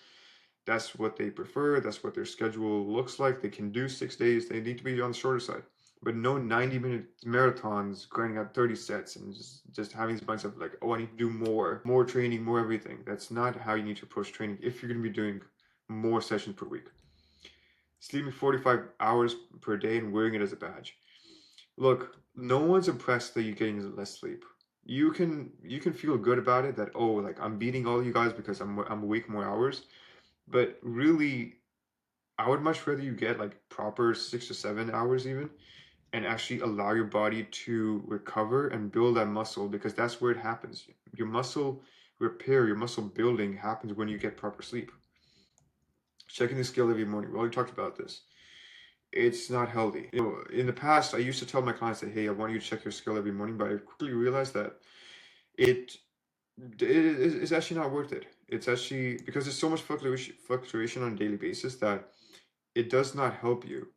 that's what they prefer. That's what their schedule looks like. They can do 6 days. They need to be on the shorter side. But no 90-minute marathons grinding out 30 sets and just having this mindset of like, oh, I need to do more training, more everything. That's not how you need to approach training if you're going to be doing more sessions per week. Sleeping 45 hours per day and wearing it as a badge. Look, no one's impressed that you're getting less sleep. You can feel good about it that, oh, like I'm beating all you guys because I'm awake more hours. But really, I would much rather you get like proper 6 to 7 hours even and actually allow your body to recover and build that muscle because that's where it happens. Your muscle repair, your muscle building happens when you get proper sleep. Checking the scale every morning. We already talked about this. It's not healthy. In the past, I used to tell my clients that, hey, I want you to check your scale every morning, but I quickly realized that it it's actually not worth it. It's actually because there's so much fluctuation on a daily basis that it does not help you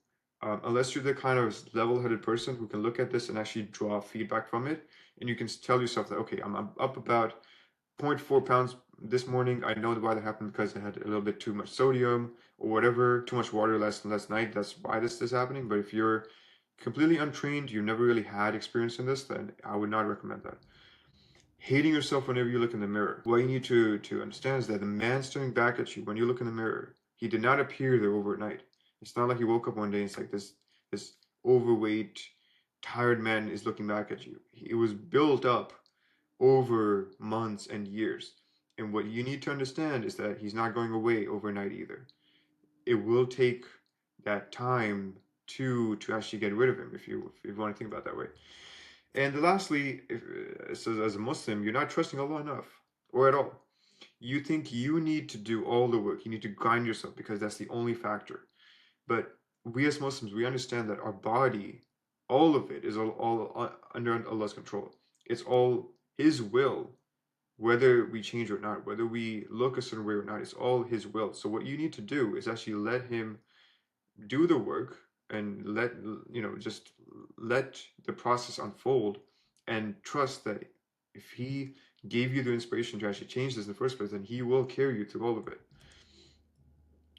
unless you're the kind of level-headed person who can look at this and actually draw feedback from it, and you can tell yourself that okay, I'm up about 0.4 pounds this morning. I know why that happened because I had a little bit too much sodium or whatever, too much water last night. That's why this is happening. But if you're completely untrained, you never really had experience in this, then I would not recommend that. Hating yourself whenever you look in the mirror. What you need to understand is that the man staring back at you when you look in the mirror, he did not appear there overnight. It's not like he woke up one day and it's like this overweight, tired man is looking back at you. It was built up over months and years. And what you need to understand is that he's not going away overnight either. It will take that time to actually get rid of him if you want to think about it that way. And lastly, as a Muslim, you're not trusting Allah enough or at all. You think you need to do all the work. You need to grind yourself because that's the only factor. But we as Muslims, we understand that our body, all of it, is all under Allah's control. It's all His will, whether we change or not, whether we look a certain way or not. It's all His will. So what you need to do is actually let Him do the work and just let the process unfold and trust that if he gave you the inspiration to actually change this in the first place, then he will carry you through all of it.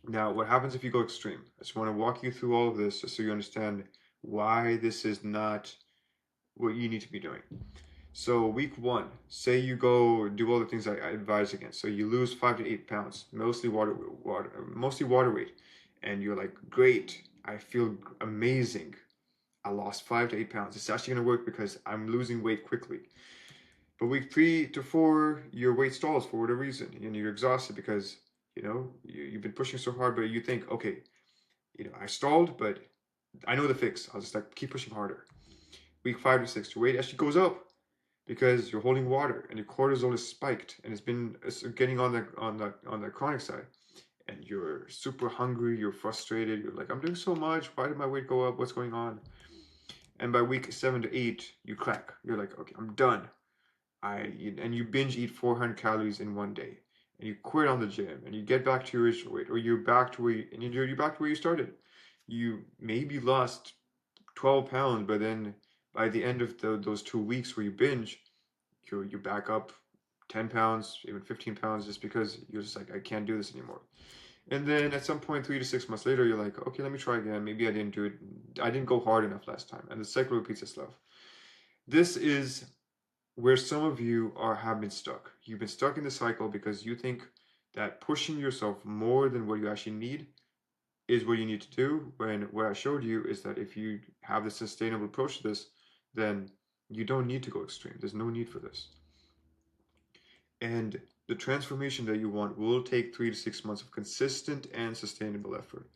Now, what happens if you go extreme? I just want to walk you through all of this just so you understand why this is not what you need to be doing. So week one, say you go do all the things I advise against. So you lose 5 to 8 pounds, mostly water weight, and you're like, great, I feel amazing. I lost 5 to 8 pounds. It's actually going to work because I'm losing weight quickly. But week 3 to 4, your weight stalls for whatever reason, and you're exhausted because you've been pushing so hard. But you think, okay, I stalled, but I know the fix. I'll just like keep pushing harder. Week 5 to 6, your weight actually goes up because you're holding water and your cortisol is spiked and it's getting on the chronic side, and you're super hungry, you're frustrated, you're like, I'm doing so much, why did my weight go up, what's going on? And by week 7 to 8, you crack. You're like, okay, I'm done. And you binge eat 400 calories in one day, and you quit on the gym, and you get back to your original weight, or you're back to where you're back to where you started. You maybe lost 12 pounds, but then by the end of those 2 weeks where you binge, you back up 10 pounds, even 15 pounds, just because you're just like, I can't do this anymore. And then at some point, 3 to 6 months later, you're like, okay, let me try again. Maybe I didn't do it. I didn't go hard enough last time. And the cycle repeats itself. This is where some of you have been stuck. You've been stuck in the cycle because you think that pushing yourself more than what you actually need is what you need to do, when what I showed you is that if you have the sustainable approach to this, then you don't need to go extreme. There's no need for this. And the transformation that you want will take 3 to 6 months of consistent and sustainable effort,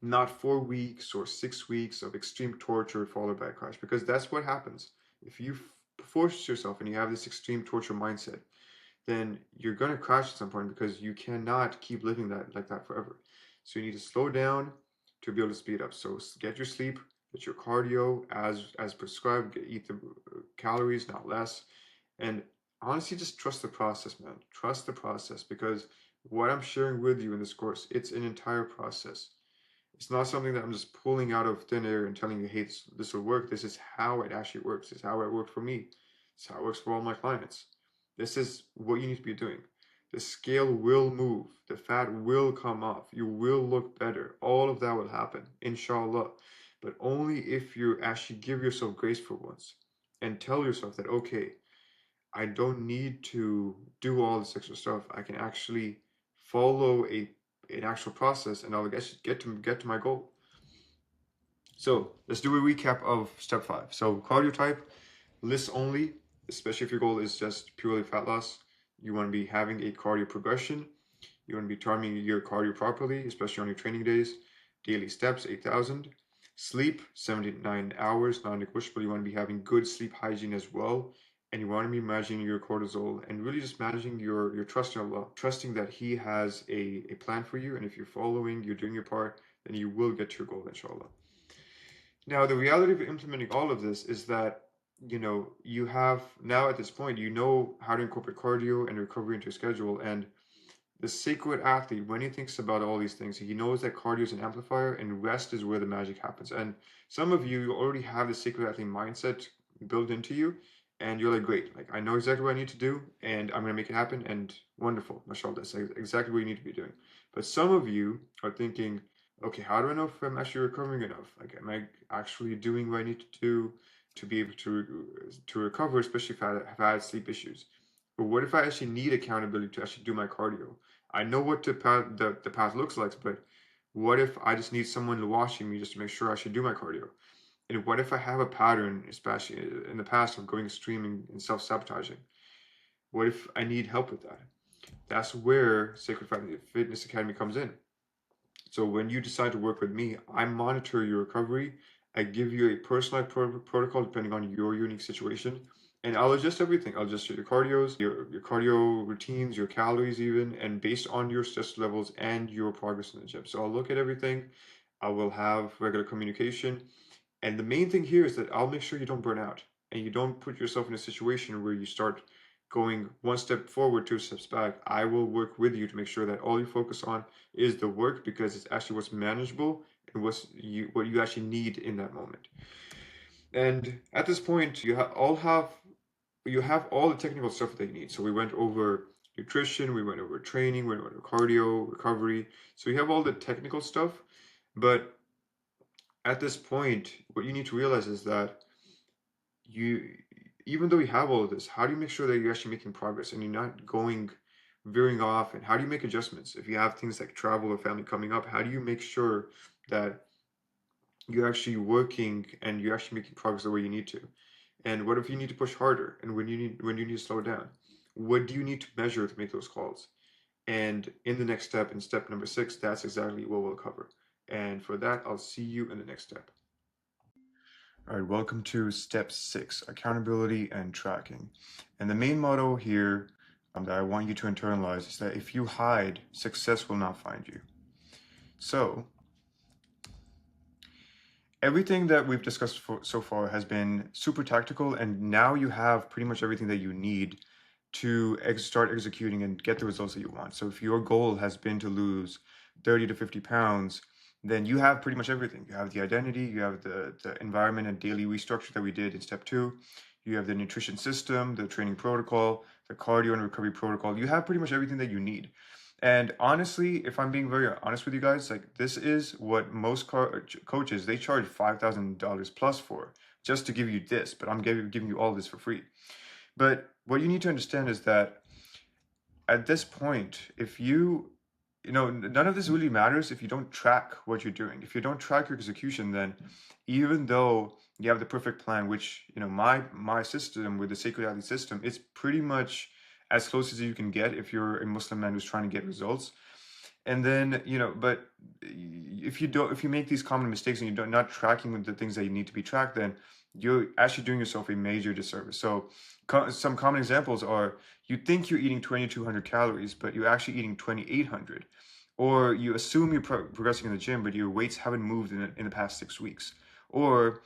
not 4 weeks or 6 weeks of extreme torture followed by a crash, because that's what happens. If you force yourself and you have this extreme torture mindset, then you're going to crash at some point because you cannot keep living that like that forever. So you need to slow down to be able to speed up. So get your sleep, get your cardio as prescribed, eat the calories, not less. And honestly, just trust the process, man. Trust the process, because what I'm sharing with you in this course, it's an entire process. It's not something that I'm just pulling out of thin air and telling you, hey, this will work. This is how it actually works. This is how it worked for me. It's how it works for all my clients. This is what you need to be doing. The scale will move. The fat will come off. You will look better. All of that will happen, inshallah. But only if you actually give yourself grace for once and tell yourself that, okay, I don't need to do all this extra stuff. I can actually follow an actual process, and I'll get to my goal. So let's do a recap of step 5. So cardio type, list only, especially if your goal is just purely fat loss. You want to be having a cardio progression. You want to be timing your cardio properly, especially on your training days. Daily steps, 8,000. Sleep, 7 to 9 hours, non-negotiable. You want to be having good sleep hygiene as well. And you want to be managing your cortisol and really just managing your trust in Allah, trusting that He has a plan for you. And if you're following, you're doing your part, then you will get to your goal, inshallah. Now, the reality of implementing all of this is that, you have now at this point, you know how to incorporate cardio and recovery into your schedule. And the sacred athlete, when he thinks about all these things, he knows that cardio is an amplifier and rest is where the magic happens. And some of you already have the sacred athlete mindset built into you, and you're like, great, like I know exactly what I need to do, and I'm gonna make it happen, and wonderful, mashallah, that's exactly what you need to be doing. But some of you are thinking, okay, how do I know if I'm actually recovering enough? Like, am I actually doing what I need to do to be able to recover, especially if I've had sleep issues? But what if I actually need accountability to actually do my cardio? I know what the path looks like, but what if I just need someone watching me just to make sure I should do my cardio? And what if I have a pattern, especially in the past, of going extreme and self-sabotaging? What if I need help with that? That's where Sacred Fitness Academy comes in. So when you decide to work with me, I monitor your recovery. I give you a personalized protocol depending on your unique situation. And I'll adjust everything. I'll adjust your cardios, your cardio routines, your calories even, and based on your stress levels and your progress in the gym. So I'll look at everything. I will have regular communication. And the main thing here is that I'll make sure you don't burn out and you don't put yourself in a situation where you start going one step forward, 2 steps back. I will work with you to make sure that all you focus on is the work, because it's actually what's manageable and what you actually need in that moment. And at this point, you have all the technical stuff that you need. So we went over nutrition, we went over training, we went over cardio, recovery. So you have all the technical stuff, but at this point, what you need to realize is that you, even though you have all of this, how do you make sure that you're actually making progress and you're not veering off? And how do you make adjustments if you have things like travel or family coming up? How do you make sure that you're actually working and you're actually making progress the way you need to. And what if you need to push harder? And when you need to slow down? What do you need to measure to make those calls? And in the next step, in step number 6, that's exactly what we'll cover. And for that, I'll see you in the next step. All right, welcome to step 6, accountability and tracking. And the main motto here that I want you to internalize is that if you hide, success will not find you. So, everything that we've discussed so far has been super tactical, and now you have pretty much everything that you need to start executing and get the results that you want. So if your goal has been to lose 30 to 50 pounds, then you have pretty much everything. You have the identity, you have the environment and daily restructure that we did in step 2. You have the nutrition system, the training protocol, the cardio and recovery protocol. You have pretty much everything that you need. And honestly, if I'm being very honest with you guys, like this is what most coaches, they charge $5,000 plus for just to give you this, but I'm giving you all this for free. But what you need to understand is that at this point, if none of this really matters if you don't track what you're doing. If you don't track your execution, then even though you have the perfect plan, which, my system with the Sacred Athlete system, it's pretty much as close as you can get if you're a Muslim man who's trying to get results. And then, but if you make these common mistakes and you're not tracking with the things that you need to be tracked, then you're actually doing yourself a major disservice. So some common examples are you think you're eating 2,200 calories, but you're actually eating 2,800. Or you assume you're progressing in the gym, but your weights haven't moved in the past 6 weeks. Or,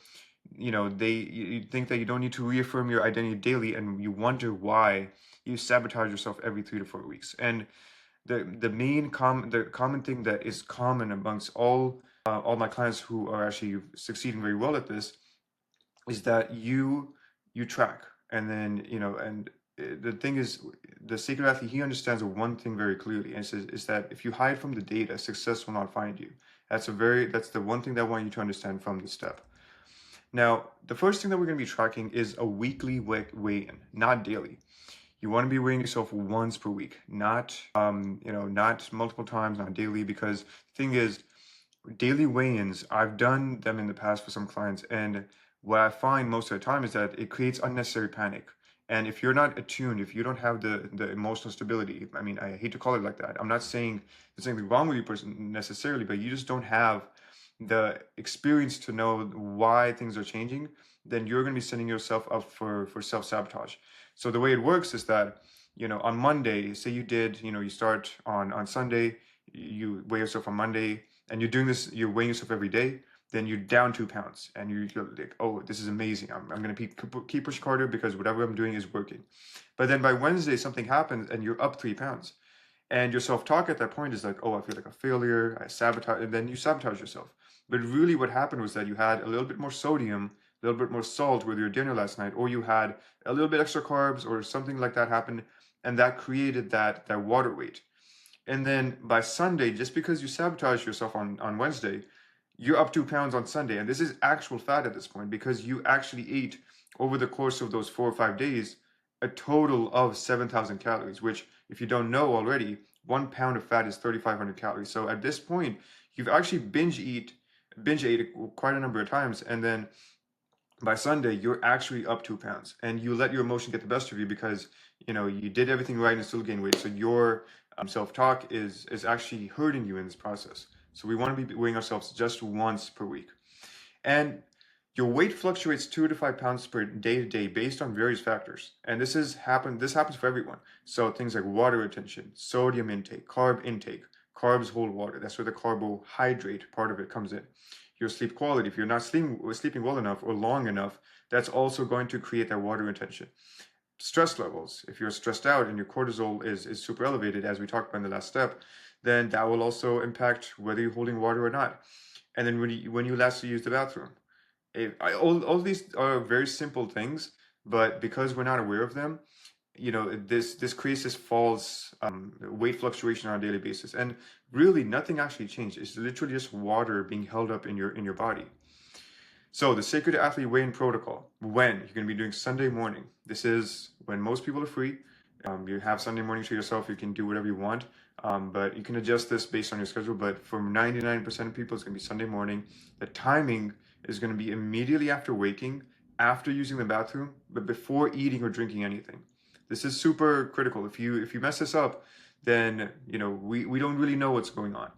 you think that you don't need to reaffirm your identity daily, and you wonder why you sabotage yourself every 3 to 4 weeks. And the common thing that is common amongst all my clients who are actually succeeding very well at this is that you track. And then the thing is, the Sacred Athlete, he understands one thing very clearly, and is that if you hide from the data, success will not find you. That's the one thing that I want you to understand from this step. Now, the first thing that we're going to be tracking is a weekly weigh-in, not daily. You want to be weighing yourself once per week, not not multiple times, not daily, because the thing is, daily weigh-ins, I've done them in the past for some clients, and what I find most of the time is that it creates unnecessary panic. And if you're not attuned, if you don't have the emotional stability, I mean, I hate to call it like that. I'm not saying there's anything wrong with you person necessarily, but you just don't have the experience to know why things are changing, then you're going to be setting yourself up for self-sabotage. So the way it works is that, on Monday, say you start on Sunday, you weigh yourself on Monday, and you're doing this, you're weighing yourself every day, then you're down 2 pounds, and you're like, oh, this is amazing. I'm going to keep pushing harder because whatever I'm doing is working. But then by Wednesday, something happens, and you're up 3 pounds. And your self-talk at that point is like, oh, I feel like a failure, I sabotage, and then you sabotage yourself. But really what happened was that you had a little bit more sodium, a little bit more salt with your dinner last night, or you had a little bit extra carbs or something like that happened, and that created that water weight. And then by Sunday, just because you sabotage yourself on Wednesday, you're up 2 pounds on Sunday. And this is actual fat at this point because you actually ate over the course of those 4 or 5 days a total of 7,000 calories, which, if you don't know already, 1 pound of fat is 3,500 calories. So at this point, you've actually binge ate quite a number of times. And then by Sunday, you're actually up 2 pounds, and you let your emotion get the best of you because you did everything right and still gain weight. So your self-talk is actually hurting you in this process. So we want to be weighing ourselves just once per week, and your weight fluctuates 2 to 5 pounds per day to day based on various factors. And this happens for everyone. So things like water retention, sodium intake, carb intake. Carbs hold water. That's where the carbohydrate part of it comes in. Your sleep quality, if you're not sleeping well enough or long enough, that's also going to create that water retention. Stress levels, if you're stressed out and your cortisol is super elevated, as we talked about in the last step, then that will also impact whether you're holding water or not. And then when you lastly use the bathroom, all these are very simple things, but because we're not aware of them, this creates this false weight fluctuation on a daily basis, and really nothing actually changed. It's literally just water being held up in your body. So the Sacred Athlete Weigh-In Protocol, when you're going to be doing Sunday morning. This is when most people are free. You have Sunday morning to yourself, you can do whatever you want, but you can adjust this based on your schedule. But for 99% of people, it's going to be Sunday morning. The timing is going to be immediately after waking, after using the bathroom, but before eating or drinking anything. This is super critical. If you mess this up, then we don't really know what's going on.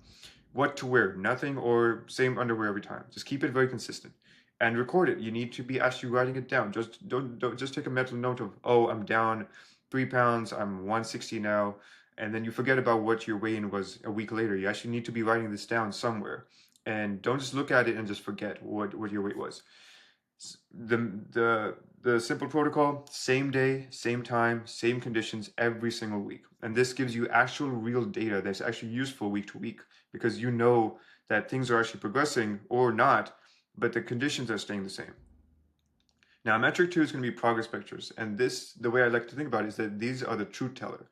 What to wear, nothing, or same underwear every time. Just keep it very consistent and record it. You need to be actually writing it down. Just don't just take a mental note of, oh, I'm down 3 pounds, I'm 160 now, and then you forget about what your weigh-in was a week later. You actually need to be writing this down somewhere, and don't just look at it and just forget what your weight was. The simple protocol: same day, same time, same conditions every single week, and this gives you actual real data that's actually useful week to week, because you know that things are actually progressing or not, but the conditions are staying the same. Now, metric two is going to be progress pictures, and this, the way I like to think about it, is that these are the truth teller.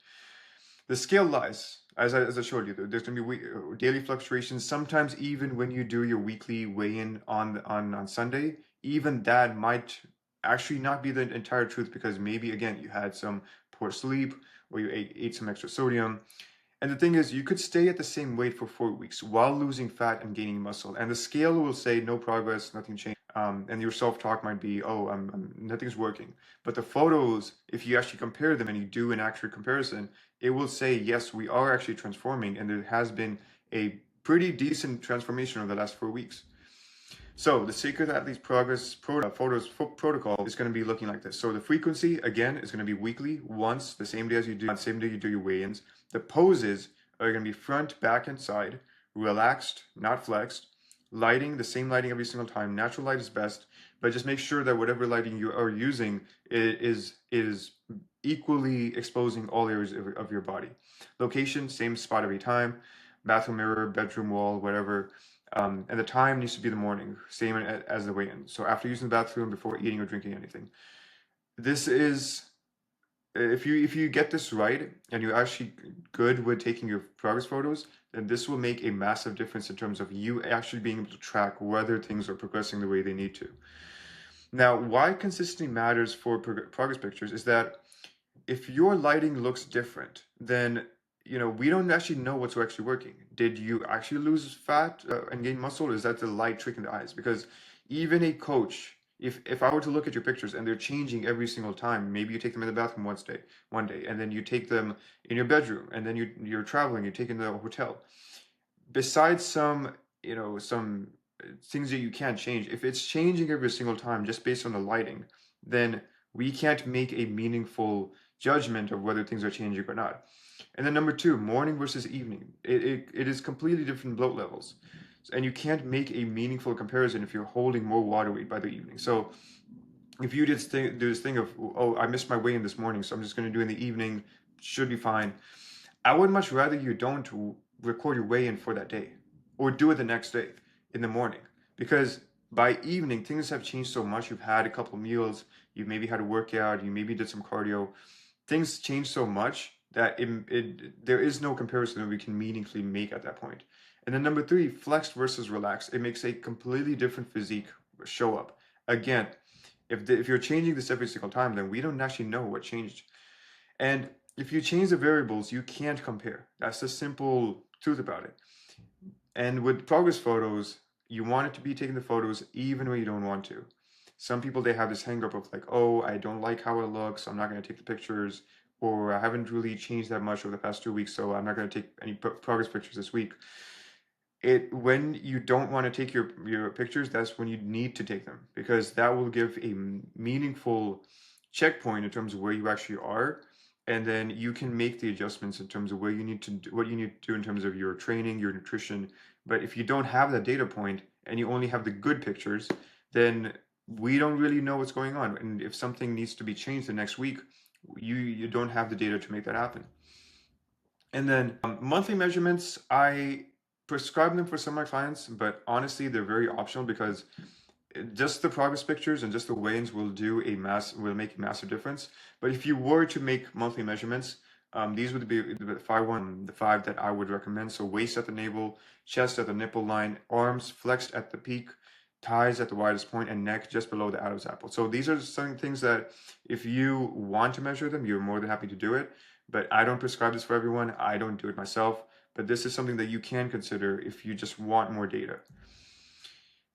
The scale lies, as I showed you. There's going to be daily fluctuations. Sometimes even when you do your weekly weigh-in on Sunday, even that might actually not be the entire truth, because maybe again you had some poor sleep, or you ate some extra sodium. And the thing is, you could stay at the same weight for 4 weeks while losing fat and gaining muscle, and the scale will say no progress, nothing changed. And your self-talk might be, oh, nothing's working. But the photos, if you actually compare them and you do an accurate comparison, it will say, yes, we are actually transforming, and there has been a pretty decent transformation over the last 4 weeks. So the Secret Athlete's Progress Photos protocol is going to be looking like this. So the frequency, again, is going to be weekly, once, the same day as you do, same day you do your weigh-ins. The poses are going to be front, back, and side, relaxed, not flexed. Lighting, the same lighting every single time. Natural light is best, but just make sure that whatever lighting you are using is equally exposing all areas of your body. Location, same spot every time. Bathroom mirror, bedroom wall, whatever. And the time needs to be the morning, same as the weigh-in. So after using the bathroom, before eating or drinking anything. This is, if you get this right and you're actually good with taking your progress photos, then this will make a massive difference in terms of you actually being able to track whether things are progressing the way they need to. Now, why consistency matters for progress pictures is that if your lighting looks different, then we don't actually know what's actually working. Did you actually lose fat and gain muscle, or is that the light tricking the eyes? Because even a coach, if I were to look at your pictures and they're changing every single time, maybe you take them in the bathroom one day, and then you take them in your bedroom, and then you're traveling, you take them to the hotel. Besides some things that you can't change, if it's changing every single time just based on the lighting, then we can't make a meaningful judgment of whether things are changing or not. And then number two, morning versus evening. It is completely different bloat levels. And you can't make a meaningful comparison if you're holding more water weight by the evening. So if you do this thing of, oh, I missed my weigh-in this morning, so I'm just going to do in the evening, should be fine. I would much rather you don't record your weigh-in for that day, or do it the next day in the morning, because by evening things have changed so much. You've had a couple meals, you maybe had a workout, you maybe did some cardio. Things change so much that there is no comparison that we can meaningfully make at that point. And then number three, flexed versus relaxed. It makes a completely different physique show up. Again, if you're changing this every single time, then we don't actually know what changed. And if you change the variables, you can't compare. That's the simple truth about it. And with progress photos, you want it to be taking the photos even when you don't want to. Some people, they have this hang up of like, oh, I don't like how it looks, so I'm not going to take the pictures, or I haven't really changed that much over the past 2 weeks, so I'm not going to take any progress pictures this week. When you don't want to take your pictures, that's when you need to take them, because that will give a meaningful checkpoint in terms of where you actually are, and then you can make the adjustments in terms of where you need to do, what you need to do in terms of your training, your nutrition. But if you don't have that data point and you only have the good pictures, then we don't really know what's going on. And if something needs to be changed the next week, you don't have the data to make that happen. And then monthly measurements, I prescribe them for some of my clients, but honestly, they're very optional, because just the progress pictures and just the weigh-ins will make a massive difference. But if you were to make monthly measurements, these would be the five that I would recommend. So waist at the navel, chest at the nipple line, arms flexed at the peak, thighs at the widest point, and neck just below the Adam's apple. So these are some things that if you want to measure them, you're more than happy to do it. But I don't prescribe this for everyone. I don't do it myself. But this is something that you can consider if you just want more data.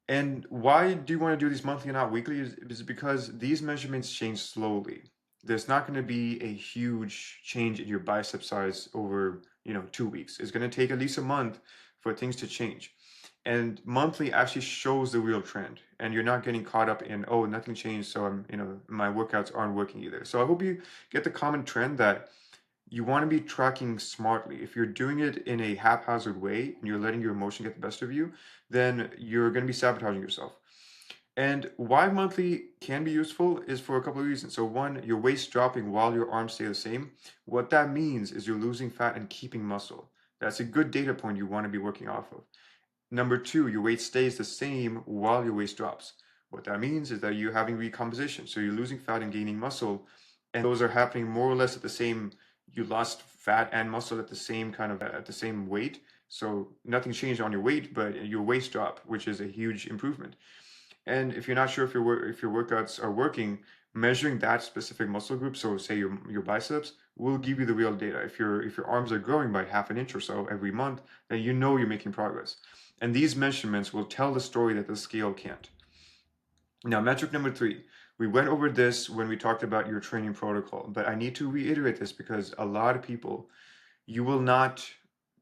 And why do you want to do these monthly and not weekly is because these measurements change slowly. There's not going to be a huge change in your bicep size over, 2 weeks. It's going to take at least a month for things to change. And monthly actually shows the real trend. And you're not getting caught up in, oh, nothing changed, so my workouts aren't working either. So I hope you get the common trend that you want to be tracking smartly. If you're doing it in a haphazard way and you're letting your emotion get the best of you, then you're going to be sabotaging yourself. And why monthly can be useful is for a couple of reasons. So one, your waist dropping while your arms stay the same. What that means is you're losing fat and keeping muscle. That's a good data point you want to be working off of. Number two, your weight stays the same while your waist drops. What that means is that you're having recomposition. So you're losing fat and gaining muscle, and those are happening more or less at the same, you lost fat and muscle at the same at the same weight. So nothing changed on your weight, but your waist drop, which is a huge improvement. And if you're not sure if your workouts are working, measuring that specific muscle group, so say your biceps, will give you the real data. If your arms are growing by half an inch or so every month, then you know you're making progress. And these measurements will tell the story that the scale can't. Now, metric number 3. We went over this when we talked about your training protocol, but I need to reiterate this because a lot of people, you will not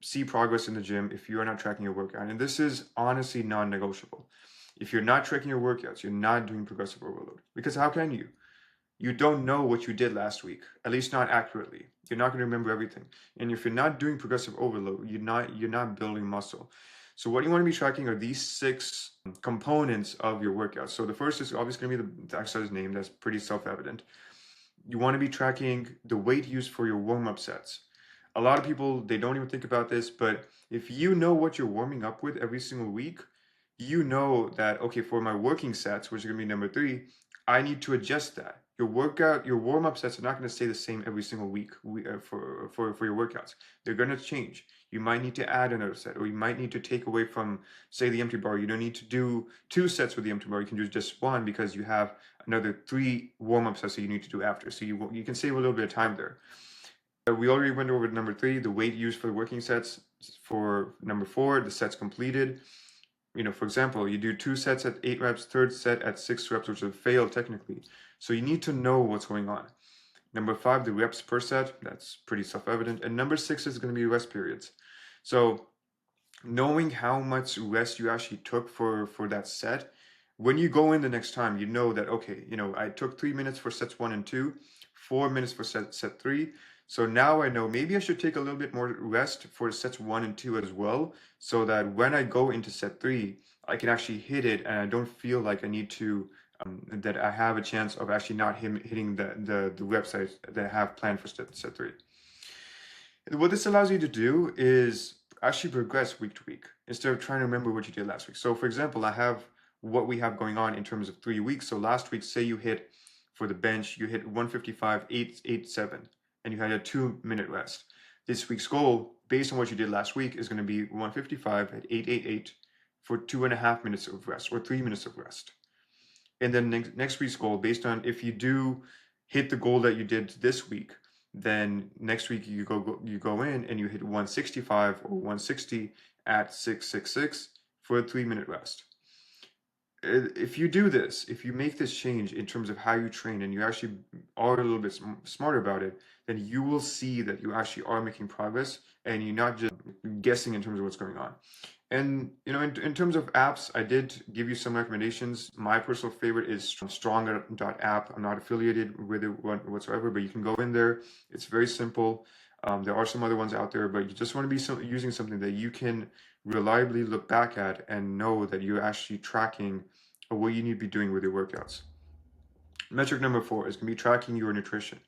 see progress in the gym if you are not tracking your workout. And this is honestly non-negotiable. If you're not tracking your workouts, you're not doing progressive overload. Because how can you? You don't know what you did last week, at least not accurately. You're not going to remember everything. And if you're not doing progressive overload, you're not building muscle. So what you want to be tracking are these 6 components of your workout. So the first is obviously going to be the exercise name. That's pretty self-evident. You want to be tracking the weight used for your warm-up sets. A lot of people, they don't even think about this, but if you know what you're warming up with every single week, you know that, okay, for my working sets, which is going to be number 3, I need to adjust that. Your warm-up sets are not going to stay the same every single week for your workouts. They're going to change. You might need to add another set, or you might need to take away from, say, the empty bar. You don't need to do 2 sets with the empty bar. You can do just 1 because you have another 3 warm-up sets that you need to do after. So you can save a little bit of time there. We already went over number 3, the weight used for the working sets. For number 4, the sets completed. For example, you do 2 sets at 8 reps, third set at 6 reps, which have failed technically. So you need to know what's going on. Number 5, the reps per set. That's pretty self-evident. And number 6 is going to be rest periods. So knowing how much rest you actually took for that set, when you go in the next time, you know that, okay, I took 3 minutes for sets 1 and 2, 4 minutes for set 3. So now I know maybe I should take a little bit more rest for sets 1 and 2 as well, so that when I go into set 3, I can actually hit it and I don't feel like I need to, that I have a chance of actually not hitting the reps that I have planned for set 3. What this allows you to do is actually progress week to week instead of trying to remember what you did last week. So for example, I have what we have going on in terms of 3 weeks. So last week, say you hit for the bench, you hit 155, 887, and you had a 2-minute rest. This week's goal, based on what you did last week, is going to be 155 at 888 for 2.5 minutes of rest or 3 minutes of rest. And then next week's goal, based on if you do hit the goal that you did this week, then next week you go in and you hit 165 or 160 at 666 for a 3-minute rest. If you do this, if you make this change in terms of how you train and you actually are a little bit smarter about it, then you will see that you actually are making progress and you're not just guessing in terms of what's going on. And in terms of apps, I did give you some recommendations. My personal favorite is stronger.app. I'm not affiliated with it whatsoever, but you can go in there. It's very simple. There are some other ones out there, but you just want to be using something that you can reliably look back at and know that you're actually tracking what you need to be doing with your workouts. Metric number 4 is going to be tracking your nutrition.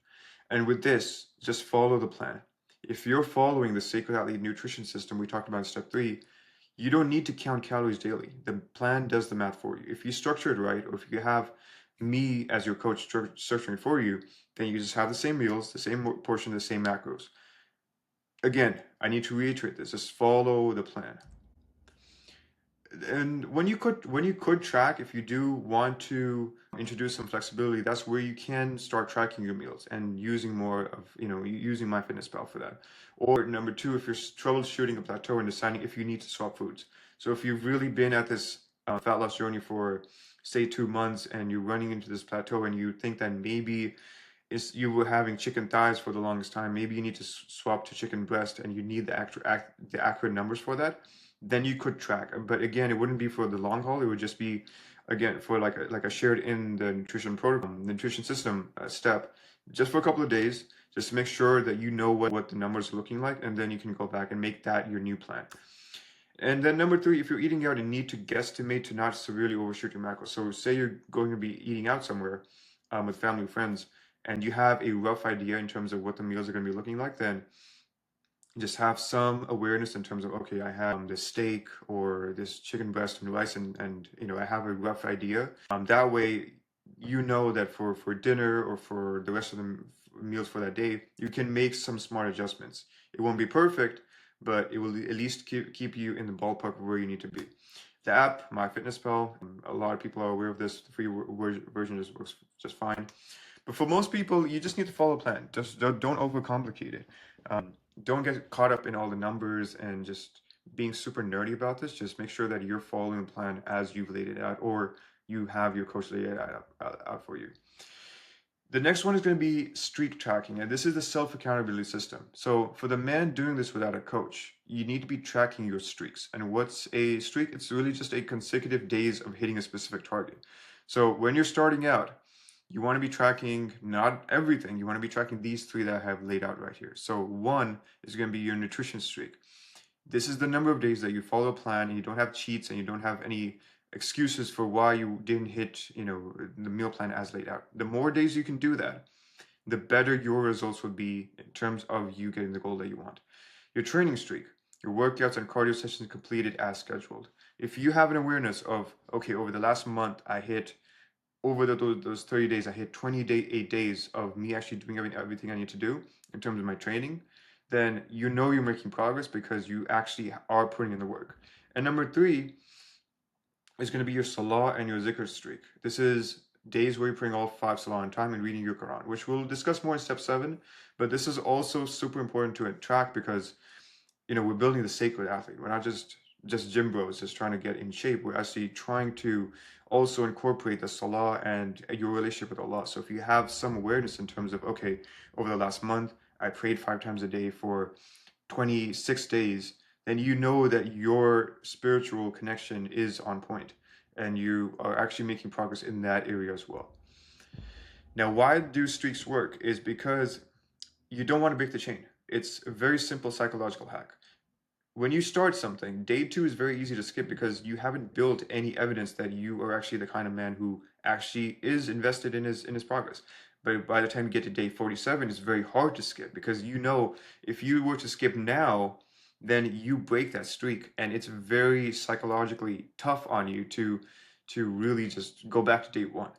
And with this, just follow the plan. If you're following the Sacred Athlete nutrition system we talked about in step 3, you don't need to count calories daily. The plan does the math for you. If you structure it right, or if you have me as your coach structuring for you, then you just have the same meals, the same portion, the same macros. Again, I need to reiterate this. Just follow the plan. And when you could track, if you do want to introduce some flexibility, that's where you can start tracking your meals and using more of, using MyFitnessPal for that. Or number two, if you're troubleshooting a plateau and deciding if you need to swap foods. So if you've really been at this fat loss journey for say 2 months and you're running into this plateau and you think that maybe is you were having chicken thighs for the longest time, maybe you need to swap to chicken breast and you need the accurate numbers for that, then you could track. But again, it wouldn't be for the long haul. It would just be, again, for like a shared in the nutrition protocol, nutrition system step, just for a couple of days, just to make sure that you know what the numbers are looking like, and then you can go back and make that your new plan. And then number three, if you're eating out and need to guesstimate to not severely overshoot your macros. So say you're going to be eating out somewhere with family and friends, and you have a rough idea in terms of what the meals are going to be looking like, then just have some awareness in terms of, okay, I have this steak or this chicken breast and rice, and I have a rough idea. That way, you know that for dinner or for the rest of the meals for that day, you can make some smart adjustments. It won't be perfect, but it will at least keep you in the ballpark of where you need to be. The app, MyFitnessPal, a lot of people are aware of this. The free version just works just fine. But for most people, you just need to follow a plan. Just don't overcomplicate it. Don't get caught up in all the numbers and just being super nerdy about this. Just make sure that you're following the plan as you've laid it out, or you have your coach lay it out for you. The next one is going to be streak tracking, and this is the self-accountability system. So for the man doing this without a coach, you need to be tracking your streaks. And what's a streak? It's really just a consecutive days of hitting a specific target. So when you're starting out, you want to be tracking not everything. You want to be tracking these three that I have laid out right here. So one is going to be your nutrition streak. This is the number of days that you follow a plan and you don't have cheats and you don't have any excuses for why you didn't hit, the meal plan as laid out. The more days you can do that, the better your results would be in terms of you getting the goal that you want. Your training streak, your workouts and cardio sessions completed as scheduled. If you have an awareness of, okay, over the last month, I hit over those 30 days, I hit 28 days of me actually doing everything I need to do in terms of my training, then you know you're making progress because you actually are putting in the work. And number three is going to be your salah and your zikr streak. This is days where you're praying all 5 salah on time and reading your Quran, which we'll discuss more in step 7. But this is also super important to track because we're building the sacred athlete. We're not just gym bros just trying to get in shape. We're actually trying to also incorporate the salah and your relationship with Allah. So if you have some awareness in terms of, okay, over the last month, I prayed 5 times a day for 26 days, then you know that your spiritual connection is on point and you are actually making progress in that area as well. Now, why do streaks work is because you don't want to break the chain. It's a very simple psychological hack. When you start something, day 2 is very easy to skip because you haven't built any evidence that you are actually the kind of man who actually is invested in his progress. But by the time you get to day 47, it's very hard to skip because if you were to skip now, then you break that streak, and it's very psychologically tough on you to really just go back to day 1.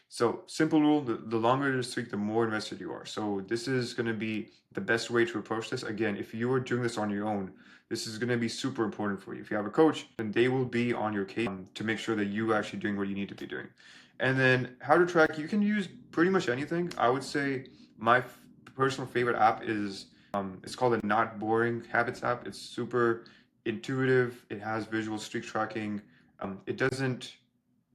So simple rule, the longer the streak, the more invested you are. So this is going to be the best way to approach this. Again, if you are doing this on your own, this is going to be super important for you. If you have a coach, then they will be on your case to make sure that you are actually doing what you need to be doing. And then how to track, you can use pretty much anything. I would say my personal favorite app is, it's called the Not Boring Habits app. It's super intuitive. It has visual streak tracking. It doesn't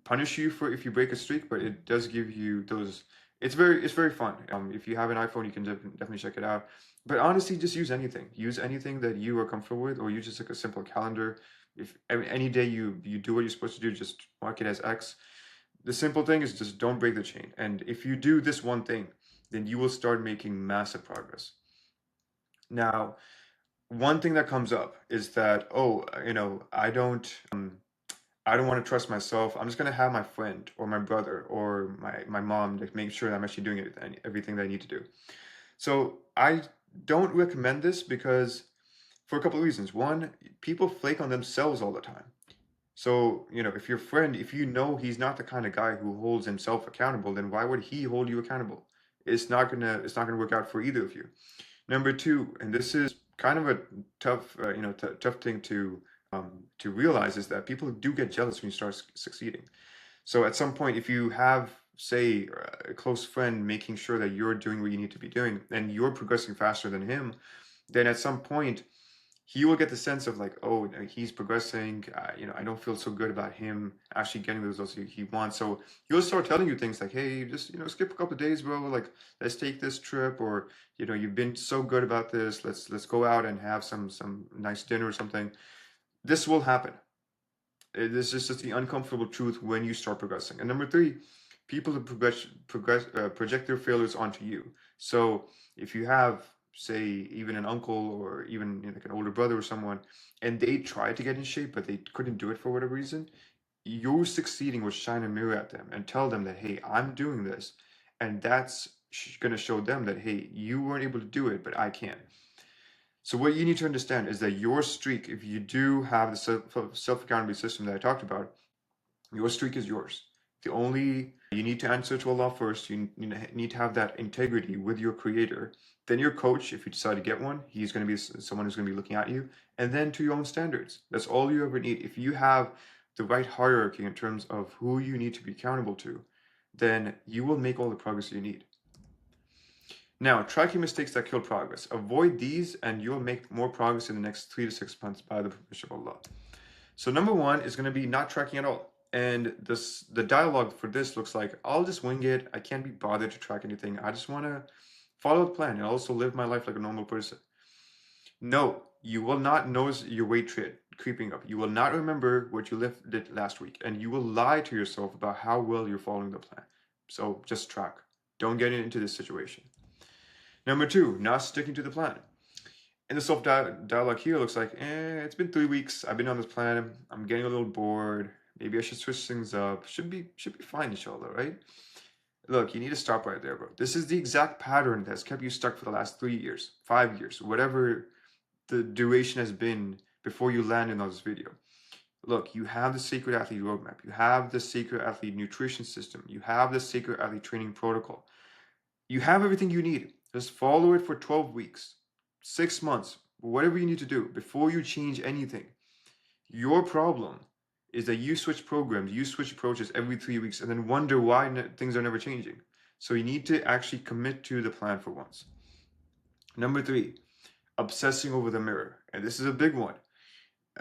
punish you for if you break a streak, but it does give you those. It's very fun. If you have an iPhone, you can definitely check it out. But honestly, just use anything. Use anything that you are comfortable with, or use just like a simple calendar. If any day you do what you're supposed to do, just mark it as X. The simple thing is just don't break the chain. And if you do this one thing, then you will start making massive progress. Now, one thing that comes up is that, oh, I don't want to trust myself. I'm just going to have my friend or my brother or my mom to make sure that I'm actually doing everything that I need to do. So I don't recommend this because for a couple of reasons. One, people flake on themselves all the time. So, if your friend, if you know he's not the kind of guy who holds himself accountable, then why would he hold you accountable? It's not gonna work out for either of you. Number two, and this is kind of a tough, tough thing to to realize is that people do get jealous when you start succeeding. So at some point, if you have, say, a close friend making sure that you're doing what you need to be doing and you're progressing faster than him, then at some point he will get the sense of like, oh, he's progressing. I don't feel so good about him actually getting the results he wants. So he'll start telling you things like, hey, just skip a couple of days, bro. Like, let's take this trip, or you've been so good about this. Let's go out and have some nice dinner or something. This will happen. This is just the uncomfortable truth when you start progressing. And number three, people who project their failures onto you. So if you have, say, even an uncle or even like an older brother or someone, and they tried to get in shape but they couldn't do it for whatever reason, you succeeding will shine a mirror at them and tell them that, hey, I'm doing this, and that's going to show them that, hey, you weren't able to do it, but I can. So what you need to understand is that your streak, if you do have the self-accountability system that I talked about, your streak is yours. The only you need to answer to Allah first. You need to have that integrity with your creator. Then your coach, if you decide to get one, he's going to be someone who's going to be looking at you. And then to your own standards. That's all you ever need. If you have the right hierarchy in terms of who you need to be accountable to, then you will make all the progress you need. Now, tracking mistakes that kill progress. Avoid these and you'll make more progress in the next 3 to 6 months by the permission of Allah. So number one is going to be not tracking at all. And the dialogue for this looks like, I'll just wing it. I can't be bothered to track anything. I just want to follow the plan and also live my life like a normal person. No, you will not notice your weight creeping up. You will not remember what you lifted last week. And you will lie to yourself about how well you're following the plan. So just track. Don't get into this situation. Number two, not sticking to the plan. And the self-dialogue here looks like, it's been 3 weeks. I've been on this plan. I'm getting a little bored. Maybe I should switch things up. Should be fine, inshallah, right? Look, you need to stop right there, bro. This is the exact pattern that's kept you stuck for the last 3 years, 5 years, whatever the duration has been before you land in this video. Look, you have the Sacred Athlete Roadmap. You have the Sacred Athlete Nutrition System. You have the Sacred Athlete Training Protocol. You have everything you need. Just follow it for 12 weeks, 6 months, whatever you need to do before you change anything. Your problem is that you switch programs, you switch approaches every 3 weeks and then wonder why things are never changing. So you need to actually commit to the plan for once. Number three, obsessing over the mirror. And this is a big one.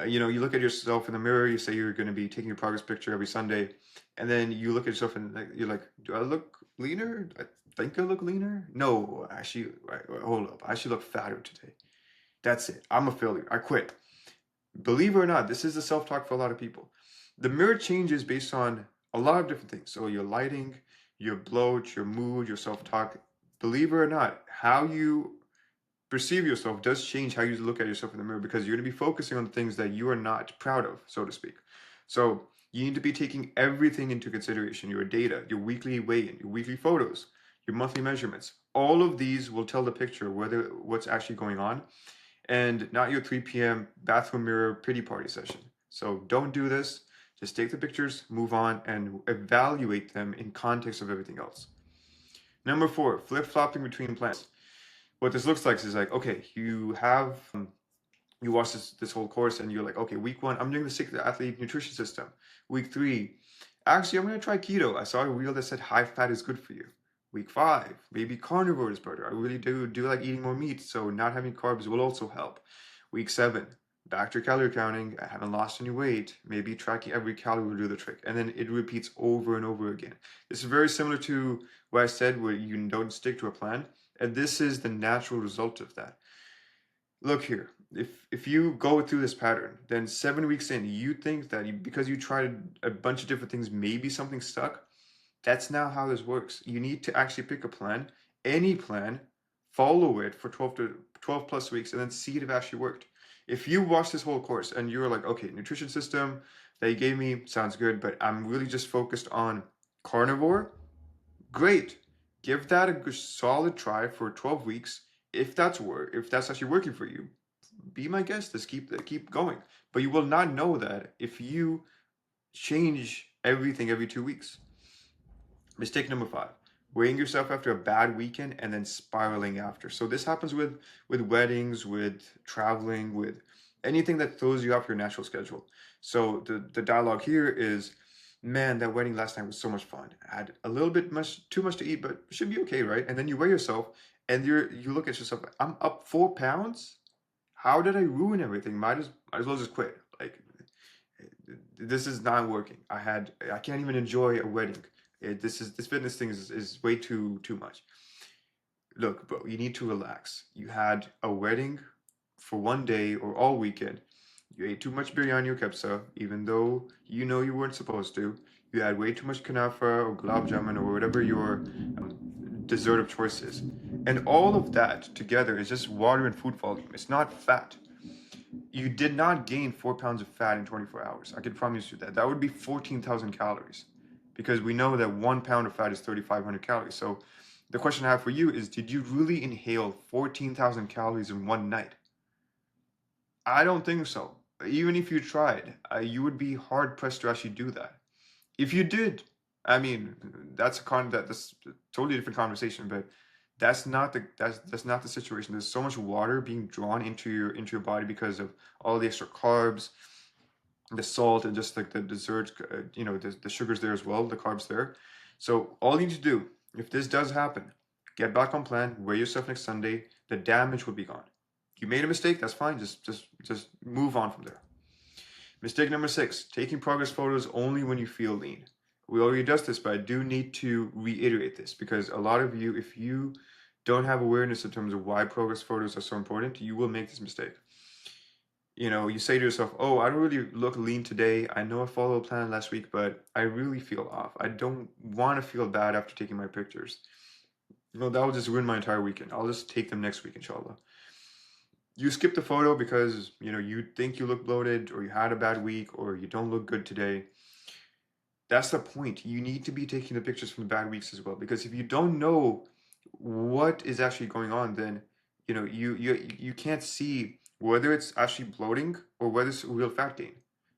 You look at yourself in the mirror, you say you're going to be taking a progress picture every Sunday, and then you look at yourself and you're like, do I look leaner? I think I look leaner. No, actually, hold up. I actually look fatter today. That's it. I'm a failure. I quit. Believe it or not, this is the self-talk for a lot of people. The mirror changes based on a lot of different things. So your lighting, your bloat, your mood, your self-talk. Believe it or not, how you perceive yourself does change how you look at yourself in the mirror, because you're going to be focusing on the things that you are not proud of, so to speak. So you need to be taking everything into consideration: your data, your weekly weigh-in, your weekly photos, your monthly measurements. All of these will tell the picture what's actually going on, and not your 3 p.m. bathroom mirror pity party session. So don't do this. Just take the pictures, move on, and evaluate them in context of everything else. Number four, flip-flopping between plans. What this looks like is like, okay, you watch this whole course and you're like, okay, week one, I'm doing the Sacred Athlete Nutrition System. Week three, actually, I'm going to try keto. I saw a reel that said high fat is good for you. Week five, maybe carnivore is better. I really do like eating more meat, so not having carbs will also help. Week seven, back to calorie counting. I haven't lost any weight. Maybe tracking every calorie will do the trick. And then it repeats over and over again. This is very similar to what I said, where you don't stick to a plan. And this is the natural result of that. Look here, if you go through this pattern, then 7 weeks in, you think that because you tried a bunch of different things, maybe something stuck. That's not how this works. You need to actually pick a plan, any plan, follow it for 12 plus weeks, and then see if it actually worked. If you watch this whole course and you're like, okay, nutrition system that you gave me sounds good, but I'm really just focused on carnivore, great. Give that a good solid try for 12 weeks. If that's actually working for you, be my guest. Let's keep going. But you will not know that if you change everything every 2 weeks. Mistake number five, weighing yourself after a bad weekend and then spiraling after. So this happens with weddings, with traveling, with anything that throws you off your natural schedule. So the dialogue here is, man, that wedding last night was so much fun. I had a little bit much too much to eat, but should be okay, right? And then you weigh yourself and you look at yourself, I'm up 4 pounds. How did I ruin everything? Might as well just quit. Like, this is not working. I can't even enjoy a wedding. This fitness thing is way too much. Look, bro, you need to relax. You had a wedding for one day or all weekend. You ate too much biryani or kebsa, even though you know you weren't supposed to. You had way too much kanafa or gulab jamun or whatever your dessert of choice is. And all of that together is just water and food volume. It's not fat. You did not gain 4 pounds of fat in 24 hours. I can promise you that. That would be 14,000 calories because we know that 1 pound of fat is 3,500 calories. So the question I have for you is, did you really inhale 14,000 calories in one night? I don't think so. Even if you tried, you would be hard pressed to actually do that. If you did, I mean, that's a totally different conversation, but that's not the situation. There's so much water being drawn into your body because of all the extra carbs, the salt, and just like the dessert, the sugars there as well, the carbs there. So all you need to do, if this does happen, get back on plan, weigh yourself next Sunday, the damage will be gone. You made a mistake, that's fine, just move on from there. Mistake number 6, taking progress photos only when you feel lean. We already discussed this, but I do need to reiterate this because a lot of you, if you don't have awareness in terms of why progress photos are so important, you will make this mistake. You say to yourself, oh, I don't really look lean today. I know I followed a plan last week, but I really feel off. I don't want to feel bad after taking my pictures. That will just ruin my entire weekend. I'll just take them next week, inshallah. You skip the photo because, you think you look bloated or you had a bad week or you don't look good today. That's the point. You need to be taking the pictures from the bad weeks as well, because if you don't know what is actually going on, then you can't see whether it's actually bloating or whether it's real fat gain.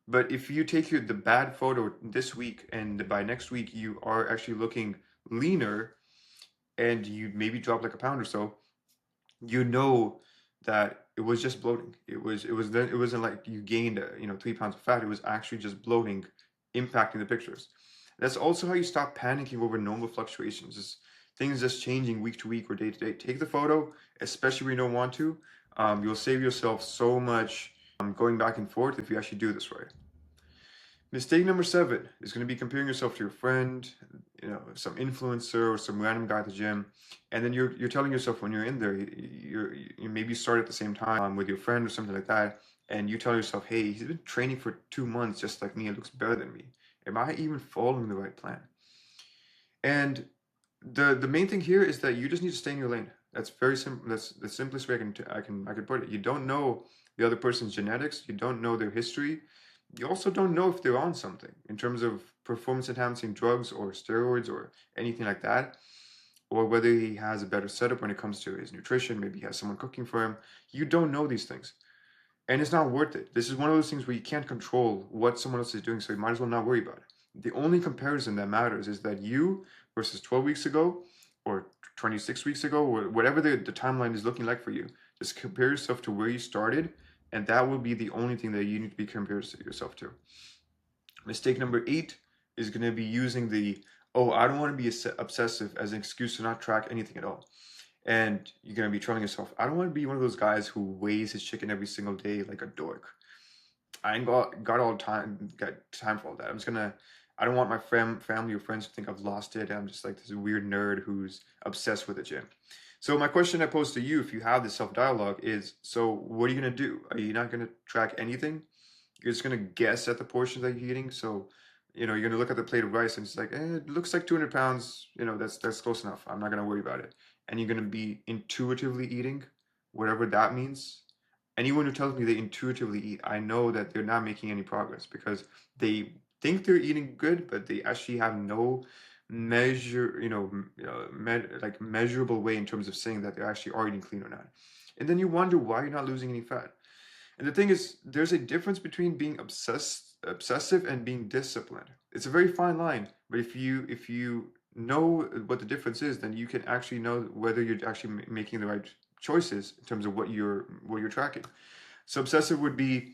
But if you take the bad photo this week and by next week you are actually looking leaner and you maybe drop like a pound or so, you know that it was just bloating. It wasn't like you gained 3 pounds of fat. It was actually just bloating impacting the pictures. That's also how you stop panicking over normal fluctuations. Things just changing week to week or day to day. Take the photo, especially when you don't want to. You'll save yourself so much going back and forth if you actually do this right. Mistake number 7 is going to be comparing yourself to your friend, some influencer or some random guy at the gym, and then you're telling yourself when you're in there, you maybe start at the same time with your friend or something like that, and you tell yourself, hey, he's been training for 2 months just like me, it looks better than me. Am I even following the right plan? And the main thing here is that you just need to stay in your lane. That's very simple. That's the simplest way I can put it. You don't know the other person's genetics. You don't know their history. You also don't know if they're on something in terms of performance enhancing drugs or steroids or anything like that, or whether he has a better setup when it comes to his nutrition. Maybe he has someone cooking for him. You don't know these things. And it's not worth it. This is one of those things where you can't control what someone else is doing, so you might as well not worry about it. The only comparison that matters is that you versus 12 weeks ago or 26 weeks ago, or whatever the timeline is looking like for you, just compare yourself to where you started, and that will be the only thing that you need to be compared yourself to. Mistake number 8 is going to be using oh, I don't want to be obsessive as an excuse to not track anything at all. And you're going to be telling yourself, I don't want to be one of those guys who weighs his chicken every single day like a dork. I ain't got time for all that. I don't want my family or friends to think I've lost it. I'm just like this weird nerd who's obsessed with the gym. So my question I pose to you, if you have this self-dialogue, is, so what are you going to do? Are you not going to track anything? You're just going to guess at the portions that you're eating? So, you're going to look at the plate of rice and it's like, it looks like 200 pounds. That's close enough. I'm not going to worry about it. And you're going to be intuitively eating, whatever that means. Anyone who tells me they intuitively eat, I know that they're not making any progress because they think they're eating good, but they actually have no measurable way in terms of saying that they actually are eating clean or not. And then you wonder why you're not losing any fat. And the thing is, there's a difference between being obsessive and being disciplined. It's a very fine line, but if you know what the difference is, then you can actually know whether you're actually making the right choices in terms of what you're tracking. So obsessive would be,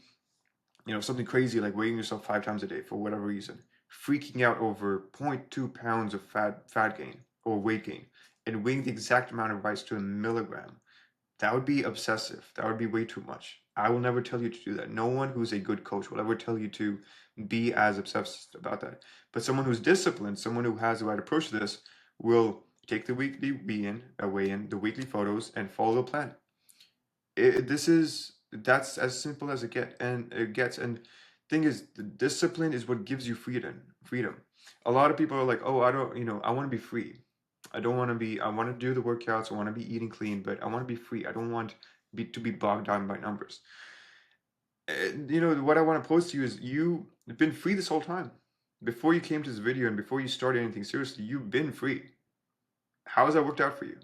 something crazy like weighing yourself 5 times a day for whatever reason, freaking out over zero point 0.2 pounds of fat gain or weight gain, and weighing the exact amount of rice to a milligram. That would be obsessive. That would be way too much. I will never tell you to do that. No one who's a good coach will ever tell you to be as obsessed about that. But someone who's disciplined, someone who has the right approach to this, will take the weekly weigh in, the weekly photos, and follow the plan. That's as simple as it gets. And thing is, the discipline is what gives you freedom. Freedom. A lot of people are like, oh, I don't, I want to be free. I don't want to be. I want to do the workouts. I want to be eating clean, but I want to be free. I don't want to be bogged down by numbers. What I want to pose to you is you've been free this whole time. Before you came to this video and before you started anything seriously, you've been free. How has that worked out for you?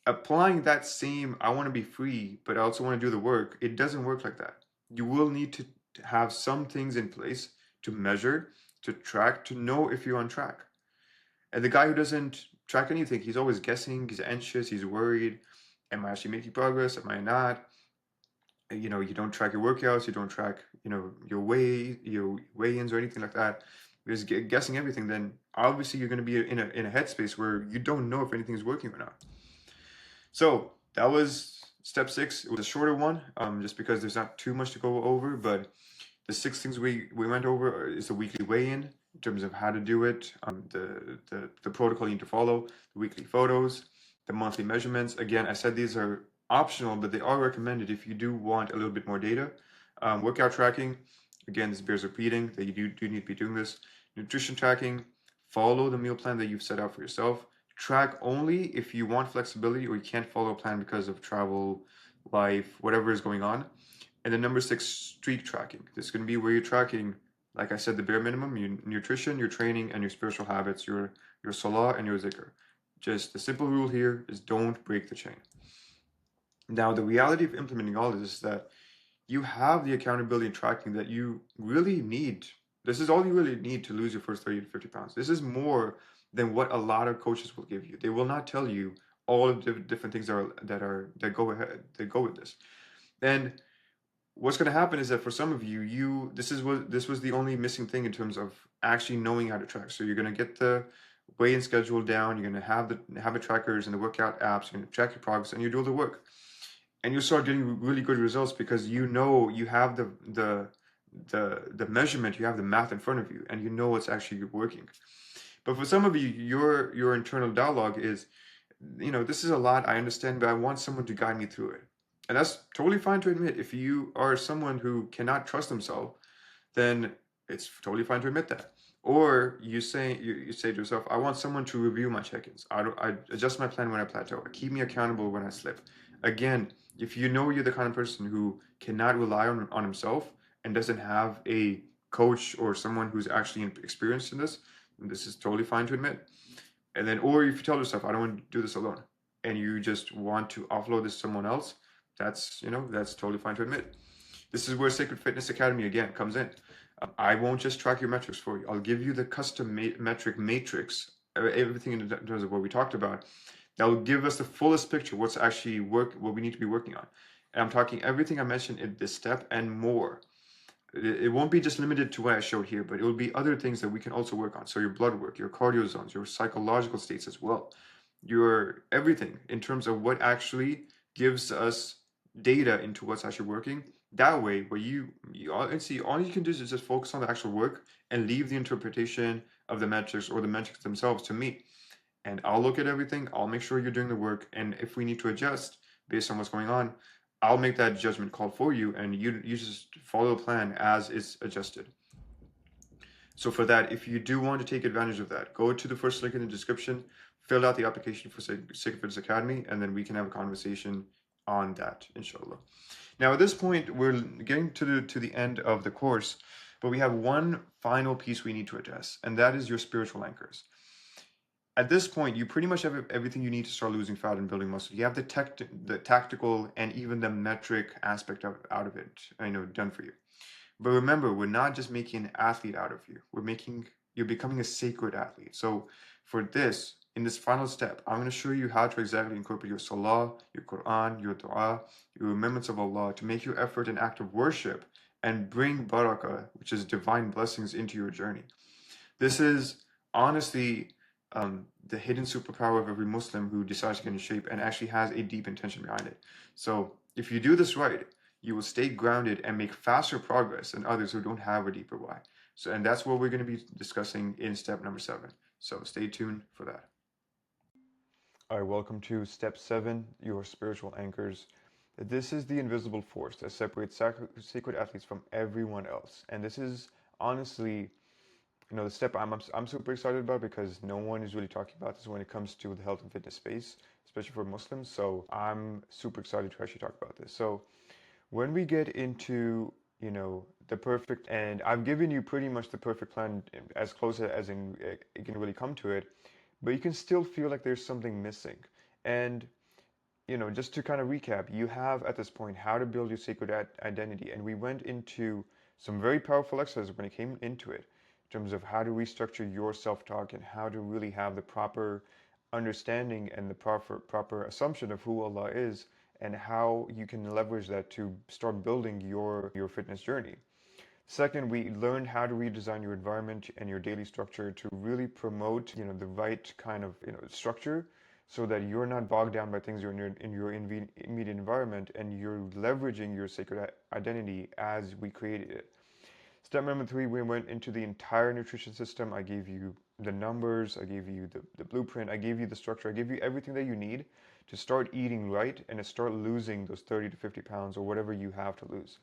Applying that same I want to be free, but I also want to do the work, it doesn't work like that. You will need to have some things in place to measure, to track, to know if you're on track. And the guy who doesn't track anything, he's always guessing, he's anxious, he's worried. Am I actually making progress? Am I not? You don't track your workouts, you don't track, your weigh-ins or anything like that. You're just guessing everything, then obviously you're going to be in a headspace where you don't know if anything is working or not. So that was step 6. It was a shorter one, just because there's not too much to go over. But the 6 things we went over is the weekly weigh-in in terms of how to do it, the protocol you need to follow, the weekly photos, the monthly measurements. Again, I said these are optional, but they are recommended if you do want a little bit more data. Workout tracking, again, this bears repeating that you do need to be doing this. Nutrition tracking, follow the meal plan that you've set out for yourself. Track only if you want flexibility or you can't follow a plan because of travel, life, whatever is going on. And then number 6, streak tracking. This is going to be where you're tracking, like I said, the bare minimum, your nutrition, your training, and your spiritual habits, your salah and your zikr. Just the simple rule here is don't break the chain. Now, the reality of implementing all this is that you have the accountability and tracking that you really need. This is all you really need to lose your first 30 to 50 pounds. This is more than what a lot of coaches will give you. They will not tell you all of the different things that go with this. And what's going to happen is that for some of you this was the only missing thing in terms of actually knowing how to track. So you're going to get the weigh-in schedule down. You're going to have the habit trackers and the workout apps. You're going to track your progress, and you do all the work, and you start getting really good results because you have the measurement, you have the math in front of you, and you know what's actually working. But for some of you, your internal dialogue is, this is a lot, I understand, but I want someone to guide me through it. And that's totally fine to admit. If you are someone who cannot trust himself, then it's totally fine to admit that. Or you say to yourself, I want someone to review my check-ins. I adjust my plan when I plateau. I keep me accountable when I slip. Again, if you know you're the kind of person who cannot rely on himself and doesn't have a coach or someone who's actually experienced in this is totally fine to admit. And then, or if you tell yourself, I don't want to do this alone, and you just want to offload this to someone else, that's totally fine to admit. This is where Sacred Fitness Academy again comes in. I won't just track your metrics for you. I'll give you the custom metric matrix, everything in terms of what we talked about. That will give us the fullest picture, what's actually what we need to be working on. And I'm talking everything I mentioned in this step and more. It won't be just limited to what I showed here, but it will be other things that we can also work on. So your blood work, your cardio zones, your psychological states as well, your everything in terms of what actually gives us data into what's actually working. That way, where all you can do is just focus on the actual work and leave the interpretation of the metrics or the metrics themselves to me. And I'll look at everything. I'll make sure you're doing the work. And if we need to adjust based on what's going on, I'll make that judgment call for you, and you just follow the plan as it's adjusted. So for that, if you do want to take advantage of that, go to the first link in the description, fill out the application for Sacred Fitness Academy, and then we can have a conversation on that, inshallah. Now at this point, we're getting to the end of the course, but we have one final piece we need to address, and that is your spiritual anchors. At this point, you pretty much have everything you need to start losing fat and building muscle. You have the tactical and even the metric aspect out of it, done for you. But remember, we're not just making an athlete out of you. You're becoming a sacred athlete. So for this, In this final step, I'm going to show you how to exactly incorporate your salah, your Quran, your dua, your remembrance of Allah to make your effort an act of worship and bring barakah, which is divine blessings, into your journey. This is honestly the hidden superpower of every Muslim who decides to get in shape and actually has a deep intention behind it. So if you do this right, you will stay grounded and make faster progress than others who don't have a deeper why. So, and that's what we're going to be discussing in step number 7. So stay tuned for that. All right, welcome to step 7, your spiritual anchors. This is the invisible force that separates sacred athletes from everyone else. And this is honestly, the step I'm super excited about because no one is really talking about this when it comes to the health and fitness space, especially for Muslims. So I'm super excited to actually talk about this. So when we get into, the perfect, and I've given you pretty much the perfect plan as close as in it can really come to it, but you can still feel like there's something missing. And just to kind of recap, you have at this point how to build your sacred identity. And we went into some very powerful exercises when it came into it, in terms of how to restructure your self-talk and how to really have the proper understanding and the proper assumption of who Allah is and how you can leverage that to start building your fitness journey. Second, we learned how to redesign your environment and your daily structure to really promote, the right kind of, structure so that you're not bogged down by things in your immediate environment and you're leveraging your sacred identity as we created it. Step number 3, we went into the entire nutrition system. I gave you the numbers, I gave you the blueprint, I gave you the structure, I gave you everything that you need to start eating right and to start losing those 30 to 50 pounds or whatever you have to lose.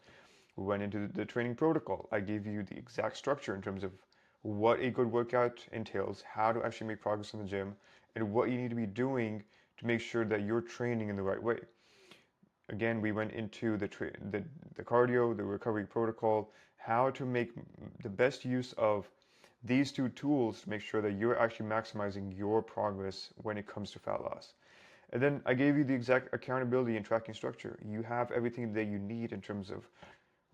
We went into the training protocol. I gave you the exact structure in terms of what a good workout entails, how to actually make progress in the gym, and what you need to be doing to make sure that you're training in the right way. Again, we went into the cardio, the recovery protocol, how to make the best use of these two tools to make sure that you're actually maximizing your progress when it comes to fat loss. And then I gave you the exact accountability and tracking structure. You have everything that you need in terms of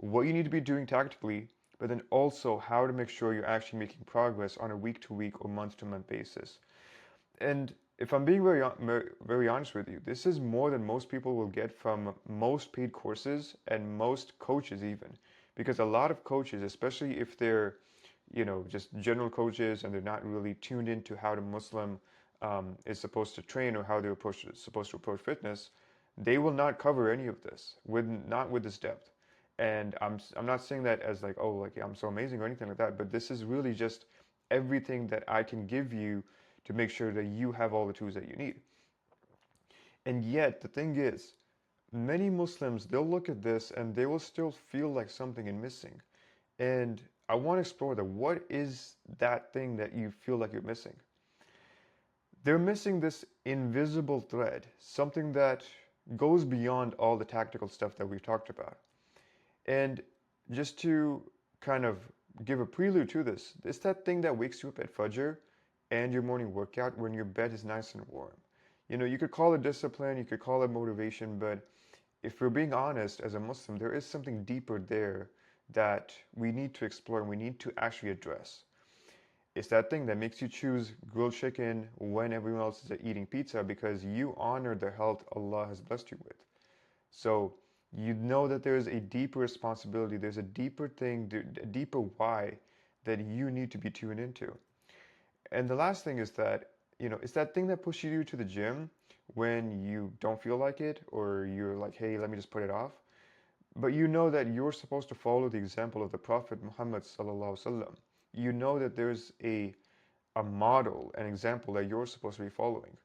what you need to be doing tactically, but then also how to make sure you're actually making progress on a week-to-week or month-to-month basis. And if I'm being very honest with you, this is more than most people will get from most paid courses and most coaches even. Because a lot of coaches, especially if they're, just general coaches and they're not really tuned into how the Muslim is supposed to train or how they're supposed to approach fitness, they will not cover any of this, not with this depth. And I'm not saying that as like, oh, like I'm so amazing or anything like that, but this is really just everything that I can give you to make sure that you have all the tools that you need. And yet, the thing is, many Muslims, they'll look at this and they will still feel like something is missing. And I want to explore that. What is that thing that you feel like you're missing? They're missing this invisible thread, something that goes beyond all the tactical stuff that we've talked about. And just to kind of give a prelude to this, it's that thing that wakes you up at Fajr and your morning workout when your bed is nice and warm. You could call it discipline, you could call it motivation, but if we're being honest as a Muslim, there is something deeper there that we need to explore and we need to actually address. It's that thing that makes you choose grilled chicken when everyone else is eating pizza because you honor the health Allah has blessed you with. So you know that there's a deeper responsibility, there's a deeper thing, a deeper why that you need to be tuned into. And the last thing is that, it's that thing that pushes you to the gym when you don't feel like it or you're like, hey, let me just put it off. But you know that you're supposed to follow the example of the Prophet Muhammad sallallahu alaihi wasallam. You know that there's a model, an example that you're supposed to be following.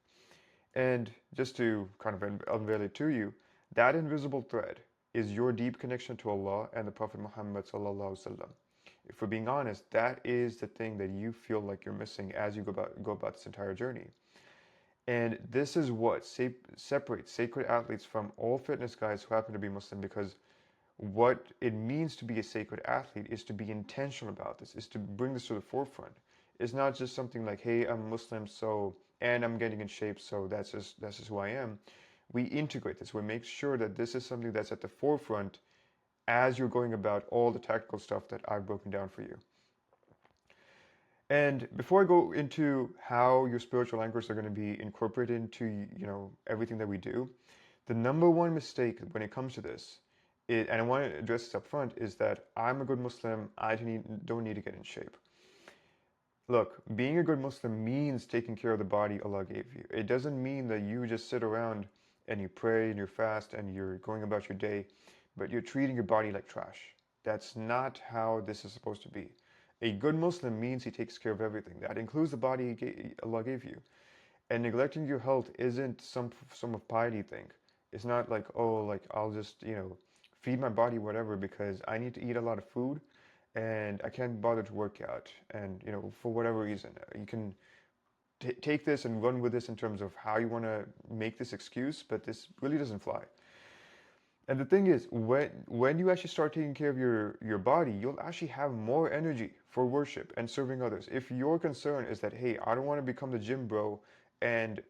And just to kind of unveil it to you, that invisible thread is your deep connection to Allah and the Prophet Muhammad sallallahu alaihi wasallam. If we're being honest, that is the thing that you feel like you're missing as you go about this entire journey. And this is what separates sacred athletes from all fitness guys who happen to be Muslim, because what it means to be a sacred athlete is to be intentional about this, is to bring this to the forefront. It's not just something like, hey, I'm Muslim, so, and I'm getting in shape, so that's just who I am. We integrate this. We make sure that this is something that's at the forefront as you're going about all the tactical stuff that I've broken down for you. And before I go into how your spiritual anchors are going to be incorporated into, everything that we do, the number one mistake when it comes to this, and I want to address this up front, is that I'm a good Muslim, I don't need to get in shape. Look, being a good Muslim means taking care of the body Allah gave you. It doesn't mean that you just sit around and you pray and you fast and you're going about your day, but you're treating your body like trash. That's not how this is supposed to be. A good Muslim means he takes care of everything. That includes the body Allah gave you. And neglecting your health isn't some of piety thing. It's not like, oh, like I'll just, feed my body whatever because I need to eat a lot of food and I can't bother to work out. And, for whatever reason, you can take this and run with this in terms of how you want to make this excuse, but this really doesn't fly. And the thing is, when you actually start taking care of your body, you'll actually have more energy for worship and serving others. If your concern is that, hey, I don't want to become the gym bro and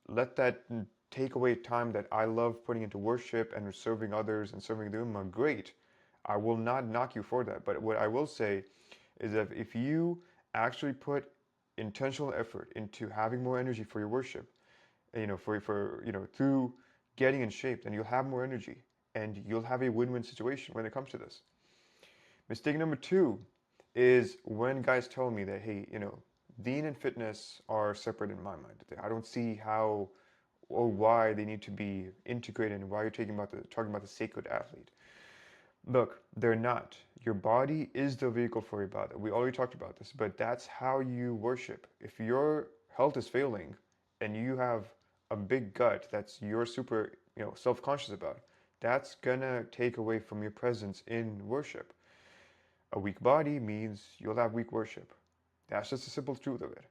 let that take away time that I love putting into worship and serving others and serving the ummah, great. I will not knock you for that. But what I will say is that if you actually put intentional effort into having more energy for your worship, through getting in shape, then you'll have more energy and you'll have a win-win situation when it comes to this. Mistake number two is when guys tell me that, hey, deen and fitness are separate in my mind. I don't see how or why they need to be integrated and why you're talking about the sacred athlete. Look, they're not. Your body is the vehicle for ibadah. We already talked about this, but that's how you worship. If your health is failing and you have a big gut that's you're super, self-conscious about, that's gonna take away from your presence in worship. A weak body means you'll have weak worship. That's just the simple truth of it.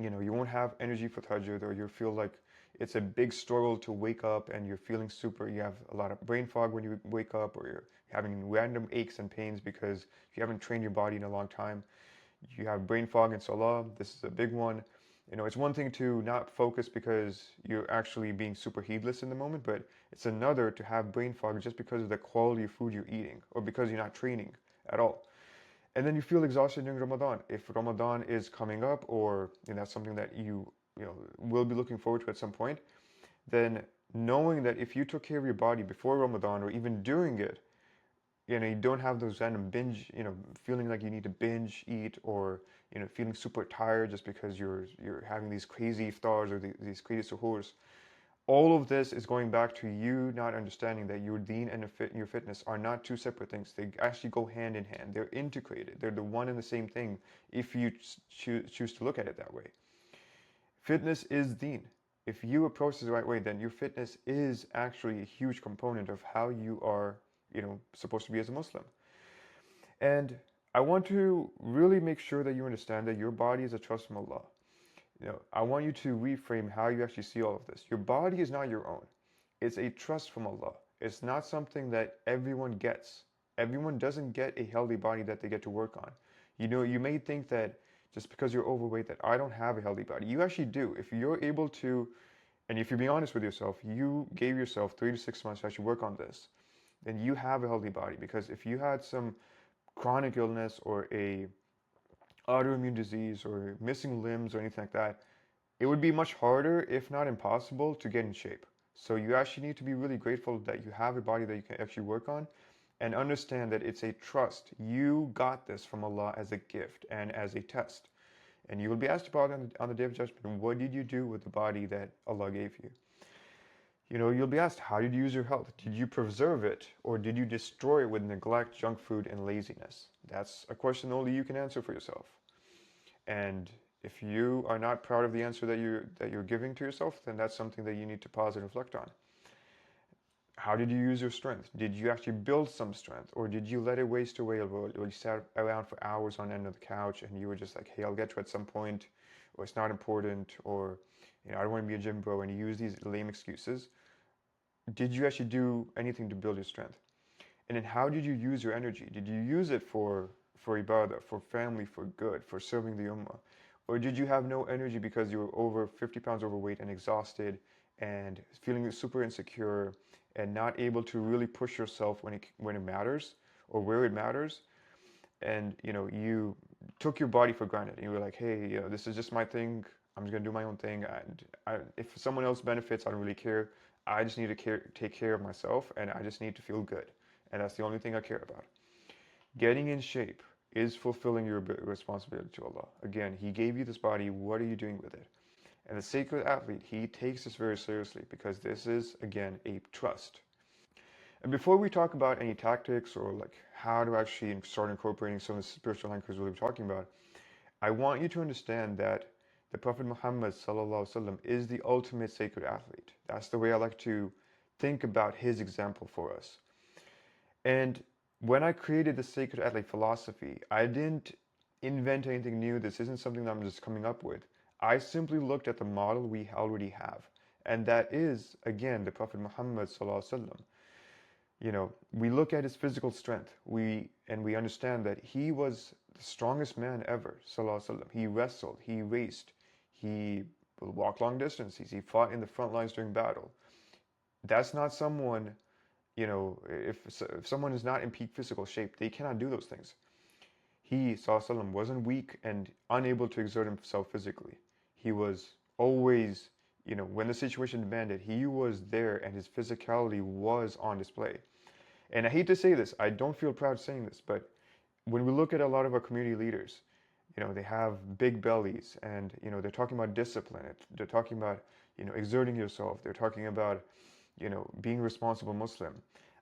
You won't have energy for tahajjud, or you feel like it's a big struggle to wake up and you're feeling you have a lot of brain fog when you wake up, or you're having random aches and pains because you haven't trained your body in a long time. You have brain fog in salah. This is a big one. It's one thing to not focus because you're actually being super heedless in the moment, but it's another to have brain fog just because of the quality of food you're eating or because you're not training at all. And then you feel exhausted during Ramadan. If Ramadan is coming up, or that's something that you will be looking forward to at some point, then knowing that if you took care of your body before Ramadan or even during it, you don't have those random binge, feeling like you need to binge eat, or feeling super tired just because you're having these crazy iftars or these crazy suhoors. All of this is going back to you not understanding that your deen and your fitness are not two separate things. They actually go hand in hand. They're integrated. They're the one and the same thing if you choose to look at it that way. Fitness is deen. If you approach it the right way, then your fitness is actually a huge component of how you are, supposed to be as a Muslim. And I want to really make sure that you understand that your body is a trust from Allah. I want you to reframe how you actually see all of this. Your body is not your own. It's a trust from Allah. It's not something that everyone gets. Everyone doesn't get a healthy body that they get to work on. You may think that just because you're overweight that I don't have a healthy body. You actually do. If you're able to, and if you're being honest with yourself, you gave yourself 3 to 6 months to actually work on this, then you have a healthy body. Because if you had some chronic illness or a autoimmune disease or missing limbs or anything like that, it would be much harder, if not impossible, to get in shape. So you actually need to be really grateful that you have a body that you can actually work on, and understand that it's a trust. You got this from Allah as a gift and as a test. And you will be asked about it on the Day of Judgment. What did you do with the body that Allah gave you? You'll be asked, how did you use your health? Did you preserve it, or did you destroy it with neglect, junk food, and laziness? That's a question only you can answer for yourself. And if you are not proud of the answer that you're giving to yourself, then that's something that you need to pause and reflect on. How did you use your strength? Did you actually build some strength, or did you let it waste away, or you sat around for hours on end of the couch and you were just like, hey, I'll get to it at some point, or it's not important, or I don't want to be a gym bro, and you use these lame excuses? Did you actually do anything to build your strength? And then how did you use your energy? Did you use it for ibadah, for family, for good, for serving the ummah? Or did you have no energy because you were over 50 pounds overweight and exhausted and feeling super insecure and not able to really push yourself when it matters or where it matters? And you took your body for granted. And you were like, hey, this is just my thing. I'm just gonna do my own thing. And if someone else benefits, I don't really care. I just need to take care of myself, and I just need to feel good. And that's the only thing I care about. Getting in shape is fulfilling your responsibility to Allah. Again, He gave you this body. What are you doing with it? And the sacred athlete, he takes this very seriously because this is, again, a trust. And before we talk about any tactics or like how to actually start incorporating some of the spiritual anchors we'll be talking about, I want you to understand that the Prophet Muhammad sallallahu alaihi wasallam is the ultimate sacred athlete. That's the way I like to think about his example for us. And when I created the sacred athlete philosophy, I didn't invent anything new. This isn't something that I'm just coming up with. I simply looked at the model we already have. And that is, again, the Prophet Muhammad sallallahu alaihi wasallam. We look at his physical strength. We understand that he was the strongest man ever, sallallahu alaihi wasallam. He wrestled, he raced, he walked long distances, he fought in the front lines during battle. That's not someone, if someone is not in peak physical shape, they cannot do those things. He, sallallahu alaihi wasallam, wasn't weak and unable to exert himself physically. He was always, when the situation demanded, he was there and his physicality was on display. And I hate to say this, I don't feel proud saying this, but when we look at a lot of our community leaders, they have big bellies and, they're talking about discipline. They're talking about, exerting yourself. They're talking about, being responsible Muslim.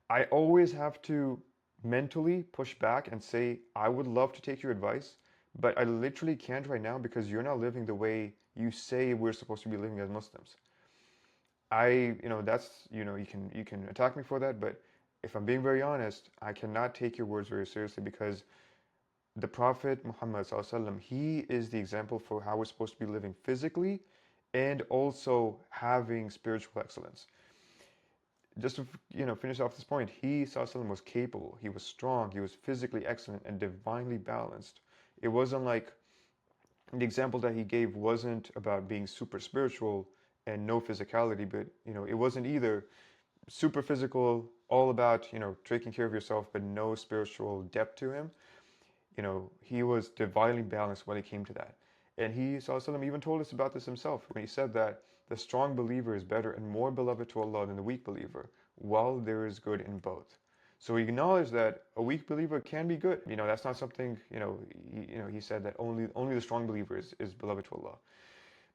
I always have to mentally push back and say, I would love to take your advice, but I literally can't right now because you're not living the way you say we're supposed to be living as Muslims. That's, you can attack me for that, but if I'm being very honest, I cannot take your words very seriously because the Prophet Muhammad sallallahu he is the example for how we're supposed to be living physically and also having spiritual excellence. Just to finish off this point, he sallallahu was capable, he was strong, he was physically excellent and divinely balanced. It wasn't like the example that he gave wasn't about being super spiritual and no physicality, but it wasn't either super physical, all about taking care of yourself, but no spiritual depth to him. He was divinely balanced when it came to that. And he sallallahu even told us about this himself when he said that the strong believer is better and more beloved to Allah than the weak believer, while there is good in both. So he acknowledged that a weak believer can be good. That's not something, he said that only the strong believer is beloved to Allah.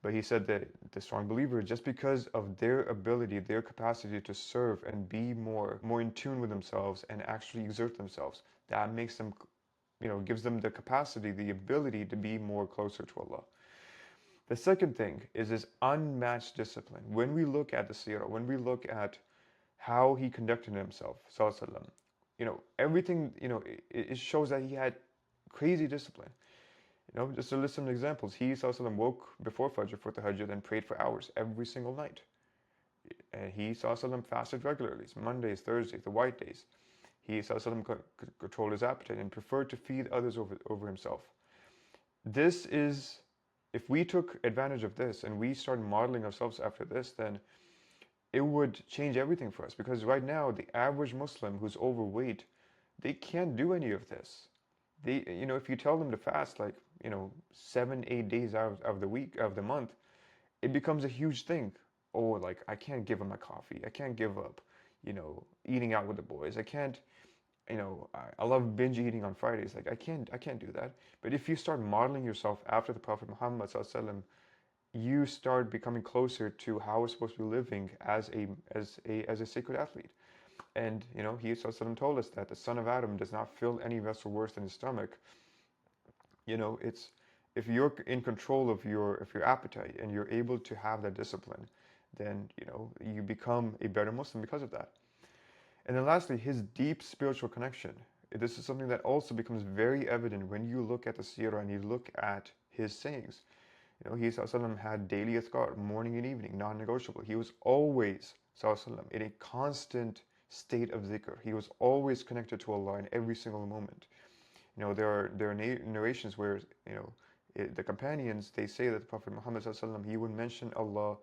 But he said that the strong believer, just because of their ability, their capacity to serve and be more in tune with themselves and actually exert themselves, that makes them, gives them the capacity, the ability to be more closer to Allah. The second thing is this unmatched discipline. When we look at the seerah, when we look at how he conducted himself, sallallahu, everything, it shows that he had crazy discipline. Just to list some examples, he sallallahu woke before Fajr for tahajjud and prayed for hours every single night. And he sallallahu fasted regularly, Mondays, Thursdays, the white days. He sallallahu controlled his appetite and preferred to feed others over himself. This is, if we took advantage of this and we started modeling ourselves after this, then it would change everything for us. Because right now, the average Muslim who's overweight, they can't do any of this. If you tell them to fast like 7, 8 days out of the week, of the month, it becomes a huge thing. Oh, like I can't give up my coffee. I can't give up, eating out with the boys. I can't, I love binge eating on Fridays. Like I can't do that. But if you start modeling yourself after the Prophet Muhammad sallallahu alaihi wasallam, you start becoming closer to how we're supposed to be living as a sacred athlete. And he sallallahu told us that the son of Adam does not fill any vessel worse than his stomach. It's, if you're in control of your appetite and you're able to have that discipline, then you become a better Muslim because of that. And then lastly, his deep spiritual connection. This is something that also becomes very evident when you look at the seerah and you look at his sayings. He sallallahu had daily azkar, morning and evening, non-negotiable. He was always sallallahu in a constant state of dhikr. He was always connected to Allah in every single moment. There are narrations where the companions, they say that the Prophet Muhammad sallallahu he would mention Allah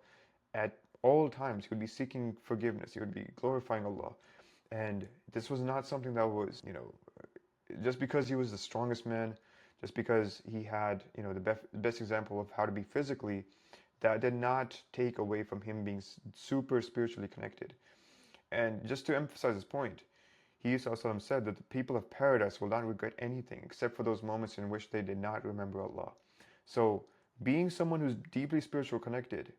at all times. He would be seeking forgiveness. He would be glorifying Allah. And this was not something that was, just because he was the strongest man, Just because he had, the best example of how to be physically, that did not take away from him being super spiritually connected. And just to emphasize this point, he ﷺ said that the people of paradise will not regret anything except for those moments in which they did not remember Allah. So being someone who's deeply spiritual connected,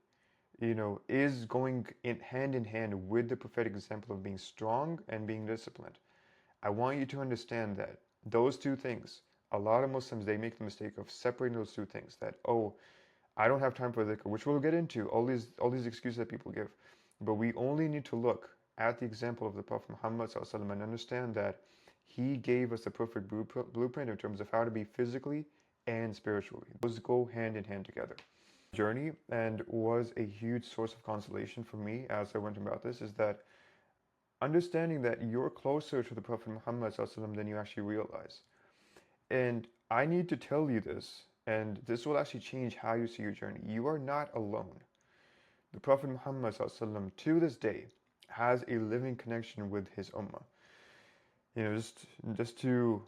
is going hand in hand with the prophetic example of being strong and being disciplined. I want you to understand that those two things, a lot of Muslims, they make the mistake of separating those two things. That, oh, I don't have time for dhikr, which we'll get into, all these excuses that people give. But we only need to look at the example of the Prophet Muhammad ﷺ and understand that he gave us a perfect blueprint in terms of how to be physically and spiritually. Those go hand in hand together. Journey, and was a huge source of consolation for me as I went about this, is that understanding that you're closer to the Prophet Muhammad ﷺ than you actually realize. And I need to tell you this, and this will actually change how you see your journey. You are not alone. The Prophet Muhammad ﷺ, to this day, has a living connection with his ummah. Just to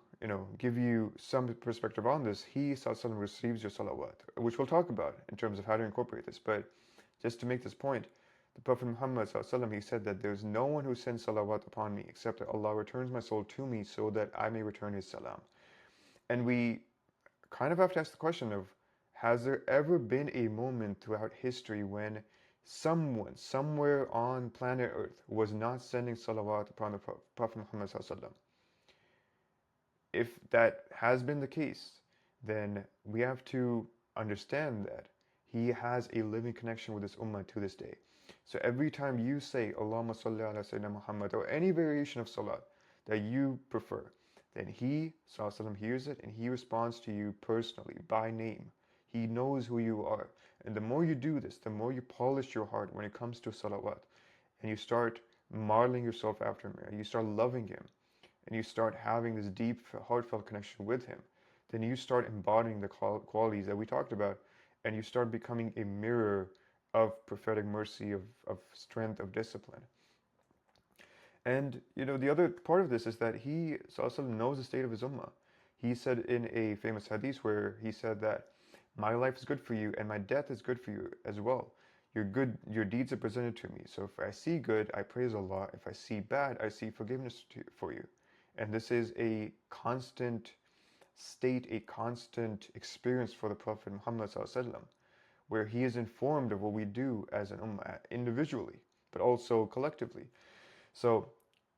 give you some perspective on this, he ﷺ receives your salawat, which we'll talk about in terms of how to incorporate this. But just to make this point, the Prophet Muhammad ﷺ, he said that there's no one who sends salawat upon me except that Allah returns my soul to me so that I may return his salam. And we kind of have to ask the question of, has there ever been a moment throughout history when someone, somewhere on planet Earth, was not sending salawat upon the Prophet Muhammad ﷺ? If that has been the case, then we have to understand that he has a living connection with his ummah to this day. So every time you say Allahumma salli ala Sayyidina Muhammad or any variation of salat that you prefer, then he ﷺ hears it and he responds to you personally by name. He knows who you are. And the more you do this, the more you polish your heart when it comes to salawat. And you start modeling yourself after him. And you start loving him. And you start having this deep, heartfelt connection with him. Then you start embodying the qualities that we talked about. And you start becoming a mirror of prophetic mercy, of strength, of discipline. And the other part of this is that he ﷺ knows the state of his ummah. He said in a famous hadith where he said that my life is good for you and my death is good for you as well. Your deeds are presented to me. So if I see good, I praise Allah. If I see bad, I see forgiveness for you. And this is a constant state, a constant experience for the Prophet Muhammad ﷺ, where he is informed of what we do as an ummah individually, but also collectively. So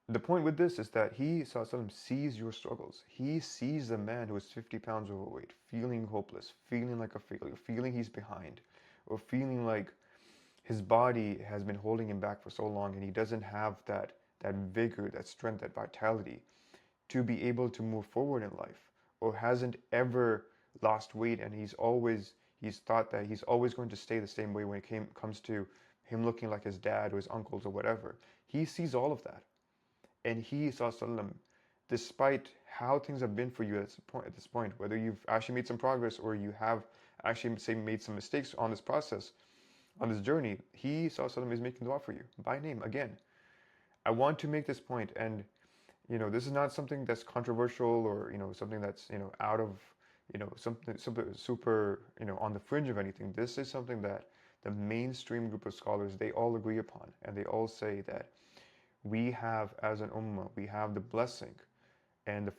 the point with this is that he ﷺ sees your struggles. He sees the man who is 50 pounds overweight, feeling hopeless, feeling like a failure, feeling he's behind, or feeling like his body has been holding him back for so long and he doesn't have that vigor, that strength, that vitality to be able to move forward in life, or hasn't ever lost weight and he's thought that he's always going to stay the same way when it comes to him looking like his dad or his uncles or whatever. He sees all of that. And he, ﷺ, despite how things have been for you at this point, whether you've actually made some progress or you have actually made some mistakes on this process, on this journey, he, ﷺ, is making dua for you by name. Again, I want to make this point, and this is not something that's controversial or something that's out of something super on the fringe of anything. This is something that the mainstream group of scholars, they all agree upon, and they all say that we have, as an ummah, we have the blessing and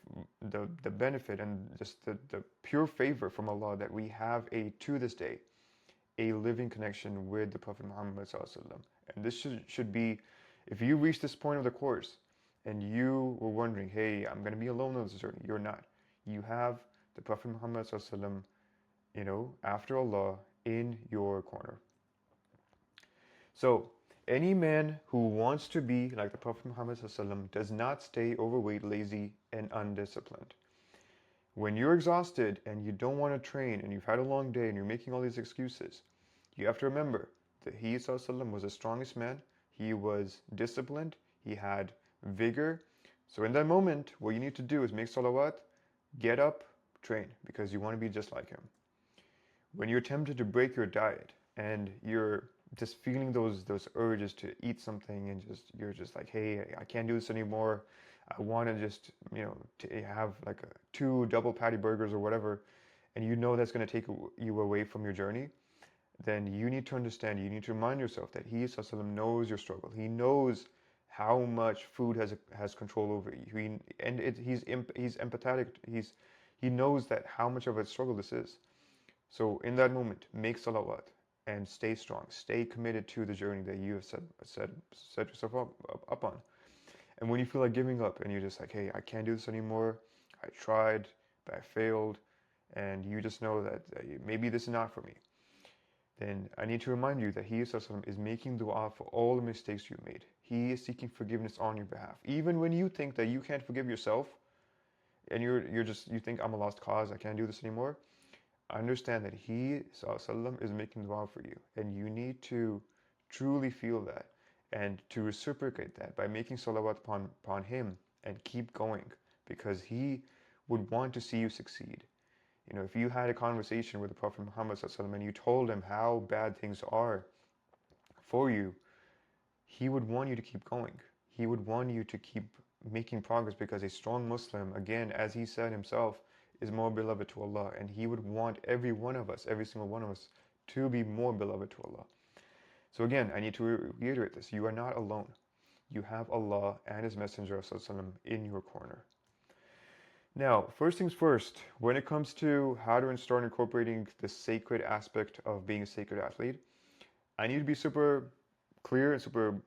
the benefit and just the pure favor from Allah that we have to this day, a living connection with the Prophet Muhammad ﷺ. And this should be, if you reach this point of the course and you were wondering, hey, I'm going to be alone on this journey, you're not. You have the Prophet Muhammad ﷺ, after Allah, in your corner. So, any man who wants to be like the Prophet Muhammad ﷺ does not stay overweight, lazy, and undisciplined. When you're exhausted and you don't want to train and you've had a long day and you're making all these excuses, you have to remember that he ﷺ was the strongest man. He was disciplined. He had vigor. So in that moment, what you need to do is make salawat, get up, train, because you want to be just like him. When you're tempted to break your diet and you're just feeling those urges to eat something and you're just like, hey, I can't do this anymore. I want to just, to have like two double patty burgers or whatever, and you know that's going to take you away from your journey, then you need to understand, you need to remind yourself that He SAW knows your struggle. He knows how much food has control over you. He's empathetic. He knows that how much of a struggle this is. So in that moment, make salawat and stay strong. Stay committed to the journey that you have set yourself up on. And when you feel like giving up and you're just like, hey, I can't do this anymore. I tried, but I failed, and you just know that maybe this is not for me, then I need to remind you that He is making dua for all the mistakes you made. He is seeking forgiveness on your behalf. Even when you think that you can't forgive yourself and you think I'm a lost cause, I can't do this anymore. Understand that He is making dua for you, and you need to truly feel that and to reciprocate that by making salawat upon Him and keep going, because He would want to see you succeed. If you had a conversation with the Prophet Muhammad and you told him how bad things are for you, he would want you to keep going. He would want you to keep making progress, because a strong Muslim, again, as he said himself, is more beloved to Allah. And he would want every one of us, every single one of us, to be more beloved to Allah. So again, I need to reiterate this. You are not alone. You have Allah and His Messenger in your corner. Now, first things first, when it comes to how to start incorporating the sacred aspect of being a sacred athlete, I need to be super clear and super,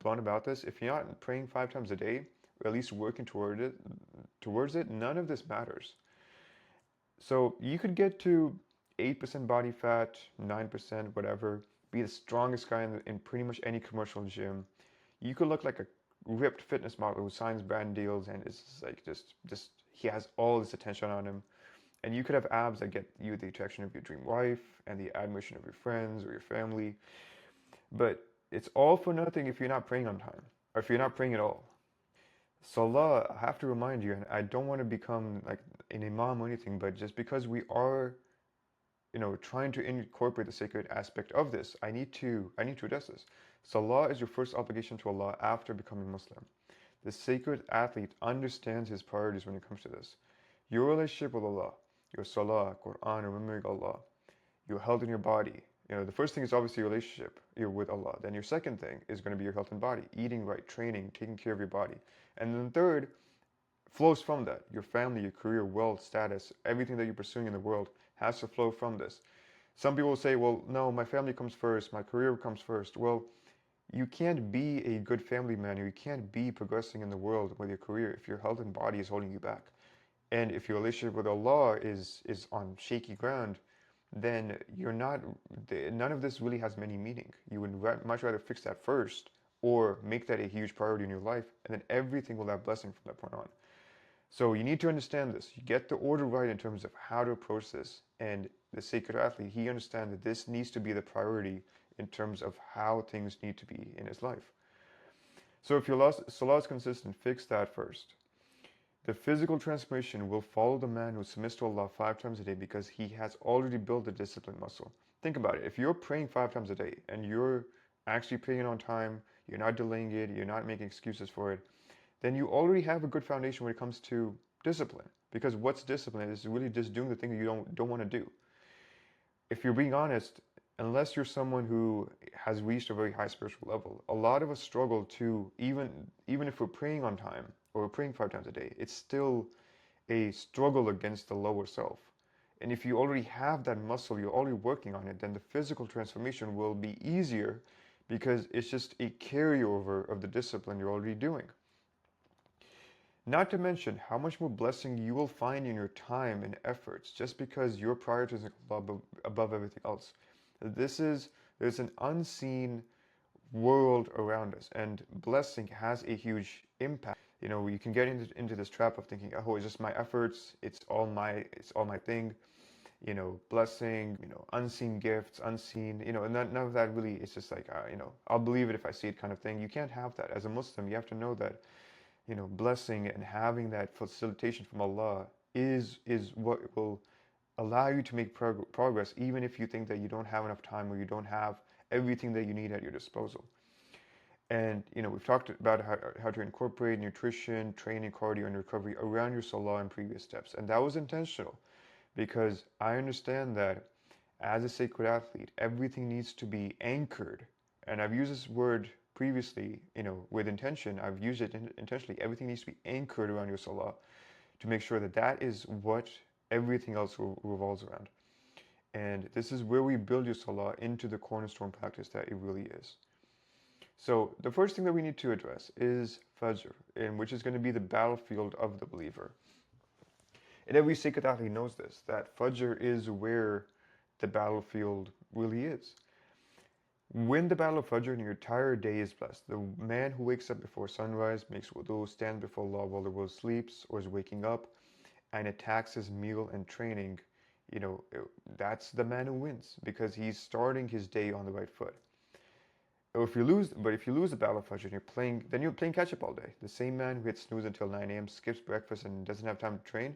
blunt about this. If you're not praying 5 times a day, or at least working towards it, none of this matters. So you could get to 8% body fat, 9%, whatever, be the strongest guy in pretty much any commercial gym. You could look like a ripped fitness model who signs brand deals and is like just he has all this attention on him. And you could have abs that get you the attraction of your dream wife and the admiration of your friends or your family. But it's all for nothing if you're not praying on time, or if you're not praying at all. Salah, I have to remind you, and I don't want to become like an imam or anything, but just because we are, trying to incorporate the sacred aspect of this, I need to address this. Salah is your first obligation to Allah after becoming Muslim. The sacred athlete understands his priorities when it comes to this. Your relationship with Allah, your salah, Quran, remembering Allah, your health in your body. The first thing is obviously your relationship with Allah. Then your second thing is going to be your health and body, eating right, training, taking care of your body. And then third flows from that. Your family, your career, wealth, status, everything that you're pursuing in the world has to flow from this. Some people say, well, no, my family comes first, my career comes first. Well, you can't be a good family man, or you can't be progressing in the world with your career if your health and body is holding you back. And if your relationship with Allah is on shaky ground, then none of this really has many meaning. You would much rather fix that first, or make that a huge priority in your life, and then everything will have blessing from that point on. So you need to understand this. You get the order right in terms of how to approach this. And the sacred athlete, he understands that this needs to be the priority in terms of how things need to be in his life. So if your salah is consistent, fix that first. The physical transformation will follow the man who submits to Allah 5 times a day, because he has already built the discipline muscle. Think about it. If you're praying 5 times a day and you're actually praying it on time, you're not delaying it, you're not making excuses for it, then you already have a good foundation when it comes to discipline. Because what's discipline is really just doing the thing that you don't want to do. If you're being honest, unless you're someone who has reached a very high spiritual level, a lot of us struggle to, even if we're praying on time or we're praying 5 times a day, it's still a struggle against the lower self. And if you already have that muscle, you're already working on it, then the physical transformation will be easier, because it's just a carryover of the discipline you're already doing. Not to mention how much more blessing you will find in your time and efforts, just because you're prioritizing Allah above everything else. There's an unseen world around us, and blessing has a huge impact. You can get into this trap of thinking, oh, it's just my efforts, it's all my thing. Blessing, unseen gifts, unseen, and none of that really. It's just like, I'll believe it if I see it kind of thing. You can't have that. As a Muslim, you have to know that blessing and having that facilitation from Allah is what will allow you to make progress, even if you think that you don't have enough time or you don't have everything that you need at your disposal. And we've talked about how to incorporate nutrition, training, cardio, and recovery around your salah in previous steps. And that was intentional because I understand that as a sacred athlete, everything needs to be anchored. And I've used this word previously, with intention. I've used it intentionally. Everything needs to be anchored around your salah to make sure that that is what everything else revolves around. And this is where we build your salah into the cornerstone practice that it really is. So the first thing that we need to address is Fajr, in which is going to be the battlefield of the believer. And every sacred athlete knows this, that Fajr is where the battlefield really is. When the battle of Fajr and your entire day is blessed, the man who wakes up before sunrise, makes wudu, stands before Allah while the world sleeps or is waking up, and attacks his meal and training, that's the man who wins because he's starting his day on the right foot. If you lose the battle of Fajr and you're playing catch up all day. The same man who hits snooze until 9 a.m., skips breakfast, and doesn't have time to train,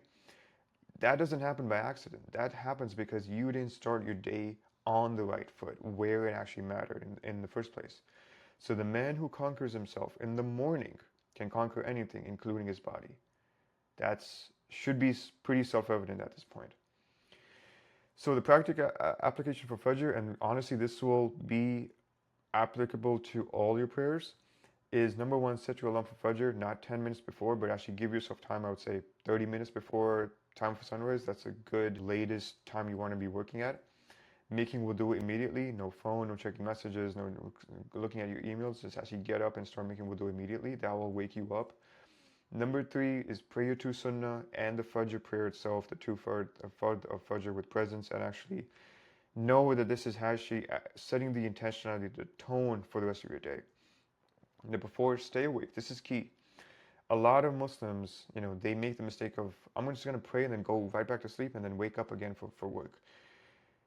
that doesn't happen by accident. That happens because you didn't start your day on the right foot, where it actually mattered in the first place. So the man who conquers himself in the morning can conquer anything, including his body. That should be pretty self-evident at this point. So the practical application for Fajr, and honestly this will be applicable to all your prayers, is number one, set your alarm for Fajr, not 10 minutes before, but actually give yourself time. I would say 30 minutes before time for sunrise. That's a good latest time you want to be working at. Making wudu immediately, no phone, no checking messages, no looking at your emails. Just actually get up and start making wudu immediately. That will wake you up. Number three is pray your two sunnah and the Fajr prayer itself, the two fard of Fajr with presence, and actually know that this is actually setting the intentionality, the tone for the rest of your day. Number four, stay awake. This is key. A lot of Muslims, they make the mistake of, I'm just going to pray and then go right back to sleep and then wake up again for work.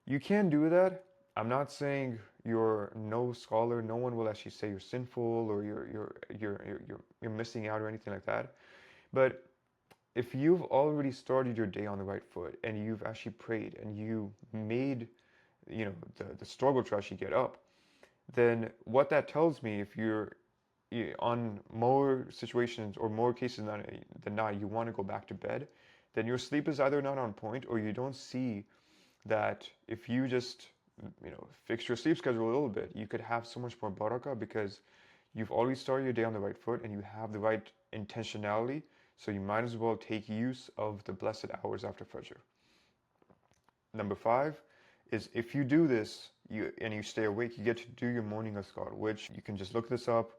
You can do that. I'm not saying you're no scholar. No one will actually say you're sinful or you're missing out or anything like that. But if you've already started your day on the right foot and you've actually prayed and you made, the struggle to actually get up, then what that tells me, if you're on more situations or more cases than not, you want to go back to bed, then your sleep is either not on point or you don't see that if you just fix your sleep schedule a little bit, you could have so much more barakah because you've already started your day on the right foot and you have the right intentionality, so you might as well take use of the blessed hours after Fajr. Number five is, if you do this and you stay awake, you get to do your morning azkar, which you can just look this up.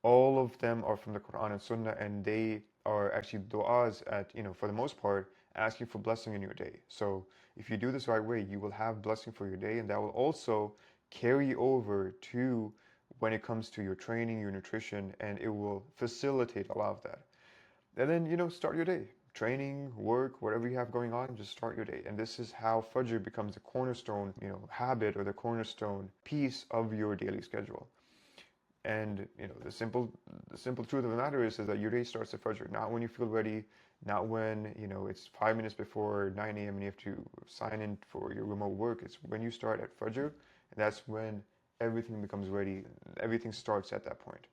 All of them are from the Quran and Sunnah, and they are actually du'as for the most part, asking for blessing in your day. So if you do this right way, you will have blessing for your day, and that will also carry over to when it comes to your training, your nutrition, and it will facilitate a lot of that. And then, start your day. Training, work, whatever you have going on, just start your day. And this is how Fajr becomes the cornerstone, habit or the cornerstone piece of your daily schedule. And the simple truth of the matter is that your day starts at Fajr, not when you feel ready, not when it's 5 minutes before 9 a.m. and you have to sign in for your remote work. It's when you start at Fajr, and that's when everything becomes ready. Everything starts at that point.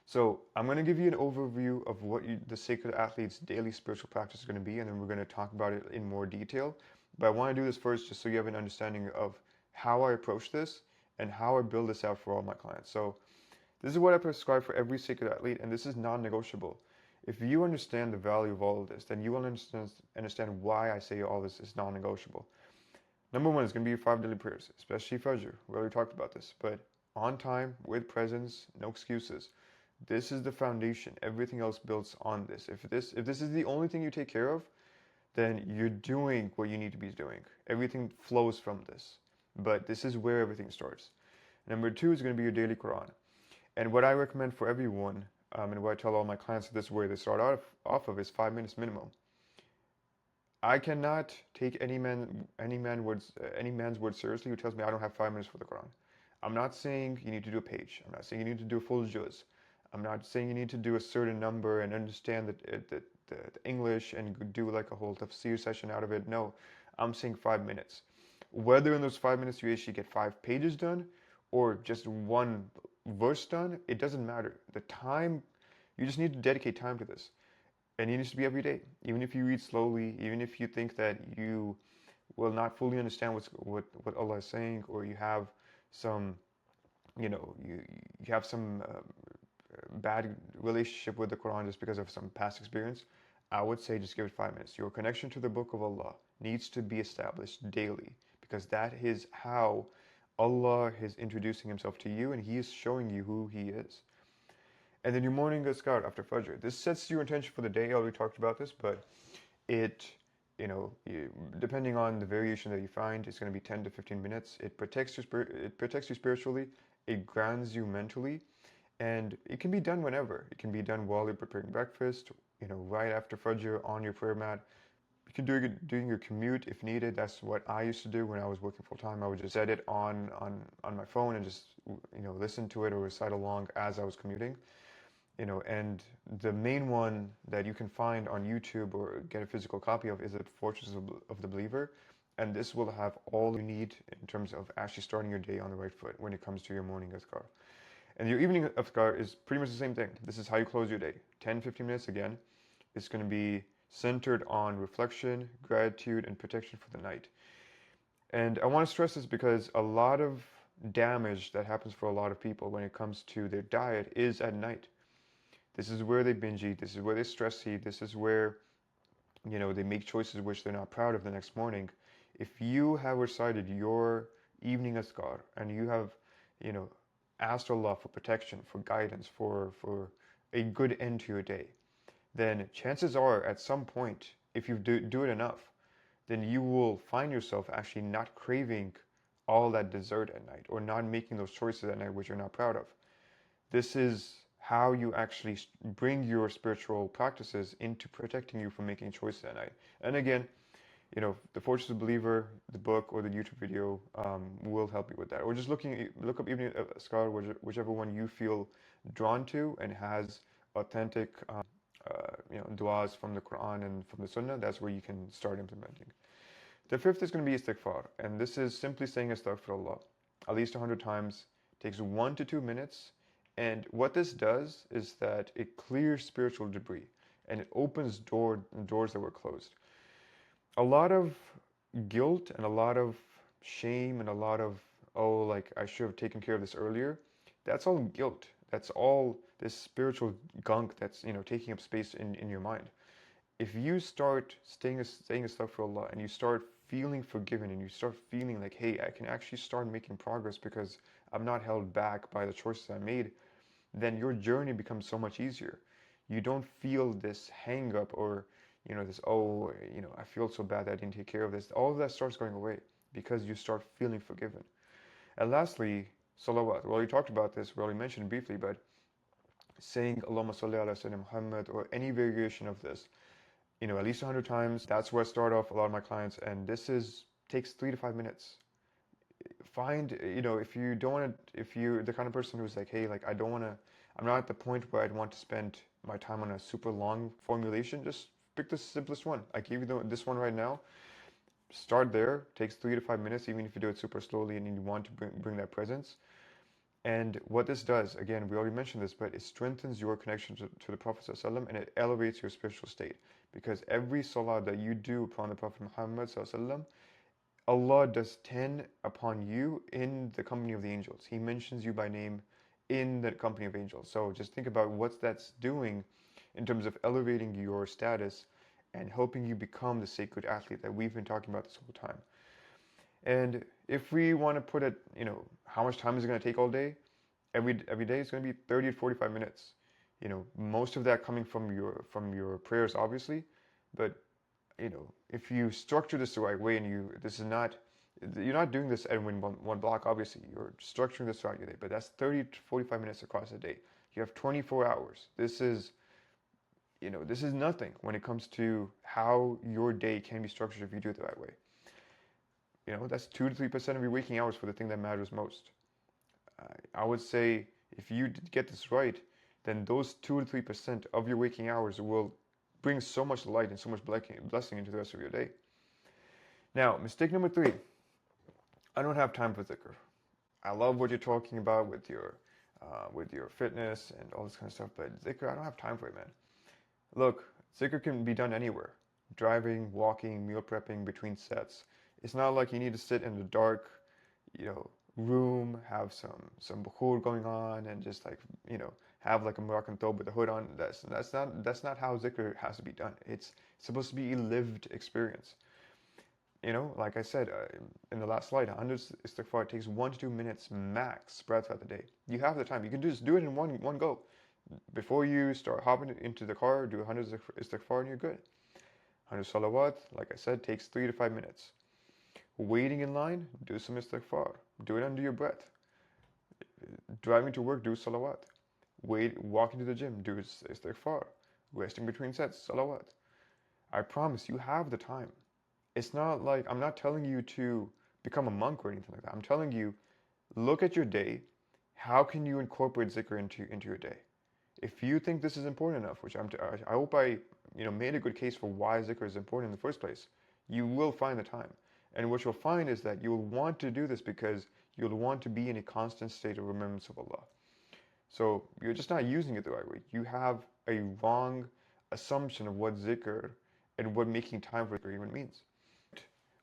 So I'm going to give you an overview of what the sacred athlete's daily spiritual practice is going to be, and then we're going to talk about it in more detail. But I want to do this first just so you have an understanding of how I approach this and how I build this out for all my clients. So this is what I prescribe for every sacred athlete, and this is non-negotiable. If you understand the value of all of this, then you will understand why I say all this is non-negotiable. Number one is going to be your 5 daily prayers, especially Fajr. We already talked about this, but on time, with presence, no excuses. This is the foundation. Everything else builds on this. If this is the only thing you take care of, then you're doing what you need to be doing. Everything flows from this. But this is where everything starts. Number two is going to be your daily Quran. And what I recommend for everyone, and what I tell all my clients, this is where they start off of, is 5 minutes minimum. I cannot take any man's words seriously who tells me I don't have 5 minutes for the Quran. I'm not saying you need to do a page. I'm not saying you need to do a full juz. I'm not saying you need to do a certain number and understand the English and do like a whole tafsir session out of it. No, I'm saying 5 minutes. Whether in those 5 minutes you actually get 5 pages done or just one verse done, it doesn't matter. The time, you just need to dedicate time to this. And it needs to be every day. Even if you read slowly, even if you think that you will not fully understand what Allah is saying, or you have some, you have some bad relationship with the Quran just because of some past experience, I would say just give it 5 minutes. Your connection to the Book of Allah needs to be established daily because that is how Allah is introducing Himself to you and He is showing you who He is. And then your morning azkar after Fajr. This sets your intention for the day. I already talked about this, but it, depending on the variation that you find, it's going to be 10 to 15 minutes. It protects it protects you spiritually. It grounds you mentally, and it can be done whenever. It can be done while you're preparing breakfast, right after Fajr on your prayer mat. You can do it doing your commute if needed. That's what I used to do when I was working full time. I would just set it on my phone and just listen to it or recite along as I was commuting. And the main one that you can find on YouTube or get a physical copy of is the Fortress of the Believer. And this will have all you need in terms of actually starting your day on the right foot when it comes to your morning azkar. And your evening azkar is pretty much the same thing. This is how you close your day. 10, 15 minutes again. It's going to be centered on reflection, gratitude, and protection for the night. And I want to stress this because a lot of damage that happens for a lot of people when it comes to their diet is at night. This is where they binge eat. This is where they stress eat. This is where, they make choices which they're not proud of the next morning. If you have recited your evening azkar and you have, you know, asked Allah for protection, for guidance, for a good end to your day, then chances are at some point, if you do it enough, then you will find yourself actually not craving all that dessert at night or not making those choices at night which you're not proud of. This is how you actually bring your spiritual practices into protecting you from making choices at night. And again, the Fortress of the Believer, the book or the YouTube video will help you with that. Or just look up Evening Azkar, whichever one you feel drawn to and has authentic, du'as from the Quran and from the Sunnah. That's where you can start implementing. The fifth is going to be istighfar, and this is simply saying astaghfirullah at least 100 times. It takes 1 to 2 minutes. And what this does is that it clears spiritual debris and it opens doors that were closed. A lot of guilt and a lot of shame and a lot of, oh, like I should have taken care of this earlier. That's all guilt. That's all this spiritual gunk that's, taking up space in your mind. If you start saying astaghfirullah and you start feeling forgiven and you start feeling like, hey, I can actually start making progress because I'm not held back by the choices I made, then your journey becomes so much easier. You don't feel this hang up or, this, oh, I feel so bad that I didn't take care of this. All of that starts going away because you start feeling forgiven. And lastly, salawat. We already talked about this, we already mentioned it briefly, but saying Allahumma salli ala Sayyidina Muhammad or any variation of this, at least 100 times. That's where I start off a lot of my clients, and this takes 3 to 5 minutes. Find, if you don't want to, if you're the kind of person who's like, hey, like I don't want to, I'm not at the point where I'd want to spend my time on a super long formulation, just pick the simplest one. I gave you this one right now. Start there. Takes 3 to 5 minutes, even if you do it super slowly and you want to bring that presence. And what this does, again, we already mentioned this, but it strengthens your connection to the Prophet ﷺ and it elevates your spiritual state. Because every salah that you do upon the Prophet Muhammad ﷺ, Allah does 10 upon you in the company of the angels. He mentions you by name in the company of angels. So just think about what that's doing in terms of elevating your status and helping you become the sacred athlete that we've been talking about this whole time. And if we want to put it, how much time is it going to take all day? Every day is going to be 30 to 45 minutes. Most of that coming from your prayers, obviously, but if you structure this the right way and you're not doing this in one block, obviously, you're structuring this throughout your day, but that's 30 to 45 minutes across the day. You have 24 hours. This is nothing when it comes to how your day can be structured if you do it the right way. That's 2 to 3% of your waking hours for the thing that matters most. I would say if you get this right, then those 2 to 3% of your waking hours will bring so much light and so much blessing into the rest of your day. Now, mistake number 3, I don't have time for dhikr. I love what you're talking about with your with your fitness and all this kind of stuff. But zikr, I don't have time for it, man. Look, zikr can be done anywhere. Driving, walking, meal prepping between sets. It's not like you need to sit in the dark, room, have some bukhur going on, and just like have like a Moroccan thobe with a hood on. That's not how zikr has to be done. It's supposed to be a lived experience. Like I said in the last slide, 100 istighfar takes 1 to 2 minutes max spread throughout the day. You have the time. You can just do it in one go. Before you start hopping into the car, do 100 istighfar and you're good. 100 salawat, like I said, takes 3 to 5 minutes. Waiting in line, do some istighfar. Do it under your breath. Driving to work, do salawat. Walking to the gym, do istighfar. Resting between sets, salawat. I promise you have the time. It's not like I'm not telling you to become a monk or anything like that. I'm telling you, look at your day. How can you incorporate zikr into your day? If you think this is important enough, which I hope I made a good case for why zikr is important in the first place, you will find the time. And what you'll find is that you'll want to do this because you'll want to be in a constant state of remembrance of Allah. So you're just not using it the right way. You have a wrong assumption of what zikr and what making time for zikr even means.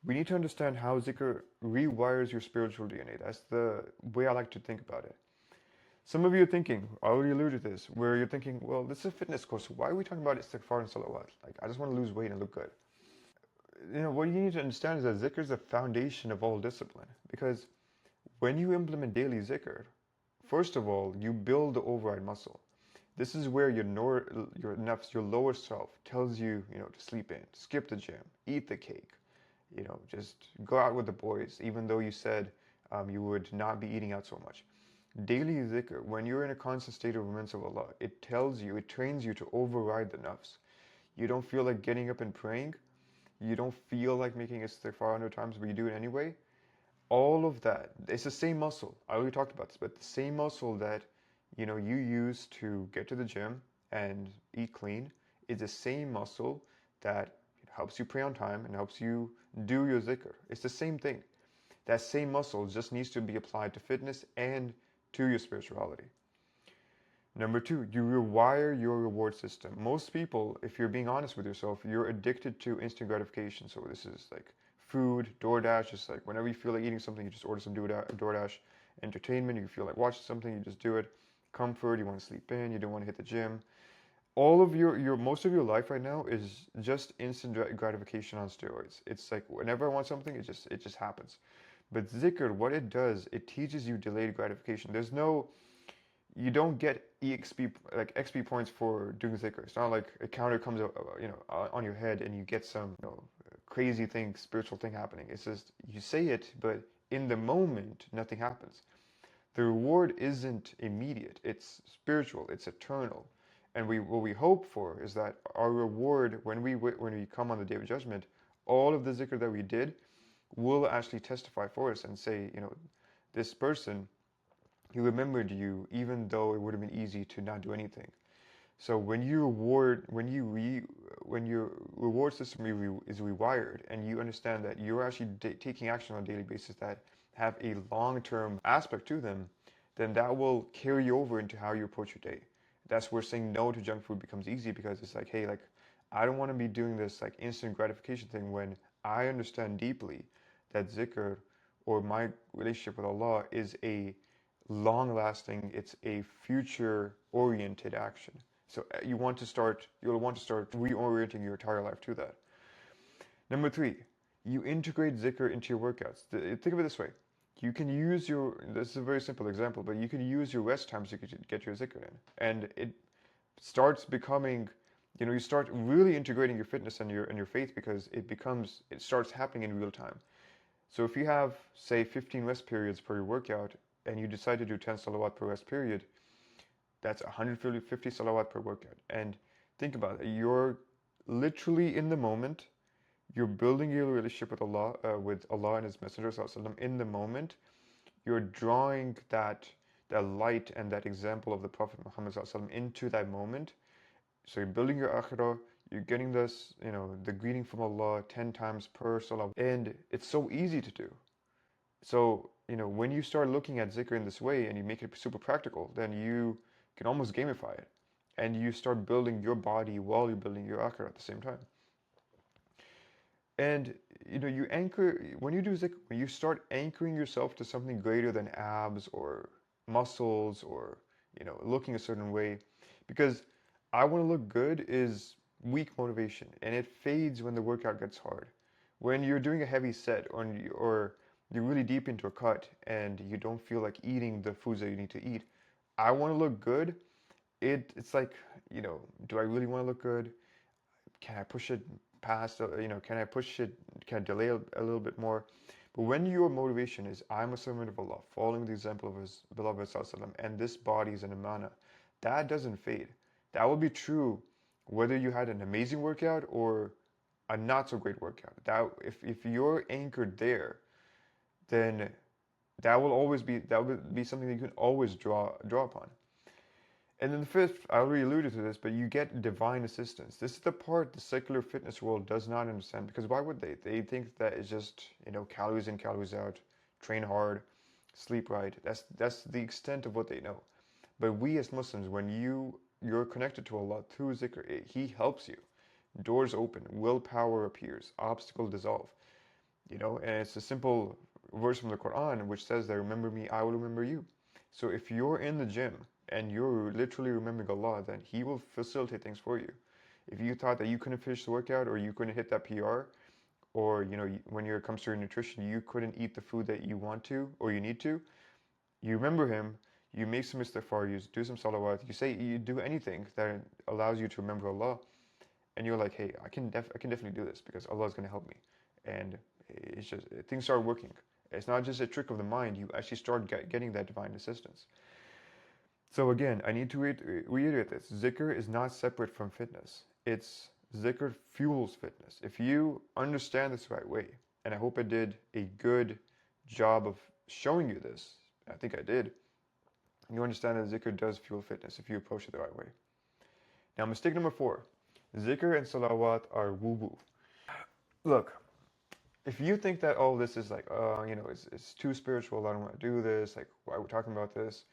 We need to understand how zikr rewires your spiritual DNA. That's the way I like to think about it. Some of you are thinking, I already alluded to this, where you're thinking, well, this is a fitness course. Why are we talking about istighfar and salawat? Like, I just want to lose weight and look good. What you need to understand is that zikr is the foundation of all discipline. Because when you implement daily zikr, first of all, you build the override muscle. This is where your nafs, your lower self, tells you, to sleep in, skip the gym, eat the cake, just go out with the boys, even though you said you would not be eating out so much. Daily zikr, when you're in a constant state of remembrance of Allah, it trains you to override the nafs. You don't feel like getting up and praying. You don't feel like making istighfar 100 times, but you do it anyway. All of that, it's the same muscle. I already talked about this, but the same muscle that you use to get to the gym and eat clean is the same muscle that helps you pray on time and helps you do your zikr. It's the same thing. That same muscle just needs to be applied to fitness and to your spirituality. Number two, you rewire your reward system. Most people, if you're being honest with yourself, you're addicted to instant gratification. So this is like food, DoorDash, just like whenever you feel like eating something, you just order some DoorDash. Entertainment, you feel like watching something, you just do it. Comfort, you want to sleep in, you don't want to hit the gym. All of your most of your life right now is just instant gratification on steroids. It's like whenever I want something, it just happens. But zikr, what it does, it teaches you delayed gratification. You don't get EXP like XP points for doing zikr. It's not like a counter comes on your head and you get some crazy thing, spiritual thing happening. It's just you say it, but in the moment nothing happens. The reward isn't immediate. It's spiritual. It's eternal. And what we hope for is that our reward when we come on the day of judgment, all of the zikr that we did will actually testify for us and say, this person, he remembered you even though it would have been easy to not do anything. So when your reward system is rewired and you understand that you're actually taking action on a daily basis that have a long-term aspect to them, then that will carry over into how you approach your day. That's where saying no to junk food becomes easy because it's like, hey, like I don't want to be doing this like instant gratification thing when I understand deeply that zikr or my relationship with Allah is a long lasting, it's a future oriented action. So you'll want to start reorienting your entire life to that. Number three, you integrate zikr into your workouts. Think of it this way. This is a very simple example, but you can use your rest times to get your zikr in. And it starts becoming, you start really integrating your fitness and your faith because it starts happening in real time. So if you have, say, 15 rest periods per your workout, and you decide to do 10 salawat per rest period, that's 150 salawat per workout. And think about it. You're literally in the moment. You're building your relationship with Allah and His Messenger ﷺ in the moment. You're drawing that light and that example of the Prophet Muhammad ﷺ into that moment. So you're building your akhirah. You're getting this, the greeting from Allah 10 times per salawat. And it's so easy to do. So when you start looking at zikr in this way and you make it super practical, then you can almost gamify it. And you start building your body while you're building your akhirah at the same time. And you anchor when you do zikr, when you start anchoring yourself to something greater than abs or muscles or looking a certain way, because I want to look good is weak motivation, and it fades when the workout gets hard. When you're doing a heavy set or you're really deep into a cut and you don't feel like eating the foods that you need to eat, I want to look good. It's like, do I really want to look good? Can I push it past, can I push it, can I delay a little bit more? But when your motivation is, I'm a servant of Allah, following the example of His beloved Sallallahu, and this body is an amana, that doesn't fade. That will be true whether you had an amazing workout or a not so great workout. That if you're anchored there, then that will be something that you can always draw upon. And then the fifth, I already alluded to this, but you get divine assistance. This is the part the secular fitness world does not understand, because why would they? They think that it's just, calories in, calories out, train hard, sleep right. That's the extent of what they know. But we as Muslims, when you're connected to Allah through zikr, He helps you. Doors open, willpower appears, obstacle dissolve. And it's a simple verse from the Quran which says that remember me, I will remember you. So if you're in the gym and you're literally remembering Allah, then He will facilitate things for you. If you thought that you couldn't finish the workout or you couldn't hit that PR, or when it comes to your nutrition, you couldn't eat the food that you want to or you need to, you remember Him, you make some istighfar, you do some salawat, you do anything that allows you to remember Allah, and you're like, hey, I can definitely do this because Allah is going to help me, and it's just things start working. It's not just a trick of the mind. You actually start getting that divine assistance. So again, I need to reiterate this. Zikr is not separate from fitness. Zikr fuels fitness. If you understand this the right way, and I hope I did a good job of showing you this, I think I did, you understand that zikr does fuel fitness if you approach it the right way. Now, mistake number 4. Zikr and salawat are woo-woo. Look, if you think that, oh, this is like, it's too spiritual, I don't want to do this, like, why are we talking about this?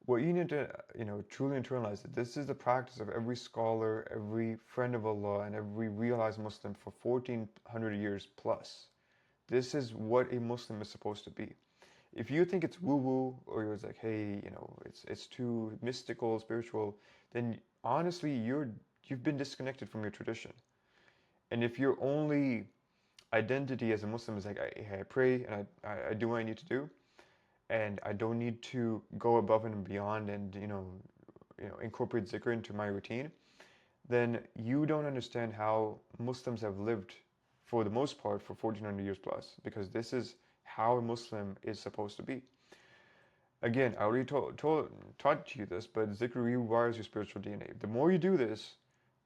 What you need to, truly internalize that this is the practice of every scholar, every friend of Allah, and every realized Muslim for 1400 years plus. This is what a Muslim is supposed to be. If you think it's woo-woo, or you're like, hey, it's too mystical, spiritual, then honestly, you've been disconnected from your tradition. And if your only identity as a Muslim is like, I pray and I do what I need to do, and I don't need to go above and beyond and incorporate zikr into my routine, then you don't understand how Muslims have lived for the most part for 1400 years plus, because this is how a Muslim is supposed to be. Again, I already taught you this, but zikr rewires your spiritual DNA. The more you do this,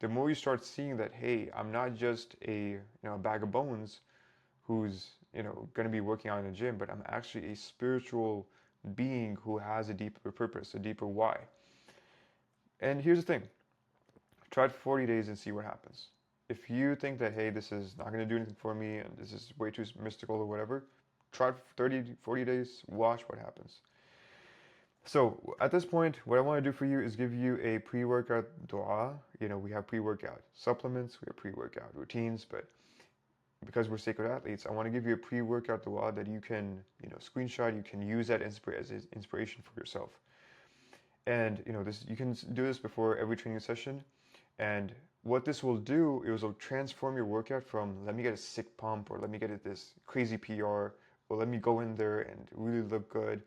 the more you start seeing that, hey, I'm not just a bag of bones who's going to be working out in the gym, but I'm actually a spiritual being who has a deeper purpose, a deeper why. And here's the thing. Try it for 40 days and see what happens. If you think that, hey, this is not going to do anything for me and this is way too mystical or whatever, try it for 30, 40 days, watch what happens. So at this point, what I want to do for you is give you a pre-workout dua. We have pre-workout supplements, we have pre-workout routines, but because we're sacred athletes, I want to give you a pre-workout dua that you can, screenshot. You can use that as inspiration for yourself. And you can do this before every training session. And what this will do is it'll transform your workout from let me get a sick pump or let me get this crazy PR or let me go in there and really look good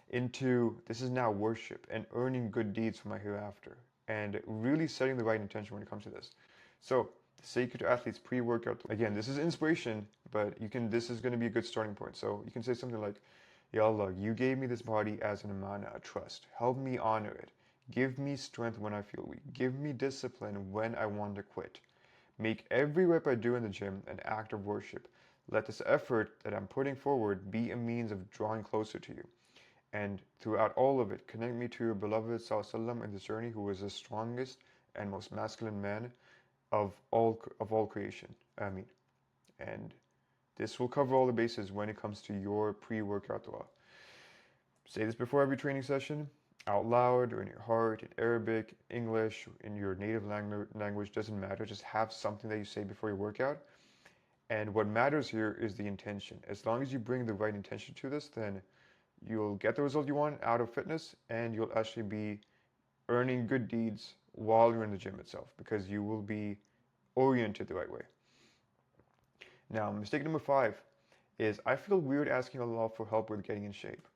into this is now worship and earning good deeds for my hereafter and really setting the right intention when it comes to this. So Sacred Athletes pre-workout. Again, this is inspiration, but this is going to be a good starting point. So you can say something like, Ya Allah, you gave me this body as an amana, a trust. Help me honor it. Give me strength when I feel weak. Give me discipline when I want to quit. Make every rep I do in the gym an act of worship. Let this effort that I'm putting forward be a means of drawing closer to you. And throughout all of it, connect me to your beloved Sallallahu in this journey, who is the strongest and most masculine man of all creation. Ameen. And This will cover all the bases when it comes to your pre-workout dua. Say this before every training session, out loud or in your heart, in Arabic, English, in your native language, doesn't matter. Just have something that you say before your workout. And what matters here is the intention. As long as you bring the right intention to this, then you'll get the result you want out of fitness, and you'll actually be earning good deeds while you're in the gym itself, because you will be oriented the right way. Now, mistake number 5 is I feel weird asking Allah for help with getting in shape.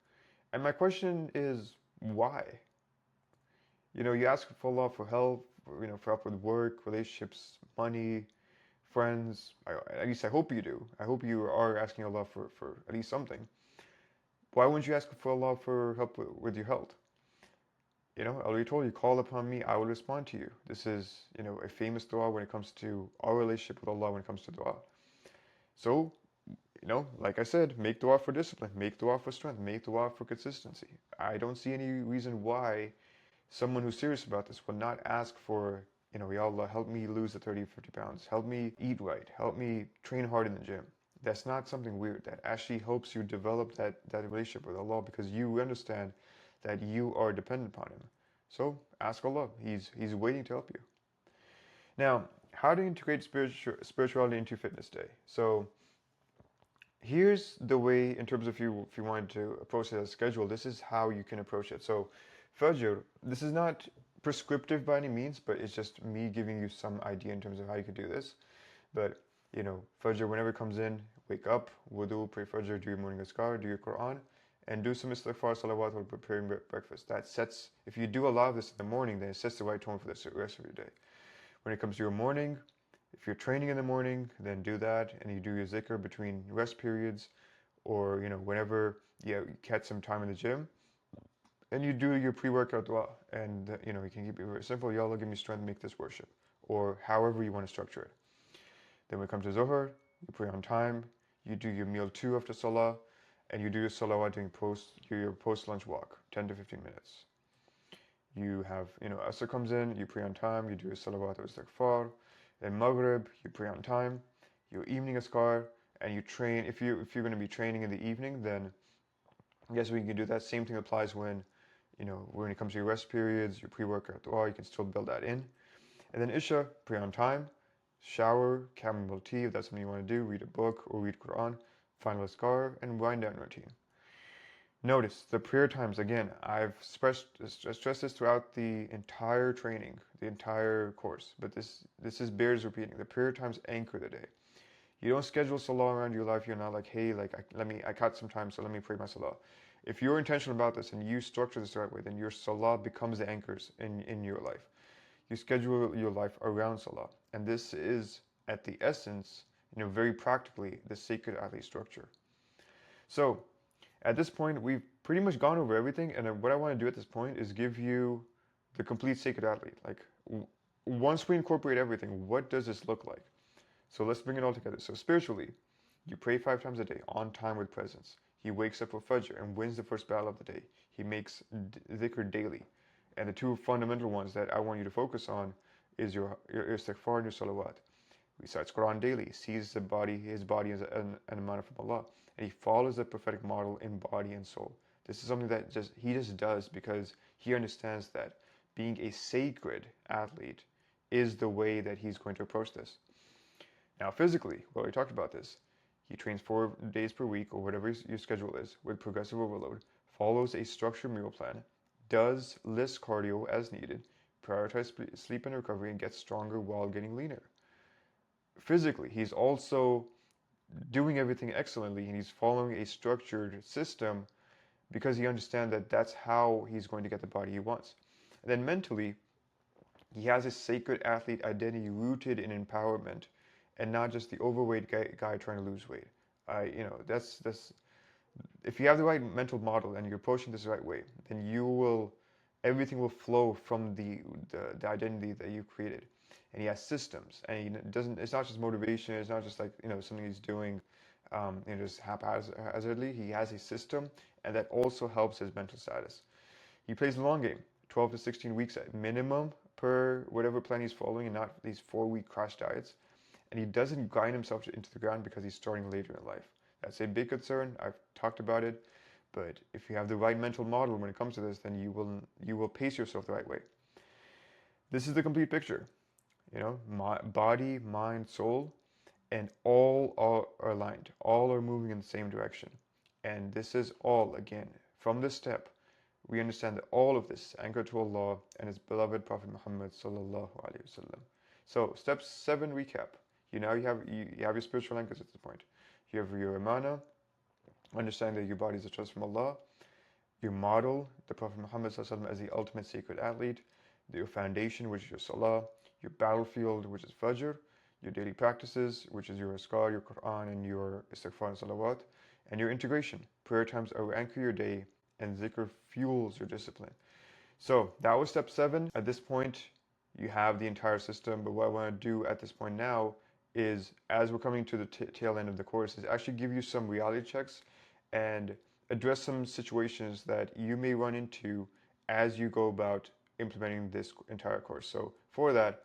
And my question is, why? You ask for Allah for help, for help with work, relationships, money, friends. At least I hope you do. I hope you are asking Allah for at least something. Why wouldn't you ask for Allah for help with your health? I already told you, call upon me, I will respond to you. This is, a famous dua when it comes to our relationship with Allah when it comes to dua. So, like I said, make dua for discipline, make dua for strength, make dua for consistency. I don't see any reason why someone who's serious about this will not ask for, Ya Allah, help me lose the 30, 50 pounds, help me eat right, help me train hard in the gym. That's not something weird. That actually helps you develop that relationship with Allah, because you understand that you are dependent upon Him. So ask Allah. He's waiting to help you. Now, how to integrate spirituality into fitness day. So here's the way, in terms of if you wanted to approach it as a schedule, this is how you can approach it. So Fajr, this is not prescriptive by any means, but it's just me giving you some idea in terms of how you could do this. But Fajr, whenever it comes in, wake up, wudu, pray Fajr, do your morning azkar, do your Quran, and do some istighfar, salawat while preparing breakfast. That sets, if you do a lot of this in the morning, then it sets the right tone for the rest of your day. When it comes to your morning, if you're training in the morning, then do that, and you do your zikr between rest periods, or whenever you catch some time in the gym, and you do your pre-workout dua, and you can keep it very simple. Ya Allah, give me strength to make this worship, or however you want to structure it. Then when it comes to Zohar, you pray on time, you do your meal 2 after Salah, and you do your Salawat during your post-lunch walk, 10 to 15 minutes. You have, Asr comes in, you pray on time, you do your Salawat or Istighfar. Then Maghrib, you pray on time, your evening Azkar, and you train. If you're going to be training in the evening, then yes, we can do that. Same thing applies when it comes to your rest periods, your pre-workout dua, you can still build that in. And then Isha, pray on time, shower, chamomile tea, if that's something you want to do, read a book or read Quran, final azkar, and wind down routine. Notice the prayer times, again, I've stressed this throughout the entire training, the entire course, but this bears repeating. The prayer times anchor the day. You don't schedule salah around your life. You're not like, hey, I cut some time, so let me pray my salah. If you're intentional about this and you structure this the right way, then your salah becomes the anchors in your life. You schedule your life around salah. And this is, at the essence, very practically, the sacred athlete structure. So, at this point, we've pretty much gone over everything. And what I want to do at this point is give you the complete sacred athlete. Like, once we incorporate everything, what does this look like? So let's bring it all together. So spiritually, you pray 5 times a day, on time with presence. He wakes up for Fajr and wins the first battle of the day. He makes dhikr daily. And the 2 fundamental ones that I want you to focus on is your istighfar and your salawat. He recites Quran daily, sees his body as an amana from Allah, and he follows the prophetic model in body and soul. This is something that he just does because he understands that being a sacred athlete is the way that he's going to approach this. Now, physically, well, we talked about this. He trains 4 days per week, or whatever your schedule is, with progressive overload, follows a structured meal plan, does less cardio as needed, prioritizes sleep and recovery, and gets stronger while getting leaner. Physically, he's also doing everything excellently, and he's following a structured system because he understands that that's how he's going to get the body he wants. And then mentally, he has a sacred athlete identity rooted in empowerment, and not just the overweight guy trying to lose weight. That's if you have the right mental model and you're approaching this the right way, then everything will flow from the identity that you've created. And he has systems, and it's not just motivation, it's not just like something he's doing just haphazardly. He has a system, and that also helps his mental status. He plays the long game, 12 to 16 weeks at minimum per whatever plan he's following, and not these 4-week crash diets. and he doesn't grind himself into the ground because he's starting later in life. That's a big concern. I've talked about it, but if you have the right mental model when it comes to this, then you will pace yourself the right way. This is the complete picture. Body, mind, soul, and all are aligned. All are moving in the same direction. And this is all, again, from this step, we understand that all of this is anchored to Allah and His beloved Prophet Muhammad sallallahu alaihi wasallam. So, step 7 recap. You have your spiritual anchors at this point. You have your imana, understanding that your body is a trust from Allah. Your model, the Prophet Muhammad sallallahu alaihi wasallam, as the ultimate sacred athlete. Your foundation, which is your salah. Your battlefield, which is fajr. Your daily practices, which is your azkar, your Quran, and your istighfar and salawat. And your integration. Prayer times anchor your day, and zikr fuels your discipline. So that was step 7. At this point, you have the entire system. But what I want to do at this point now is, as we're coming to the tail end of the course, is actually give you some reality checks and address some situations that you may run into as you go about implementing this entire course. So for that,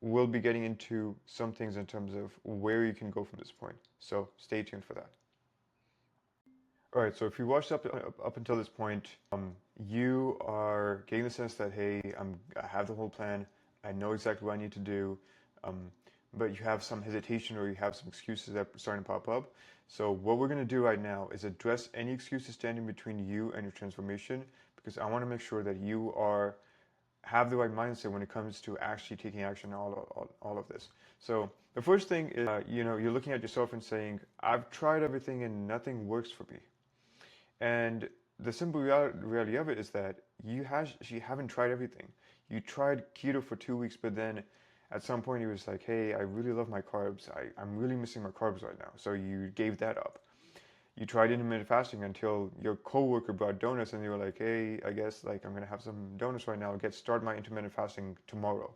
we'll be getting into some things in terms of where you can go from this point. So stay tuned for that. All right, so if you watched up until this point, you are getting the sense that, hey, I have the whole plan, I know exactly what I need to do, but you have some hesitation or you have some excuses that are starting to pop up. So what we're going to do right now is address any excuses standing between you and your transformation, because I want to make sure that you have the right mindset when it comes to actually taking action on all of this. So the first thing is, you're looking at yourself and saying, I've tried everything and nothing works for me. And the simple reality of it is that you haven't tried everything. You tried keto for 2 weeks, but then at some point you was like, hey, I really love my carbs. I'm really missing my carbs right now. So you gave that up. You tried intermittent fasting until your coworker brought donuts and you were like, hey, I guess I'm gonna have some donuts right now and start my intermittent fasting tomorrow.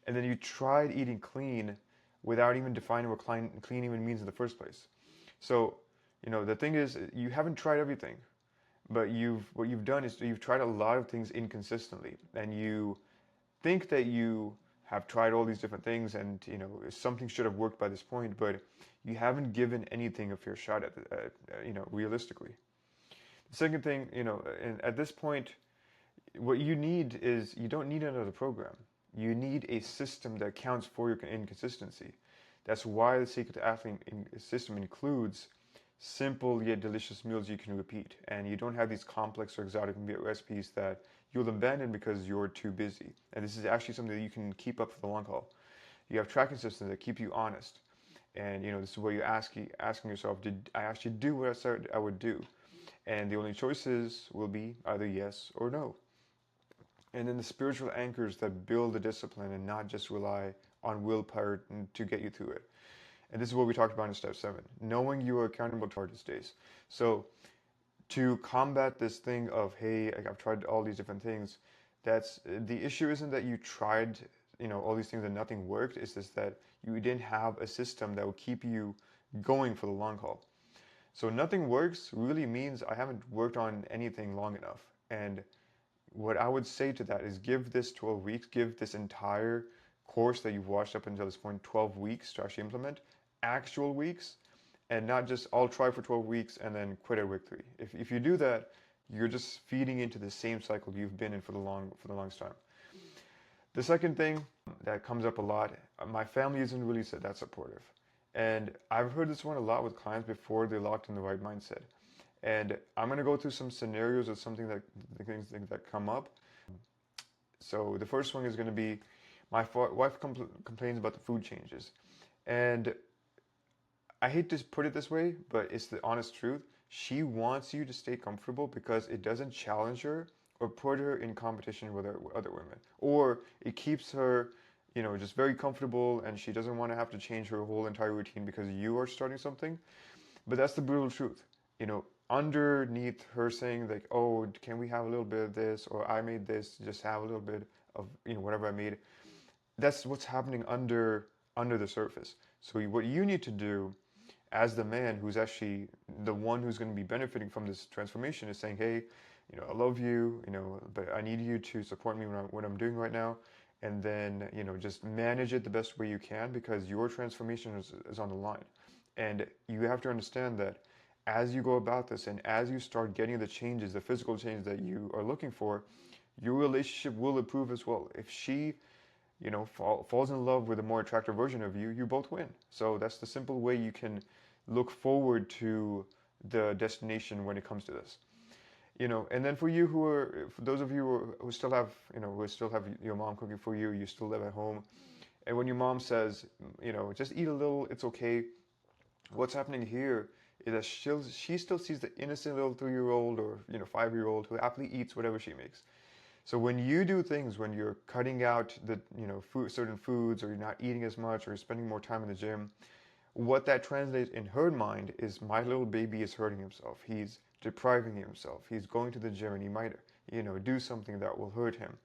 And then you tried eating clean without even defining what clean even means in the first place. So, the thing is, you haven't tried everything, but what you've done is you've tried a lot of things inconsistently, and you think that you have tried all these different things, and something should have worked by this point, but you haven't given anything a fair shot realistically. The second thing, and at this point, what you need is, you don't need another program. You need a system that accounts for your inconsistency. That's why the Sacred Athlete system includes simple yet delicious meals you can repeat. And you don't have these complex or exotic recipes that you'll abandon because you're too busy. And this is actually something that you can keep up for the long haul. You have tracking systems that keep you honest. And this is where you're asking yourself, did I actually do what I said I would do? And the only choices will be either yes or no. And then the spiritual anchors that build the discipline and not just rely on willpower to get you through it. And this is what we talked about in step 7, knowing you are accountable to hardest days. So to combat this thing of, hey, I've tried all these different things, that's the issue. Isn't that you tried all these things and nothing worked. It's just that you didn't have a system that would keep you going for the long haul. So nothing works really means I haven't worked on anything long enough. And what I would say to that is, give this 12 weeks, give this entire course that you've watched up until this point 12 weeks to actually implement, actual weeks, and not just I'll try for 12 weeks and then quit at week 3. If you do that, you're just feeding into the same cycle you've been in for the longest time. The second thing that comes up a lot, my family isn't really that supportive. And I've heard this one a lot with clients before they locked in the right mindset. And I'm going to go through some scenarios of the things that come up. So the first one is going to be, my wife complains about the food changes. And I hate to put it this way, but it's the honest truth. She wants you to stay comfortable because it doesn't challenge her or put her in competition with other women. Or it keeps her, just very comfortable, and she doesn't want to have to change her whole entire routine because you are starting something. But that's the brutal truth. Underneath her saying like, oh, can we have a little bit of this, or I made this, just have a little bit of whatever I made, that's what's happening under the surface. So what you need to do as the man who's actually the one who's going to be benefiting from this transformation is saying, hey, I love you, but I need you to support me what I'm doing right now, and then, just manage it the best way you can, because your transformation is on the line. And you have to understand that as you go about this and as you start getting the changes, the physical change that you are looking for, your relationship will improve as well. If she, falls in love with a more attractive version of you, you both win. So that's the simple way you can look forward to the destination when it comes to this. And then for those of you who still have, who still have your mom cooking for you, you still live at home, and when your mom says, just eat a little, it's okay. What's happening here is that she still sees the innocent little 3-year-old or 5-year-old who happily eats whatever she makes. So when you do things, when you're cutting out the certain foods, or you're not eating as much, or you're spending more time in the gym, what that translates in her mind is, my little baby is hurting himself. He's depriving himself. He's going to the gym and he might, do something that will hurt him.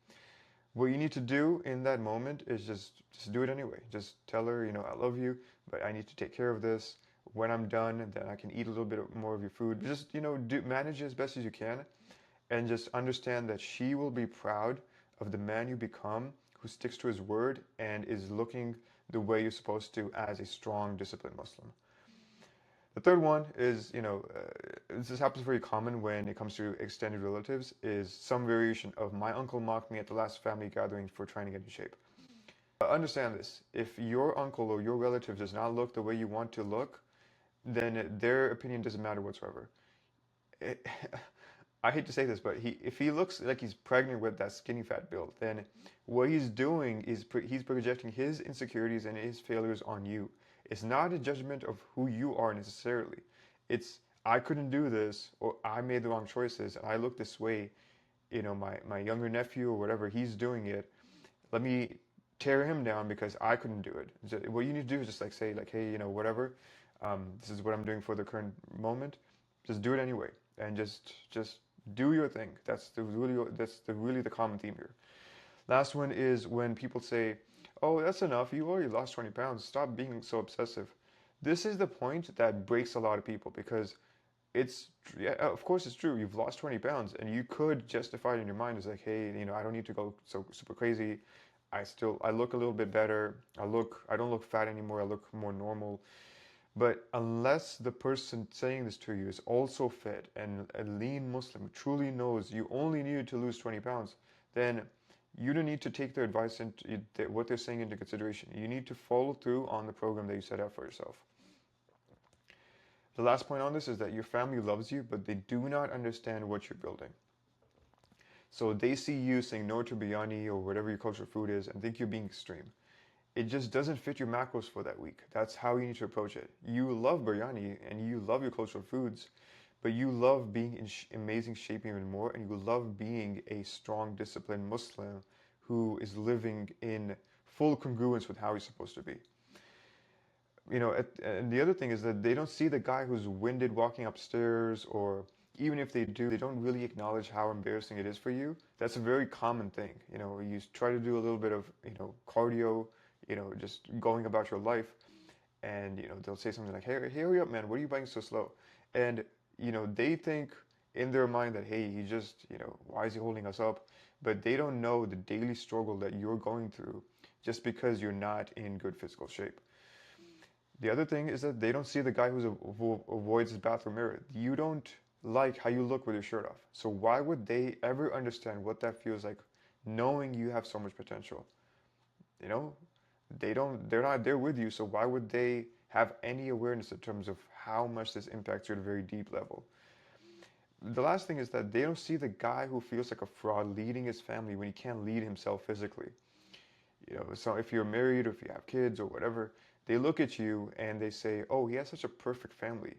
What you need to do in that moment is just do it anyway. Just tell her, I love you, but I need to take care of this. When I'm done, then I can eat a little bit more of your food. Just, manage it as best as you can, and just understand that she will be proud of the man you become, who sticks to his word and is looking the way you're supposed to as a strong, disciplined Muslim. The third one is, this happens very common when it comes to extended relatives, is some variation of, my uncle mocked me at the last family gathering for trying to get in shape. Understand this: if your uncle or your relative does not look the way you want to look, then their opinion doesn't matter whatsoever. It, I hate to say this, but if he looks like he's pregnant with that skinny fat build, then what he's doing is he's projecting his insecurities and his failures on you. It's not a judgment of who you are necessarily. It's, I couldn't do this, or I made the wrong choices and I look this way. My younger nephew or whatever, he's doing it. Let me tear him down because I couldn't do it. What you need to do is just like say like, hey, whatever, this is what I'm doing for the current moment. Just do it anyway, and just do your thing. That's really the common theme here. Last one is when people say, "Oh, that's enough. You already lost 20 pounds. Stop being so obsessive." This is the point that breaks a lot of people, because yeah, of course it's true. You've lost 20 pounds, and you could justify it in your mind as like, "Hey, I don't need to go so super crazy. I look a little bit better. I don't look fat anymore. I look more normal." But unless the person saying this to you is also fit and a lean Muslim who truly knows you only needed to lose 20 pounds, then you don't need to take their advice and what they're saying into consideration. You need to follow through on the program that you set out for yourself. The last point on this is that your family loves you, but they do not understand what you're building. So they see you saying no to biryani or whatever your cultural food is and think you're being extreme. It just doesn't fit your macros for that week. That's how you need to approach it. You love biryani and you love your cultural foods, but you love being in amazing shape even more, and you love being a strong, disciplined Muslim who is living in full congruence with how he's supposed to be. And the other thing is that they don't see the guy who's winded walking upstairs, or even if they do, they don't really acknowledge how embarrassing it is for you. That's a very common thing. You try to do a little bit of, cardio, just going about your life, and, they'll say something like, hey, hurry up, man, what are you buying so slow? And, they think in their mind that, hey, he just, why is he holding us up? But they don't know the daily struggle that you're going through just because you're not in good physical shape. The other thing is that they don't see the guy who avoids his bathroom mirror. You don't like how you look with your shirt off. So why would they ever understand what that feels like, knowing you have so much potential? They're not there with you, so why would they have any awareness in terms of how much this impacts you at a very deep level? The last thing is that they don't see the guy who feels like a fraud leading his family when he can't lead himself physically. So if you're married or if you have kids or whatever, they look at you and they say, "Oh, he has such a perfect family,"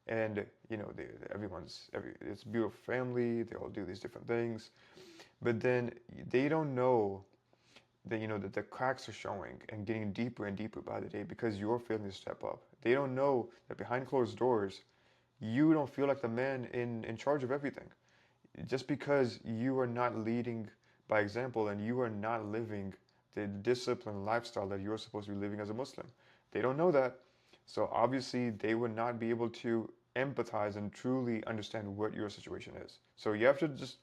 and it's a beautiful family. They all do these different things, but then they don't know that that the cracks are showing and getting deeper and deeper by the day because you're failing to step up. They don't know that behind closed doors, you don't feel like the man in charge of everything. Just because you are not leading by example and you are not living the disciplined lifestyle that you're supposed to be living as a Muslim. They don't know that. So obviously they would not be able to empathize and truly understand what your situation is. So you have to just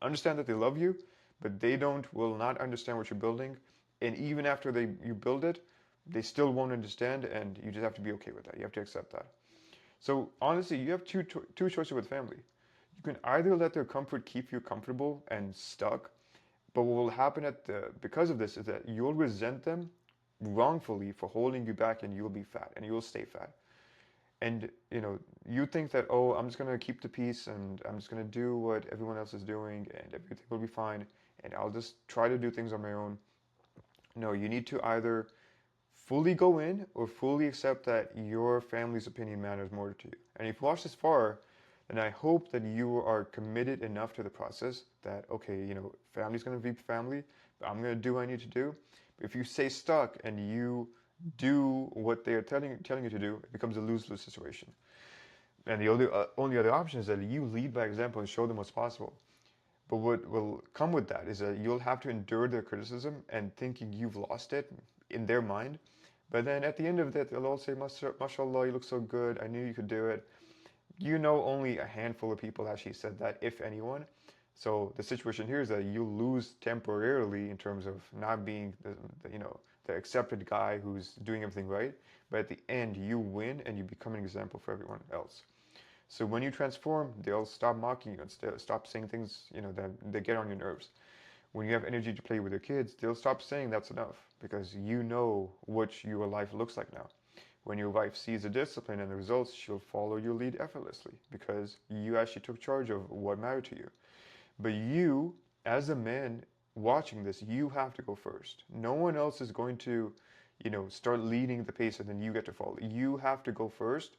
understand that they love you, but they will not understand what you're building, And even after you build it, they still won't understand, and you just have to be okay with that. You have to accept that. So honestly, you have two choices with family. You can either let their comfort keep you comfortable and stuck, but what will happen because of this is that you'll resent them wrongfully for holding you back, and you'll be fat and you'll stay fat. And you think that, oh, I'm just gonna keep the peace and I'm just gonna do what everyone else is doing and everything will be fine and I'll just try to do things on my own. No, you need to either fully go in or fully accept that your family's opinion matters more to you. And if you watch this far, then I hope that you are committed enough to the process that, okay, family's going to be family, but I'm going to do what I need to do. But if you stay stuck and you do what they are telling you to do, it becomes a lose-lose situation. And the only other option is that you lead by example and show them what's possible. But what will come with that is that you'll have to endure their criticism and thinking you've lost it in their mind. But then at the end of it, they'll all say, "MashaAllah, you look so good. I knew you could do it." Only a handful of people actually said that, if anyone. So the situation here is that you lose temporarily in terms of not being the accepted guy who's doing everything right. But at the end, you win and you become an example for everyone else. So when you transform, they'll stop mocking you and stop saying things, that they get on your nerves. When you have energy to play with your kids, they'll stop saying that's enough because you know what your life looks like now. When your wife sees the discipline and the results, she'll follow your lead effortlessly because you actually took charge of what mattered to you. But you, as a man watching this, you have to go first. No one else is going to, start leading the pace and then you get to follow. You have to go first.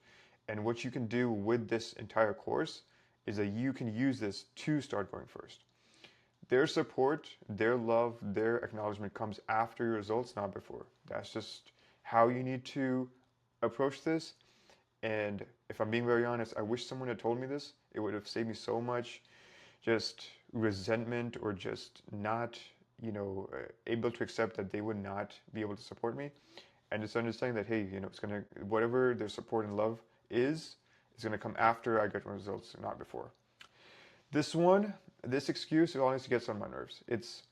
And what you can do with this entire course is that you can use this to start going first. Their support, their love, their acknowledgement comes after your results, not before. That's just how you need to approach this. And if I'm being very honest, I wish someone had told me this. It would have saved me so much just resentment or just not, able to accept that they would not be able to support me. And just understanding that, hey, it's gonna, whatever their support and love is gonna come after I get my results, not before. This excuse, it honestly gets on my nerves. It's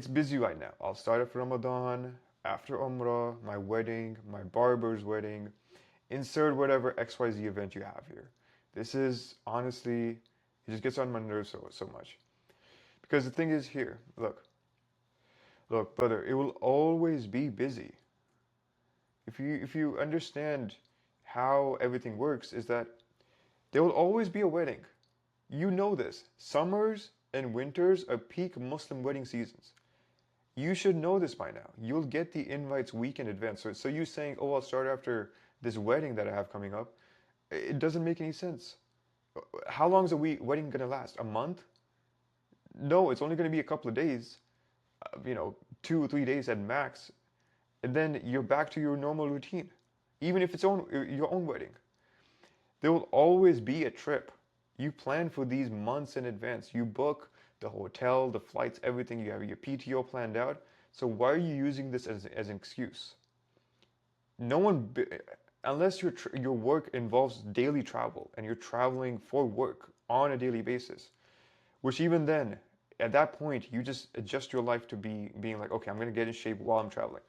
busy right now. I'll start after Ramadan, after Umrah, my wedding, my barber's wedding, insert whatever XYZ event you have here. This is honestly, it just gets on my nerves so much. Because the thing is here, look, brother, it will always be busy. If you understand how everything works, is that there will always be a wedding. You know this. Summers and winters are peak Muslim wedding seasons. You should know this by now. You'll get the invites week in advance. So you saying, oh, I'll start after this wedding that I have coming up, it doesn't make any sense. How long is a wedding going to last? A month? No, it's only going to be a couple of days, 2 or 3 days at max. And then you're back to your normal routine, even if it's your own wedding. There will always be a trip. You plan for these months in advance. You book the hotel, the flights, everything. You have your PTO planned out. So why are you using this as an excuse? No one, unless your work involves daily travel and you're traveling for work on a daily basis, which even then, at that point, you just adjust your life to being like, okay, I'm going to get in shape while I'm traveling.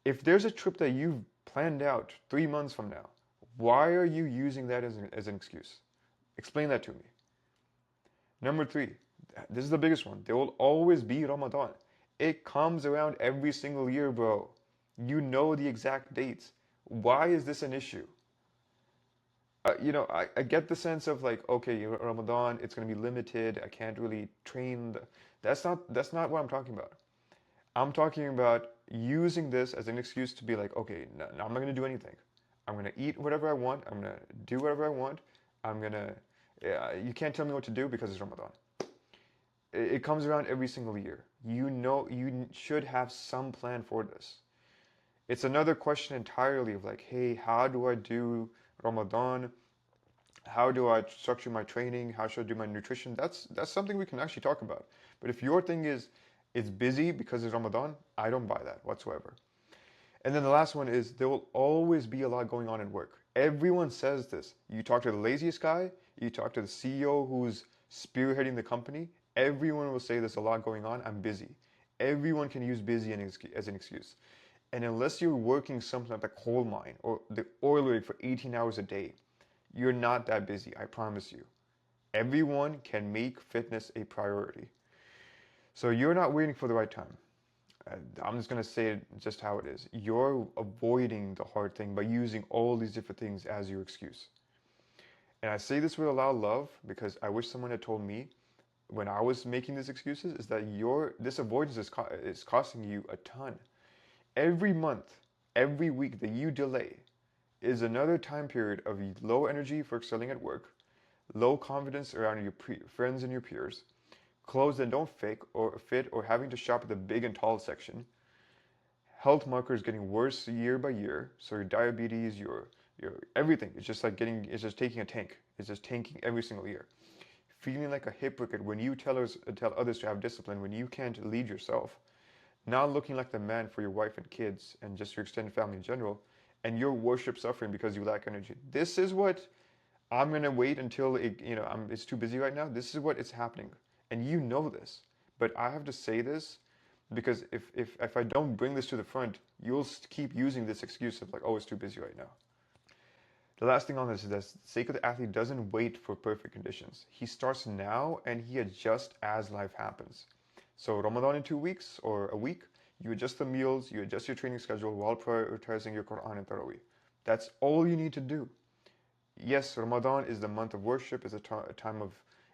If there's a trip that you've planned out 3 months from now, why are you using that as an excuse? Explain that to me. Number three, this is the biggest one. There will always be Ramadan. It comes around every single year, bro. You know the exact dates. Why is this an issue? I get the sense of like, okay, Ramadan, it's going to be limited. I can't really train. That's not what I'm talking about. I'm talking about using this as an excuse to be like, okay, no, I'm not going to do anything. I'm going to eat whatever I want. I'm going to do whatever I want. I'm going to, you can't tell me what to do because it's Ramadan. It comes around every single year. You should have some plan for this. It's another question entirely of like, hey, how do I do Ramadan? How do I structure my training? How should I do my nutrition? That's something we can actually talk about. But if your thing is it's busy because it's Ramadan, I don't buy that whatsoever. And then the last one is there will always be a lot going on in work. Everyone says this. You talk to the laziest guy, you talk to the CEO who's spearheading the company, everyone will say there's a lot going on, I'm busy. Everyone can use busy as an excuse. And unless you're working something like the coal mine or the oil rig for 18 hours a day, you're not that busy, I promise you. Everyone can make fitness a priority. So you're not waiting for the right time. I'm just going to say it just how it is. You're avoiding the hard thing by using all these different things as your excuse. And I say this with a lot of love because I wish someone had told me when I was making these excuses is that this avoidance is costing you a ton. Every month, every week that you delay is another time period of low energy for excelling at work, low confidence around your friends and your peers, clothes that don't fit or having to shop at the big and tall section, health markers getting worse year by year. So your diabetes, your everything, it's just taking a tank. It's just tanking every single year. Feeling like a hypocrite when you tell others to have discipline when you can't lead yourself. Not looking like the man for your wife and kids and just your extended family in general, and your worship suffering because you lack energy. This is what I'm gonna wait until it's too busy right now. This is what is happening, and you know this. But I have to say this because if I don't bring this to the front, you'll keep using this excuse of like, oh, it's too busy right now. The last thing on this is that the sacred athlete doesn't wait for perfect conditions. He starts now and he adjusts as life happens. So Ramadan in 2 weeks or a week, you adjust the meals, you adjust your training schedule while prioritizing your Quran and Taraweeh. That's all you need to do. Yes, Ramadan is the month of worship, is a time of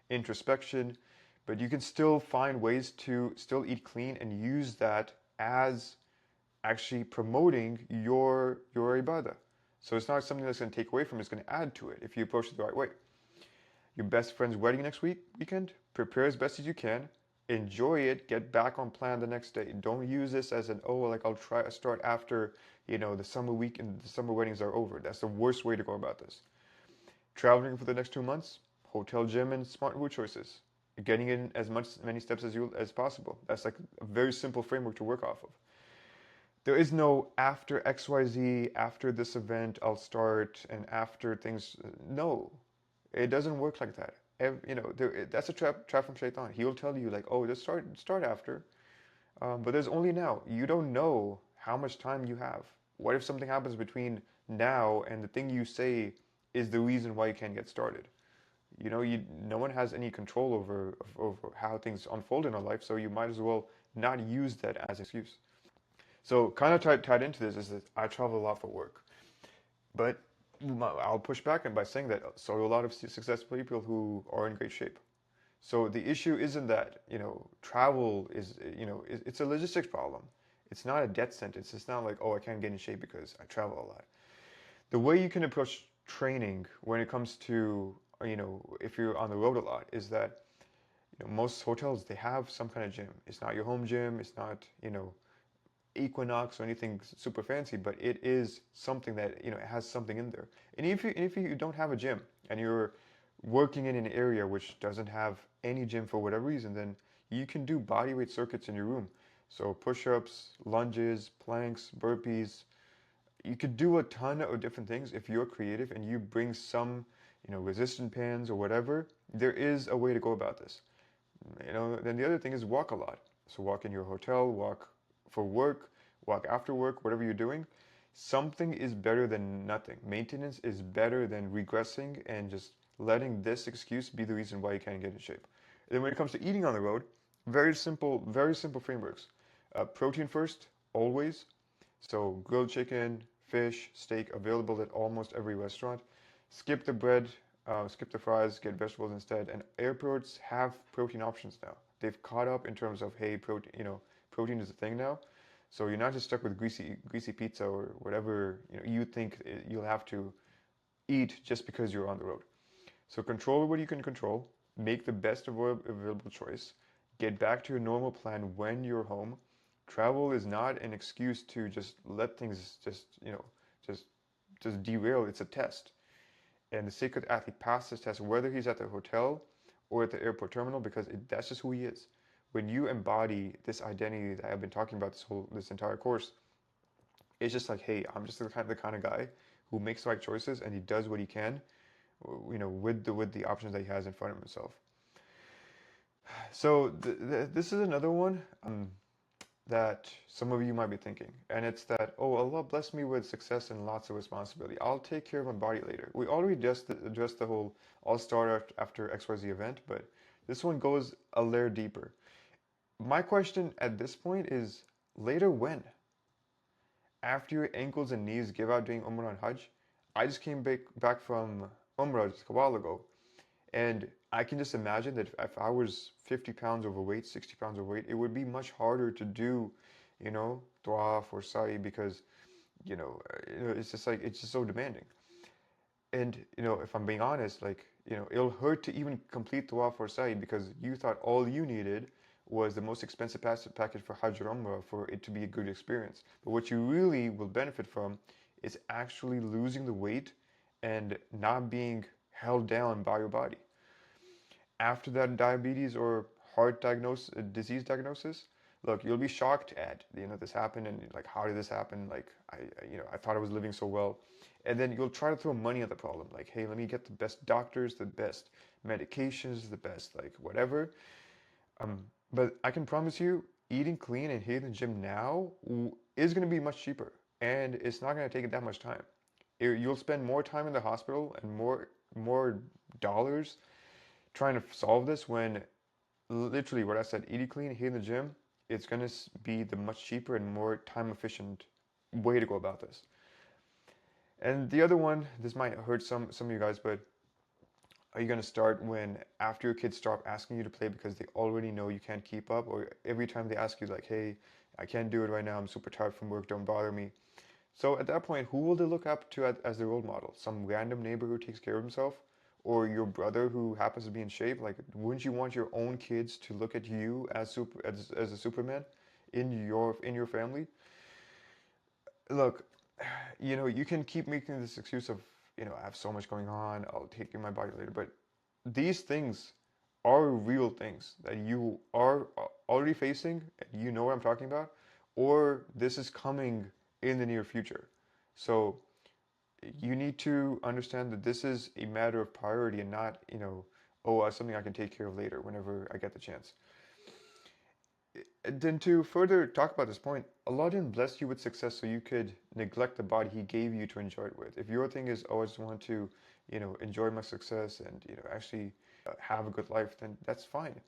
introspection, but you can still find ways to still eat clean and use that as actually promoting your ibadah. So it's not something that's going to take away from it, it's going to add to it if you approach it the right way. Your best friend's wedding next weekend, prepare as best as you can, enjoy it, get back on plan the next day. Don't use this as an, oh, like I'll try start after, the summer week and the summer weddings are over. That's the worst way to go about this. Traveling for the next 2 months, hotel, gym, and smart food choices. Getting in many steps as possible. That's like a very simple framework to work off of. There is no after XYZ, after this event, I'll start, and after things. No, it doesn't work like that. That's a trap from Shaitan. He'll tell you like, oh, just start after, but there's only now. You don't know how much time you have. What if something happens between now and the thing you say is the reason why you can't get started? No one has any control over how things unfold in our life, so you might as well not use that as an excuse. So kind of tied into this is that I travel a lot for work, but I'll push back and by saying that so a lot of successful people who are in great shape. So the issue isn't that travel is it's a logistics problem. It's not a death sentence. It's not like, oh, I can't get in shape because I travel a lot. The way you can approach training when it comes to if you're on the road a lot is that most hotels, they have some kind of gym. It's not your home gym. It's not Equinox or anything super fancy, but it is something that it has something in there. And if you don't have a gym and you're working in an area which doesn't have any gym for whatever reason, then you can do bodyweight circuits in your room. So push-ups, lunges, planks, burpees. You could do a ton of different things if you're creative and you bring some resistant bands or whatever. There is a way to go about this. Then the other thing is walk a lot. So walk in your hotel, walk for work, walk after work, whatever you're doing. Something is better than nothing. Maintenance is better than regressing and just letting this excuse be the reason why you can't get in shape. And then when it comes to eating on the road, very simple frameworks. Protein first, always. So grilled chicken, fish, steak available at almost every restaurant. Skip the bread, skip the fries, get vegetables instead. And airports have protein options now. They've caught up in terms of, hey, protein is a thing now. So you're not just stuck with greasy pizza or whatever you think you'll have to eat just because you're on the road. So control what you can control, make the best available choice, get back to your normal plan when you're home. Travel is not an excuse to just let things just derail. It's a test. And the sacred athlete passes this test whether he's at the hotel or at the airport terminal because that's just who he is. When you embody this identity that I've been talking about this entire course, it's just like, hey, I'm just the kind of guy who makes the right choices and he does what he can, with the options that he has in front of himself. So this is another one. that some of you might be thinking, and it's that, oh, Allah blessed me with success and lots of responsibility. I'll take care of my body later. We already just addressed the whole I'll start after XYZ event, but this one goes a layer deeper. My question at this point is, later when? After your ankles and knees give out doing Umrah and Hajj? I just came back from Umrah just a while ago, and I can just imagine that if I was 50 pounds overweight, 60 pounds overweight, it would be much harder to do, tawaf or sa'i because, it's just like, it's just so demanding. And, if I'm being honest, like, it'll hurt to even complete tawaf or sa'i because you thought all you needed was the most expensive package for Hajj or Umrah for it to be a good experience. But what you really will benefit from is actually losing the weight and not being held down by your body. After that diabetes or heart disease diagnosis, look, you'll be shocked at, this happened and like, how did this happen? Like, I thought I was living so well. And then you'll try to throw money at the problem. Like, hey, let me get the best doctors, the best medications, the best, like, whatever. But I can promise you, eating clean and hitting the gym now is going to be much cheaper. And it's not going to take that much time. You'll spend more time in the hospital and more dollars trying to solve this when literally what I said, eating clean, hitting the gym, it's going to be the much cheaper and more time efficient way to go about this. And the other one, this might hurt some of you guys, but are you going to start when after your kids stop asking you to play because they already know you can't keep up, or every time they ask you like, hey, I can't do it right now, I'm super tired from work, don't bother me. So at that point, who will they look up to as their role model? Some random neighbor who takes care of himself? Or your brother who happens to be in shape? Like, wouldn't you want your own kids to look at you as a Superman in your family? Look, you can keep making this excuse of, I have so much going on, I'll take care of my body later. But these things are real things that you are already facing, and you know what I'm talking about, or this is coming in the near future. So you need to understand that this is a matter of priority and not, oh, something I can take care of later whenever I get the chance. Then to further talk about this point, Allah didn't bless you with success so you could neglect the body He gave you to enjoy it with. If your thing is, oh, I just want to, enjoy my success and, actually have a good life, then that's fine.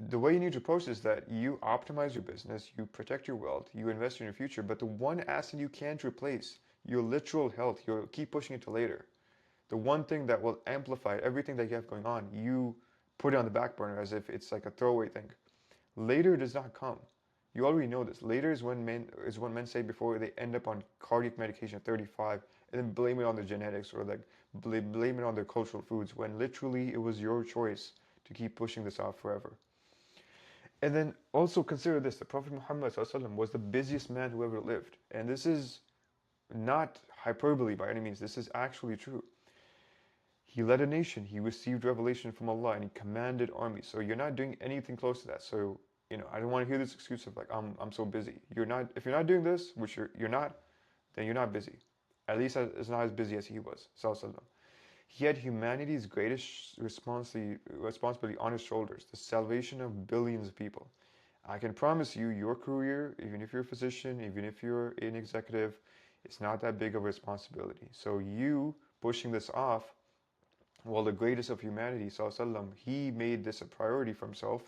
The way you need to approach is that you optimize your business, you protect your wealth, you invest in your future, but the one asset you can't replace, your literal health, you'll keep pushing it to later. The one thing that will amplify everything that you have going on, you put it on the back burner as if it's like a throwaway thing. Later does not come. You already know this. Later is when men say before they end up on cardiac medication at 35 and then blame it on their genetics or like blame it on their cultural foods when literally it was your choice to keep pushing this off forever. And then also consider this, the Prophet Muhammad ﷺ was the busiest man who ever lived. And this is not hyperbole by any means. This is actually true. He led a nation. He received revelation from Allah and he commanded armies. So you're not doing anything close to that. So, I don't want to hear this excuse of like, I'm so busy. You're not, if you're not doing this, which you're not, then you're not busy. At least it's not as busy as he was. Sallallahu. He had humanity's greatest responsibility on his shoulders, the salvation of billions of people. I can promise you, your career, even if you're a physician, even if you're an executive, it's not that big of a responsibility. So you pushing this off, while the greatest of humanity, Sallallahu, he made this a priority for himself,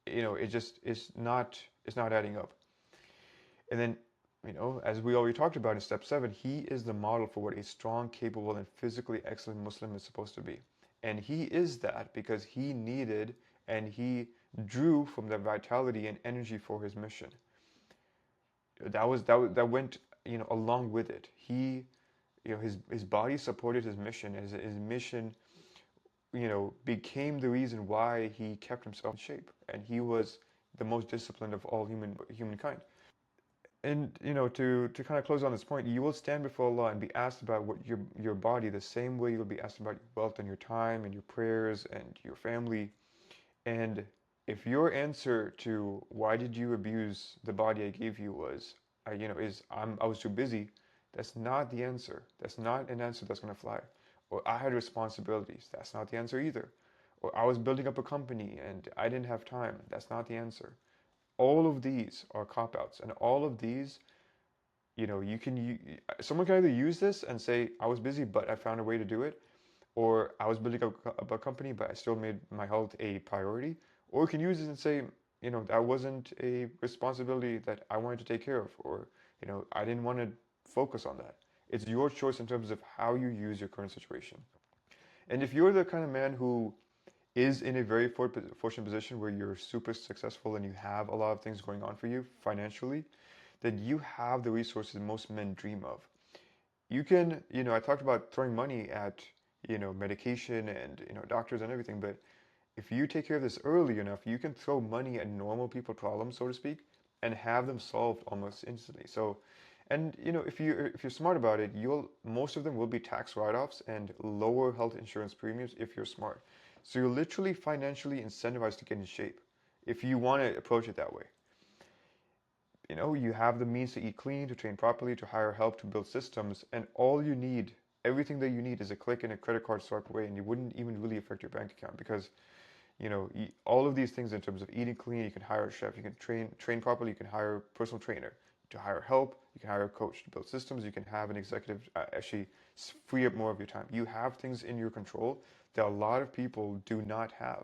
it just it's not adding up. And then, as we already talked about in step 7, he is the model for what a strong, capable, and physically excellent Muslim is supposed to be. And he is that because he needed and he drew from that vitality and energy for his mission. That went, along with it. He, his body supported his mission, and his mission, became the reason why he kept himself in shape. And he was the most disciplined of all humankind. And to kind of close on this point, you will stand before Allah and be asked about what your body the same way you'll be asked about your wealth and your time and your prayers and your family. And if your answer to why did you abuse the body I gave you was, I was too busy, that's not the answer. That's not an answer that's going to fly. Or I had responsibilities. That's not the answer either. Or I was building up a company and I didn't have time. That's not the answer. All of these are cop-outs, and all of these, someone can either use this and say, I was busy, but I found a way to do it, or I was building a company, but I still made my health a priority, or you can use it and say, that wasn't a responsibility that I wanted to take care of, or, I didn't want to focus on that. It's your choice in terms of how you use your current situation. And if you're the kind of man who is in a very fortunate position where you're super successful and you have a lot of things going on for you financially, then you have the resources most men dream of. You can, I talked about throwing money at, medication and, doctors and everything, but if you take care of this early enough, you can throw money at normal people problems, so to speak, and have them solved almost instantly. So, and if you're smart about it, most of them will be tax write-offs and lower health insurance premiums if you're smart. So you're literally financially incentivized to get in shape if you want to approach it that way. You have the means to eat clean, to train properly, to hire help, to build systems, and all you need, everything that you need is a click and a credit card swipe away, and you wouldn't even really affect your bank account because all of these things in terms of eating clean, you can hire a chef, you can train properly, you can hire a personal trainer to hire help, you can hire a coach to build systems, you can have an executive actually free up more of your time. You have things in your control that a lot of people do not have.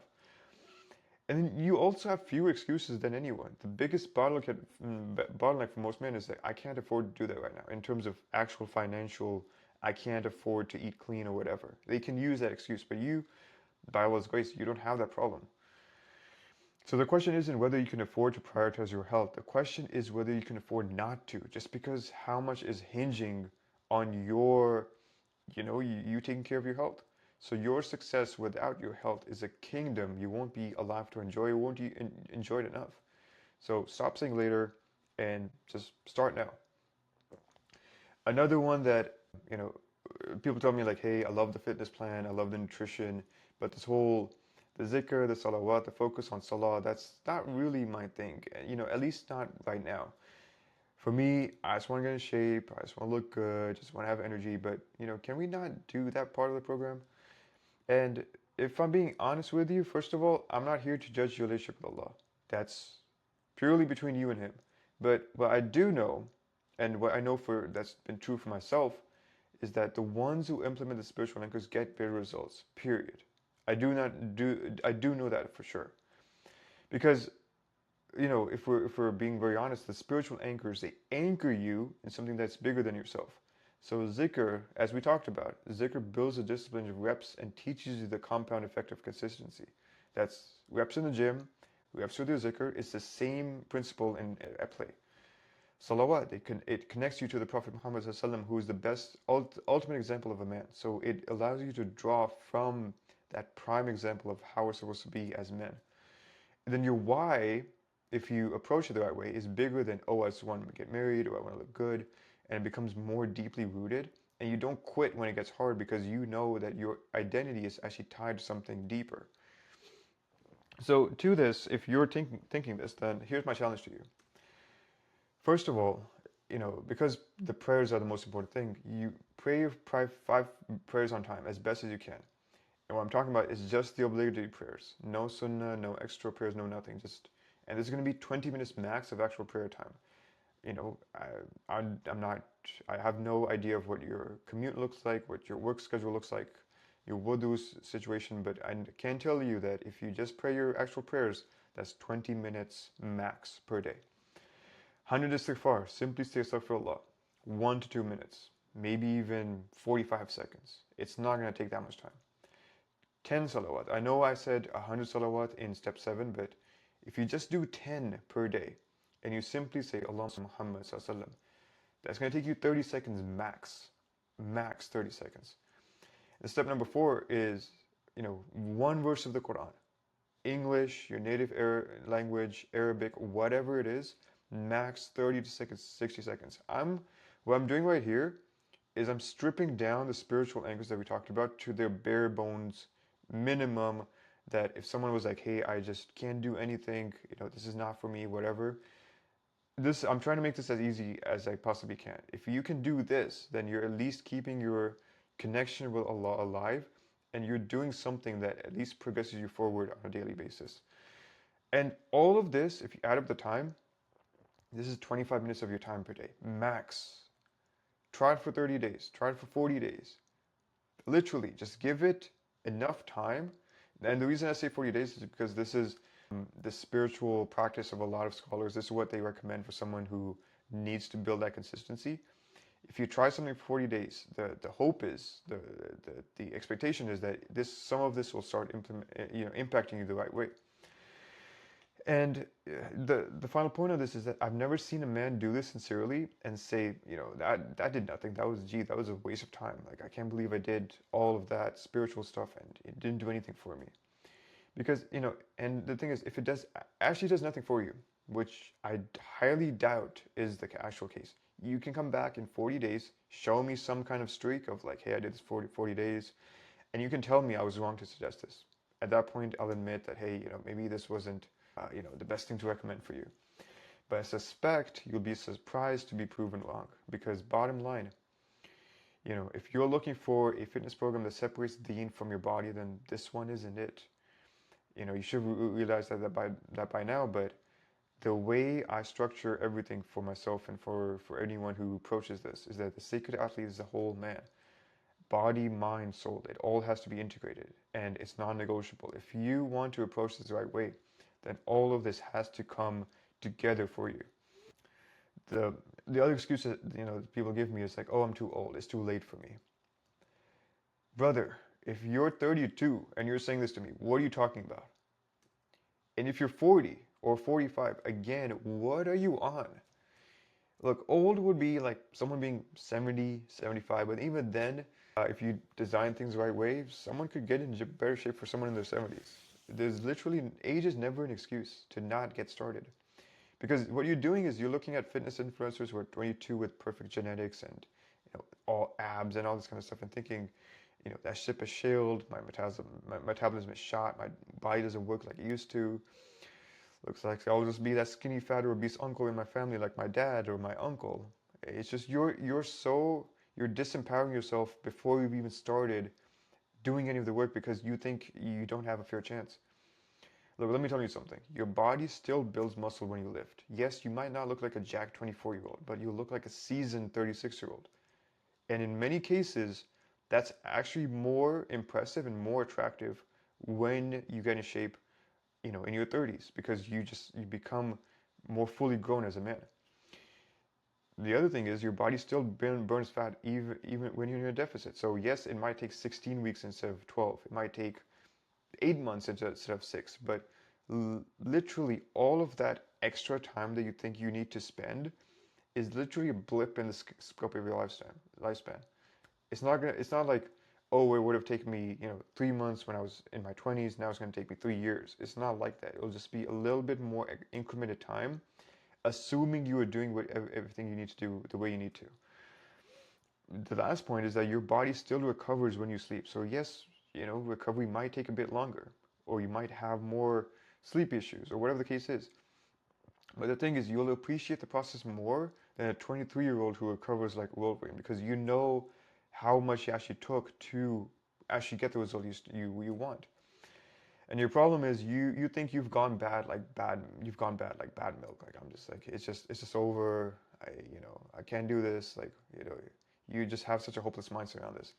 And then you also have fewer excuses than anyone. The biggest bottleneck for most men is that I can't afford to do that right now. In terms of actual financial, I can't afford to eat clean or whatever. They can use that excuse, but you, by Allah's grace, you don't have that problem. So the question isn't whether you can afford to prioritize your health. The question is whether you can afford not to, just because how much is hinging on you taking care of your health. So your success without your health is a kingdom you won't be alive to enjoy. You won't enjoy it enough. So stop saying later and just start now. Another one that, people tell me like, hey, I love the fitness plan, I love the nutrition, but the zikr, the salawat, the focus on salah, that's not really my thing. At least not right now. For me, I just want to get in shape, I just want to look good, just want to have energy, but, can we not do that part of the program? And if I'm being honest with you, first of all, I'm not here to judge your relationship with Allah. That's purely between you and Him. But what I do know, and what I know that's been true for myself, is that the ones who implement the spiritual anchors get better results. Period. I do know that for sure. Because if we're being very honest, the spiritual anchors, they anchor you in something that's bigger than yourself. So zikr, as we talked about, zikr builds a discipline of reps and teaches you the compound effect of consistency. That's reps in the gym, reps with your zikr. It's the same principle at play. Salawat, it connects you to the Prophet Muhammad ﷺ, who is the best, ultimate example of a man. So it allows you to draw from that prime example of how we're supposed to be as men. And then your why, if you approach it the right way, is bigger than, oh, I just want to get married or I want to look good. And it becomes more deeply rooted. And you don't quit when it gets hard because you know that your identity is actually tied to something deeper. So to this, if you're thinking this, then here's my challenge to you. First of all, because the prayers are the most important thing, you pray your 5 prayers on time as best as you can. And what I'm talking about is just the obligatory prayers. No sunnah, no extra prayers, no nothing. And there's going to be 20 minutes max of actual prayer time. I have no idea of what your commute looks like, what your work schedule looks like, your wudu situation, but I can tell you that if you just pray your actual prayers, that's 20 minutes max per day. 100 istighfar, simply say astaghfirullah, 1 to 2 minutes, maybe even 45 seconds. It's not going to take that much time. 10 salawat. I know I said 100 salawat in step 7, but if you just do 10 per day and you simply say Allahumma Muhammad sallallahu, that's going to take you 30 seconds max 30 seconds. And step number 4 is, one verse of the Quran, English, your native language, Arabic, whatever it is, max 30 to 60 seconds. What I'm doing right here is I'm stripping down the spiritual anchors that we talked about to their bare bones minimum, that if someone was like, hey, I just can't do anything, this is not for me, whatever. I'm trying to make this as easy as I possibly can. If you can do this, then you're at least keeping your connection with Allah alive, and you're doing something that at least progresses you forward on a daily basis. And all of this, if you add up the time, this is 25 minutes of your time per day, max. Try it for 30 days, try it for 40 days. Literally, just give it enough time. And the reason I say 40 days is because this is the spiritual practice of a lot of scholars. This is what they recommend for someone who needs to build that consistency. If you try something for 40 days, the hope is, the expectation is that some of this will start impacting you the right way. And the final point of this is that I've never seen a man do this sincerely and say, that did nothing. That was a waste of time. Like, I can't believe I did all of that spiritual stuff and it didn't do anything for me. Because, and the thing is, if it actually does nothing for you, which I highly doubt is the actual case, you can come back in 40 days, show me some kind of streak of like, hey, I did this 40 days, and you can tell me I was wrong to suggest this. At that point, I'll admit that, hey, maybe this wasn't, the best thing to recommend for you. But I suspect you'll be surprised to be proven wrong. Because bottom line, if you're looking for a fitness program that separates the yin from your body, then this one isn't it. You should realize that by now, but the way I structure everything for myself and for anyone who approaches this is that the sacred athlete is a whole man. Body, mind, soul. It all has to be integrated and it's non-negotiable. If you want to approach this the right way, then all of this has to come together for you. The other excuse that people give me is like, oh, I'm too old. It's too late for me. Brother, if you're 32 and you're saying this to me, what are you talking about? And if you're 40 or 45, again, what are you on? Look, old would be like someone being 70, 75, but even then, if you design things the right way, someone could get in better shape for someone in their 70s. There's literally, age is never an excuse to not get started. Because what you're doing is you're looking at fitness influencers who are 22 with perfect genetics and all abs and all this kind of stuff and thinking, that ship has sailed, my metabolism is shot, my body doesn't work like it used to. Looks like I'll just be that skinny, fat, or obese uncle in my family, like my dad or my uncle. It's just you're disempowering yourself before you've even started doing any of the work because you think you don't have a fair chance. Look, let me tell you something. Your body still builds muscle when you lift. Yes, you might not look like a jacked 24-year-old, but you look like a seasoned 36-year-old. And in many cases, that's actually more impressive and more attractive when you get in shape in your 30s because you become more fully grown as a man. The other thing is your body still burns fat even when you're in a deficit. So yes, it might take 16 weeks instead of 12. It might take 8 months instead of 6. But literally all of that extra time that you think you need to spend is literally a blip in the scope of your lifespan. It's not like, oh, it would have taken me, 3 months when I was in my 20s. Now it's going to take me 3 years. It's not like that. It'll just be a little bit more incremented time, assuming you are doing everything you need to do the way you need to. The last point is that your body still recovers when you sleep. So yes, recovery might take a bit longer, or you might have more sleep issues, or whatever the case is. But the thing is, you'll appreciate the process more than a 23-year-old who recovers like Wolverine because you know how much he actually took to actually get the result you want. And your problem is you think you've gone bad like bad milk. Like I'm just like it's just over. I can't do this. Like you just have such a hopeless mindset around this.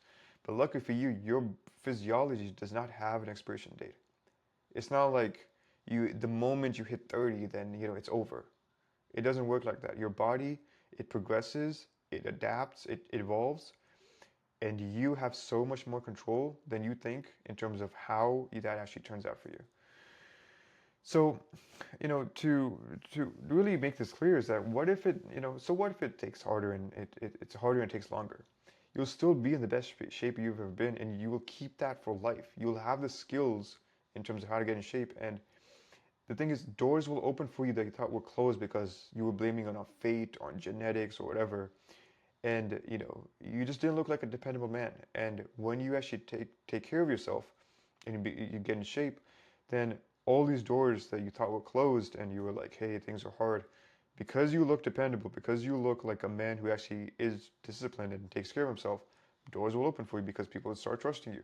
But luckily for you, your physiology does not have an expiration date. It's not like the moment you hit 30, then it's over. It doesn't work like that. Your body, it progresses, it adapts, it evolves, and you have so much more control than you think in terms of how that actually turns out for you. So, to really make this clear is that what if it takes harder and it's harder and it takes longer? You'll still be in the best shape you've ever been, and you will keep that for life. You'll have the skills in terms of how to get in shape, and the thing is, doors will open for you that you thought were closed because you were blaming on fate, on genetics, or whatever. And you just didn't look like a dependable man. And when you actually take care of yourself and you get in shape, then all these doors that you thought were closed and you were like, hey, things are hard, because you look dependable, because you look like a man who actually is disciplined and takes care of himself, doors will open for you because people will start trusting you.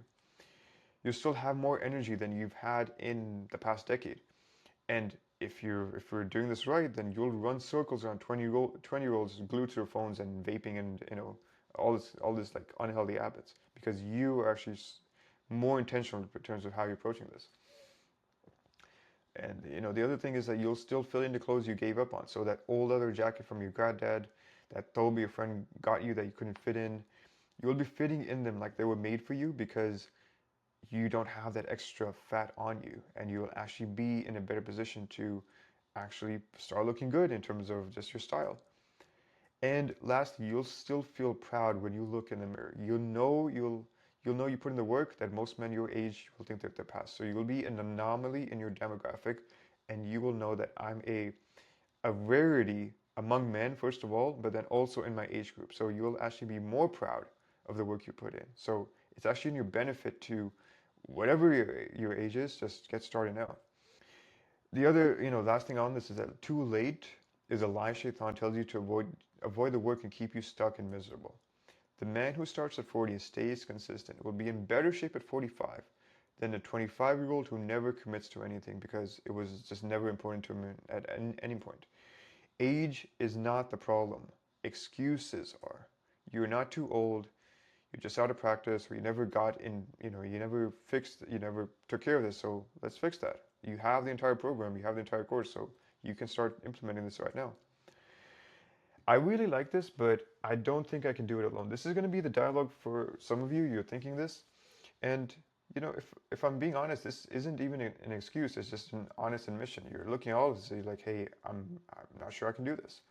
You still have more energy than you've had in the past decade. And if you're doing this right, then you'll run circles around 20-year olds glued to their phones and vaping and all this like unhealthy habits because you are actually more intentional in terms of how you're approaching this. And the other thing is that you'll still fill in the clothes you gave up on. So that old leather jacket from your granddad, that Toby your friend got you that you couldn't fit in, you'll be fitting in them like they were made for you because you don't have that extra fat on you, and you'll actually be in a better position to actually start looking good in terms of just your style. And lastly, you'll still feel proud when you look in the mirror. You'll know you put in the work that most men your age will think that they're past. So you'll be an anomaly in your demographic, and you will know that I'm a rarity among men, first of all, but then also in my age group. So you'll actually be more proud of the work you put in. So it's actually in your benefit to, whatever your age is, just get started now. The other, last thing on this is that too late is a lie Shaitan tells you to avoid the work and keep you stuck and miserable. The man who starts at 40 and stays consistent will be in better shape at 45 than the 25-year-old who never commits to anything because it was just never important to him at any point. Age is not the problem. Excuses are. You're not too old. You're just out of practice, or you never got in, you never fixed, you never took care of this. So let's fix that. You have the entire program, you have the entire course, so you can start implementing this right now. I really like this, but I don't think I can do it alone. This is going to be the dialogue for some of you. You're thinking this, and if I'm being honest, this isn't even an excuse. It's just an honest admission. You're looking at all of this, and you're like, hey, I'm not sure I can do this.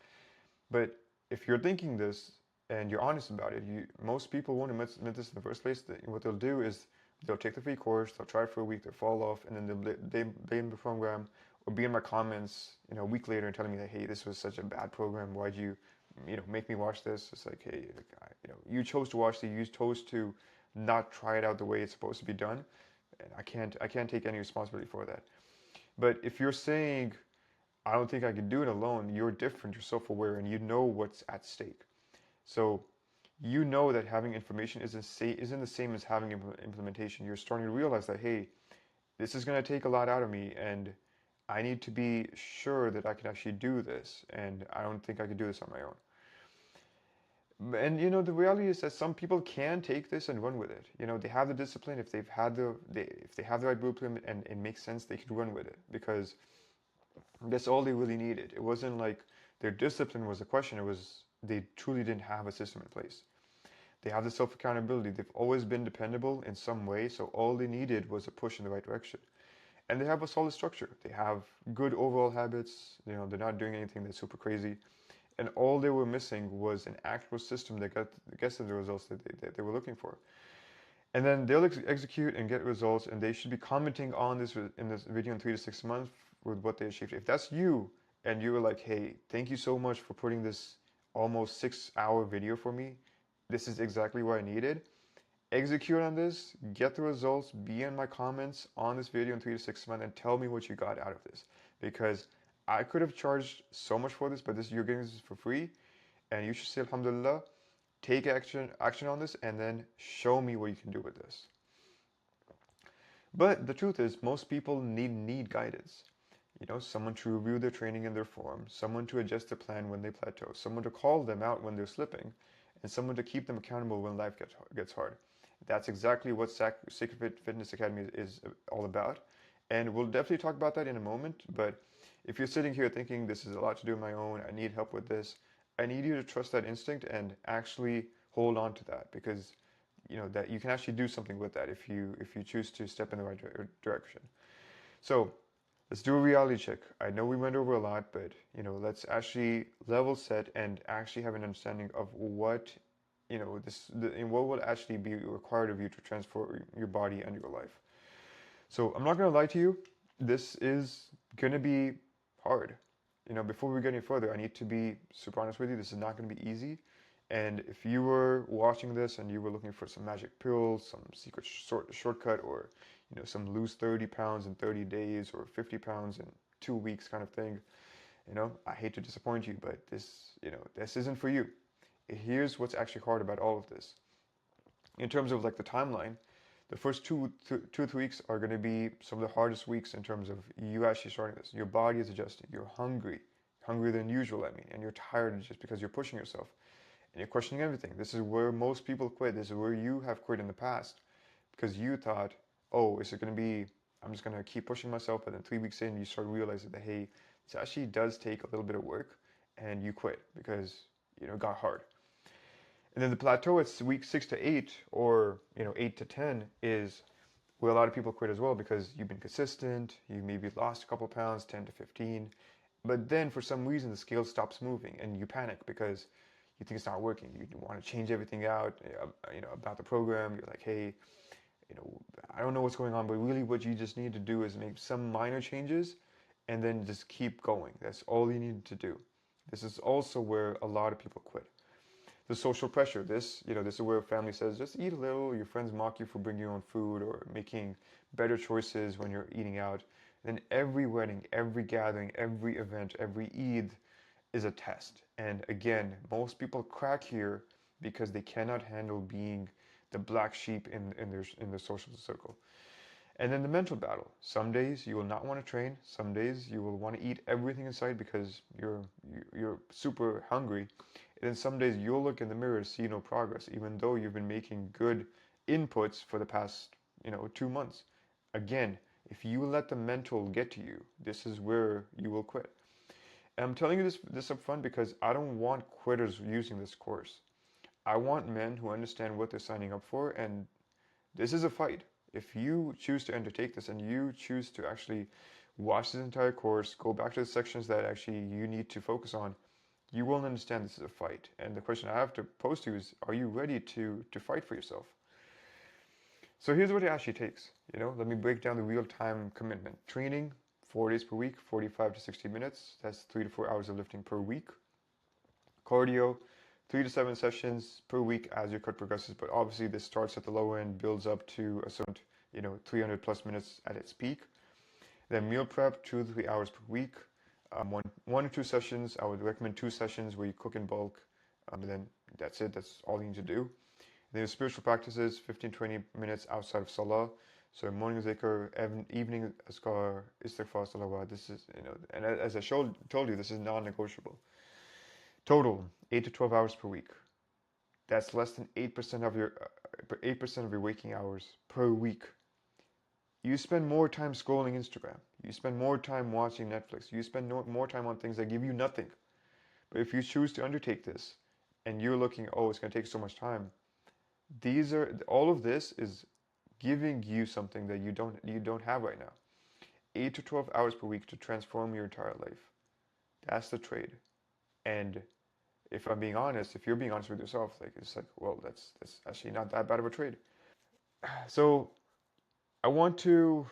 But if you're thinking this and you're honest about it, most people won't admit this in the first place. What they'll do is they'll take the free course, they'll try it for a week, they'll fall off, and then they blame the program or be in my comments, a week later and telling me that, hey, this was such a bad program. Why'd you, make me watch this? It's like, hey, you chose to watch it. You chose to not try it out the way it's supposed to be done, and I can't take any responsibility for that. But if you're saying I don't think I could do it alone. You're different, you're self-aware, and you know what's at stake. So you know that having information isn't the same as having implementation. You're starting to realize that, hey, this is going to take a lot out of me, and I need to be sure that I can actually do this, and I don't think I could do this on my own. And the reality is that some people can take this and run with it. They have the discipline. If if they have the right blueprint and it makes sense, they can run with it because that's all they really needed. It wasn't like their discipline was the question. It was they truly didn't have a system in place. They have the self-accountability. They've always been dependable in some way, so all they needed was a push in the right direction. And they have a solid structure. They have good overall habits. They're not doing anything that's super crazy. And all they were missing was an actual system that gets them the results that they were looking for. And then they'll execute and get results, and they should be commenting on this in this video in 3 to 6 months with what they achieved. If that's you, and you were like, hey, thank you so much for putting this almost 6-hour video for me. This is exactly what I needed. Execute on this, get the results, be in my comments on this video in 3 to 6 months, and tell me what you got out of this. Because I could have charged so much for this, but you're getting this for free, and you should say Alhamdulillah. Take action on this, and then show me what you can do with this. But the truth is, most people need guidance. Someone to review their training and their form, someone to adjust their plan when they plateau, someone to call them out when they're slipping, and someone to keep them accountable when life gets hard. That's exactly what Sacred Fitness Academy is all about. And we'll definitely talk about that in a moment. But if you're sitting here thinking this is a lot to do on my own, I need help with this, I need you to trust that instinct and actually hold on to that because that you can actually do something with that if you choose to step in the right direction. So let's do a reality check. I know we went over a lot, but let's actually level set and actually have an understanding of what what will actually be required of you to transform your body and your life. So I'm not going to lie to you. This is going to be hard. Before we get any further, I need to be super honest with you. This is not going to be easy. And if you were watching this and you were looking for some magic pills, some secret shortcut, or some lose 30 pounds in 30 days or 50 pounds in 2 weeks kind of thing, I hate to disappoint you, but this isn't for you. Here's what's actually hard about all of this. In terms of like the The first 2 or 3 weeks are going to be some of the hardest weeks in terms of you actually starting this. Your body is adjusting. You're hungry, hungrier than usual, I mean, and you're tired just because you're pushing yourself and you're questioning everything. This is where most people quit. This is where you have quit in the past because you thought, oh, is it going to be, I'm just going to keep pushing myself. But then 3 weeks in, you start realizing that, hey, this actually does take a little bit of work, and you quit because, it got hard. And then the plateau at week 6 to 8, or 8 to 10, is where a lot of people quit as well because you've been consistent, you maybe lost a couple of pounds, 10 to 15, but then for some reason the scale stops moving and you panic because you think it's not working. You want to change everything out, about the program. You're like, hey, I don't know what's going on, but really what you just need to do is make some minor changes and then just keep going. That's all you need to do. This is also where a lot of people quit. The social pressure. This is where family says, just eat a little. Your friends mock you for bringing your own food or making better choices when you're eating out. Then every wedding, every gathering, every event, every Eid is a test. And again, most people crack here because they cannot handle being the black sheep in their social circle. And then the mental battle. Some days you will not want to train. Some days you will want to eat everything in sight because you're super hungry. And then some days you'll look in the mirror and see no progress, even though you've been making good inputs for the past 2 months. Again, if you let the mental get to you, this is where you will quit. And I'm telling you this up front because I don't want quitters using this course. I want men who understand what they're signing up for, and this is a fight. If you choose to undertake this and you choose to actually watch this entire course, go back to the sections that actually you need to focus on, you will understand this is a fight. And the question I have to pose to you is, are you ready to fight for yourself? So here's what it actually takes. Let me break down the real-time commitment. Training, 4 days per week, 45 to 60 minutes. That's 3 to 4 hours of lifting per week. Cardio, 3 to 7 sessions per week as your cut progresses, but obviously this starts at the low end, builds up to a certain, 300 plus minutes at its peak. Then meal prep, 2 to 3 hours per week. One or two sessions. I would recommend 2 sessions where you cook in bulk, and then that's it. That's all you need to do. Then spiritual practices, 15-20 minutes outside of Salah. So morning zikr, evening askar, istighfar, salawat. This is, and as I told you, this is non-negotiable. Total, 8 to 12 hours per week. That's less than 8% of your waking hours per week. You spend more time scrolling Instagram. You spend more time watching Netflix. You spend more time on things that give you nothing. But if you choose to undertake this, and you're looking, oh, it's going to take so much time. All of this is giving you something that you don't have right now. 8 to 12 hours per week to transform your entire life. That's the trade. And if I'm being honest, if you're being honest with yourself, it's like, well, that's actually not that bad of a trade. So I want to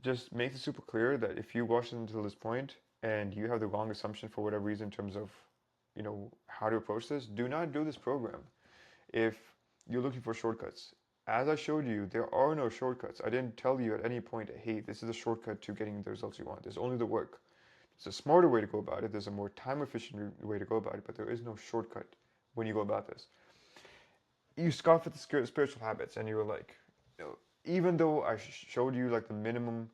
just make it super clear that if you watched it until this point and you have the wrong assumption for whatever reason in terms of, how to approach this, do not do this program. If you're looking for shortcuts, as I showed you, there are no shortcuts. I didn't tell you at any point, hey, this is a shortcut to getting the results you want. There's only the work. There's a smarter way to go about it. There's a more time efficient way to go about it, but there is no shortcut when you go about this. You scoff at the spiritual habits and you were like, even though I showed you like the minimum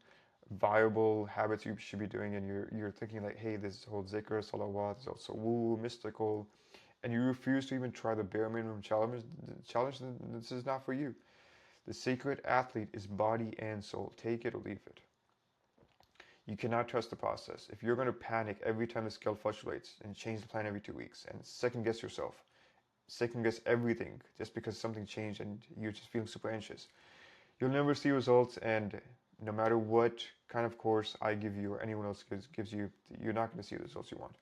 viable habits you should be doing, and you're thinking like, hey, this whole zikr, salawat is also woo, mystical, and you refuse to even try the bare minimum challenge, this is not for you. The sacred athlete is body and soul. Take it or leave it. You cannot trust the process. If you're going to panic every time the scale fluctuates and change the plan every 2 weeks and second guess yourself, second guess everything just because something changed and you're just feeling super anxious, you'll never see results. And no matter what kind of course I give you or anyone else gives you, you're not going to see the results you want.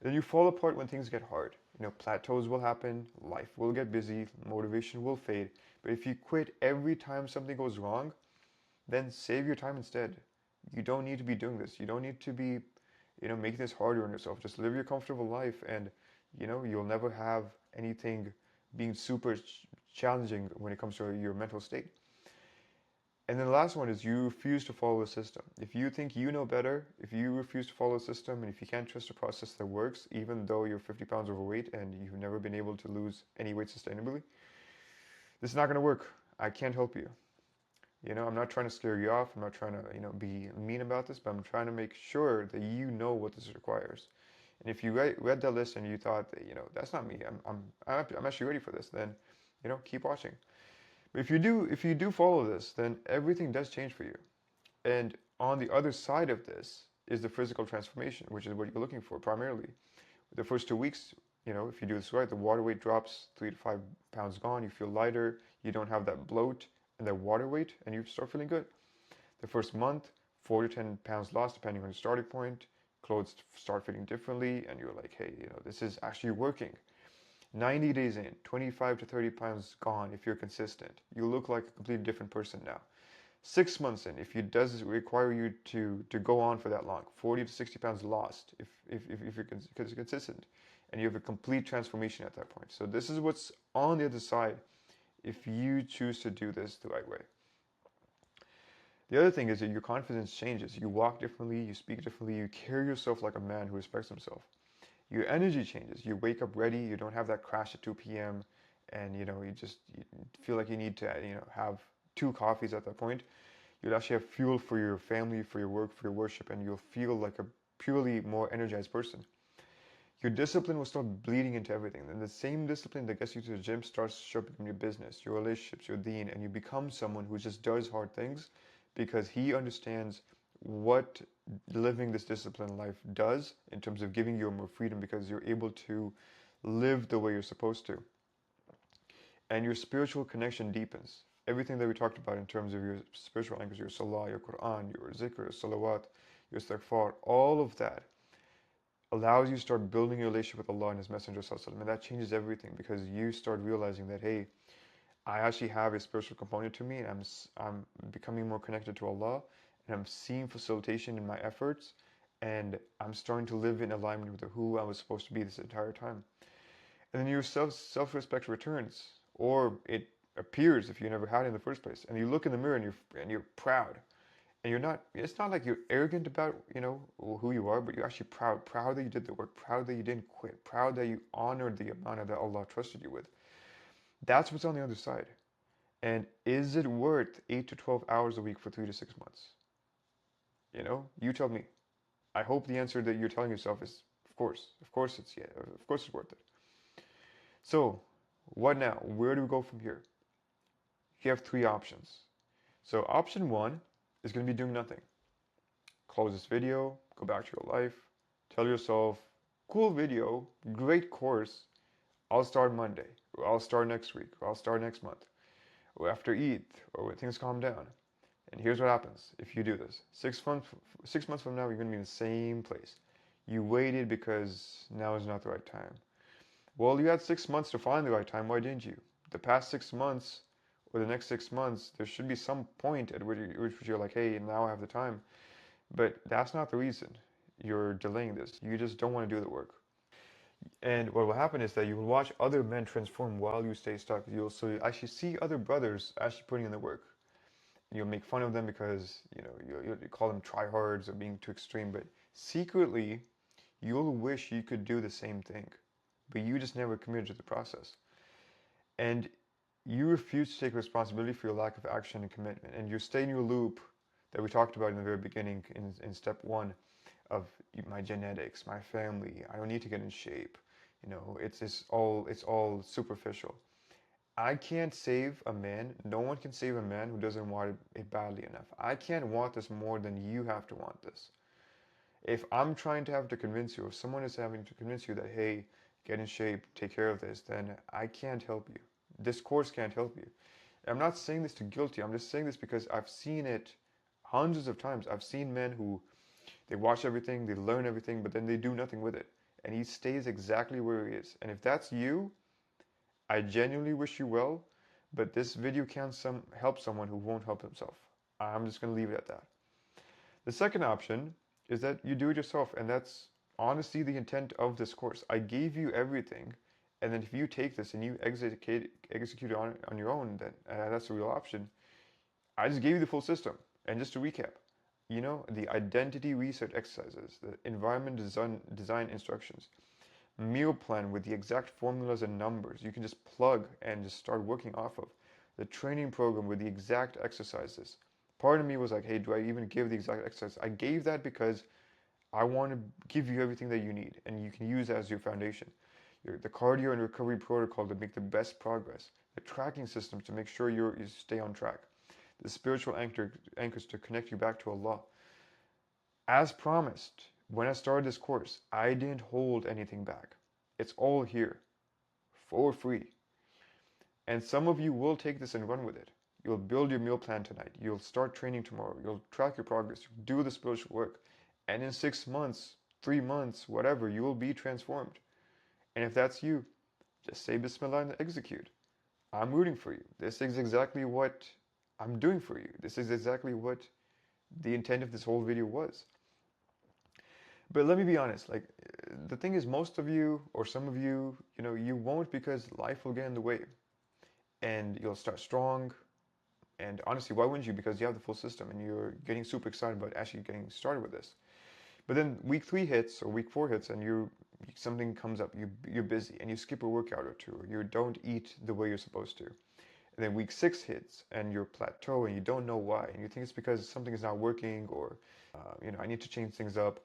Then you fall apart when things get hard. Plateaus will happen, life will get busy, motivation will fade. But if you quit every time something goes wrong, then save your time instead. You don't need to be doing this. You don't need to be, making this harder on yourself. Just live your comfortable life, and you'll never have anything being super challenging when it comes to your mental state. And then the last one is you refuse to follow the system. If you think you know better, if you refuse to follow the system, and if you can't trust a process that works, even though you're 50 pounds overweight and you've never been able to lose any weight sustainably, this is not going to work. I can't help you. I'm not trying to scare you off. I'm not trying to, be mean about this, but I'm trying to make sure that you know what this requires. And if you read that list and you thought that, that's not me, I'm actually ready for this, then, keep watching. But if you do follow this, then everything does change for you. And on the other side of this is the physical transformation, which is what you're looking for primarily. The first 2 weeks, if you do this right, the water weight drops 3 to 5 pounds gone. You feel lighter. You don't have that bloat and that water weight, and you start feeling good. The first month, 4 to 10 pounds lost, depending on your starting point. Clothes start fitting differently, and you're like, hey, this is actually working. 90 days in, 25 to 30 pounds gone if you're consistent. You look like a completely different person now. 6 months in, if it does require you to go on for that long, 40 to 60 pounds lost if you're consistent, and you have a complete transformation at that point. So this is what's on the other side if you choose to do this the right way. The other thing is that your confidence changes. You walk differently, you speak differently, you carry yourself like a man who respects himself. Your energy changes. You wake up ready, you don't have that crash at 2 p.m. and you feel like you need to have 2 coffees at that point. You'll actually have fuel for your family, for your work, for your worship, and you'll feel like a purely more energized person. Your discipline will start bleeding into everything. And the same discipline that gets you to the gym starts shaping your business, your relationships, your deen, and you become someone who just does hard things because he understands what living this disciplined life does in terms of giving you more freedom because you're able to live the way you're supposed to. And your spiritual connection deepens. Everything that we talked about in terms of your spiritual language, your salah, your Quran, your zikr, your salawat, your istighfar, all of that allows you to start building your relationship with Allah and His Messenger ﷺ, and that changes everything because you start realizing that, hey, I actually have a spiritual component to me, and I'm becoming more connected to Allah, and I'm seeing facilitation in my efforts, and I'm starting to live in alignment with who I was supposed to be this entire time. And then your self-respect returns, or it appears if you never had it in the first place. And you look in the mirror and you're proud, and you're not. It's not like you're arrogant about who you are, but you're actually proud that you did the work, proud that you didn't quit, proud that you honored the amana that Allah trusted you with. That's what's on the other side. And is it worth 8 to 12 hours a week for 3 to 6 months? You tell me. I hope the answer that you're telling yourself is, of course it's yeah, of course it's worth it. So, what now? Where do we go from here? You have 3 options. So, option 1 is going to be doing nothing. Close this video, go back to your life, tell yourself, cool video, great course, I'll start Monday, or I'll start next week, or I'll start next month, or after Eid, or when things calm down. And here's what happens if you do this. 6 months from now, you're going to be in the same place. You waited because now is not the right time. Well, you had 6 months to find the right time. Why didn't you? The past 6 months or the next 6 months, there should be some point at which you're like, hey, now I have the time. But that's not the reason you're delaying this. You just don't want to do the work. And what will happen is that you will watch other men transform while you stay stuck. So you actually see other brothers actually putting in the work. You'll make fun of them because you call them tryhards or being too extreme. But secretly, you'll wish you could do the same thing, but you just never committed to the process. And you refuse to take responsibility for your lack of action and commitment. And you stay in your loop that we talked about in the very beginning in step 1 of my genetics, my family. I don't need to get in shape. It's all superficial. I can't save a man. No one can save a man who doesn't want it badly enough. I can't want this more than you have to want this. If I'm trying to have to convince you, if someone is having to convince you that, hey, get in shape, take care of this, then I can't help you. This course can't help you. I'm not saying this to guilt you. I'm just saying this because I've seen it hundreds of times. I've seen men who, they watch everything, they learn everything, but then they do nothing with it. And he stays exactly where he is. And if that's you, I genuinely wish you well, but this video can't help someone who won't help himself. I'm just going to leave it at that. The second option is that you do it yourself, and that's honestly the intent of this course. I gave you everything, and then if you take this and you execute it on your own, then that's the real option. I just gave you the full system. And just to recap, the identity research exercises, the environment design instructions, meal plan with the exact formulas and numbers you can just plug and just start working off of. the training program with the exact exercises. Part of me was like, hey, do I even give the exact exercise? I gave that because I want to give you everything that you need, and you can use that as your foundation. The cardio and recovery protocol to make the best progress, the tracking systems to make sure you stay on track, the spiritual anchors to connect you back to Allah. As promised, when I started this course, I didn't hold anything back. It's all here for free. And some of you will take this and run with it. You'll build your meal plan tonight. You'll start training tomorrow. You'll track your progress. You'll do the spiritual work. And in 6 months, 3 months, whatever, you will be transformed. And if that's you, just say Bismillah and execute. I'm rooting for you. This is exactly what I'm doing for you. This is exactly what the intent of this whole video was. But let me be honest, like the thing is most of you or some of you, you won't because life will get in the way. And you'll start strong. And honestly, why wouldn't you? Because you have the full system and you're getting super excited about actually getting started with this. But then week 3 hits or week 4 hits and something comes up, you're busy and you skip a workout or two, or you don't eat the way you're supposed to. And then week 6 hits and you're plateau and you don't know why. And you think it's because something is not working or, I need to change things up.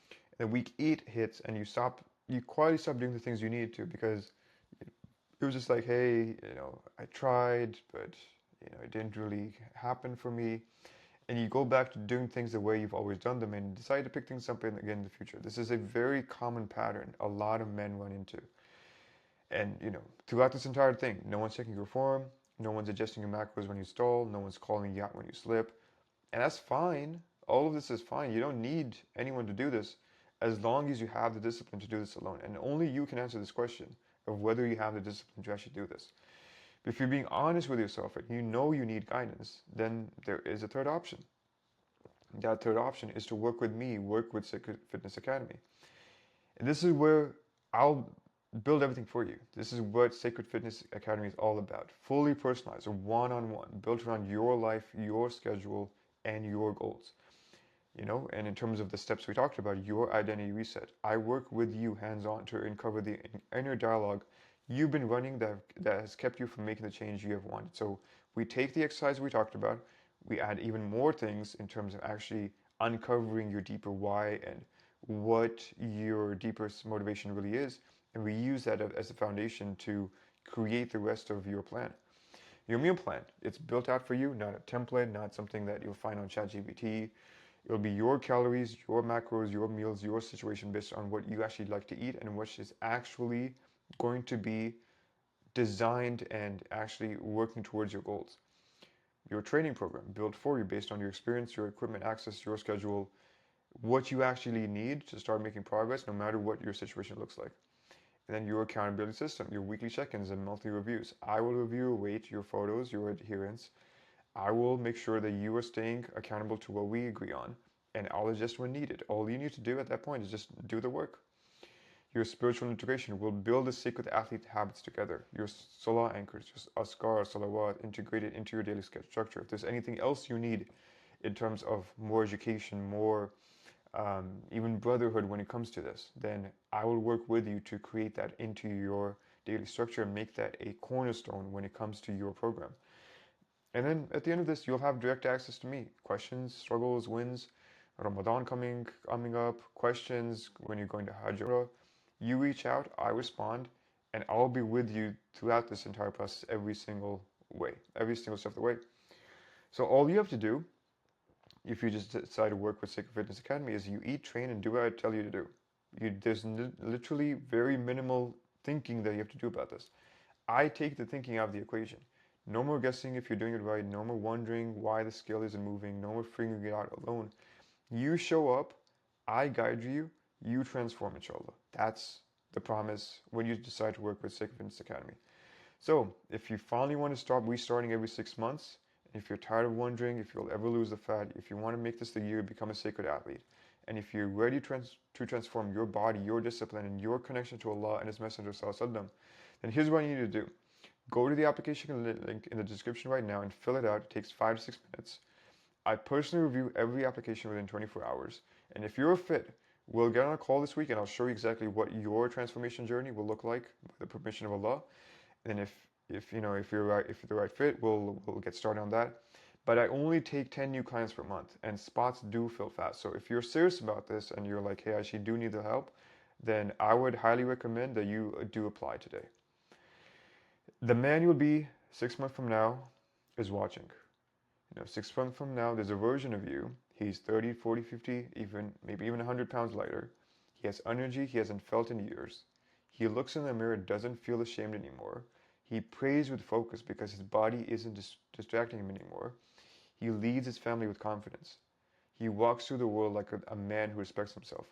And then week 8 hits and you quietly stop doing the things you need to because it was just like, hey, I tried, but, it didn't really happen for me. And you go back to doing things the way you've always done them and decide to pick things up again in the future. This is a very common pattern a lot of men run into. And, throughout this entire thing, no one's checking your form, no one's adjusting your macros when you stall, no one's calling you out when you slip. And that's fine. All of this is fine. You don't need anyone to do this as long as you have the discipline to do this alone. And only you can answer this question of whether you have the discipline to actually do this. But if you're being honest with yourself and you know you need guidance, then there is a third option. That third option is to work with me, work with Sacred Fitness Academy. And this is where I'll build everything for you. This is what Sacred Fitness Academy is all about. Fully personalized, a one-on-one, built around your life, your schedule, and your goals. And in terms of the steps we talked about, your identity reset, I work with you hands-on to uncover the inner dialogue you've been running that has kept you from making the change you have wanted. So we take the exercise we talked about, we add even more things in terms of actually uncovering your deeper why and what your deepest motivation really is, and we use that as a foundation to create the rest of your plan. Your meal plan, it's built out for you, not a template, not something that you'll find on ChatGPT. It'll be your calories, your macros, your meals, your situation based on what you actually like to eat and what is actually going to be designed and actually working towards your goals. Your training program built for you based on your experience, your equipment access, your schedule, what you actually need to start making progress no matter what your situation looks like. And then your accountability system, your weekly check-ins and monthly reviews. I will review your weight, your photos, your adherence. I will make sure that you are staying accountable to what we agree on, and I'll adjust when needed. All you need to do at that point is just do the work. Your spiritual integration will build the sacred athlete habits together. Your salah anchors, your askar, salawat, integrated into your daily structure. If there's anything else you need in terms of more education, more even brotherhood when it comes to this, then I will work with you to create that into your daily structure and make that a cornerstone when it comes to your program. And then at the end of this, you'll have direct access to me. Questions, struggles, wins, Ramadan coming up, questions when you're going to Hajj. You reach out, I respond, and I'll be with you throughout this entire process every single step of the way. So all you have to do, if you just decide to work with Sacred Fitness Academy, is you eat, train, and do what I tell you to do. There's literally very minimal thinking that you have to do about this. I take the thinking out of the equation. No more guessing if you're doing it right. No more wondering why the scale isn't moving. No more figuring it out alone. You show up, I guide you, you transform, inshallah. That's the promise when you decide to work with Sacred Fitness Academy. So if you finally want to stop restarting every 6 months, if you're tired of wondering if you'll ever lose the fat, if you want to make this the year, become a sacred athlete, and if you're ready to transform your body, your discipline, and your connection to Allah and His Messenger, then here's what you need to do. Go to the application link in the description right now and fill it out. It takes 5 to 6 minutes. I personally review every application within 24 hours. And if you're fit, we'll get on a call this week and I'll show you exactly what your transformation journey will look like with the permission of Allah. And If if you're right, if you're the right fit, we'll get started on that. But I only take 10 new clients per month, and spots do fill fast. So if you're serious about this and you're like, hey, I actually do need the help, then I would highly recommend that you do apply today. The man you'll be 6 months from now is watching. 6 months from now, there's a version of you. He's 30, 40, 50, even maybe even 100 pounds lighter. He has energy he hasn't felt in years. He looks in the mirror, doesn't feel ashamed anymore. He prays with focus because his body isn't distracting him anymore. He leads his family with confidence. He walks through the world like a man who respects himself.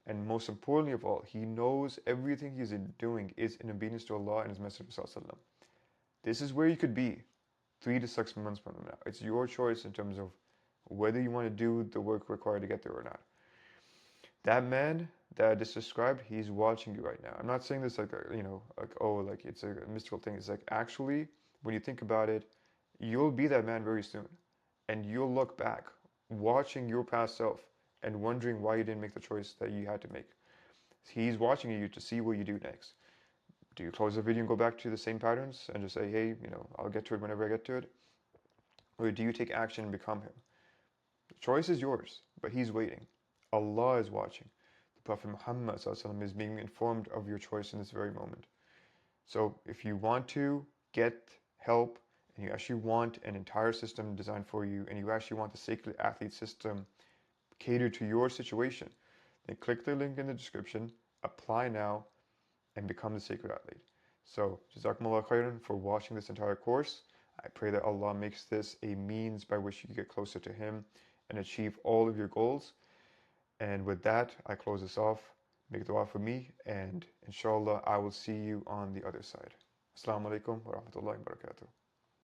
And most importantly of all, he knows everything he's doing is in obedience to Allah and His Messenger. This is where you could be 3 to 6 months from now. It's your choice in terms of whether you want to do the work required to get there or not. That man that I just described, he's watching you right now. I'm not saying this like like oh, like it's a mystical thing. It's like actually, when you think about it, you'll be that man very soon, and you'll look back, watching your past self, and wondering why you didn't make the choice that you had to make. He's watching you to see what you do next. Do you close the video and go back to the same patterns and just say, hey, I'll get to it whenever I get to it? Or do you take action and become him? The choice is yours, but he's waiting. Allah is watching. The Prophet Muhammad is being informed of your choice in this very moment. So if you want to get help and you actually want an entire system designed for you and you actually want the Sacred Athlete system catered to your situation, then click the link in the description, apply now, and become the Sacred Athlete. So, Jazakumullah khairan for watching this entire course. I pray that Allah makes this a means by which you get closer to Him and achieve all of your goals. And with that, I close this off. Make dua for me, and inshallah, I will see you on the other side. Assalamu alaikum wa rahmatullahi wa barakatuh.